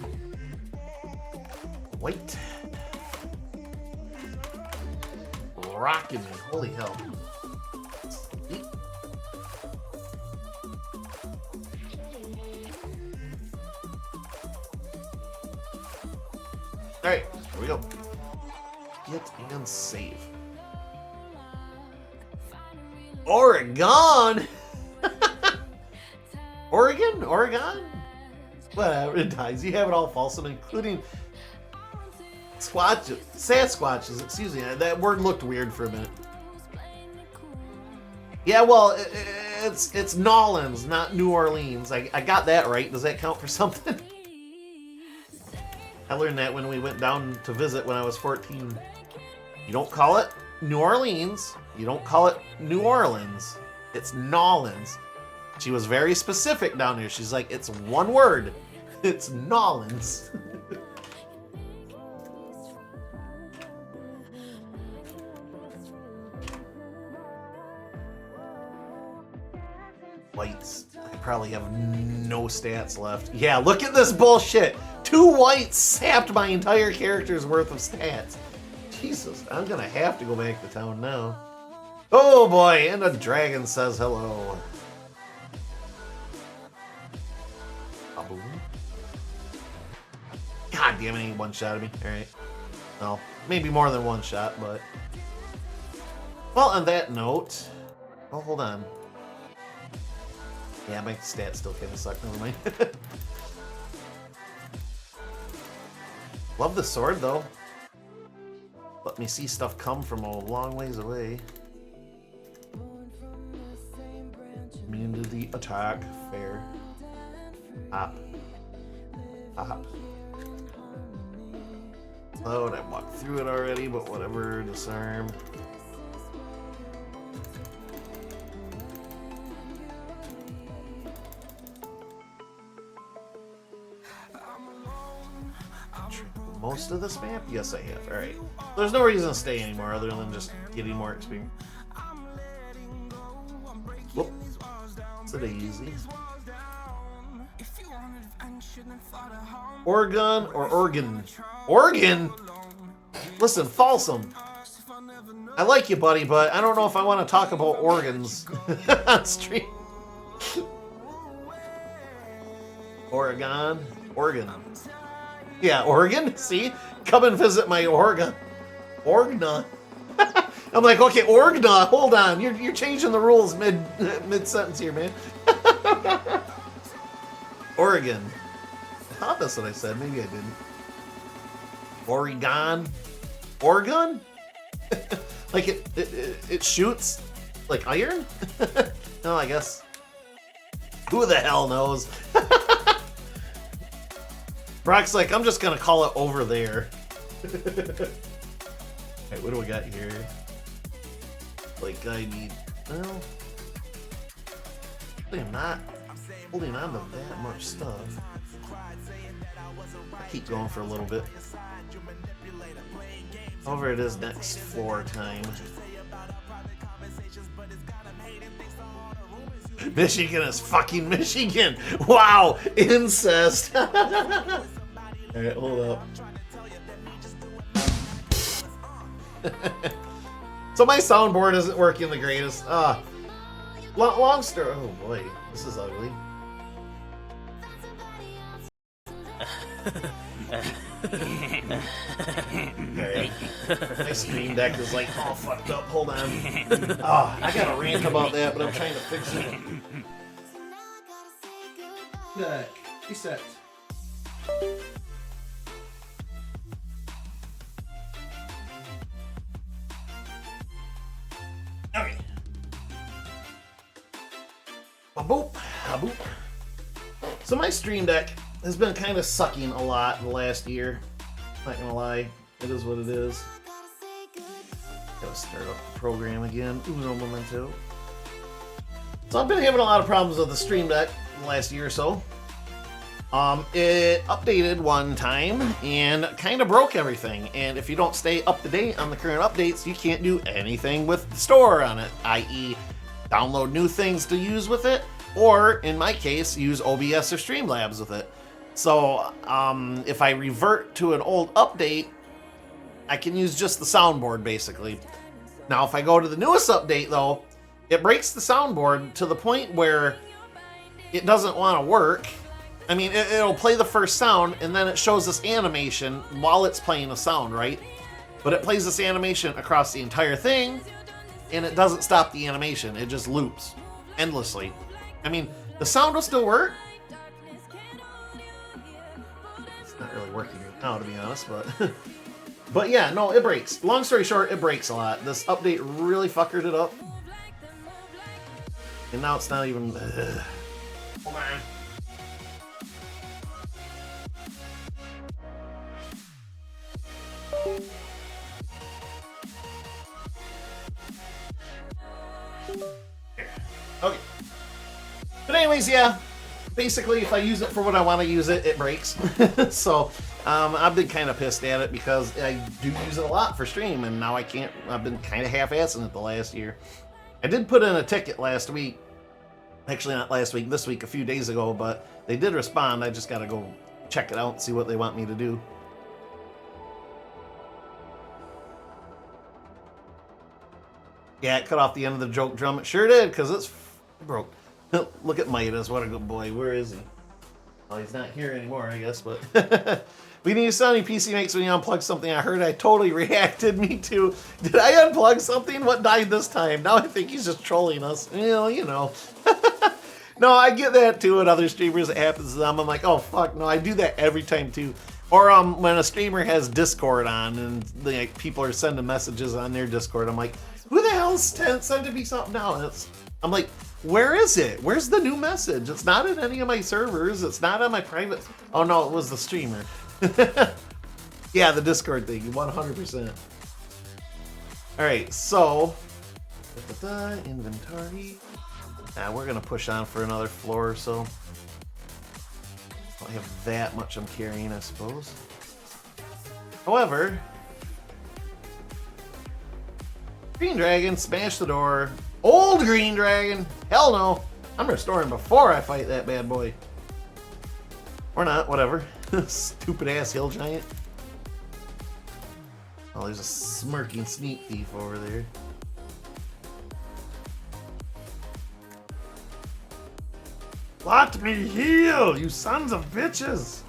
White. Rockin' me. Holy hell. Sleep. Alright, here we go. Get and save. Oregon! Oregon? Whatever, it dies. You have it all, Folsom, including Sasquatches, excuse me. That word looked weird for a minute. Yeah, well, it's Nolans, not New Orleans. I got that right. Does that count for something? I learned that when we went down to visit when I was 14. You don't call it New Orleans. You don't call it New Orleans. It's Nolans. She was very specific down there. She's like, it's one word. It's Nolans. Whites. I probably have no stats left. Yeah, look at this bullshit. 2 whites sapped my entire character's worth of stats. Jesus, I'm gonna have to go back to town now. Oh boy, and a dragon says hello. Ba-boom. God damn it, he one-shotted me. Alright. Well, maybe more than one shot, but... Well, on that note... Oh, hold on. Yeah, my stats still kind of suck. Never mind. Love the sword, though. Let me see stuff come from a long ways away. Immune to the attack. Fair. Hop. Hop. Load. I walked through it already, but whatever. Disarm. Most of this map? Yes, I have. Alright. There's no reason to stay anymore other than just getting more experience. Whoop. It's a daisy. Oregon or Oregon? Oregon? Listen, Folsom. I like you, buddy, but I don't know if I want to talk about organs on stream. Oregon. Oregon. Yeah, Oregon. See? Come and visit my Oregon Orgna. I'm like, okay, Orgna, hold on. You're changing the rules mid-sentence here, man. Oregon. I thought that's what I said. Maybe I didn't. Oregon? Oregon? Like it shoots like iron? No, I guess. Who the hell knows? Brock's like, I'm just gonna call it over there. Alright, what do we got here? Like, I need. Well, I'm not holding on to that much stuff. I'll keep going for a little bit. Over it is next floor time. Michigan is fucking Michigan. Wow, incest. Alright, hold up. So my soundboard isn't working the greatest. Long story. Oh boy, this is ugly. Okay. My Stream Deck is like all fucked up. Hold on. Oh, I got a rant about that, but I'm trying to fix it. Deck. Reset. Okay. Boop. Boop. So my Stream Deck has been kind of sucking a lot in the last year. Not gonna lie, it is what it is. Gotta start up the program again. Uno momento. So I've been having a lot of problems with the Stream Deck in the last year or so. It updated one time and kind of broke everything. And if you don't stay up to date on the current updates, you can't do anything with the store on it, i.e. download new things to use with it, or in my case, use OBS or Streamlabs with it. So if I revert to an old update, I can use just the soundboard basically. Now if I go to the newest update though, it breaks the soundboard to the point where it doesn't want to work. I mean, it'll play the first sound and then it shows this animation while it's playing a sound, right? But it plays this animation across the entire thing and it doesn't stop the animation. It just loops endlessly. I mean, the sound will still work. It's not really working right now, to be honest, but but yeah, no, it breaks. Long story short, it breaks a lot. This update really fuckered it up. And now it's not even... Hold on. Okay. But anyways, yeah. Basically, if I use it for what I want to use it, it breaks. So, I've been kind of pissed at it because I do use it a lot for stream, and now I can't. I've been kind of half-assing it the last year. I did put in a ticket last week. Actually, not last week, this week, a few days ago, but they did respond. I just got to go check it out and see what they want me to do. Yeah, it cut off the end of the joke drum. It sure did, because it's broke. Look at Midas. What a good boy. Where is he? Well, he's not here anymore, I guess, but... We need to sell any PC makes when you unplug something. I heard I totally reacted. Me too. Did I unplug something? What died this time? Now I think he's just trolling us. Well, you know. No, I get that too with other streamers. It happens to them. I'm like, oh, fuck. No, I do that every time too. Or when a streamer has Discord on and like people are sending messages on their Discord, I'm like, who the hell's sending me something now? I'm like, where is it? Where's the new message? It's not in any of my servers. It's not on my private. Oh no, it was the streamer. Yeah, the Discord thing, 100%. Alright, so inventory. We're gonna push on for another floor or so. Don't have that much I'm carrying, I suppose. However, Green Dragon, smash the door. Old Green Dragon, hell no. I'm restoring before I fight that bad boy. Or not, whatever. Stupid ass hill giant. Oh, there's a smirking sneak thief over there. Let me heal, you sons of bitches!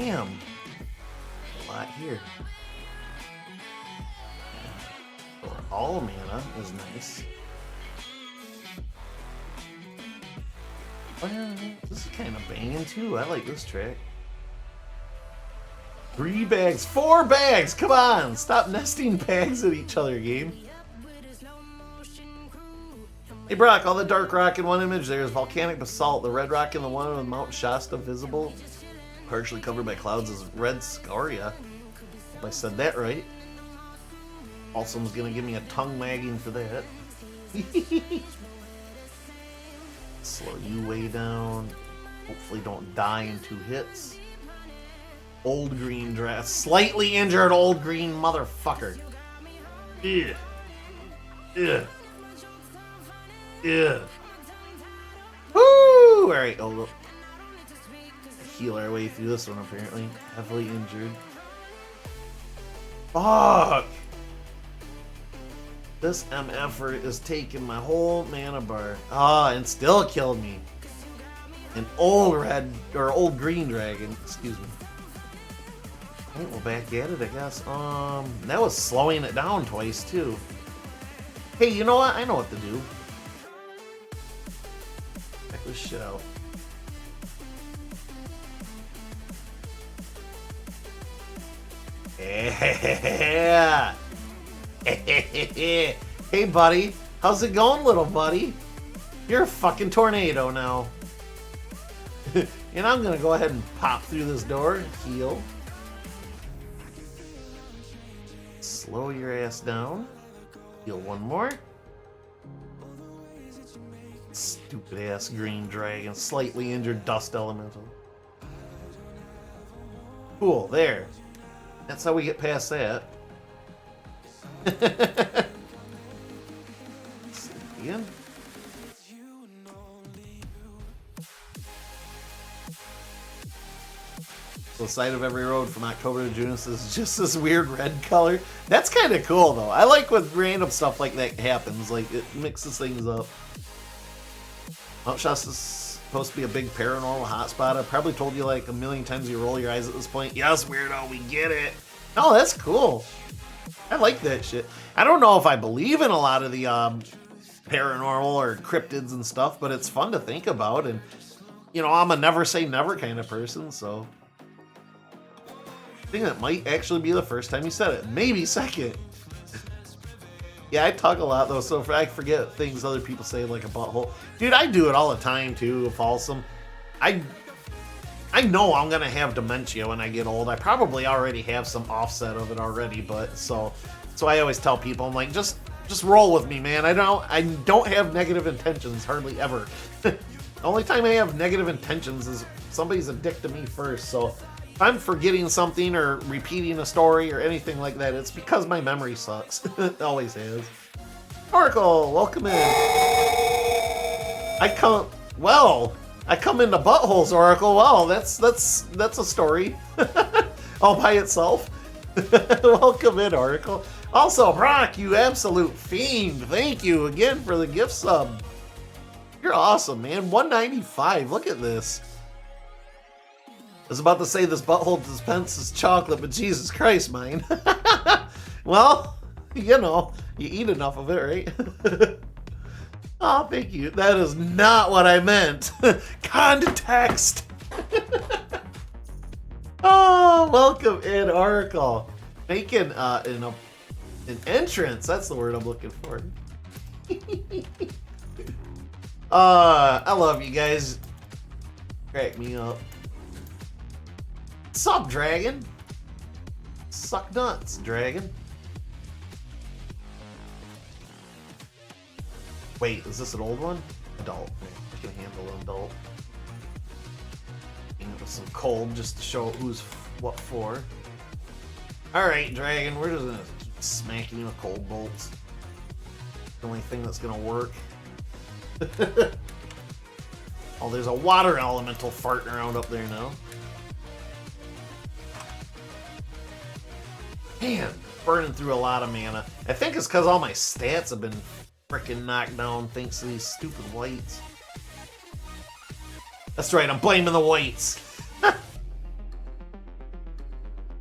Damn. A lot here. All mana is nice. Well, this is kind of banging too. I like this track. 3 bags, 4 bags. Come on, stop nesting bags at each other, game. Hey Brock, all the dark rock in one image. There's volcanic basalt. The red rock in the one with Mount Shasta visible, partially covered by clouds, is red scoria. If I said that right. Alsom's gonna give me a tongue wagging for that. Slow you way down. Hopefully don't die in 2 hits. Old green dress. Slightly injured old green motherfucker. Ugh. Ugh. Ugh. Woo! Alright, oh look. Heal our way through this one apparently. Heavily injured. Fuck! This MFer is taking my whole mana bar. Ah, and still killed me. An old red, or old green dragon, excuse me. Alright, we're back at it, I guess. That was slowing it down twice, too. Hey, you know what? I know what to do. Check this shit out. Yeah! Hey, buddy. How's it going, little buddy? You're a fucking tornado now. And I'm gonna go ahead and pop through this door, heal. Slow your ass down. Heal one more. Stupid ass green dragon. Slightly injured dust elemental. Cool, there. That's how we get past that. Again. So the side of every road from October to June is just this weird red color. That's kind of cool though. I like when random stuff like that happens. Like it mixes things up. Mount Shasta's supposed to be a big paranormal hotspot. I've probably told you like a million times. You roll your eyes at this point. Yes, weirdo, we get it. Oh, that's cool. I like that shit. I don't know if I believe in a lot of the paranormal or cryptids and stuff, but it's fun to think about. And, you know, I'm a never say never kind of person, so. I think that might actually be the first time you said it. Maybe second. Yeah, I talk a lot, though, so I forget things other people say, like a butthole. Dude, I do it all the time, too, Falsum. I know I'm gonna have dementia when I get old. I probably already have some offset of it already, but so I always tell people, I'm like, just roll with me, man. I don't have negative intentions hardly ever. The only time I have negative intentions is somebody's a dick to me first. So if I'm forgetting something or repeating a story or anything like that, it's because my memory sucks. It always has. Oracle, welcome in. I come into buttholes, Oracle. Wow, that's a story all by itself. Welcome in, Oracle. Also, Brock, you absolute fiend. Thank you again for the gift sub. You're awesome, man. 195. Look at this. I was about to say this butthole dispenses chocolate, but Jesus Christ, mine. Well, you know, you eat enough of it, right? Oh, thank you. That is not what I meant. Context. Oh, welcome in, Oracle. Making an entrance. That's the word I'm looking for. I love you guys. Crack me up. Sup, dragon? Suck nuts, dragon. Wait, is this an old one? Adult. I can handle an adult. And with some cold just to show who's what for. Alright, dragon, we're just gonna keep smacking you with cold bolts. The only thing that's gonna work. Oh, there's a water elemental farting around up there now. Man, burning through a lot of mana. I think it's because all my stats have been freaking knocked down thanks to these stupid whites. That's right, I'm blaming the whites.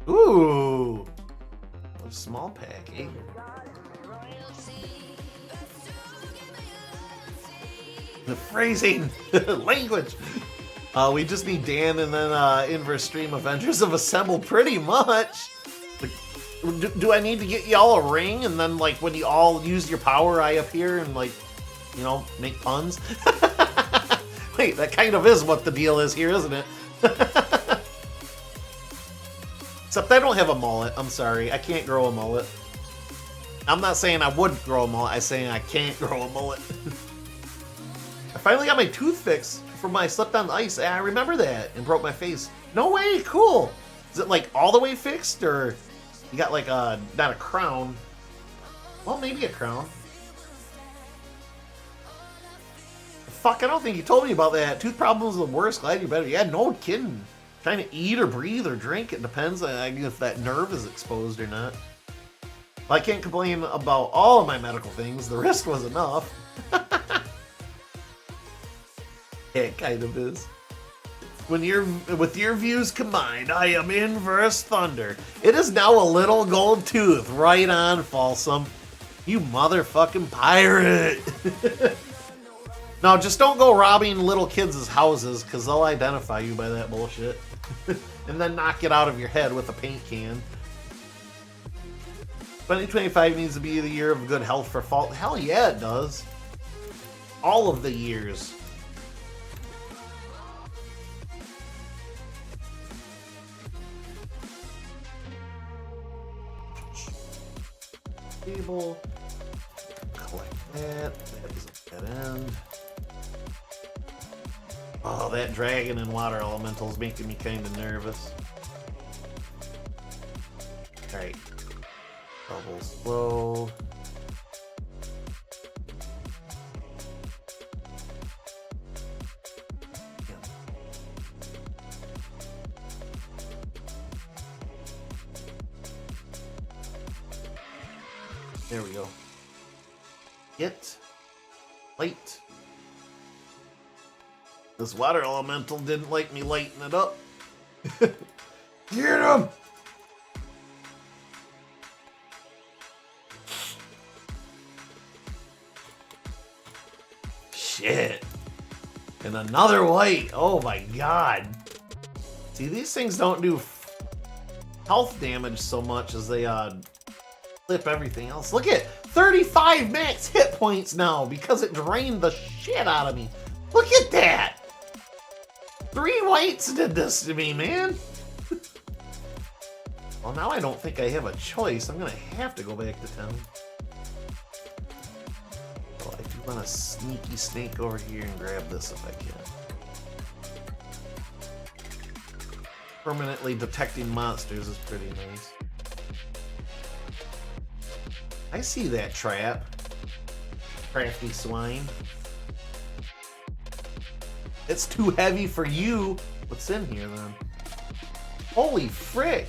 Ooh. A small pack, eh? The phrasing language. We just need Dan and then Inverse Stream Avengers of Assemble pretty much. Do I need to get y'all a ring and then like when you all use your power I appear and like, you know, make puns? Wait, that kind of is what the deal is here, isn't it? Except I don't have a mullet. I'm sorry. I can't grow a mullet. I'm not saying I would grow a mullet. I'm saying I can't grow a mullet. I finally got my tooth fixed from when I slipped on the ice. I remember that and broke my face. No way. Cool. Is it like all the way fixed or you got like a, not a crown? Well, maybe a crown. Fuck, I don't think you told me about that. Tooth problems are the worst. Glad you're better. Yeah, no kidding. Trying to eat or breathe or drink, it depends on if that nerve is exposed or not. I can't complain about all of my medical things. The wrist was enough. It kind of is. When with your views combined, I am Inverse Thunder. It is now a little gold tooth. Right on, Folsom. You motherfucking pirate. No, just don't go robbing little kids' houses, because they'll identify you by that bullshit. And then knock it out of your head with a paint can. 2025 needs to be the year of good health for fall. Hell yeah, it does. All of the years. Table. Collect that. That is a dead end. Oh, that dragon and water elemental is making me kind of nervous. Alright. Double slow. There we go. Get light. This water elemental didn't like me lighting it up. Get him! Shit. And another white. Oh my god. See, these things don't do health damage so much as they flip everything else. Look at 35 max hit points now because it drained the shit out of me. Look at that. 3 whites did this to me, man. Well, now I don't think I have a choice. I'm gonna have to go back to town. Well, I do want a sneaky snake over here and grab this if I can. Permanently detecting monsters is pretty nice. I see that trap. Crafty swine. It's too heavy for you. What's in here then? Holy frick!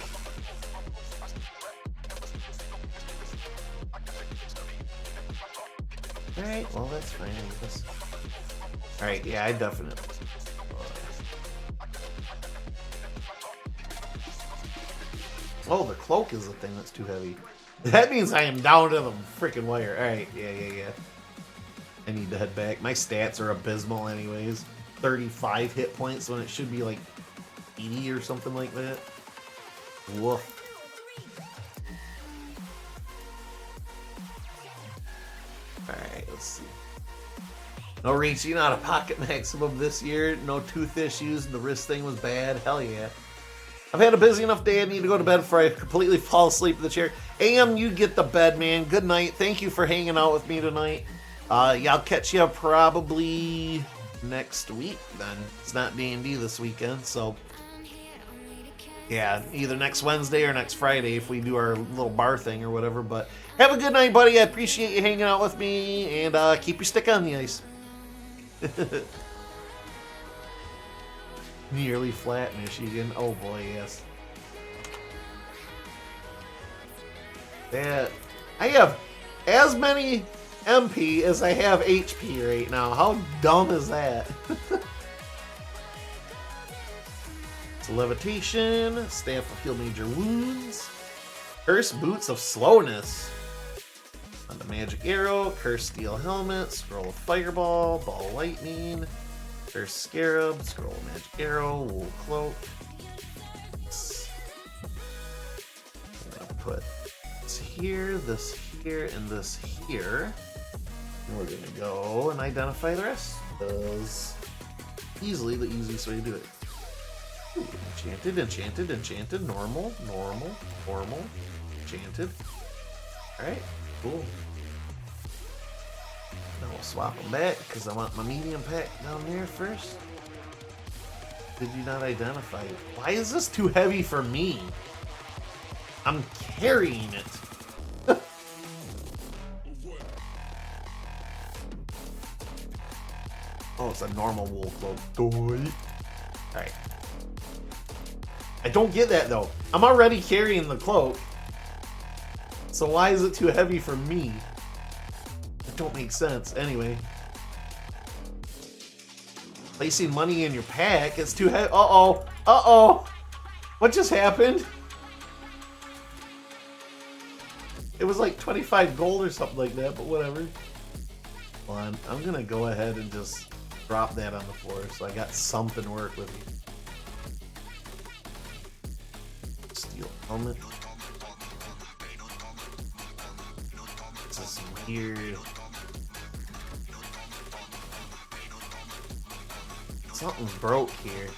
Alright, well that's fine, I guess. Alright, yeah, I definitely. Oh, the cloak is the thing that's too heavy. That means I am down to the freaking wire. Alright, yeah. I need to head back. My stats are abysmal anyways. 35 hit points when it should be like 80 or something like that. Woof. Alright, let's see. No reaching out of pocket maximum this year. No tooth issues. The wrist thing was bad. Hell yeah. I've had a busy enough day. I need to go to bed before I completely fall asleep in the chair. AM, you get the bed, man. Good night. Thank you for hanging out with me tonight. Yeah, I'll catch you probably next week then. It's not D&D this weekend, so yeah, either next Wednesday or next Friday if we do our little bar thing or whatever. But have a good night, buddy. I appreciate you hanging out with me, and keep your stick on the ice. Nearly flat, Michigan. Oh boy, yes. That I have as many MP as I have HP right now. How dumb is that? Boots of Levitation, Staff of Heal Major Wounds, Cursed Boots of Slowness, on the Magic Arrow, Cursed Steel Helmet, Scroll of Fireball, Ball of Lightning, Cursed Scarab, Scroll of Magic Arrow, Wool Cloak. I'm gonna put this here, and this here. And we're gonna go and identify the rest. Because easily the easiest way to do it. Ooh, enchanted, enchanted, enchanted, normal, normal, normal, enchanted. Alright, cool. Now we'll swap them back because I want my medium pack down there first. Did you not identify it? Why is this too heavy for me? I'm carrying it. Oh, it's a normal wool cloak. Alright. I don't get that though. I'm already carrying the cloak. So why is it too heavy for me? That don't make sense. Anyway. Placing money in your pack is too heavy. Uh-oh. Uh-oh. What just happened? It was like 25 gold or something like that, but whatever. Hold on. I'm gonna go ahead and just drop that on the floor so I got something to work with. Steel helmet. This is weird. Something's broke here.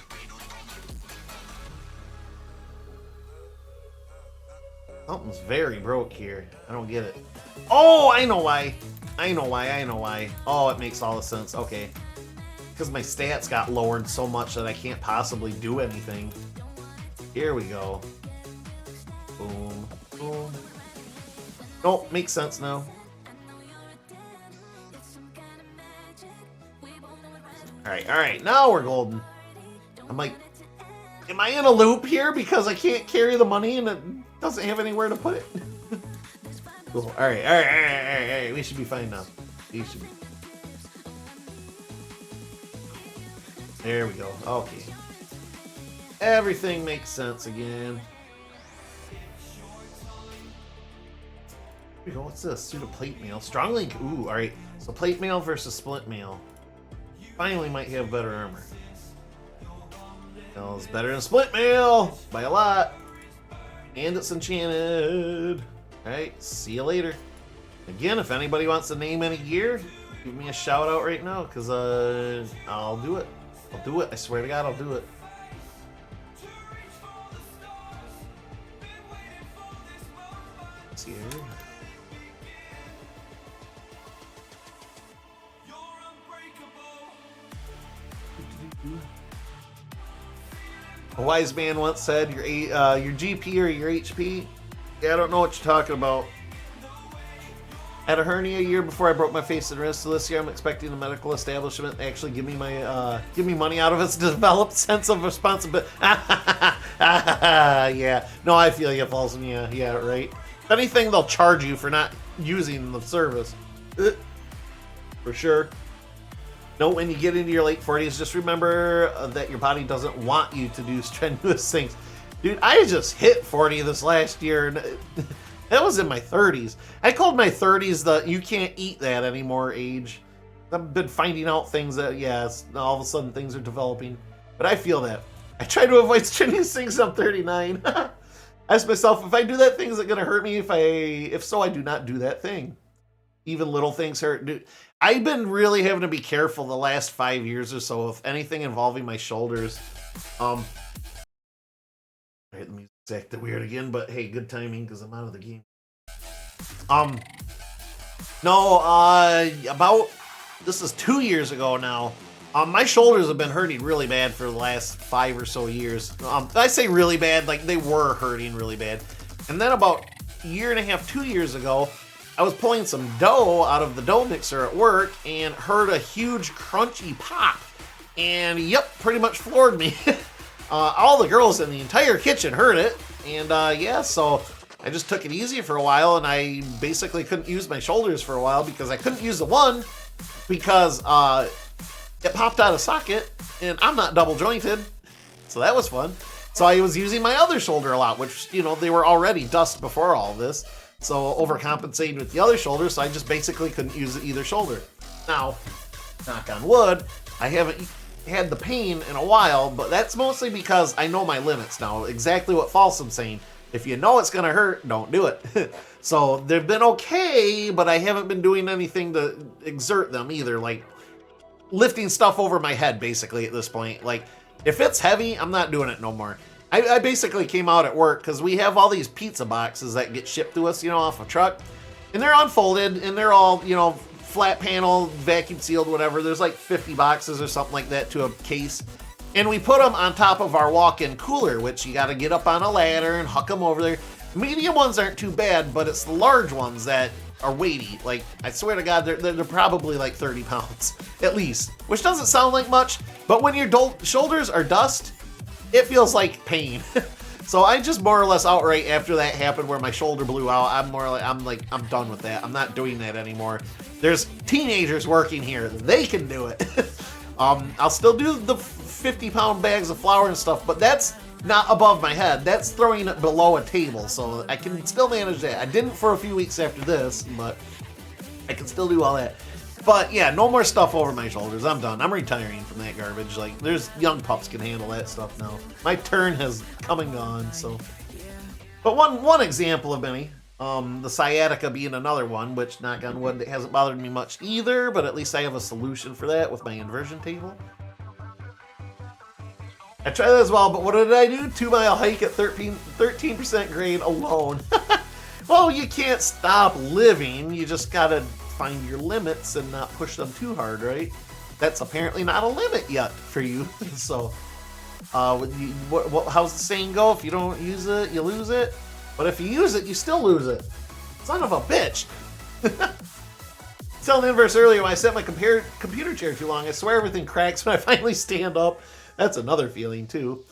Something's very broke here. I don't get it. Oh, I know why. I know why. Oh, it makes all the sense. Okay. Because my stats got lowered so much that I can't possibly do anything. Here we go. Boom. Boom. Nope, makes sense now. Alright, now we're golden. I'm like, am I in a loop here because I can't carry the money and it doesn't have anywhere to put it? Cool. Alright. We should be fine now. We should be. There we go. Okay. Everything makes sense again. Here we go. What's this? Suit of plate mail. Strong link. Ooh, alright. So plate mail versus split mail. Finally might have better armor. Well, it's better than split mail by a lot. And it's enchanted. Alright, see you later. Again, if anybody wants to name any gear, give me a shout out right now, because I'll do it. I'll do it. I swear to God, I'll do it. What's here? A wise man once said, your GP or your HP? Yeah, I don't know what you're talking about. I had a hernia a year before I broke my face and wrist, so this year I'm expecting the medical establishment to actually give me money out of its developed sense of responsibility. Yeah, no, I feel you, Paulson. Yeah, right. If anything, they'll charge you for not using the service. For sure. Note, when you get into your late 40s, just remember that your body doesn't want you to do strenuous things. Dude, I just hit 40 this last year, and that was in my 30s. I called my 30s the you can't eat that anymore age. I've been finding out things that, all of a sudden things are developing. But I feel that. I try to avoid strenuous things. I'm 39. I ask myself, if I do that thing, is it going to hurt me? If so, I do not do that thing. Even little things hurt. Dude, I've been really having to be careful the last 5 years or so of anything involving my shoulders. Alright, the music's acting weird again, but hey, good timing because I'm out of the game. This is 2 years ago now. My shoulders have been hurting really bad for the last 5 or so years. I say really bad, like they were hurting really bad. And then about a year and a half, 2 years ago, I was pulling some dough out of the dough mixer at work and heard a huge crunchy pop. And yep, pretty much floored me. All the girls in the entire kitchen heard it. And so I just took it easy for a while, and I basically couldn't use my shoulders for a while because I couldn't use the one because it popped out of socket, and I'm not double jointed. So that was fun. So I was using my other shoulder a lot, which, you know, they were already dust before all this. So overcompensating with the other shoulder, so I just basically couldn't use either shoulder. Now, knock on wood, I haven't had the pain in a while, but that's mostly because I know my limits now. Exactly what Falsum's saying. If you know it's going to hurt, don't do it. So they've been okay, but I haven't been doing anything to exert them either. Like lifting stuff over my head, basically, at this point. Like, if it's heavy, I'm not doing it no more. I basically came out at work because we have all these pizza boxes that get shipped to us, you know, off a truck. And they're unfolded, and they're all, you know, flat panel, vacuum sealed, whatever. There's like 50 boxes or something like that to a case. And we put them on top of our walk-in cooler, which you got to get up on a ladder and huck them over there. Medium ones aren't too bad, but it's the large ones that are weighty. Like, I swear to God, they're probably like 30 pounds, at least. Which doesn't sound like much, but when your shoulders are dust, it feels like pain. So I just more or less outright after that happened where my shoulder blew out, I'm done with that. I'm not doing that anymore. There's teenagers working here. They can do it. I'll still do the 50-pound bags of flour and stuff, but that's not above my head. That's throwing it below a table, so I can still manage that. I didn't for a few weeks after this, but I can still do all that. But yeah, no more stuff over my shoulders. I'm done. I'm retiring from that garbage. Like, there's young pups can handle that stuff now. My turn has come and gone, so. But one example of many, the sciatica being another one, which, knock on wood, it hasn't bothered me much either, but at least I have a solution for that with my inversion table. I tried that as well, but what did I do? 2-mile hike at 13% grade alone. Well, you can't stop living. You just gotta find your limits and not push them too hard, right? That's apparently not a limit yet for you. So, how's the saying go? If you don't use it, you lose it. But if you use it, you still lose it. Son of a bitch. Telling the inverse earlier, when I set my computer chair too long, I swear everything cracks when I finally stand up. That's another feeling too.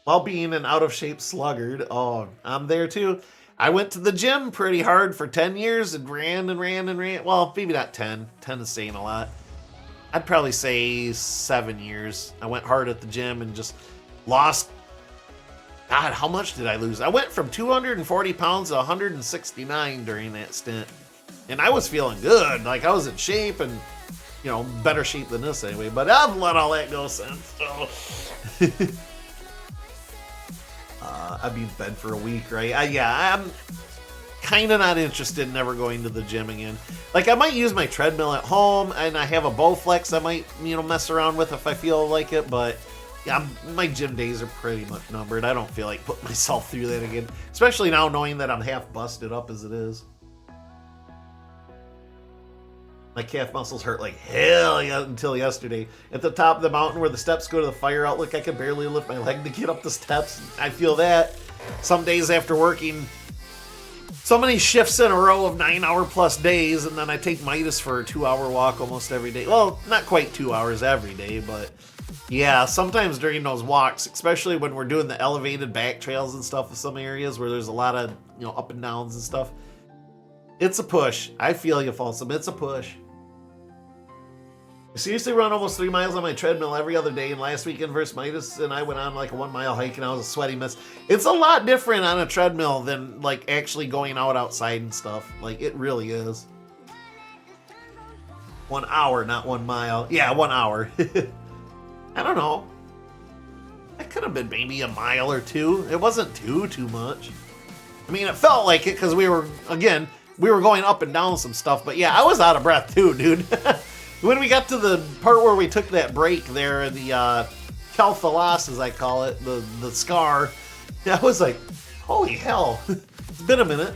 While being an out-of-shape sluggard, oh, I'm there too. I went to the gym pretty hard for 10 years and ran and ran and ran. Well, maybe not 10. 10 is saying a lot. I'd probably say 7 years. I went hard at the gym and just lost. God, how much did I lose? I went from 240 pounds to 169 during that stint. And I was feeling good. Like, I was in shape and, you know, better shape than this anyway. But I've let all that go since. So. I'd be in bed for a week, right? I'm kind of not interested in never going to the gym again. Like, I might use my treadmill at home, and I have a Bowflex I might, you know, mess around with if I feel like it, but yeah, my gym days are pretty much numbered. I don't feel like putting myself through that again, especially now knowing that I'm half busted up as it is. My calf muscles hurt like hell until yesterday. At the top of the mountain where the steps go to the fire outlook, I could barely lift my leg to get up the steps. I feel that. Some days after working so many shifts in a row of 9-hour plus days, and then I take Midas for a 2-hour walk almost every day. Well, not quite 2 hours every day, but yeah, sometimes during those walks, especially when we're doing the elevated back trails and stuff in some areas where there's a lot of, you know, up and downs and stuff. It's a push. I feel you, Folsom. It's a push. I seriously run almost 3 miles on my treadmill every other day, and last weekend versus Midas and I went on like a 1-mile hike and I was a sweaty mess. It's a lot different on a treadmill than like actually going outside and stuff. Like, it really is. 1 hour, not 1 mile. Yeah, 1 hour. I don't know. That could have been maybe a mile or two. It wasn't too much. I mean, it felt like it because we were going up and down some stuff, but yeah, I was out of breath too, dude. When we got to the part where we took that break there, the Calthalos, as I call it, the scar, I was like, holy hell, it's been a minute.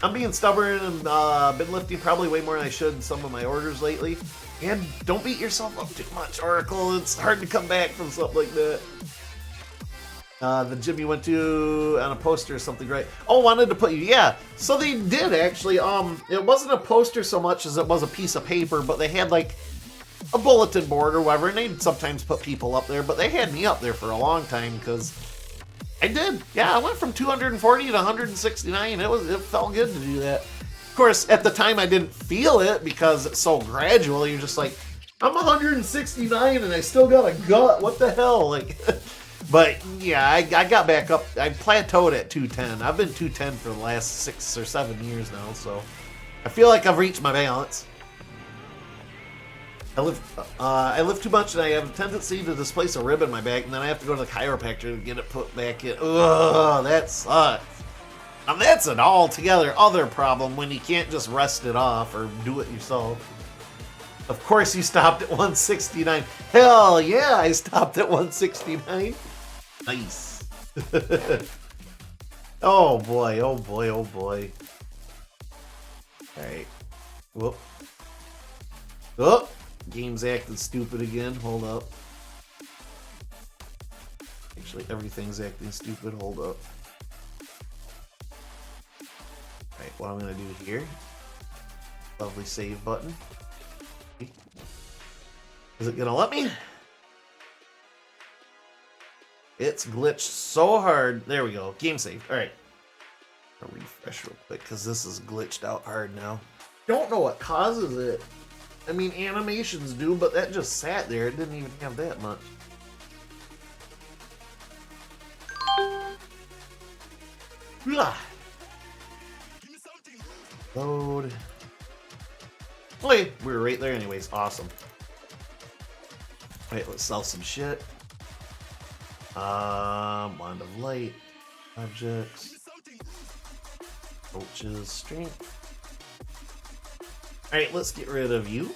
I'm being stubborn and been lifting probably way more than I should in some of my orders lately. And don't beat yourself up too much, Oracle. It's hard to come back from something like that. The gym you went to on a poster or something, right? Oh, wanted to put you, yeah. So they did actually. It wasn't a poster so much as it was a piece of paper, but they had like a bulletin board or whatever, and they'd sometimes put people up there. But they had me up there for a long time because I did. Yeah, I went from 240 to 169. It felt good to do that. Of course, at the time I didn't feel it because it's so gradual. You're just like, I'm 169 and I still got a gut. What the hell, like. But yeah, I got back up. I plateaued at 210. I've been 210 for the last 6 or 7 years now, so I feel like I've reached my balance. I lift too much, and I have a tendency to displace a rib in my back, and then I have to go to the chiropractor to get it put back in. Ugh, that sucks. Now that's an altogether other problem when you can't just rest it off or do it yourself. Of course you stopped at 169. Hell yeah, I stopped at 169. Nice. Oh boy, oh boy, oh boy. Alright. Whoop. Oh! Game's acting stupid again. Hold up. Actually, everything's acting stupid. Hold up. Alright, what I'm gonna do here. Lovely save button. Is it gonna let me? It's glitched so hard. There we go. Game saved. Alright. I'll refresh real quick because this is glitched out hard now. Don't know what causes it. I mean, animations do, but that just sat there. It didn't even have that much. Blah. Load. Wait, we were right there anyways. Awesome. Wait, let's sell some shit. Wand of light. Objects. Roaches. Strength. Alright, let's get rid of you.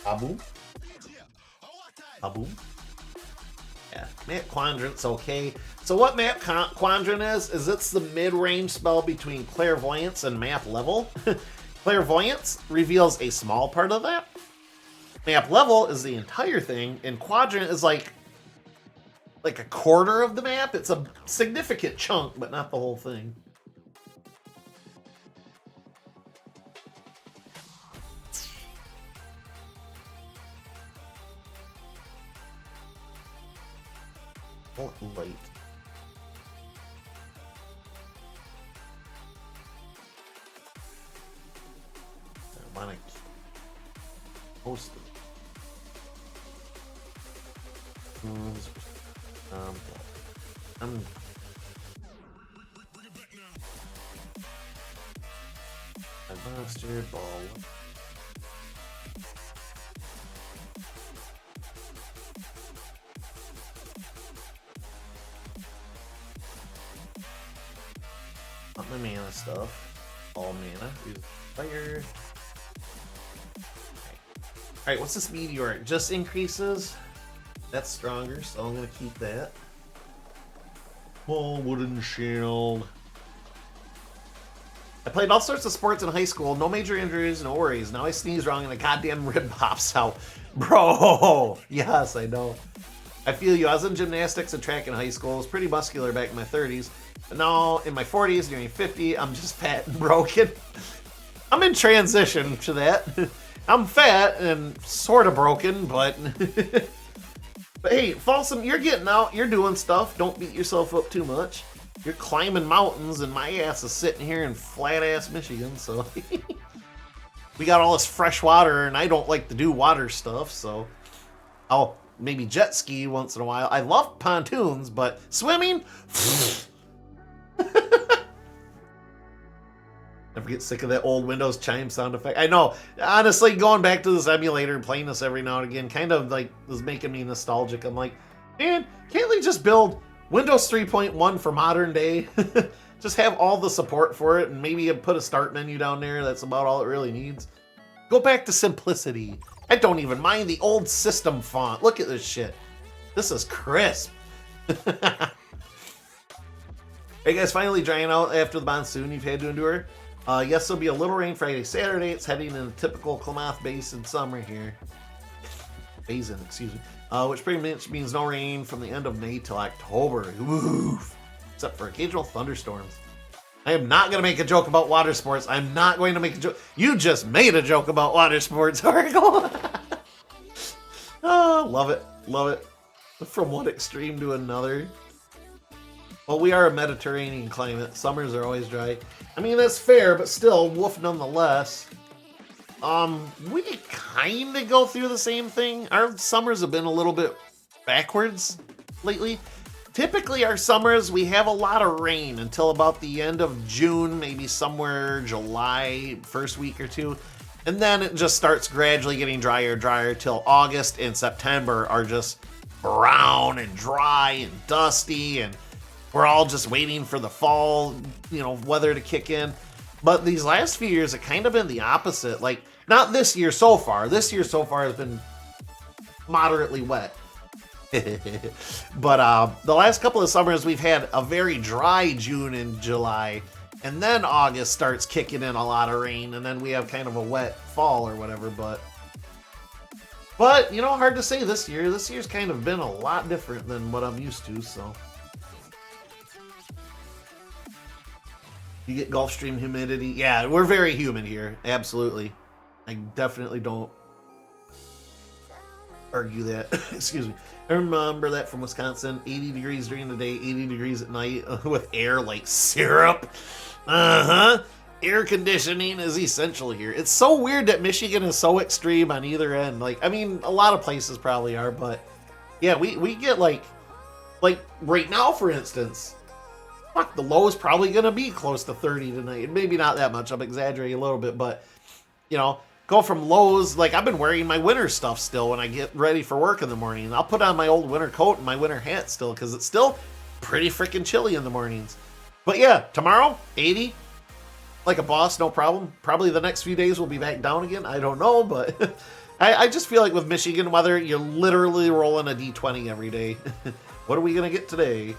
Abu. Abu. Yeah, Map Quadrant's okay. So what Map Quadrant is it's the mid-range spell between Clairvoyance and Map Level. Clairvoyance reveals a small part of that. Map Level is the entire thing, and Quadrant is like a quarter of the map. It's a significant chunk, but not the whole thing. Light. I want to post it. A monster ball. Not my mana stuff. All mana. Use fire. Alright, what's this meteor? It just increases. That's stronger, so I'm gonna keep that. Oh, wooden shield. I played all sorts of sports in high school. No major injuries, no worries. Now I sneeze wrong and the goddamn rib pops out. Bro! Yes, I know. I feel you. I was in gymnastics and track in high school. I was pretty muscular back in my 30s. But now, in my 40s, nearing 50, I'm just fat and broken. I'm in transition to that. I'm fat and sort of broken, but... But hey, Folsom, you're getting out. You're doing stuff. Don't beat yourself up too much. You're climbing mountains, and my ass is sitting here in flat-ass Michigan, so... We got all this fresh water, and I don't like to do water stuff, so... I'll maybe jet ski once in a while. I love pontoons, but swimming? Never get sick of that old Windows chime sound effect. I know, honestly, going back to this emulator and playing this every now and again kind of like was making me nostalgic. I'm like, man, can't they just build Windows 3.1 for modern day? Just have all the support for it and maybe put a start menu down there. That's about all it really needs. Go back to simplicity. I don't even mind the old system font. Look at this shit. This is crisp. Are you guys finally drying out after the monsoon you've had to endure? Yes, there'll be a little rain Friday, Saturday. It's heading in a typical Klamath Basin summer here. Basin, excuse me. Which pretty much means no rain from the end of May till October. Oof. Except for occasional thunderstorms. I am not going to make a joke about water sports. I'm not going to make a joke. You just made a joke about water sports, Oracle. Oh, love it. Love it. From one extreme to another. Well, we are a Mediterranean climate. Summers are always dry. I mean, that's fair, but still, woof nonetheless. We kind of go through the same thing. Our summers have been a little bit backwards lately. Typically, our summers, we have a lot of rain until about the end of June, maybe somewhere July, first week or two. And then it just starts gradually getting drier till August and September are just brown and dry and dusty. And we're all just waiting for the fall, weather to kick in. But these last few years, it kind of been the opposite. Like, not this year so far. This year so far has been moderately wet. But the last couple of summers, we've had a very dry June and July. And then August starts kicking in a lot of rain. And then we have kind of a wet fall or whatever. But hard to say this year. This year's kind of been a lot different than what I'm used to, so. You get Gulf Stream humidity. Yeah, we're very humid here. Absolutely. I definitely don't argue that. Excuse me. I remember that from Wisconsin. 80 degrees during the day, 80 degrees at night with air like syrup. Air conditioning is essential here. It's so weird that Michigan is so extreme on either end. Like, I mean, a lot of places probably are, but yeah, we get like right now, for instance, the low is probably going to be close to 30 tonight. Maybe not that much. I'm exaggerating a little bit, but, go from lows. Like, I've been wearing my winter stuff still when I get ready for work in the morning. And I'll put on my old winter coat and my winter hat still because it's still pretty freaking chilly in the mornings. But yeah, tomorrow, 80. Like a boss, no problem. Probably the next few days will be back down again. I don't know, but I just feel like with Michigan weather, you're literally rolling a D20 every day. What are we going to get today?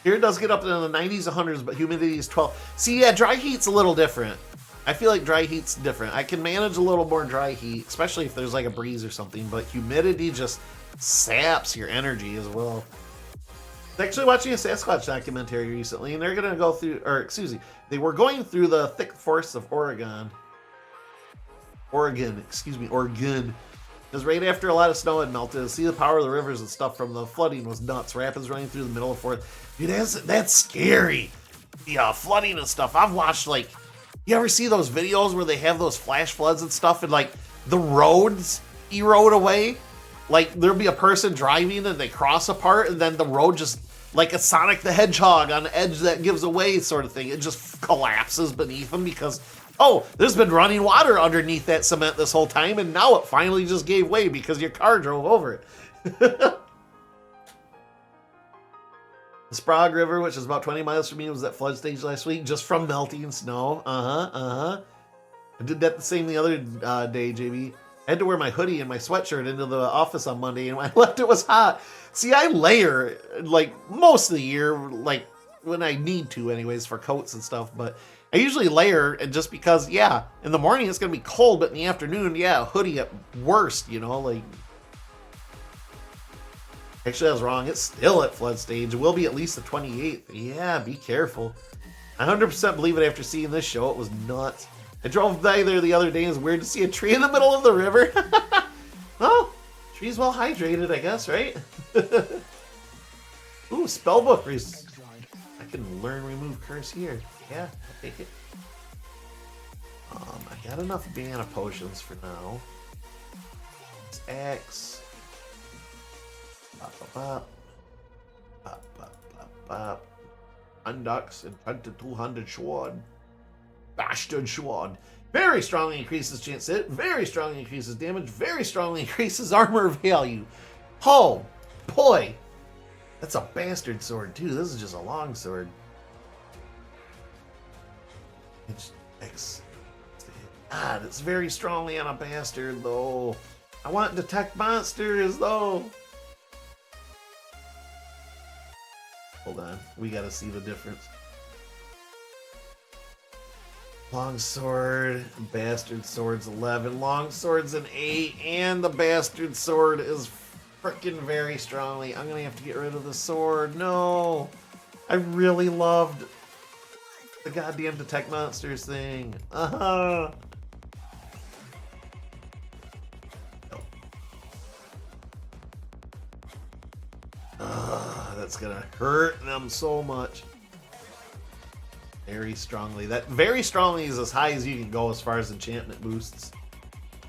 Here it does get up into the 90s, 100s, but humidity is 12. See, yeah, dry heat's a little different. I feel like dry heat's different. I can manage a little more dry heat, especially if there's like a breeze or something, but humidity just saps your energy as well. I was actually watching a Sasquatch documentary recently, and they're going to go through, they were going through the thick forests of Oregon. Oregon. Because right after a lot of snow had melted, to see the power of the rivers and stuff from the flooding was nuts. Rapids running through the middle of the forest. Dude, that's scary. Yeah, flooding and stuff. I've watched, you ever see those videos where they have those flash floods and stuff and, the roads erode away? Like, there'll be a person driving and they cross a part and then the road just, like a Sonic the Hedgehog on the edge that gives away sort of thing. It just collapses beneath them because, there's been running water underneath that cement this whole time, and now it finally just gave way because your car drove over it. The Sprague River, which is about 20 miles from me, was at flood stage last week just from melting snow. I did that the same the other day, JB. I had to wear my hoodie and my sweatshirt into the office on Monday, and when I left, it was hot. See, I layer, most of the year, when I need to anyways, for coats and stuff, but I usually layer, and just because, in the morning it's going to be cold, but in the afternoon, hoodie at worst, Actually, I was wrong. It's still at flood stage. It will be at least the 28th. Yeah, be careful. I 100% believe it after seeing this show. It was nuts. I drove by there the other day, and it was weird to see a tree in the middle of the river. Well, tree's well hydrated, I guess, right? Ooh, spellbook. I can learn remove curse here. Yeah, I'll take it. I got enough mana potions for now. It's X. Undux and 2200 Sword. Bastard Sword. Very strongly increases chance hit. Very strongly increases damage. Very strongly increases armor value. Oh, boy. That's a bastard sword, too. This is just a long sword. God, it's very strongly on a bastard, though. I want detect monsters, though. Hold on. We gotta see the difference. Longsword, bastard sword's 11. Longsword's an 8, and the bastard sword is freaking very strongly. I'm gonna have to get rid of the sword. No! I really loved the goddamn detect monsters thing. That's gonna hurt them so much. Very strongly. That very strongly is as high as you can go as far as enchantment boosts.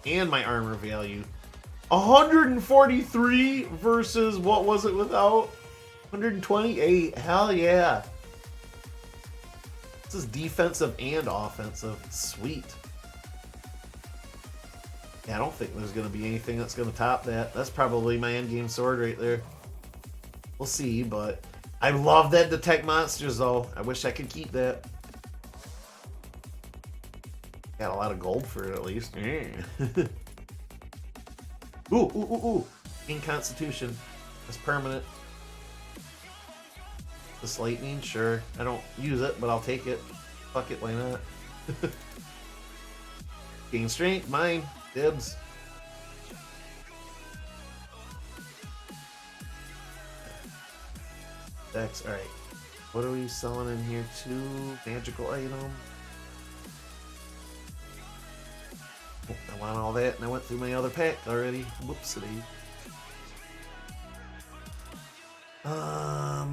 And my armor value. 143 versus what was it without? 128. Hell yeah. This is defensive and offensive. Sweet. Yeah, I don't think there's going to be anything that's going to top that. That's probably my endgame sword right there. We'll see, but I love that detect monsters though. I wish I could keep that. Got a lot of gold for it at least. Ooh. In Constitution. That's permanent. This lightning, sure. I don't use it, but I'll take it. Fuck it, why not? Gain strength, mine. Dibs. Dex, alright. What are we selling in here? 2 magical item. Oh, I want all that, and I went through my other pack already. Whoopsie.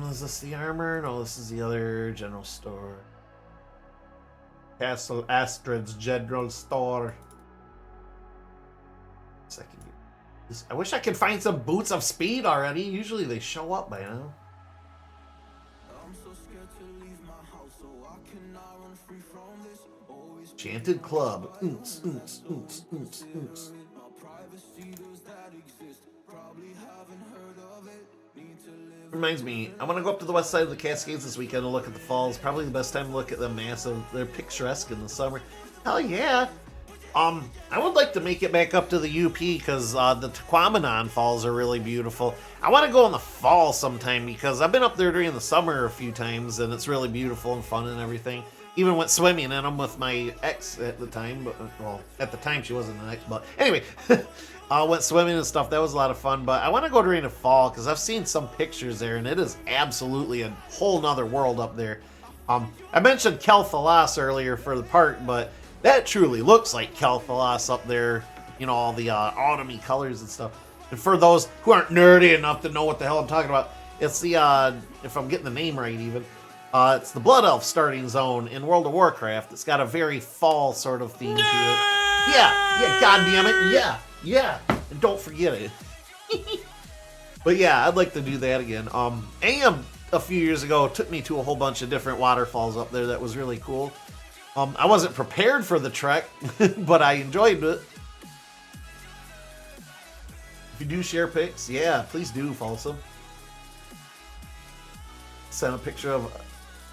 Is this the armor? No, this is the other general store. Castle Astrid's general store. I wish I could find some boots of speed already. Usually they show up by now. Enchanted Club. Oons, oons, oons, oons, oons. Reminds me, I want to go up to the west side of the Cascades this weekend and look at the falls. Probably the best time to look at them massive. They're picturesque in the summer. Hell yeah. I would like to make it back up to the UP because the Tequamanon falls are really beautiful. I want to go in the fall sometime because I've been up there during the summer a few times and it's really beautiful and fun and everything. Even went swimming in them with my ex at the time, but well, at the time she wasn't an ex, but anyway, went swimming and stuff. That was a lot of fun, but I want to go during the fall because I've seen some pictures there and it is absolutely a whole nother world up there. I mentioned Kel'Thalas earlier for the park, but that truly looks like Kel'Thalas up there, you know, all the autumny colors and stuff. And for those who aren't nerdy enough to know what the hell I'm talking about, it's the, if I'm getting the name right even, it's the Blood Elf starting zone in World of Warcraft. It's got a very fall sort of theme to it. Yeah, goddammit, yeah, and don't forget it. But yeah, I'd like to do that again. Am a few years ago took me to a whole bunch of different waterfalls up there that was really cool. I wasn't prepared for the trek, but I enjoyed it. If you do share pics, yeah, please do, Folsom. Send a picture of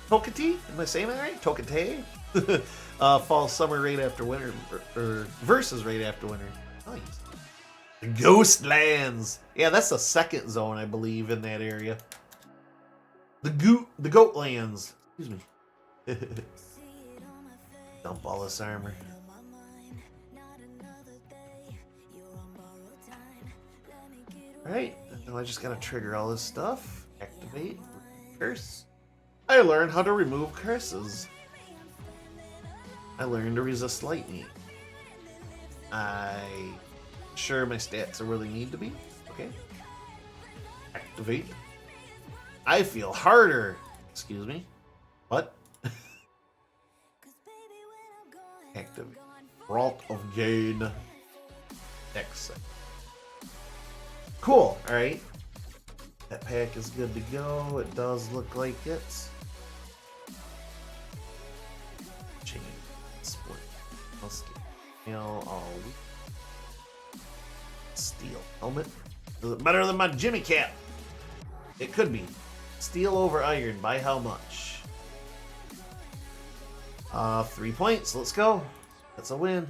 Tokati? Am I saying that right? Tokate? Fall, summer, right after winter, or versus right after winter. Nice. The Ghostlands. Yeah, that's the second zone, I believe, in that area. The Goatlands. Excuse me. Dump all this armor. Alright, now I just gotta trigger all this stuff. Activate. Curse. I learned how to remove curses. I learned to resist lightning. Sure my stats are where they need to be. Okay. Activate. I feel harder. Excuse me. What? Activate. Vault of Gain. Exit. Cool. Alright. That pack is good to go. It does look like it. Chain. Split. Musket. Nail all week. Steel. Helmet. Is it better than my Jimmy cap? It could be. Steel over iron. By how much? 3 points. Let's go. That's a win.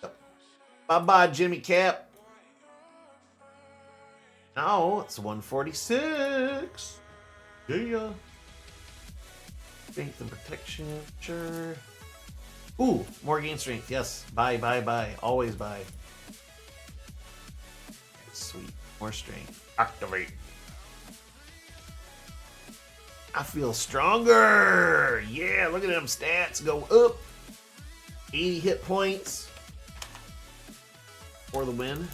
Yep. Bye-bye, Jimmy cap. Now it's 146. Yeah. Strength and protection. Sure. Ooh, more gain strength. Yes. Buy. Always buy. Sweet. More strength. Activate. I feel stronger. Yeah, look at them stats go up. 80 hit points for the win.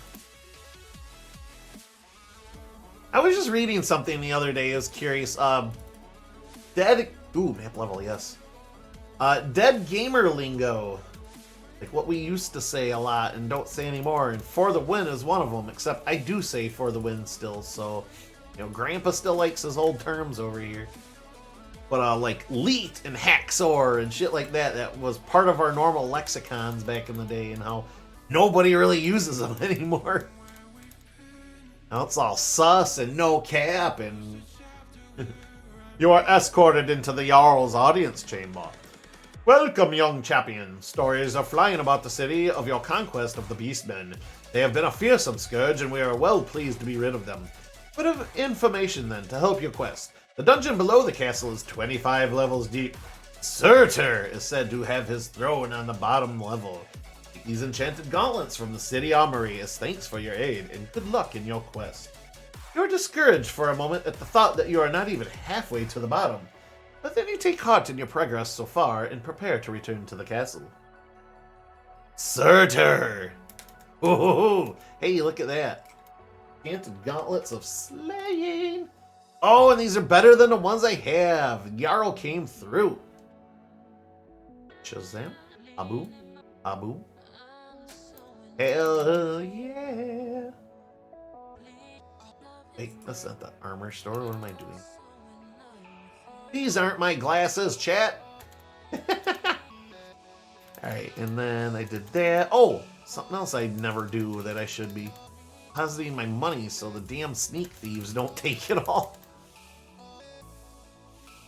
I was just reading something the other day. I was curious. Dead. Ooh, map level, yes. Dead gamer lingo. Like what we used to say a lot and don't say anymore. And for the win is one of them, except I do say for the win still, so, you know, Grandpa still likes his old terms over here. But, like, leet and hacksaw and shit like that, that was part of our normal lexicons back in the day, and how nobody really uses them anymore. Now it's all sus and no cap, and you are escorted into the Jarl's audience chamber. Welcome, young champion. Stories are flying about the city of your conquest of the Beastmen. They have been a fearsome scourge, and we are well pleased to be rid of them. Bit of information, then, to help your quest. The dungeon below the castle is 25 levels deep. Surtur is said to have his throne on the bottom level. These enchanted gauntlets from the city armory as thanks for your aid, and good luck in your quest. You are discouraged for a moment at the thought that you are not even halfway to the bottom, but then you take heart in your progress so far and prepare to return to the castle. Surtur! Oh, hey, look at that. Enchanted gauntlets of slaying. Oh, and these are better than the ones I have. Jarl came through. Shazam. Abu. Abu. Hell yeah. Wait, that's not the armor store. What am I doing? These aren't my glasses, chat. Alright, and then I did that. Oh, something else I never do that I should be. Depositing my money so the damn sneak thieves don't take it all.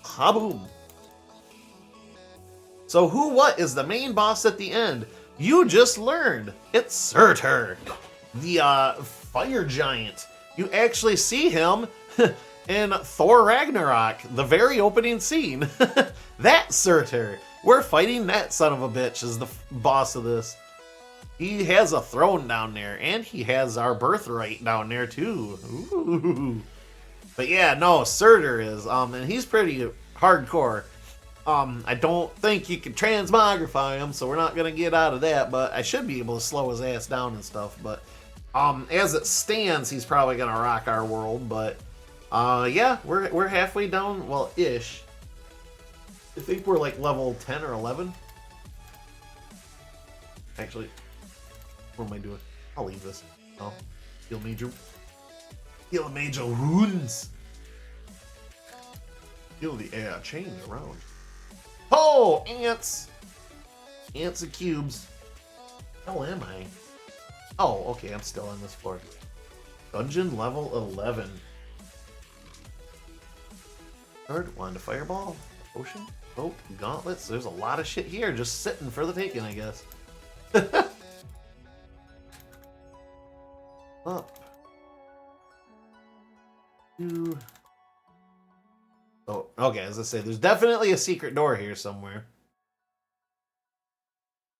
Haboom. So what is the main boss at the end? You just learned. It's Surtur, the fire giant. You actually see him in Thor Ragnarok, the very opening scene. That's Surtur. We're fighting that son of a bitch as the boss of this. He has a throne down there, and he has our birthright down there too. Ooh. But yeah, no, Surtur is, and he's pretty hardcore. I don't think you can transmogrify him, so we're not gonna get out of that, but I should be able to slow his ass down and stuff, but as it stands, he's probably gonna rock our world, but yeah, we're halfway down, well, ish. I think we're like level 10 or 11. Actually, what am I doing? I'll leave this. Oh, heal major wounds. Heal the air, change around. Oh, ants! Ants and cubes. How am I? Oh, okay, I'm still on this floor. Dungeon level 11. Third, wand of fireball, potion, rope, gauntlets. There's a lot of shit here just sitting for the taking, I guess. Up. Two. Oh, okay, as I say, there's definitely a secret door here somewhere.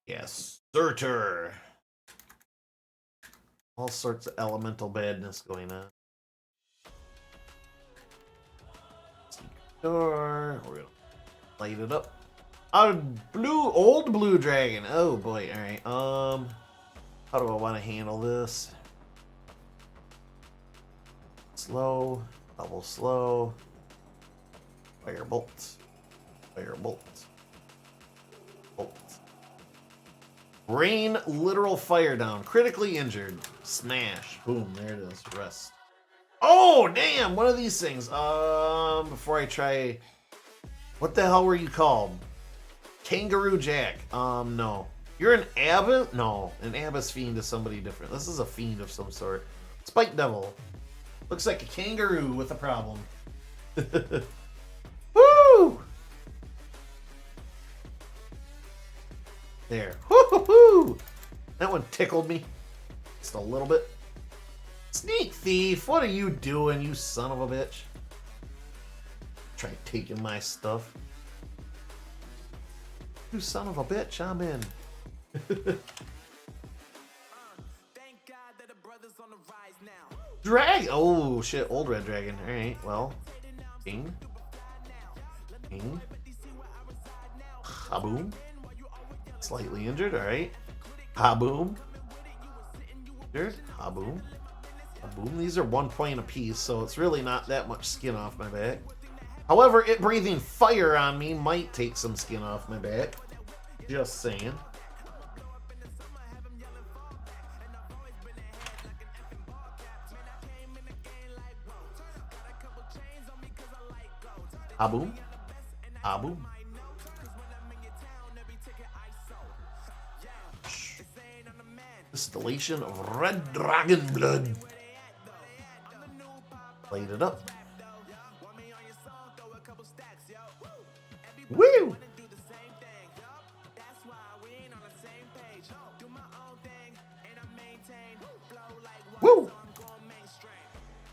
Yes, Surtur. All sorts of elemental badness going on. Secret door. We're gonna light it up. A old blue dragon. Oh boy, alright. How do I want to handle this? Slow, double slow. Firebolt. Firebolt. Bolt. Rain literal fire down. Critically injured. Smash. Boom. There it is. Rest. Oh, damn. One of these things. Before I try. What the hell were you called? Kangaroo Jack. No. You're an abbot? No. An abbot's fiend is somebody different. This is a fiend of some sort. Spike Devil. Looks like a kangaroo with a problem. Woo! There. Woo-hoo-hoo! That one tickled me. Just a little bit. Sneak thief, what are you doing, you son of a bitch? Try taking my stuff. You son of a bitch, I'm in. Drag! Oh shit, old red dragon. Alright, well. King. King. Haboom. Slightly injured, alright. Haboom. Injured. Haboom. Haboom. These are 1 point apiece, so it's really not that much skin off my back. However, it breathing fire on me might take some skin off my back. Just saying. Aboom. Aboom. Distillation of red dragon blood. Light it up. Woo! Woo!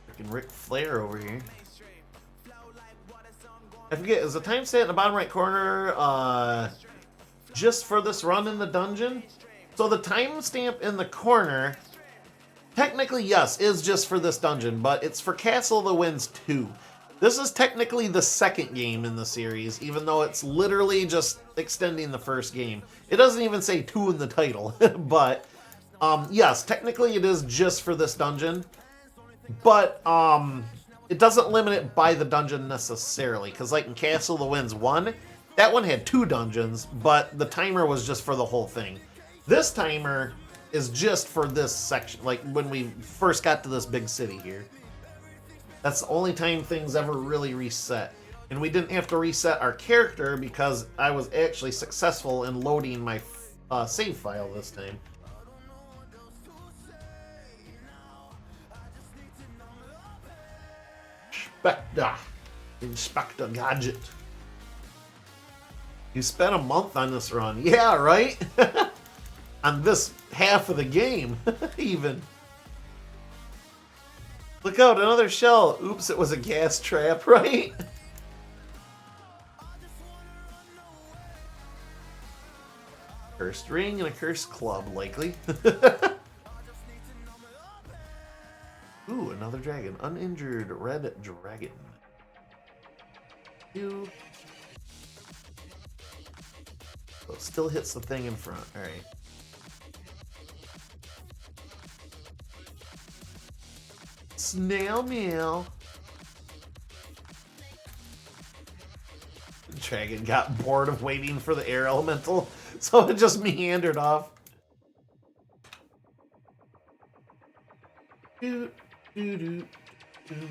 Freaking Ric Flair over here. I forget, is the timestamp in the bottom right corner just for this run in the dungeon? So the timestamp in the corner, technically, yes, is just for this dungeon, but it's for Castle of the Winds 2. This is technically the second game in the series, even though it's literally just extending the first game. It doesn't even say 2 in the title, but yes, technically it is just for this dungeon, but it doesn't limit it by the dungeon necessarily, because like in Castle of the Winds 1, that one had 2 dungeons, but the timer was just for the whole thing. This timer is just for this section, like when we first got to this big city here. That's the only time things ever really reset. And we didn't have to reset our character because I was actually successful in loading my save file this time. Inspector Gadget. You spent a month on this run. Yeah, right? On this half of the game, even. Look out, another shell. Oops, it was a gas trap, right? Cursed ring and a cursed club, likely. Ooh, another dragon. Uninjured red dragon. So it still hits the thing in front. Alright. Snail meow. The dragon got bored of waiting for the air elemental, so it just meandered off. Doo, doo, doo, doo. Here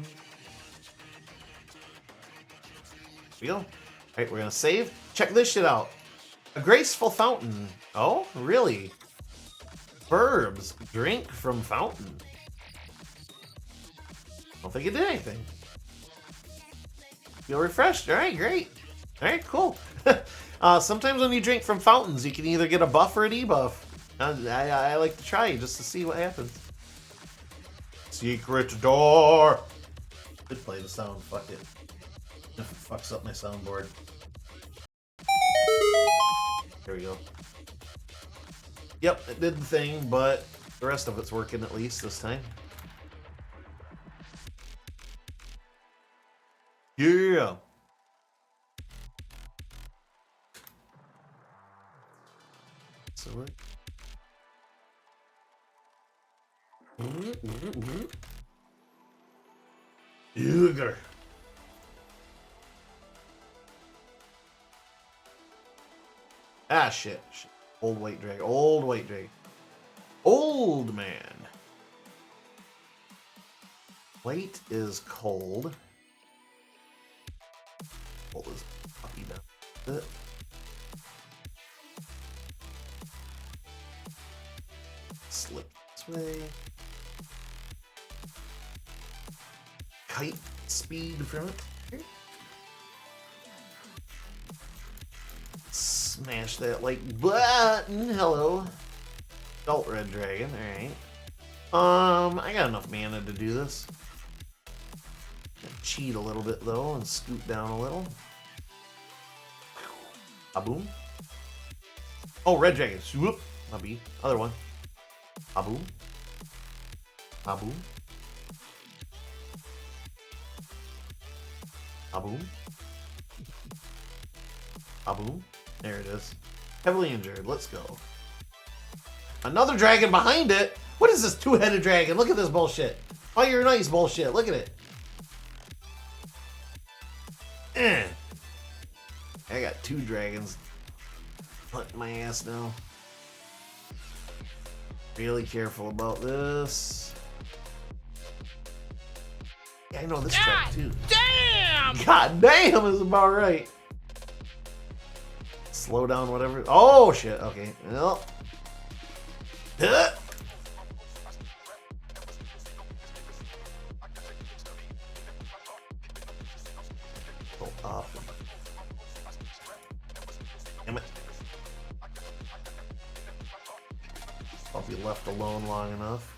we go. Alright, we're gonna save. Check this shit out. A graceful fountain. Oh, really? Verbs. Drink from fountain. Don't think it did anything. Feel refreshed. Alright, great. Alright, cool. Sometimes when you drink from fountains, you can either get a buff or a debuff. I like to try just to see what happens. Secret door! Could play the sound, fuck it. If it fucks up my soundboard. There we go. Yep, it did the thing, but the rest of it's working at least this time. Yeah! So what? Yuger. Ah, shit. Old white dragon. Old white dragon. Old man. White is cold. Cold is puppy down. Slip this way. Kite speed from it. Here. Smash that like button. Hello. Adult red dragon. Alright. I got enough mana to do this. Gonna cheat a little bit though and scoot down a little. Aboom. Oh, red dragon. Swoop. Maybe. Other one. Aboom. Aboom. Aboom. Aboom. There it is. Heavily injured. Let's go. Another dragon behind it? What is this two-headed dragon? Look at this bullshit. Oh, you're nice bullshit. Look at it. I got 2 dragons hunting my ass now. Really careful about this. Yeah, I know this track too. Damn! God damn is about right. Slow down, whatever. Oh shit. Okay. Well. Huh. Go up. Damn it. I'll be left alone long enough.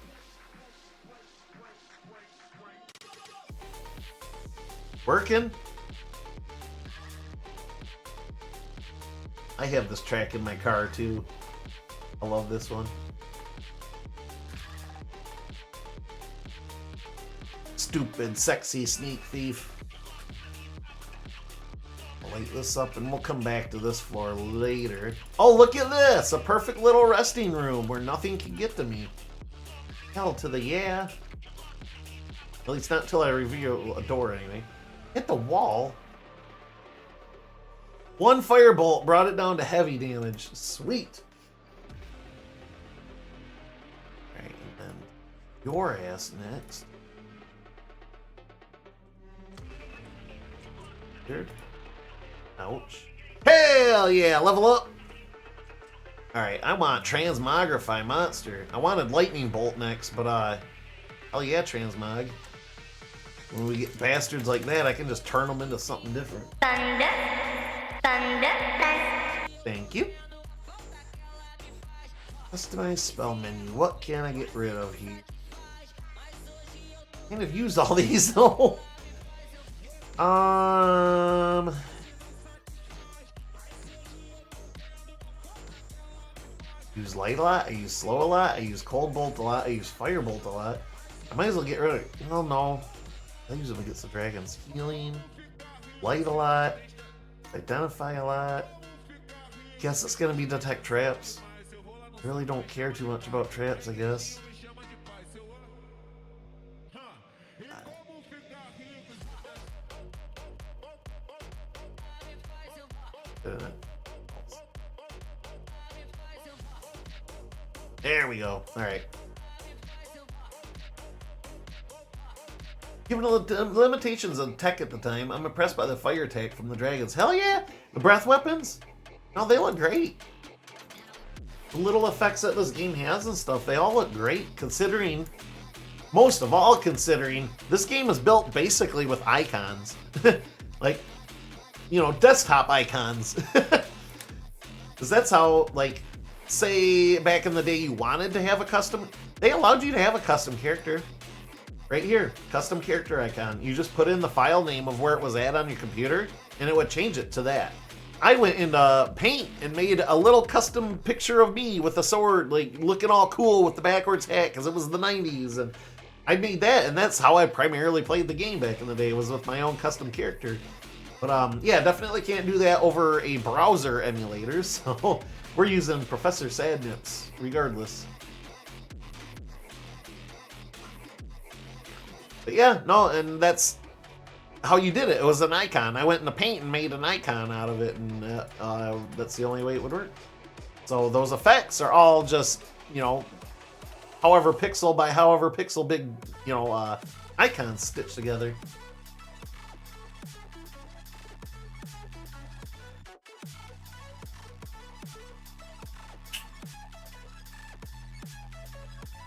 Working? I have this track in my car too. I love this one. Stupid, sexy sneak thief. I'll light this up and we'll come back to this floor later. Oh, look at this! A perfect little resting room where nothing can get to me. Hell to the yeah. At least not until I reveal a door anyway. Hit the wall. 1 firebolt brought it down to heavy damage. Sweet. Alright, and then your ass next. Here. Ouch. Hell yeah, level up. Alright, I want Transmogrify Monster. I wanted Lightning Bolt next, but hell yeah, Transmog. When we get bastards like that, I can just turn them into something different. Thunder. Thunder. Thank you. Customize spell menu. What can I get rid of here? Kind of used all these though. Use light a lot. I use slow a lot. I use cold bolt a lot. I use fire bolt a lot. I might as well get rid of it. Well, no. I use them against the dragons. Healing, light a lot, identify a lot. Guess it's gonna be detect traps. Really don't care too much about traps, I guess. There we go. All right. Given the limitations of tech at the time, I'm impressed by the fire attack from the dragons. Hell yeah! The breath weapons? No, they look great. The little effects that this game has and stuff, they all look great considering, most of all considering, this game is built basically with icons. Like, you know, desktop icons. Because that's how, like, say back in the day you wanted to have a custom, they allowed you to have a custom character. Right here, custom character icon. You just put in the file name of where it was at on your computer, and it would change it to that. I went into Paint and made a little custom picture of me with a sword, like looking all cool with the backwards hat, because it was the 90s, and I made that, and that's how I primarily played the game back in the day, was with my own custom character. But yeah, definitely can't do that over a browser emulator, so we're using Professor Sadness regardless. But yeah, no, and that's how you did it. It was an icon. I went into Paint and made an icon out of it, and that's the only way it would work. So those effects are all just, you know, however pixel by however pixel big, you know, icons stitched together.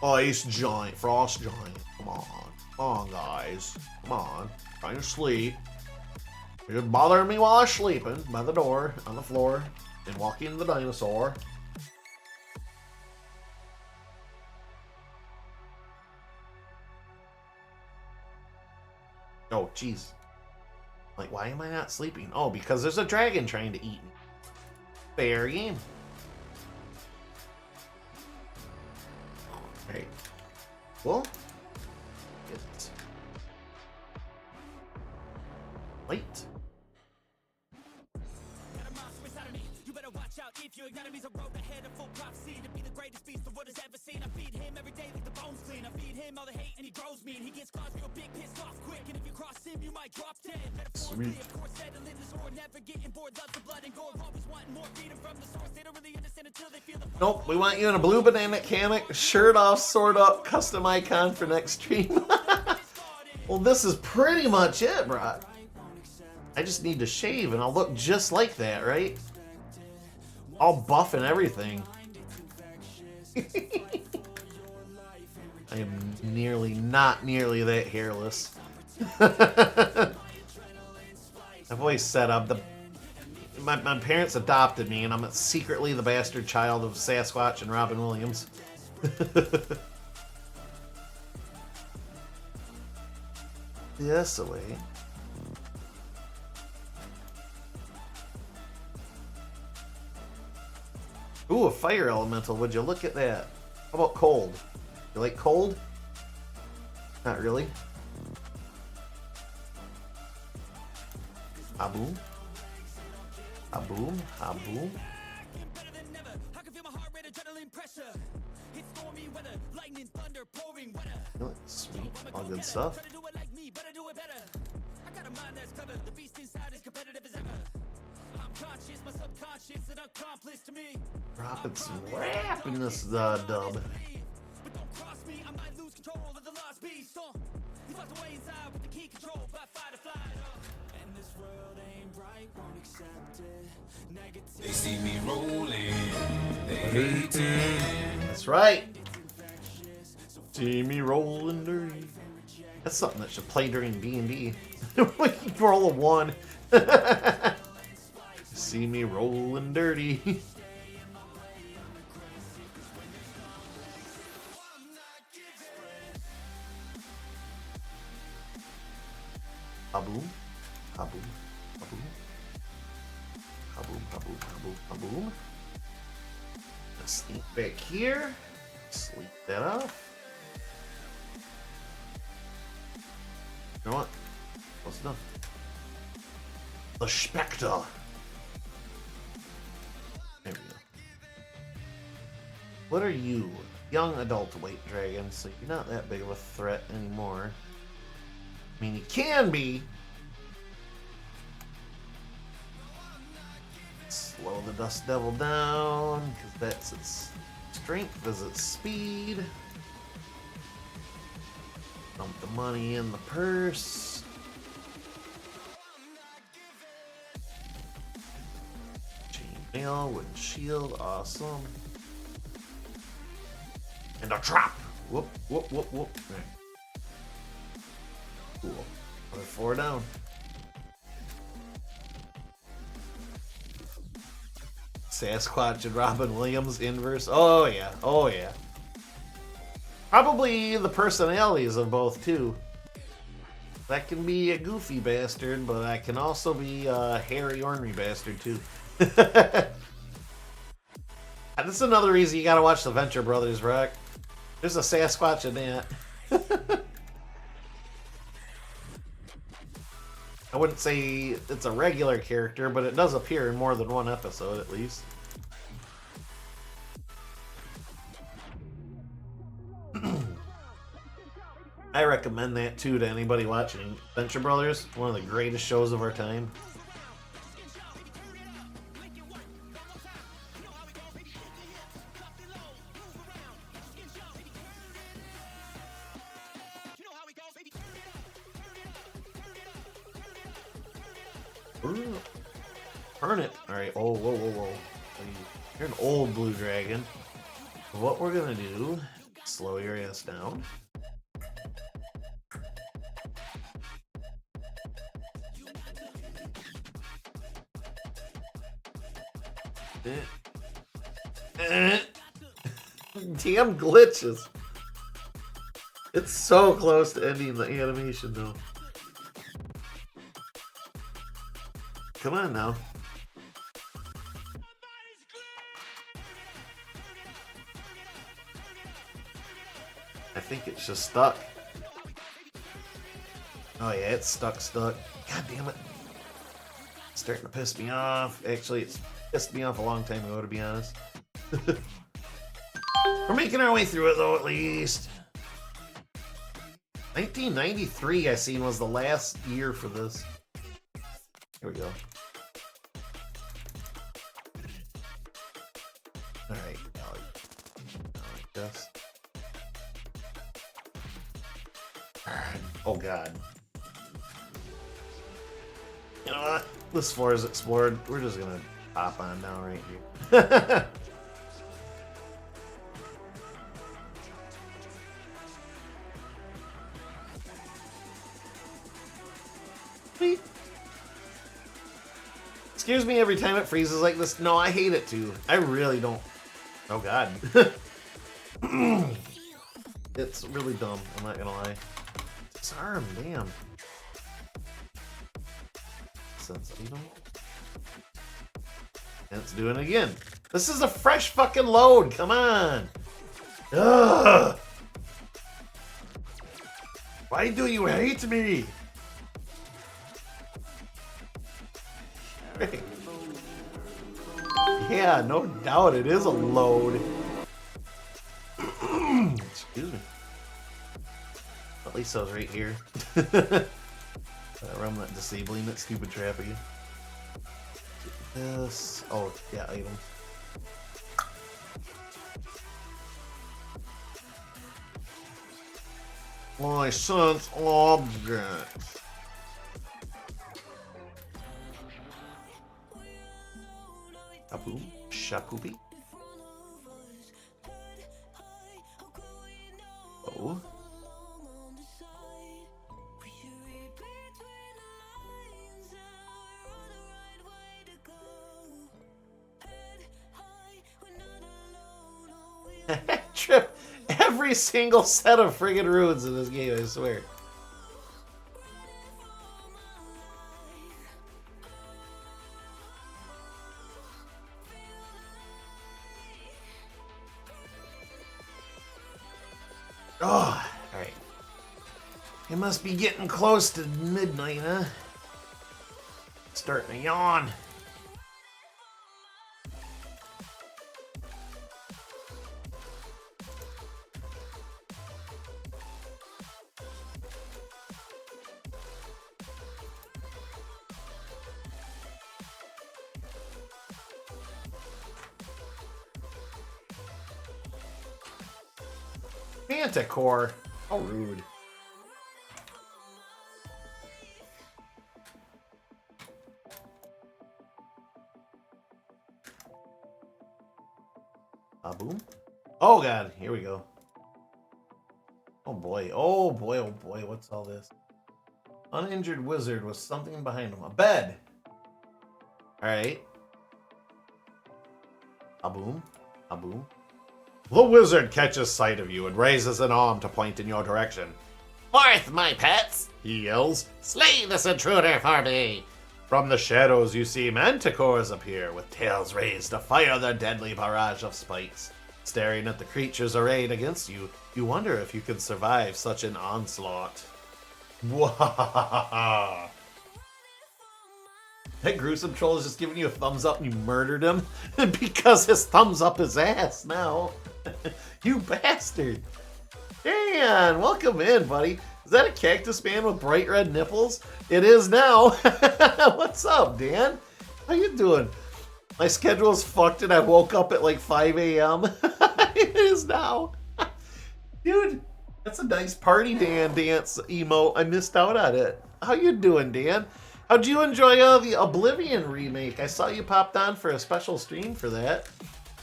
Ice Giant, Frost Giant, come on. Come on, guys. Come on. Trying to sleep. You're bothering me while I'm sleeping by the door, on the floor, and walking the dinosaur. Oh, jeez. Like, why am I not sleeping? Oh, because there's a dragon trying to eat me. Fair game. Alright. Well. Wait. If your enemies are road ahead of full prophecy to be the greatest beast the world has ever seen. I feed him every day like the bones clean. I feed him all the hate and he grows me. And he gets caught real big, pissed off quick. And if you cross him, you might drop dead. Metaphorically, of course, said a little Nope, we want you in a blue banana hammock, shirt off, sword up, custom icon for next stream. Well, this is pretty much it, bro. I just need to shave and I'll look just like that, right? All buff and everything. I am not nearly that hairless. I've always said my parents adopted me, and I'm secretly the bastard child of Sasquatch and Robin Williams. Yes, away. Ooh, a fire elemental. Would you look at that? How about cold? You like cold? Not really. Haboom. Haboom. Haboom. Sweet. All good stuff. Dropping some rap in this dub. They see me rolling, they hate it. That's right. See me rolling dirty. That's something that should play during D&D. Roll a 1. See me rolling dirty. Haboom. Haboom. Haboom. Haboom. Haboom. Haboom. Haboom. Let's sneak back here. Sleep that off. You know what? Close enough. The Spectre. There we go. What are you? Young adult white dragon, so you're not that big of a threat anymore. I mean, you can be. Slow the Dust Devil down, because that's its strength, is its speed. Dump the money in the purse. Chainmail, wooden shield, awesome. And a trap! Whoop, whoop, whoop, whoop. Right. Cool. Another 4 down. Sasquatch and Robin Williams inverse. Oh yeah, oh yeah. Probably the personalities of both too. That can be a goofy bastard, but I can also be a hairy, ornery bastard too. That's another reason you gotta watch the Venture Brothers, Rock. There's a Sasquatch in that. I wouldn't say it's a regular character, but it does appear in more than one episode at least. I recommend that too to anybody watching. Venture Brothers, one of the greatest shows of our time. Turn it. Alright, oh, whoa, whoa, whoa. You're an old blue dragon. What we're gonna do, slow your ass down. Damn glitches. It's so close to ending the animation though. Come on now. I think it's just stuck. Oh yeah, it's stuck. God damn it. It's starting to piss me off. Actually, it's pissed me off a long time ago, to be honest. We're making our way through it though, at least. 1993, I seen, was the last year for this. Here we go. Alright, like this. Oh god. You know what? This floor is explored. We're just gonna hop on down right here. Beep. Excuse me every time it freezes like this. No, I hate it too. I really don't. Oh god. It's really dumb, I'm not gonna lie. Disarm, damn. Sense item. And it's doing it again. This is a fresh fucking load, come on! Ugh! Why do you hate me? Yeah, no doubt it is a load. Excuse me. At least I was right here. I'm not disabling that stupid trap again. This. Oh, yeah, item. License object. Shapoop. Shapoopy. Oh. Trip every single set of friggin' runes in this game, I swear. Oh, alright. It must be getting close to midnight, huh? Starting to yawn. Manticore. How rude. Boom. Oh god, here we go. Oh boy, oh boy, oh boy, what's all this? Uninjured wizard with something behind him. A bed. Alright. Boom. Boom. The wizard catches sight of you and raises an arm to point in your direction. Forth, my pets! He yells. Slay this intruder for me! From the shadows you see manticores appear with tails raised to fire their deadly barrage of spikes. Staring at the creatures arrayed against you, you wonder if you can survive such an onslaught. Wahahaha! That gruesome troll is just giving you a thumbs up and you murdered him because his thumbs up his ass now. You bastard! Dan, welcome in, buddy. Is that a cactus man with bright red nipples? It is now. What's up, Dan? How you doing? My schedule's fucked and I woke up at like 5 a.m. It is now. Dude, that's a nice party Dan dance emote. I missed out on it. How you doing, Dan? How'd you enjoy the Oblivion remake? I saw you popped on for a special stream for that.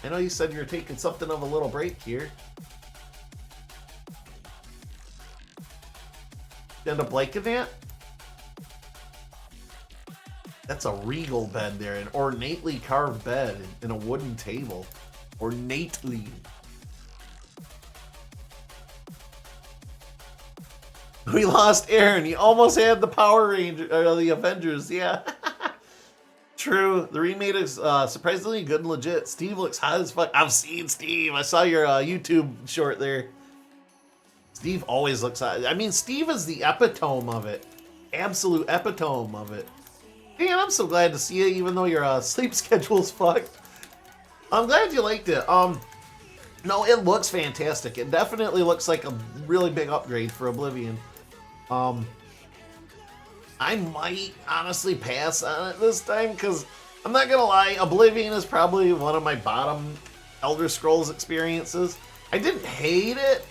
I know you said you're taking something of a little break here. You end up liking that? That's a regal bed there, an ornately carved bed and a wooden table. Ornately. We lost Aaron. He almost had the Power Rangers, or the Avengers. Yeah. True. The remake is surprisingly good and legit. Steve looks hot as fuck. I've seen Steve. I saw your YouTube short there. Steve always looks hot. I mean, Steve is the epitome of it. Absolute epitome of it. Man, I'm so glad to see you, even though your sleep schedule's fucked. I'm glad you liked it. No, it looks fantastic. It definitely looks like a really big upgrade for Oblivion. I might honestly pass on it this time, because I'm not gonna lie, Oblivion is probably one of my bottom Elder Scrolls experiences. I didn't hate it,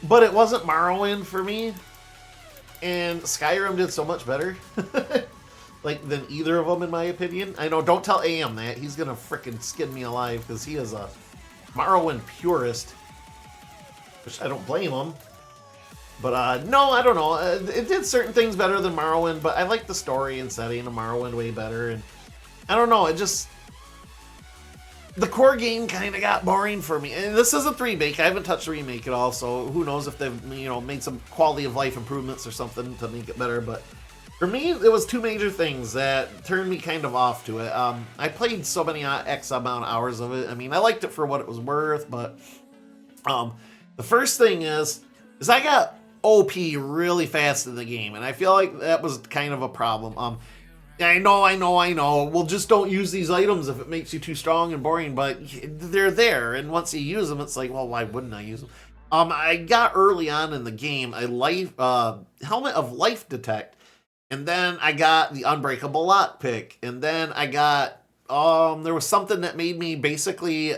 but it wasn't Morrowind for me. And Skyrim did so much better. Like, than either of them, in my opinion. I know, don't tell AM that. He's gonna frickin' skin me alive, because he is a Morrowind purist. Which I don't blame him. But, no, I don't know. It did certain things better than Morrowind, but I like the story and setting of Morrowind way better. And I don't know, it just... The core game kind of got boring for me. And this is a remake. I haven't touched the remake at all, so who knows if they've, you know, made some quality of life improvements or something to make it better. But for me, it was two major things that turned me kind of off to it. I played so many X amount of hours of it. I mean, I liked it for what it was worth, but the first thing is I got OP really fast in the game, and I feel like that was kind of a problem. I know. Well, just don't use these items if it makes you too strong and boring, but they're there, and once you use them, it's like, well, why wouldn't I use them? I got early on in the game a helmet of life detect, and then I got the unbreakable lockpick, and then I got, there was something that made me basically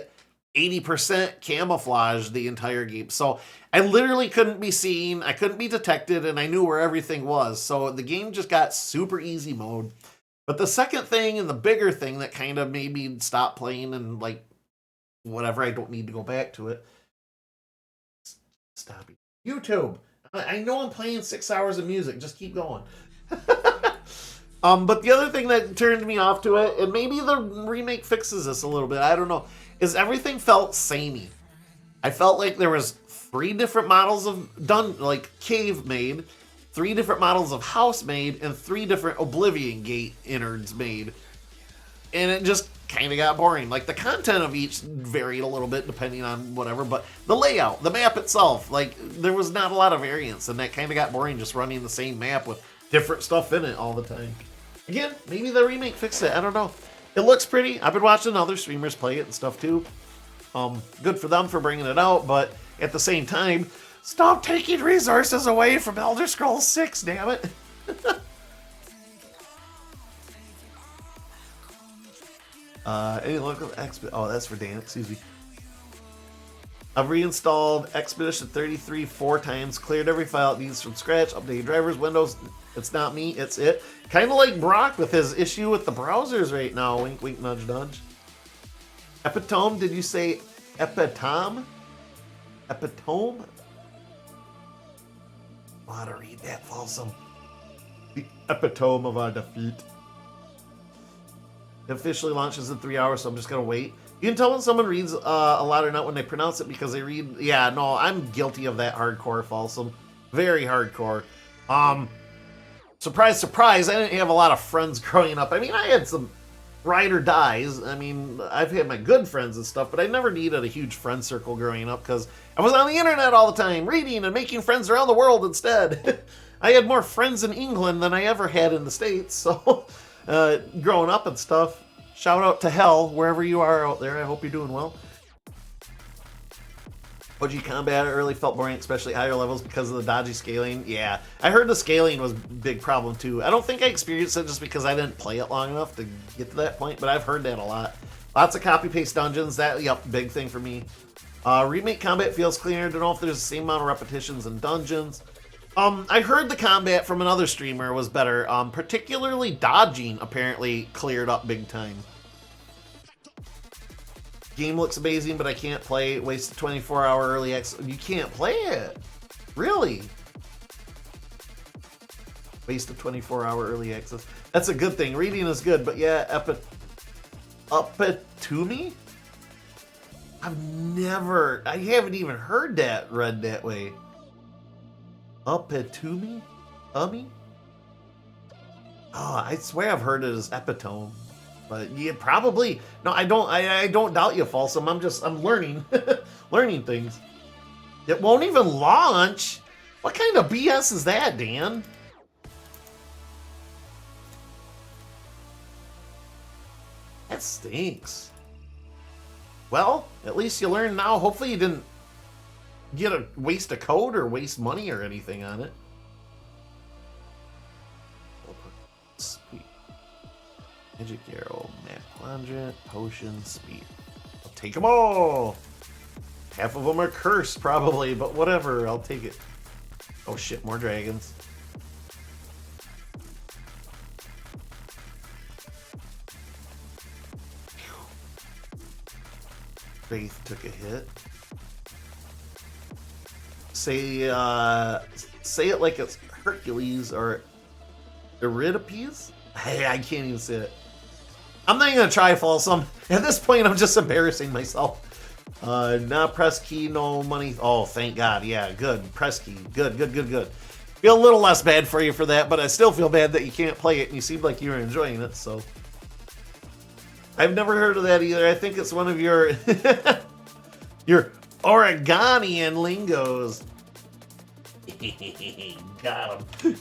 80% camouflage the entire game. So I literally couldn't be seen, I couldn't be detected, and I knew where everything was. So the game just got super easy mode. But the second thing and the bigger thing that kind of made me stop playing and like, whatever, I don't need to go back to it. Stop it. YouTube. I know I'm playing 6 hours of music. Just keep going. But the other thing that turned me off to it, and maybe the remake fixes this a little bit, I don't know, is everything felt samey. I felt like there was 3 different models of cave made, 3 different models of house made, and 3 different Oblivion Gate innards made. And it just kind of got boring. Like, the content of each varied a little bit depending on whatever, but the layout, the map itself, like, there was not a lot of variance, and that kind of got boring just running the same map with different stuff in it all the time. Again, maybe the remake fixed it, I don't know. It looks pretty. I've been watching other streamers play it and stuff too. Good for them for bringing it out, but at the same time, stop taking resources away from Elder Scrolls 6, damn it. Any local oh, that's for Dan, excuse me. I've reinstalled Expedition 33 4 times, cleared every file it needs from scratch, updated drivers, Windows. It's not me, it's it. Kind of like Brock with his issue with the browsers right now. Wink, wink, nudge, nudge. Epitome, did you say epitome? Epitome? I want to read that, Folsom. The epitome of our defeat. It officially launches in 3 hours, so I'm just going to wait. You can tell when someone reads a lot or not when they pronounce it because they read... Yeah, no, I'm guilty of that hardcore, Folsom. Very hardcore. Surprise, surprise, I didn't have a lot of friends growing up. I mean, I had some ride or dies. I mean, I've had my good friends and stuff, but I never needed a huge friend circle growing up because I was on the internet all the time, reading and making friends around the world instead. I had more friends in England than I ever had in the States, so growing up and stuff. Shout out to hell, wherever you are out there. I hope you're doing well. OG combat early felt boring, especially higher levels because of the dodgy scaling. Yeah, I heard the scaling was a big problem too. I don't think I experienced it just because I didn't play it long enough to get to that point, but I've heard that a lot. Lots of copy-paste dungeons. That, yep, big thing for me. Remake combat feels cleaner. Don't know if there's the same amount of repetitions in dungeons. I heard the combat from another streamer was better. Particularly dodging apparently cleared up big time. Game looks amazing, but I can't play. Wasted 24-hour early access. You can't play it? Really? Wasted 24-hour early access. That's a good thing. Reading is good, but yeah, epitome? I haven't even heard that read that way. Epitome? Oh, I swear I've heard it as epitome. But yeah, probably. No, I don't doubt you, Folsom. I'm learning. Learning things. It won't even launch? What kind of BS is that, Dan? That stinks. Well, at least you learn now. Hopefully you didn't waste a code or waste money or anything on it. Sweet. Magic arrow, map quadrant, potion, speed. take them all. Half of them are cursed, probably, but whatever. I'll take it. Oh shit, more dragons. Faith took a hit. Say it like it's Hercules or Euripides? Hey, I can't even say it. I'm not even gonna try Folsom. At this point, I'm just embarrassing myself. Not press key, no money. Oh, thank God. Yeah, good. Press key. Good. Feel a little less bad for you for that, but I still feel bad that you can't play it and you seem like you were enjoying it, so. I've never heard of that either. I think it's one of your your Oregonian lingos. Got him.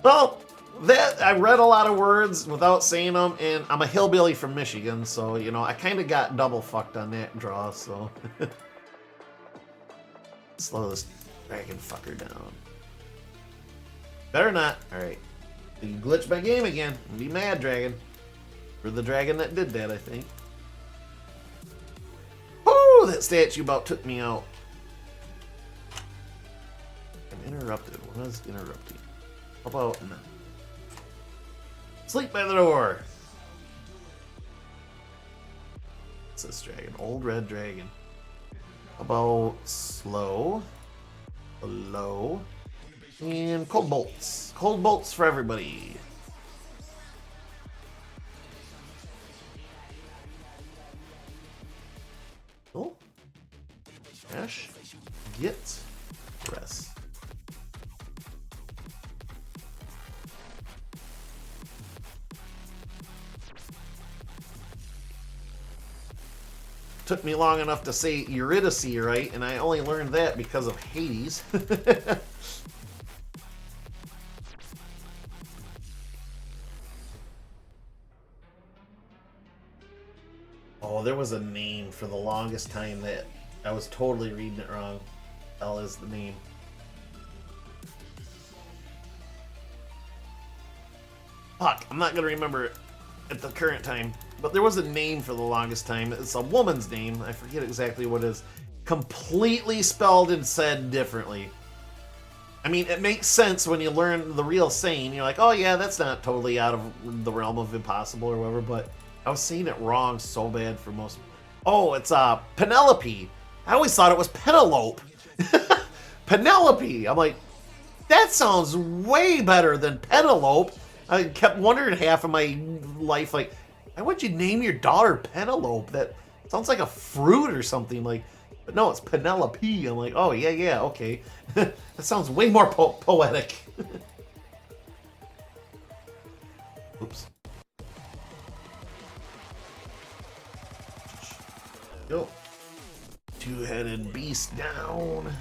Well, that I read a lot of words without saying them, and I'm a hillbilly from Michigan, so you know I kind of got double fucked on that draw. So slow this dragon fucker down. Better not. All right, you glitched my game again. Be mad, dragon. You're the dragon that did that, I think. Oh, that statue about took me out. I'm interrupted. What is interrupting? How about no? Sleep by the door. What's this dragon? Old red dragon. How about slow, low, and cold bolts. Cold bolts for everybody. Oh. Dash. Get. Rest. Took me long enough to say Eurydice right, and I only learned that because of Hades. Oh, there was a name for the longest time that I was totally reading it wrong. L is the name. Fuck, I'm not gonna remember it at the current time. But there was a name for the longest time. It's a woman's name. I forget exactly what it is. Completely spelled and said differently. I mean, it makes sense when you learn the real saying. You're like, oh yeah, that's not totally out of the realm of impossible or whatever. But I was saying it wrong so bad for most. Oh, it's Penelope. I always thought it was Penelope. Penelope. I'm like, that sounds way better than Penelope. I kept wondering half of my life, like, why would you name your daughter Penelope? That sounds like a fruit or something. Like, but no, it's Penelope. I'm like, oh yeah, okay. That sounds way more poetic. Oops. Go. Two-headed beast down.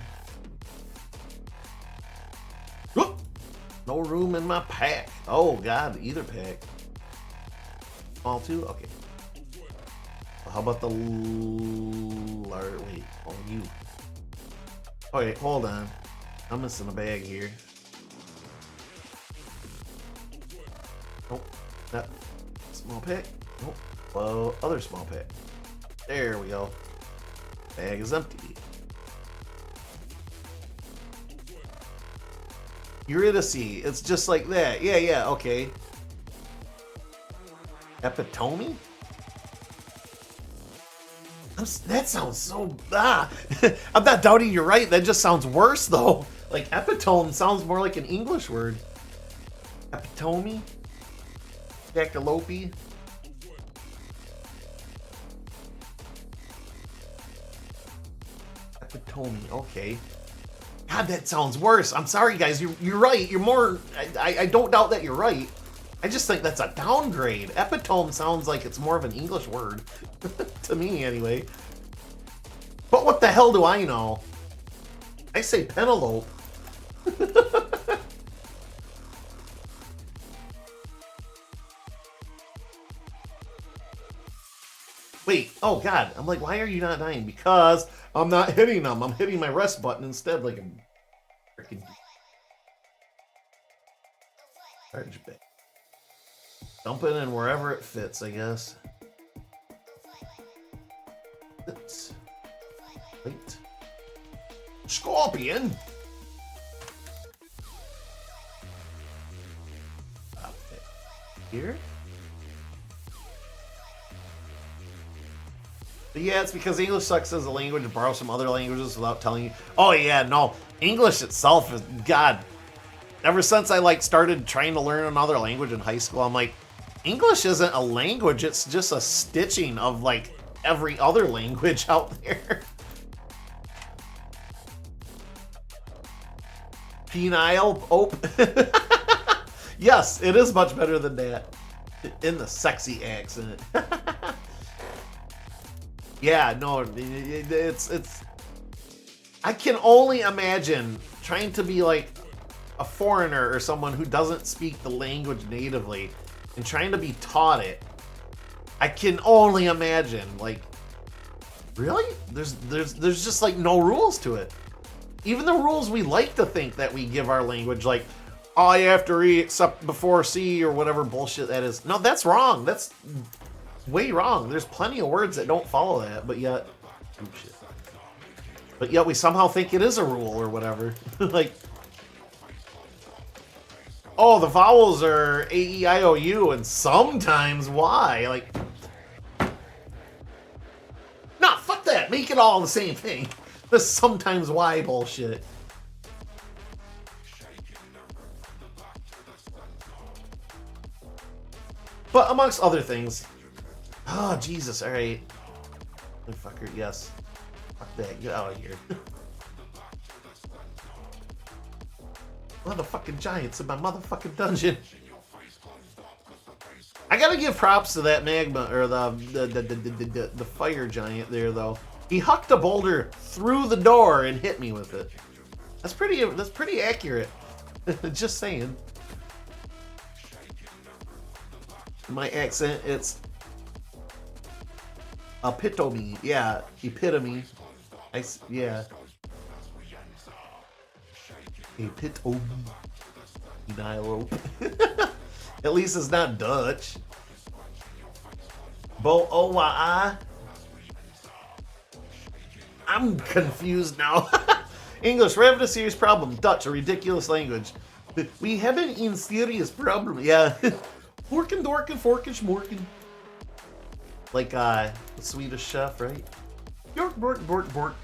Whoop. No room in my pack. Oh God, either pack. Small two? Okay. Well, how about the wait, oh you. Okay, hold on. I'm missing a bag here. Nope. That small pack. Nope. Well, other small pack. There we go. Bag is empty. Eurydice. It's just like that. Yeah, okay. Epitome? That sounds so... I'm not doubting you're right. That just sounds worse, though. Like, epitome sounds more like an English word. Epitome? Jackalope? Epitome, okay. God, that sounds worse. I'm sorry, guys. You're right. You're more... I don't doubt that you're right. I just think that's a downgrade. Epitome sounds like it's more of an English word. To me, anyway. But what the hell do I know? I say Penelope. Wait, oh God. I'm like, why are you not dying? Because I'm not hitting them. I'm hitting my rest button instead like a freaking... Charge back. Dump it in wherever it fits, I guess. Wait. Scorpion! Okay. Here? But yeah, it's because English sucks as a language and borrows from other languages without telling you. Oh yeah, no. English itself is, God. Ever since I like started trying to learn another language in high school, I'm like, English isn't a language, it's just a stitching of like every other language out there. Penile ope. Yes, it is much better than that. In the sexy accent. Yeah, no, it's I can only imagine trying to be like a foreigner or someone who doesn't speak the language natively and trying to be taught it. I can only imagine, like, really? There's just like no rules to it. Even the rules we like to think that we give our language, like, oh, you have to read except before C or whatever bullshit that is. No, that's wrong. That's way wrong. There's plenty of words that don't follow that, but yet, oh shit. But yet we somehow think it is a rule or whatever. Like, oh, the vowels are A, E, I, O, U, and sometimes Y. Like, nah, fuck that. Make it all the same thing. This sometimes Y bullshit. But amongst other things. Oh, Jesus, alright. Motherfucker, yes. Fuck that, get out of here. Motherfucking giants in my motherfucking dungeon. I gotta give props to that magma, or the fire giant there, though. He hucked a boulder through the door and hit me with it. That's pretty accurate. Just saying. My accent, it's epitome. Yeah, epitome. Yeah. Epitome. Penile. At least it's not Dutch. Bo-O-Y-I. I'm confused now. English, we're having a serious problem. Dutch, a ridiculous language. We have a serious problem. Yeah. Forkin, dorkin, forkin, schmorkin. Like, the Swedish chef, right? York, bork, bork, bork.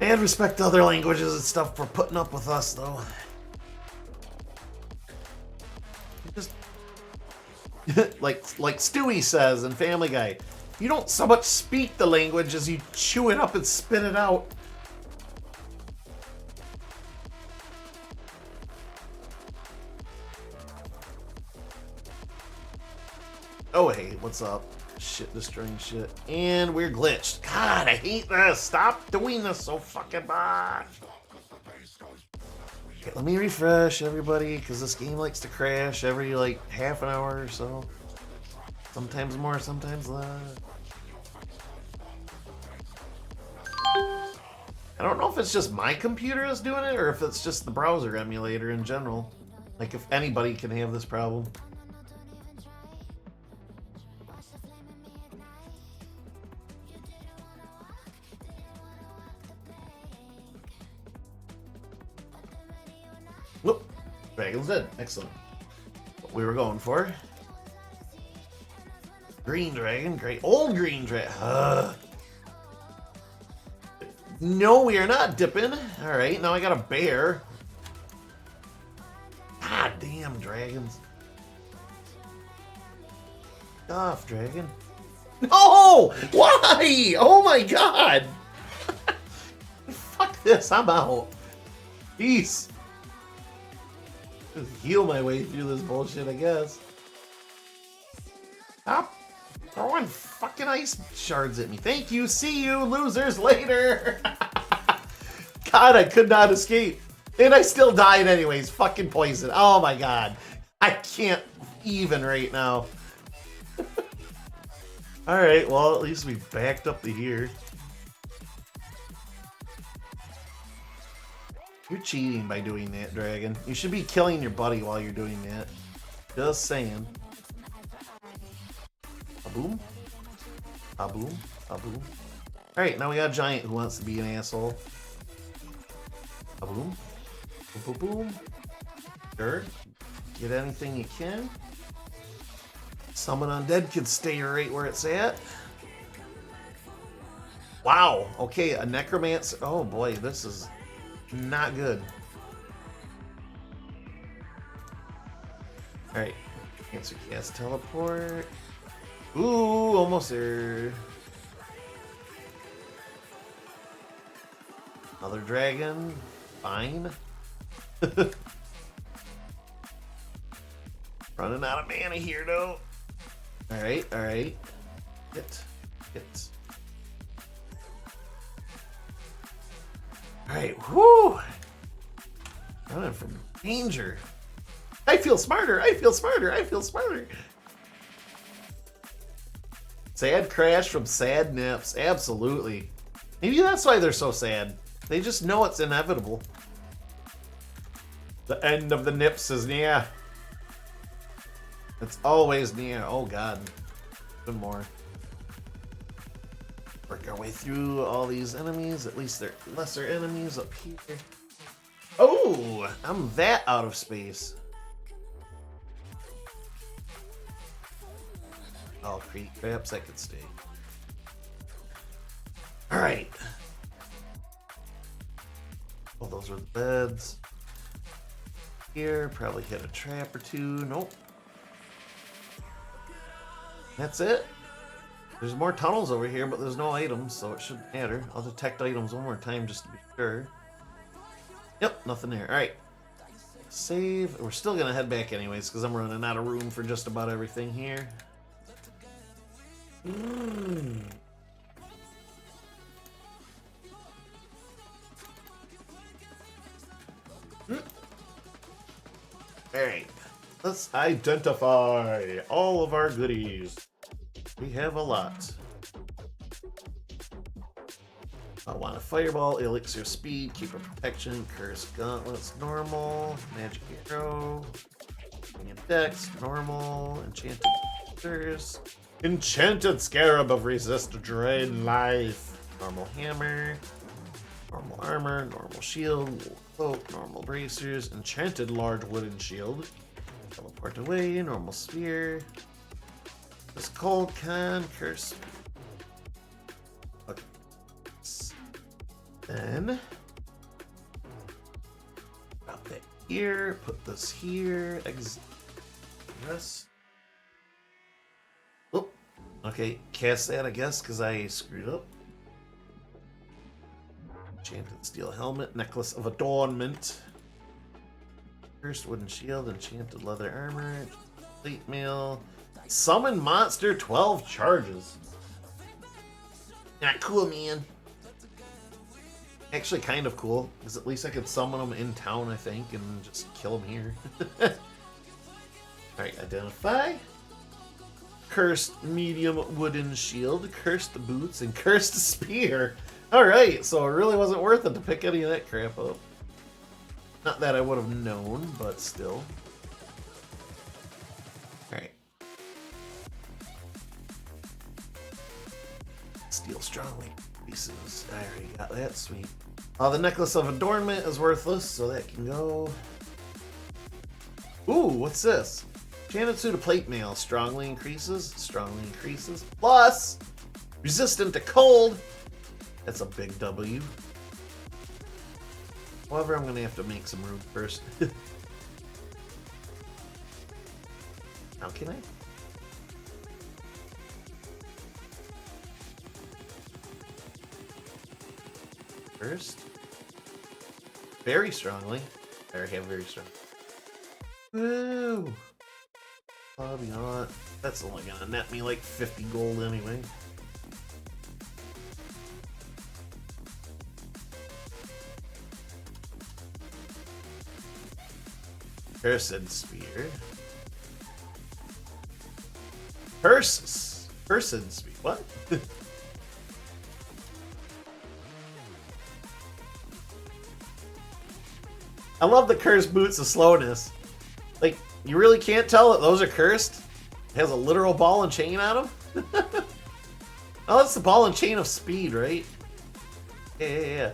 And respect to other languages and stuff for putting up with us, though. Just like Stewie says in Family Guy, you don't so much speak the language as you chew it up and spit it out. Oh, hey, what's up? Shit, destroying shit. And we're glitched. God, I hate this. Stop doing this so fucking much. Okay, let me refresh, everybody, because this game likes to crash every, like, half an hour or so. Sometimes more, sometimes less. I don't know if it's just my computer that's doing it, or if it's just the browser emulator in general. Like, if anybody can have this problem. Whoop! Dragon's dead. Excellent. What we were going for. Green dragon. Great. Old green dragon. No, we are not dipping. Alright, now I got a bear. God damn dragons. Get off, dragon. No! Why? Oh my god! Fuck this, I'm out. Peace. Just heal my way through this bullshit, I guess. Stop throwing fucking ice shards at me. Thank you. See you, losers, later. God, I could not escape. And I still died anyways. Fucking poison. Oh my god. I can't even right now. Alright, well, at least we backed up to here. You're cheating by doing that, Dragon. You should be killing your buddy while you're doing that. Just saying. A boom. A boom. A boom. Alright, now we got a giant who wants to be an asshole. A boom. Boom, boom, boom. Sure. Get anything you can. Summon Undead can stay right where it's at. Wow. Okay, a Necromancer. Oh boy, this is not good. Alright. Answer cast teleport. Ooh, almost there. Another dragon. Fine. Running out of mana here, though. Alright, alright. Hit. Alright, whoo! Running from danger. I feel smarter, I feel smarter, I feel smarter. Sad crash from sad nips, absolutely. Maybe that's why they're so sad. They just know it's inevitable. The end of the nips is near. It's always near. Oh god. Even more. Work our way through all these enemies. At least they're lesser enemies up here. Oh! I'm that out of space. Oh, perhaps that could stay. Alright. Oh, those are the beds. Here, probably hit a trap or two. Nope. That's it. There's more tunnels over here, but there's no items, so it shouldn't matter. I'll detect items one more time just to be sure. Yep, nothing there. Alright. Save. We're still gonna head back anyways, because I'm running out of room for just about everything here. Alright, let's identify all of our goodies. We have a lot. I want a fireball, elixir speed, keeper protection, curse gauntlets, normal, magic arrow, dex, normal, enchanted thirst, enchanted scarab of resist drain life, normal hammer, normal armor, normal shield, cloak, normal bracers, enchanted large wooden shield, teleport away, normal spear, this cold con, curse. Okay. Then drop that here, put this here, rest. Oh, okay, cast that I guess because I screwed up. Enchanted steel helmet, necklace of adornment, cursed wooden shield, enchanted leather armor, plate mail, summon monster 12 charges. Not cool, man. Actually, kind of cool because at least I could summon them in town, I think, and just kill them here. All right, identify. Cursed medium wooden shield, cursed boots, and cursed spear. Alright, so it really wasn't worth it to pick any of that crap up. Not that I would have known, but still. Alright. Steel strongly pieces. I already got that, sweet. The necklace of adornment is worthless, so that can go. Ooh, what's this? Enchanted suit of plate mail. Strongly increases. Plus, resistant to cold. That's a big W. However, I'm going to have to make some room first. How can I? First. Very strongly. There, I have very strong. Woo! Probably not. That's only going to net me like 50 gold anyway. Cursed spear. Cursed spear. What? I love the cursed boots of slowness. Like, you really can't tell that those are cursed? It has a literal ball and chain on them? Oh, that's the ball and chain of speed, right? Yeah.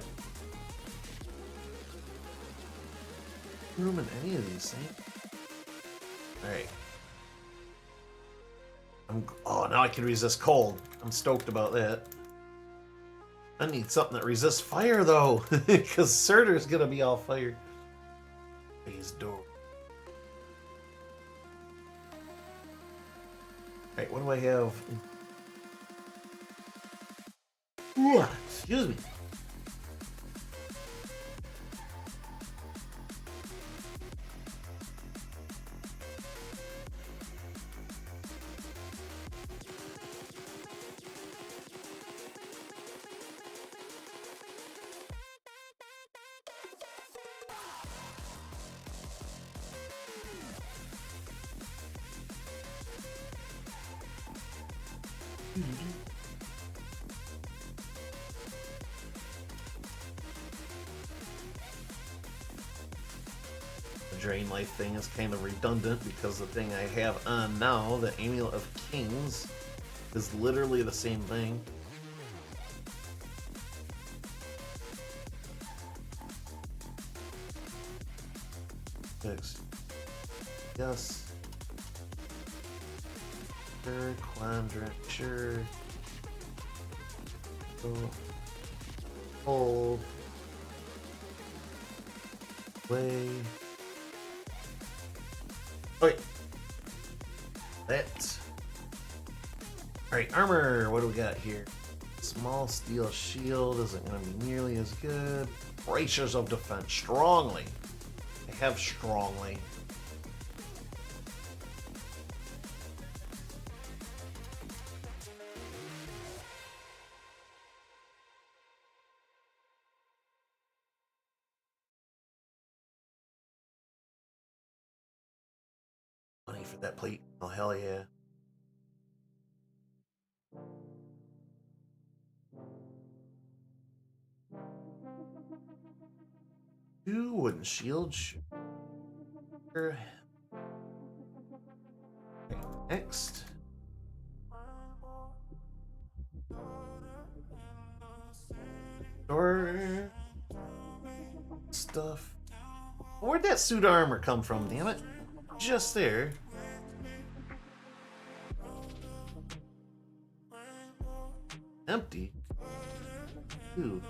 Room in any of these things. Alright. Oh, now I can resist cold. I'm stoked about that. I need something that resists fire, though. Because Surtur's gonna be all fire. Phase door. Alright, what do I have? Ooh, excuse me. The Drain Life thing is kind of redundant because the thing I have on now, the Amulet of Kings, is literally the same thing. Yes. Sure, quadrant, sure. Hold. Play. Okay. That. Alright, armor. What do we got here? Small steel shield isn't going to be nearly as good. Bracers of defense. Strongly. I have strongly. Money for that plate. Oh, hell yeah. Two wooden shields. Sure. Okay, next. Door stuff. Where'd that suit of armor come from, damn it? Just there. Empty. Ooh.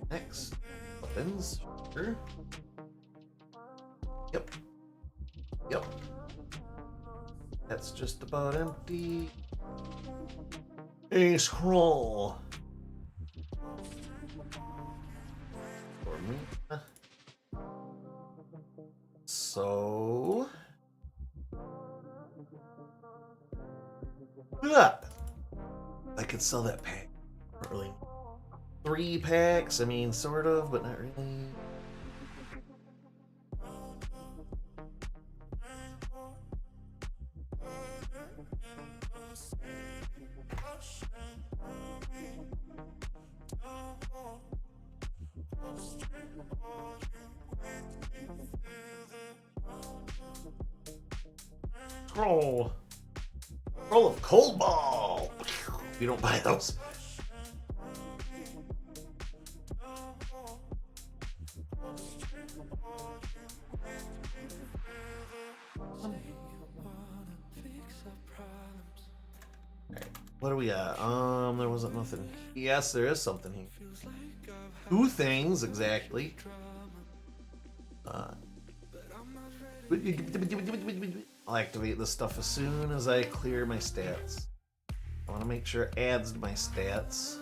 Next. Weapons. Sure. Yep. Yep. That's just about empty. A scroll. For me. So. I could sell that pack. Not really. 3 packs, I mean, sort of, but not really. Scroll. Scroll of Cold Ball. You don't buy those. What do we got? There wasn't nothing. Yes, there is something here. 2 things, exactly. I'll activate this stuff as soon as I clear my stats. I want to make sure it adds to my stats.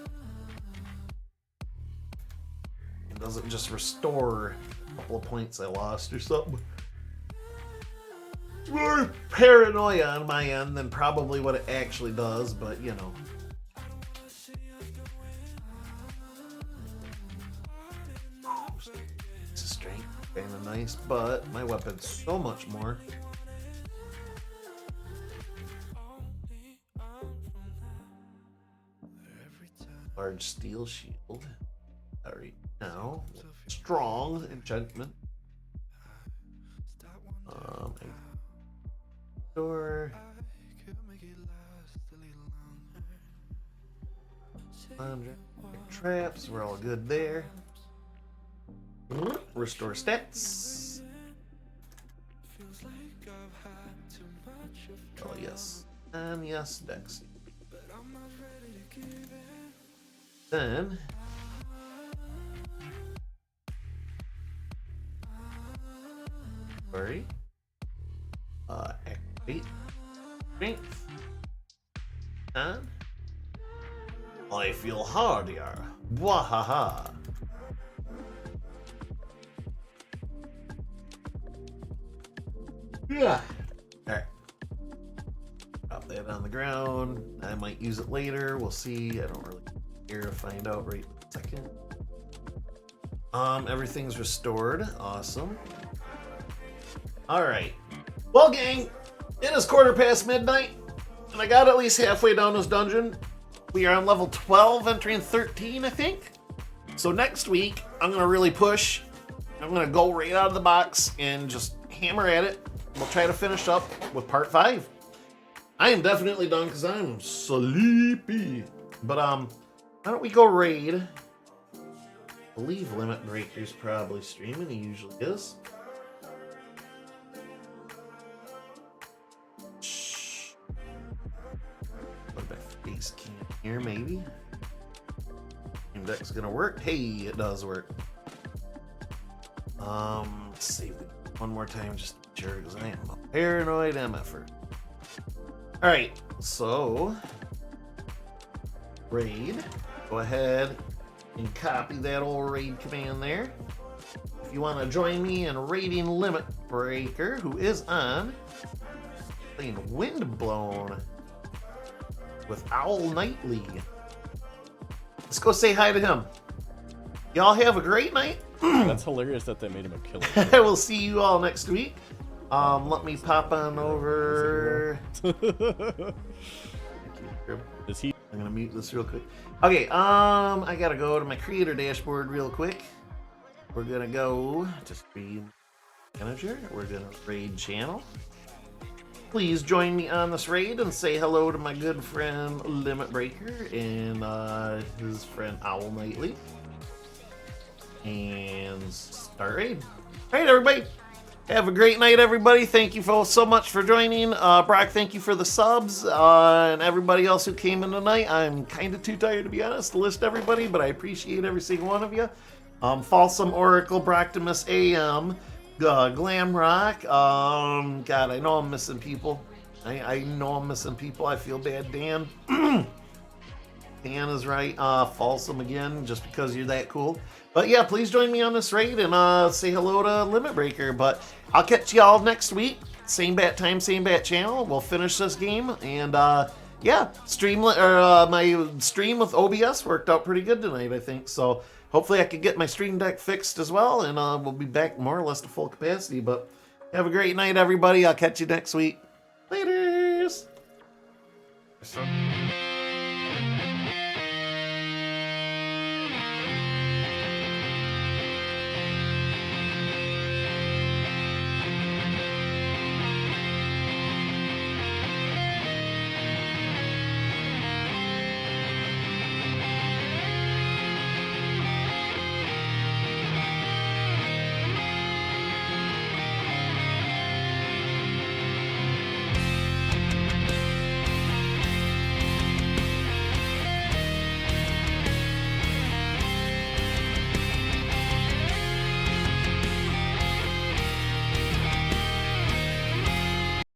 It doesn't just restore a couple of points I lost or something. It's more paranoia on my end than probably what it actually does, but you know. It's a strength, kind of nice, but my weapon's so much more. Large steel shield. Alright, now strong enchantment. Door. Traps, we're all good there. Restore stats. Oh yes, and yes, Dex. Then sorry. Activate strength. And I feel hardier. Wahaha. Yeah. Alright. Drop that on the ground. I might use it later. We'll see. I don't really care to find out right in a second. Everything's restored. Awesome. Alright. Well, gang, it is midnight, and I got at least halfway down this dungeon. We are on level 12, entering 13, I think. So next week, I'm going to really push. I'm going to go right out of the box and just hammer at it. We'll try to finish up with part 5. I am definitely done because I'm sleepy. But, why don't we go raid? I believe Limit Breaker's probably streaming. He usually is. Cam here, maybe. Index's gonna work. Hey, it does work. Let's see one more time just to be sure, because I am a paranoid MFer. Alright, so raid. Go ahead and copy that old raid command there. If you want to join me in raiding Limit Breaker, who is on playing Windblown with Owl Nightly. Let's go say hi to him. Y'all have a great night. That's hilarious that they made him a killer. I will see you all next week. Let me pop on over. Is he? I'm gonna mute this real quick. Okay, I gotta go to my creator dashboard real quick. We're gonna go to Stream Manager. We're gonna raid channel. Please join me on this raid and say hello to my good friend Limit Breaker and his friend Owl Nightly. And start raid. Alright, everybody. Have a great night, everybody. Thank you so much for joining. Brock, thank you for the subs. And everybody else who came in tonight. I'm kind of too tired, to be honest, to list everybody, but I appreciate every single one of you. Falsum Oracle, Broctimus AM, Glamrock. God, I know I'm missing people. I know I'm missing people. I feel bad, Dan. Dan is right. Falsum again, just because you're that cool. But yeah, please join me on this raid and say hello to Limit Breaker. But I'll catch y'all next week. Same bat time, same bat channel. We'll finish this game. And yeah, my stream with OBS worked out pretty good tonight, I think. So hopefully I could get my stream deck fixed as well. And we'll be back more or less to full capacity. But have a great night, everybody. I'll catch you next week. Laters.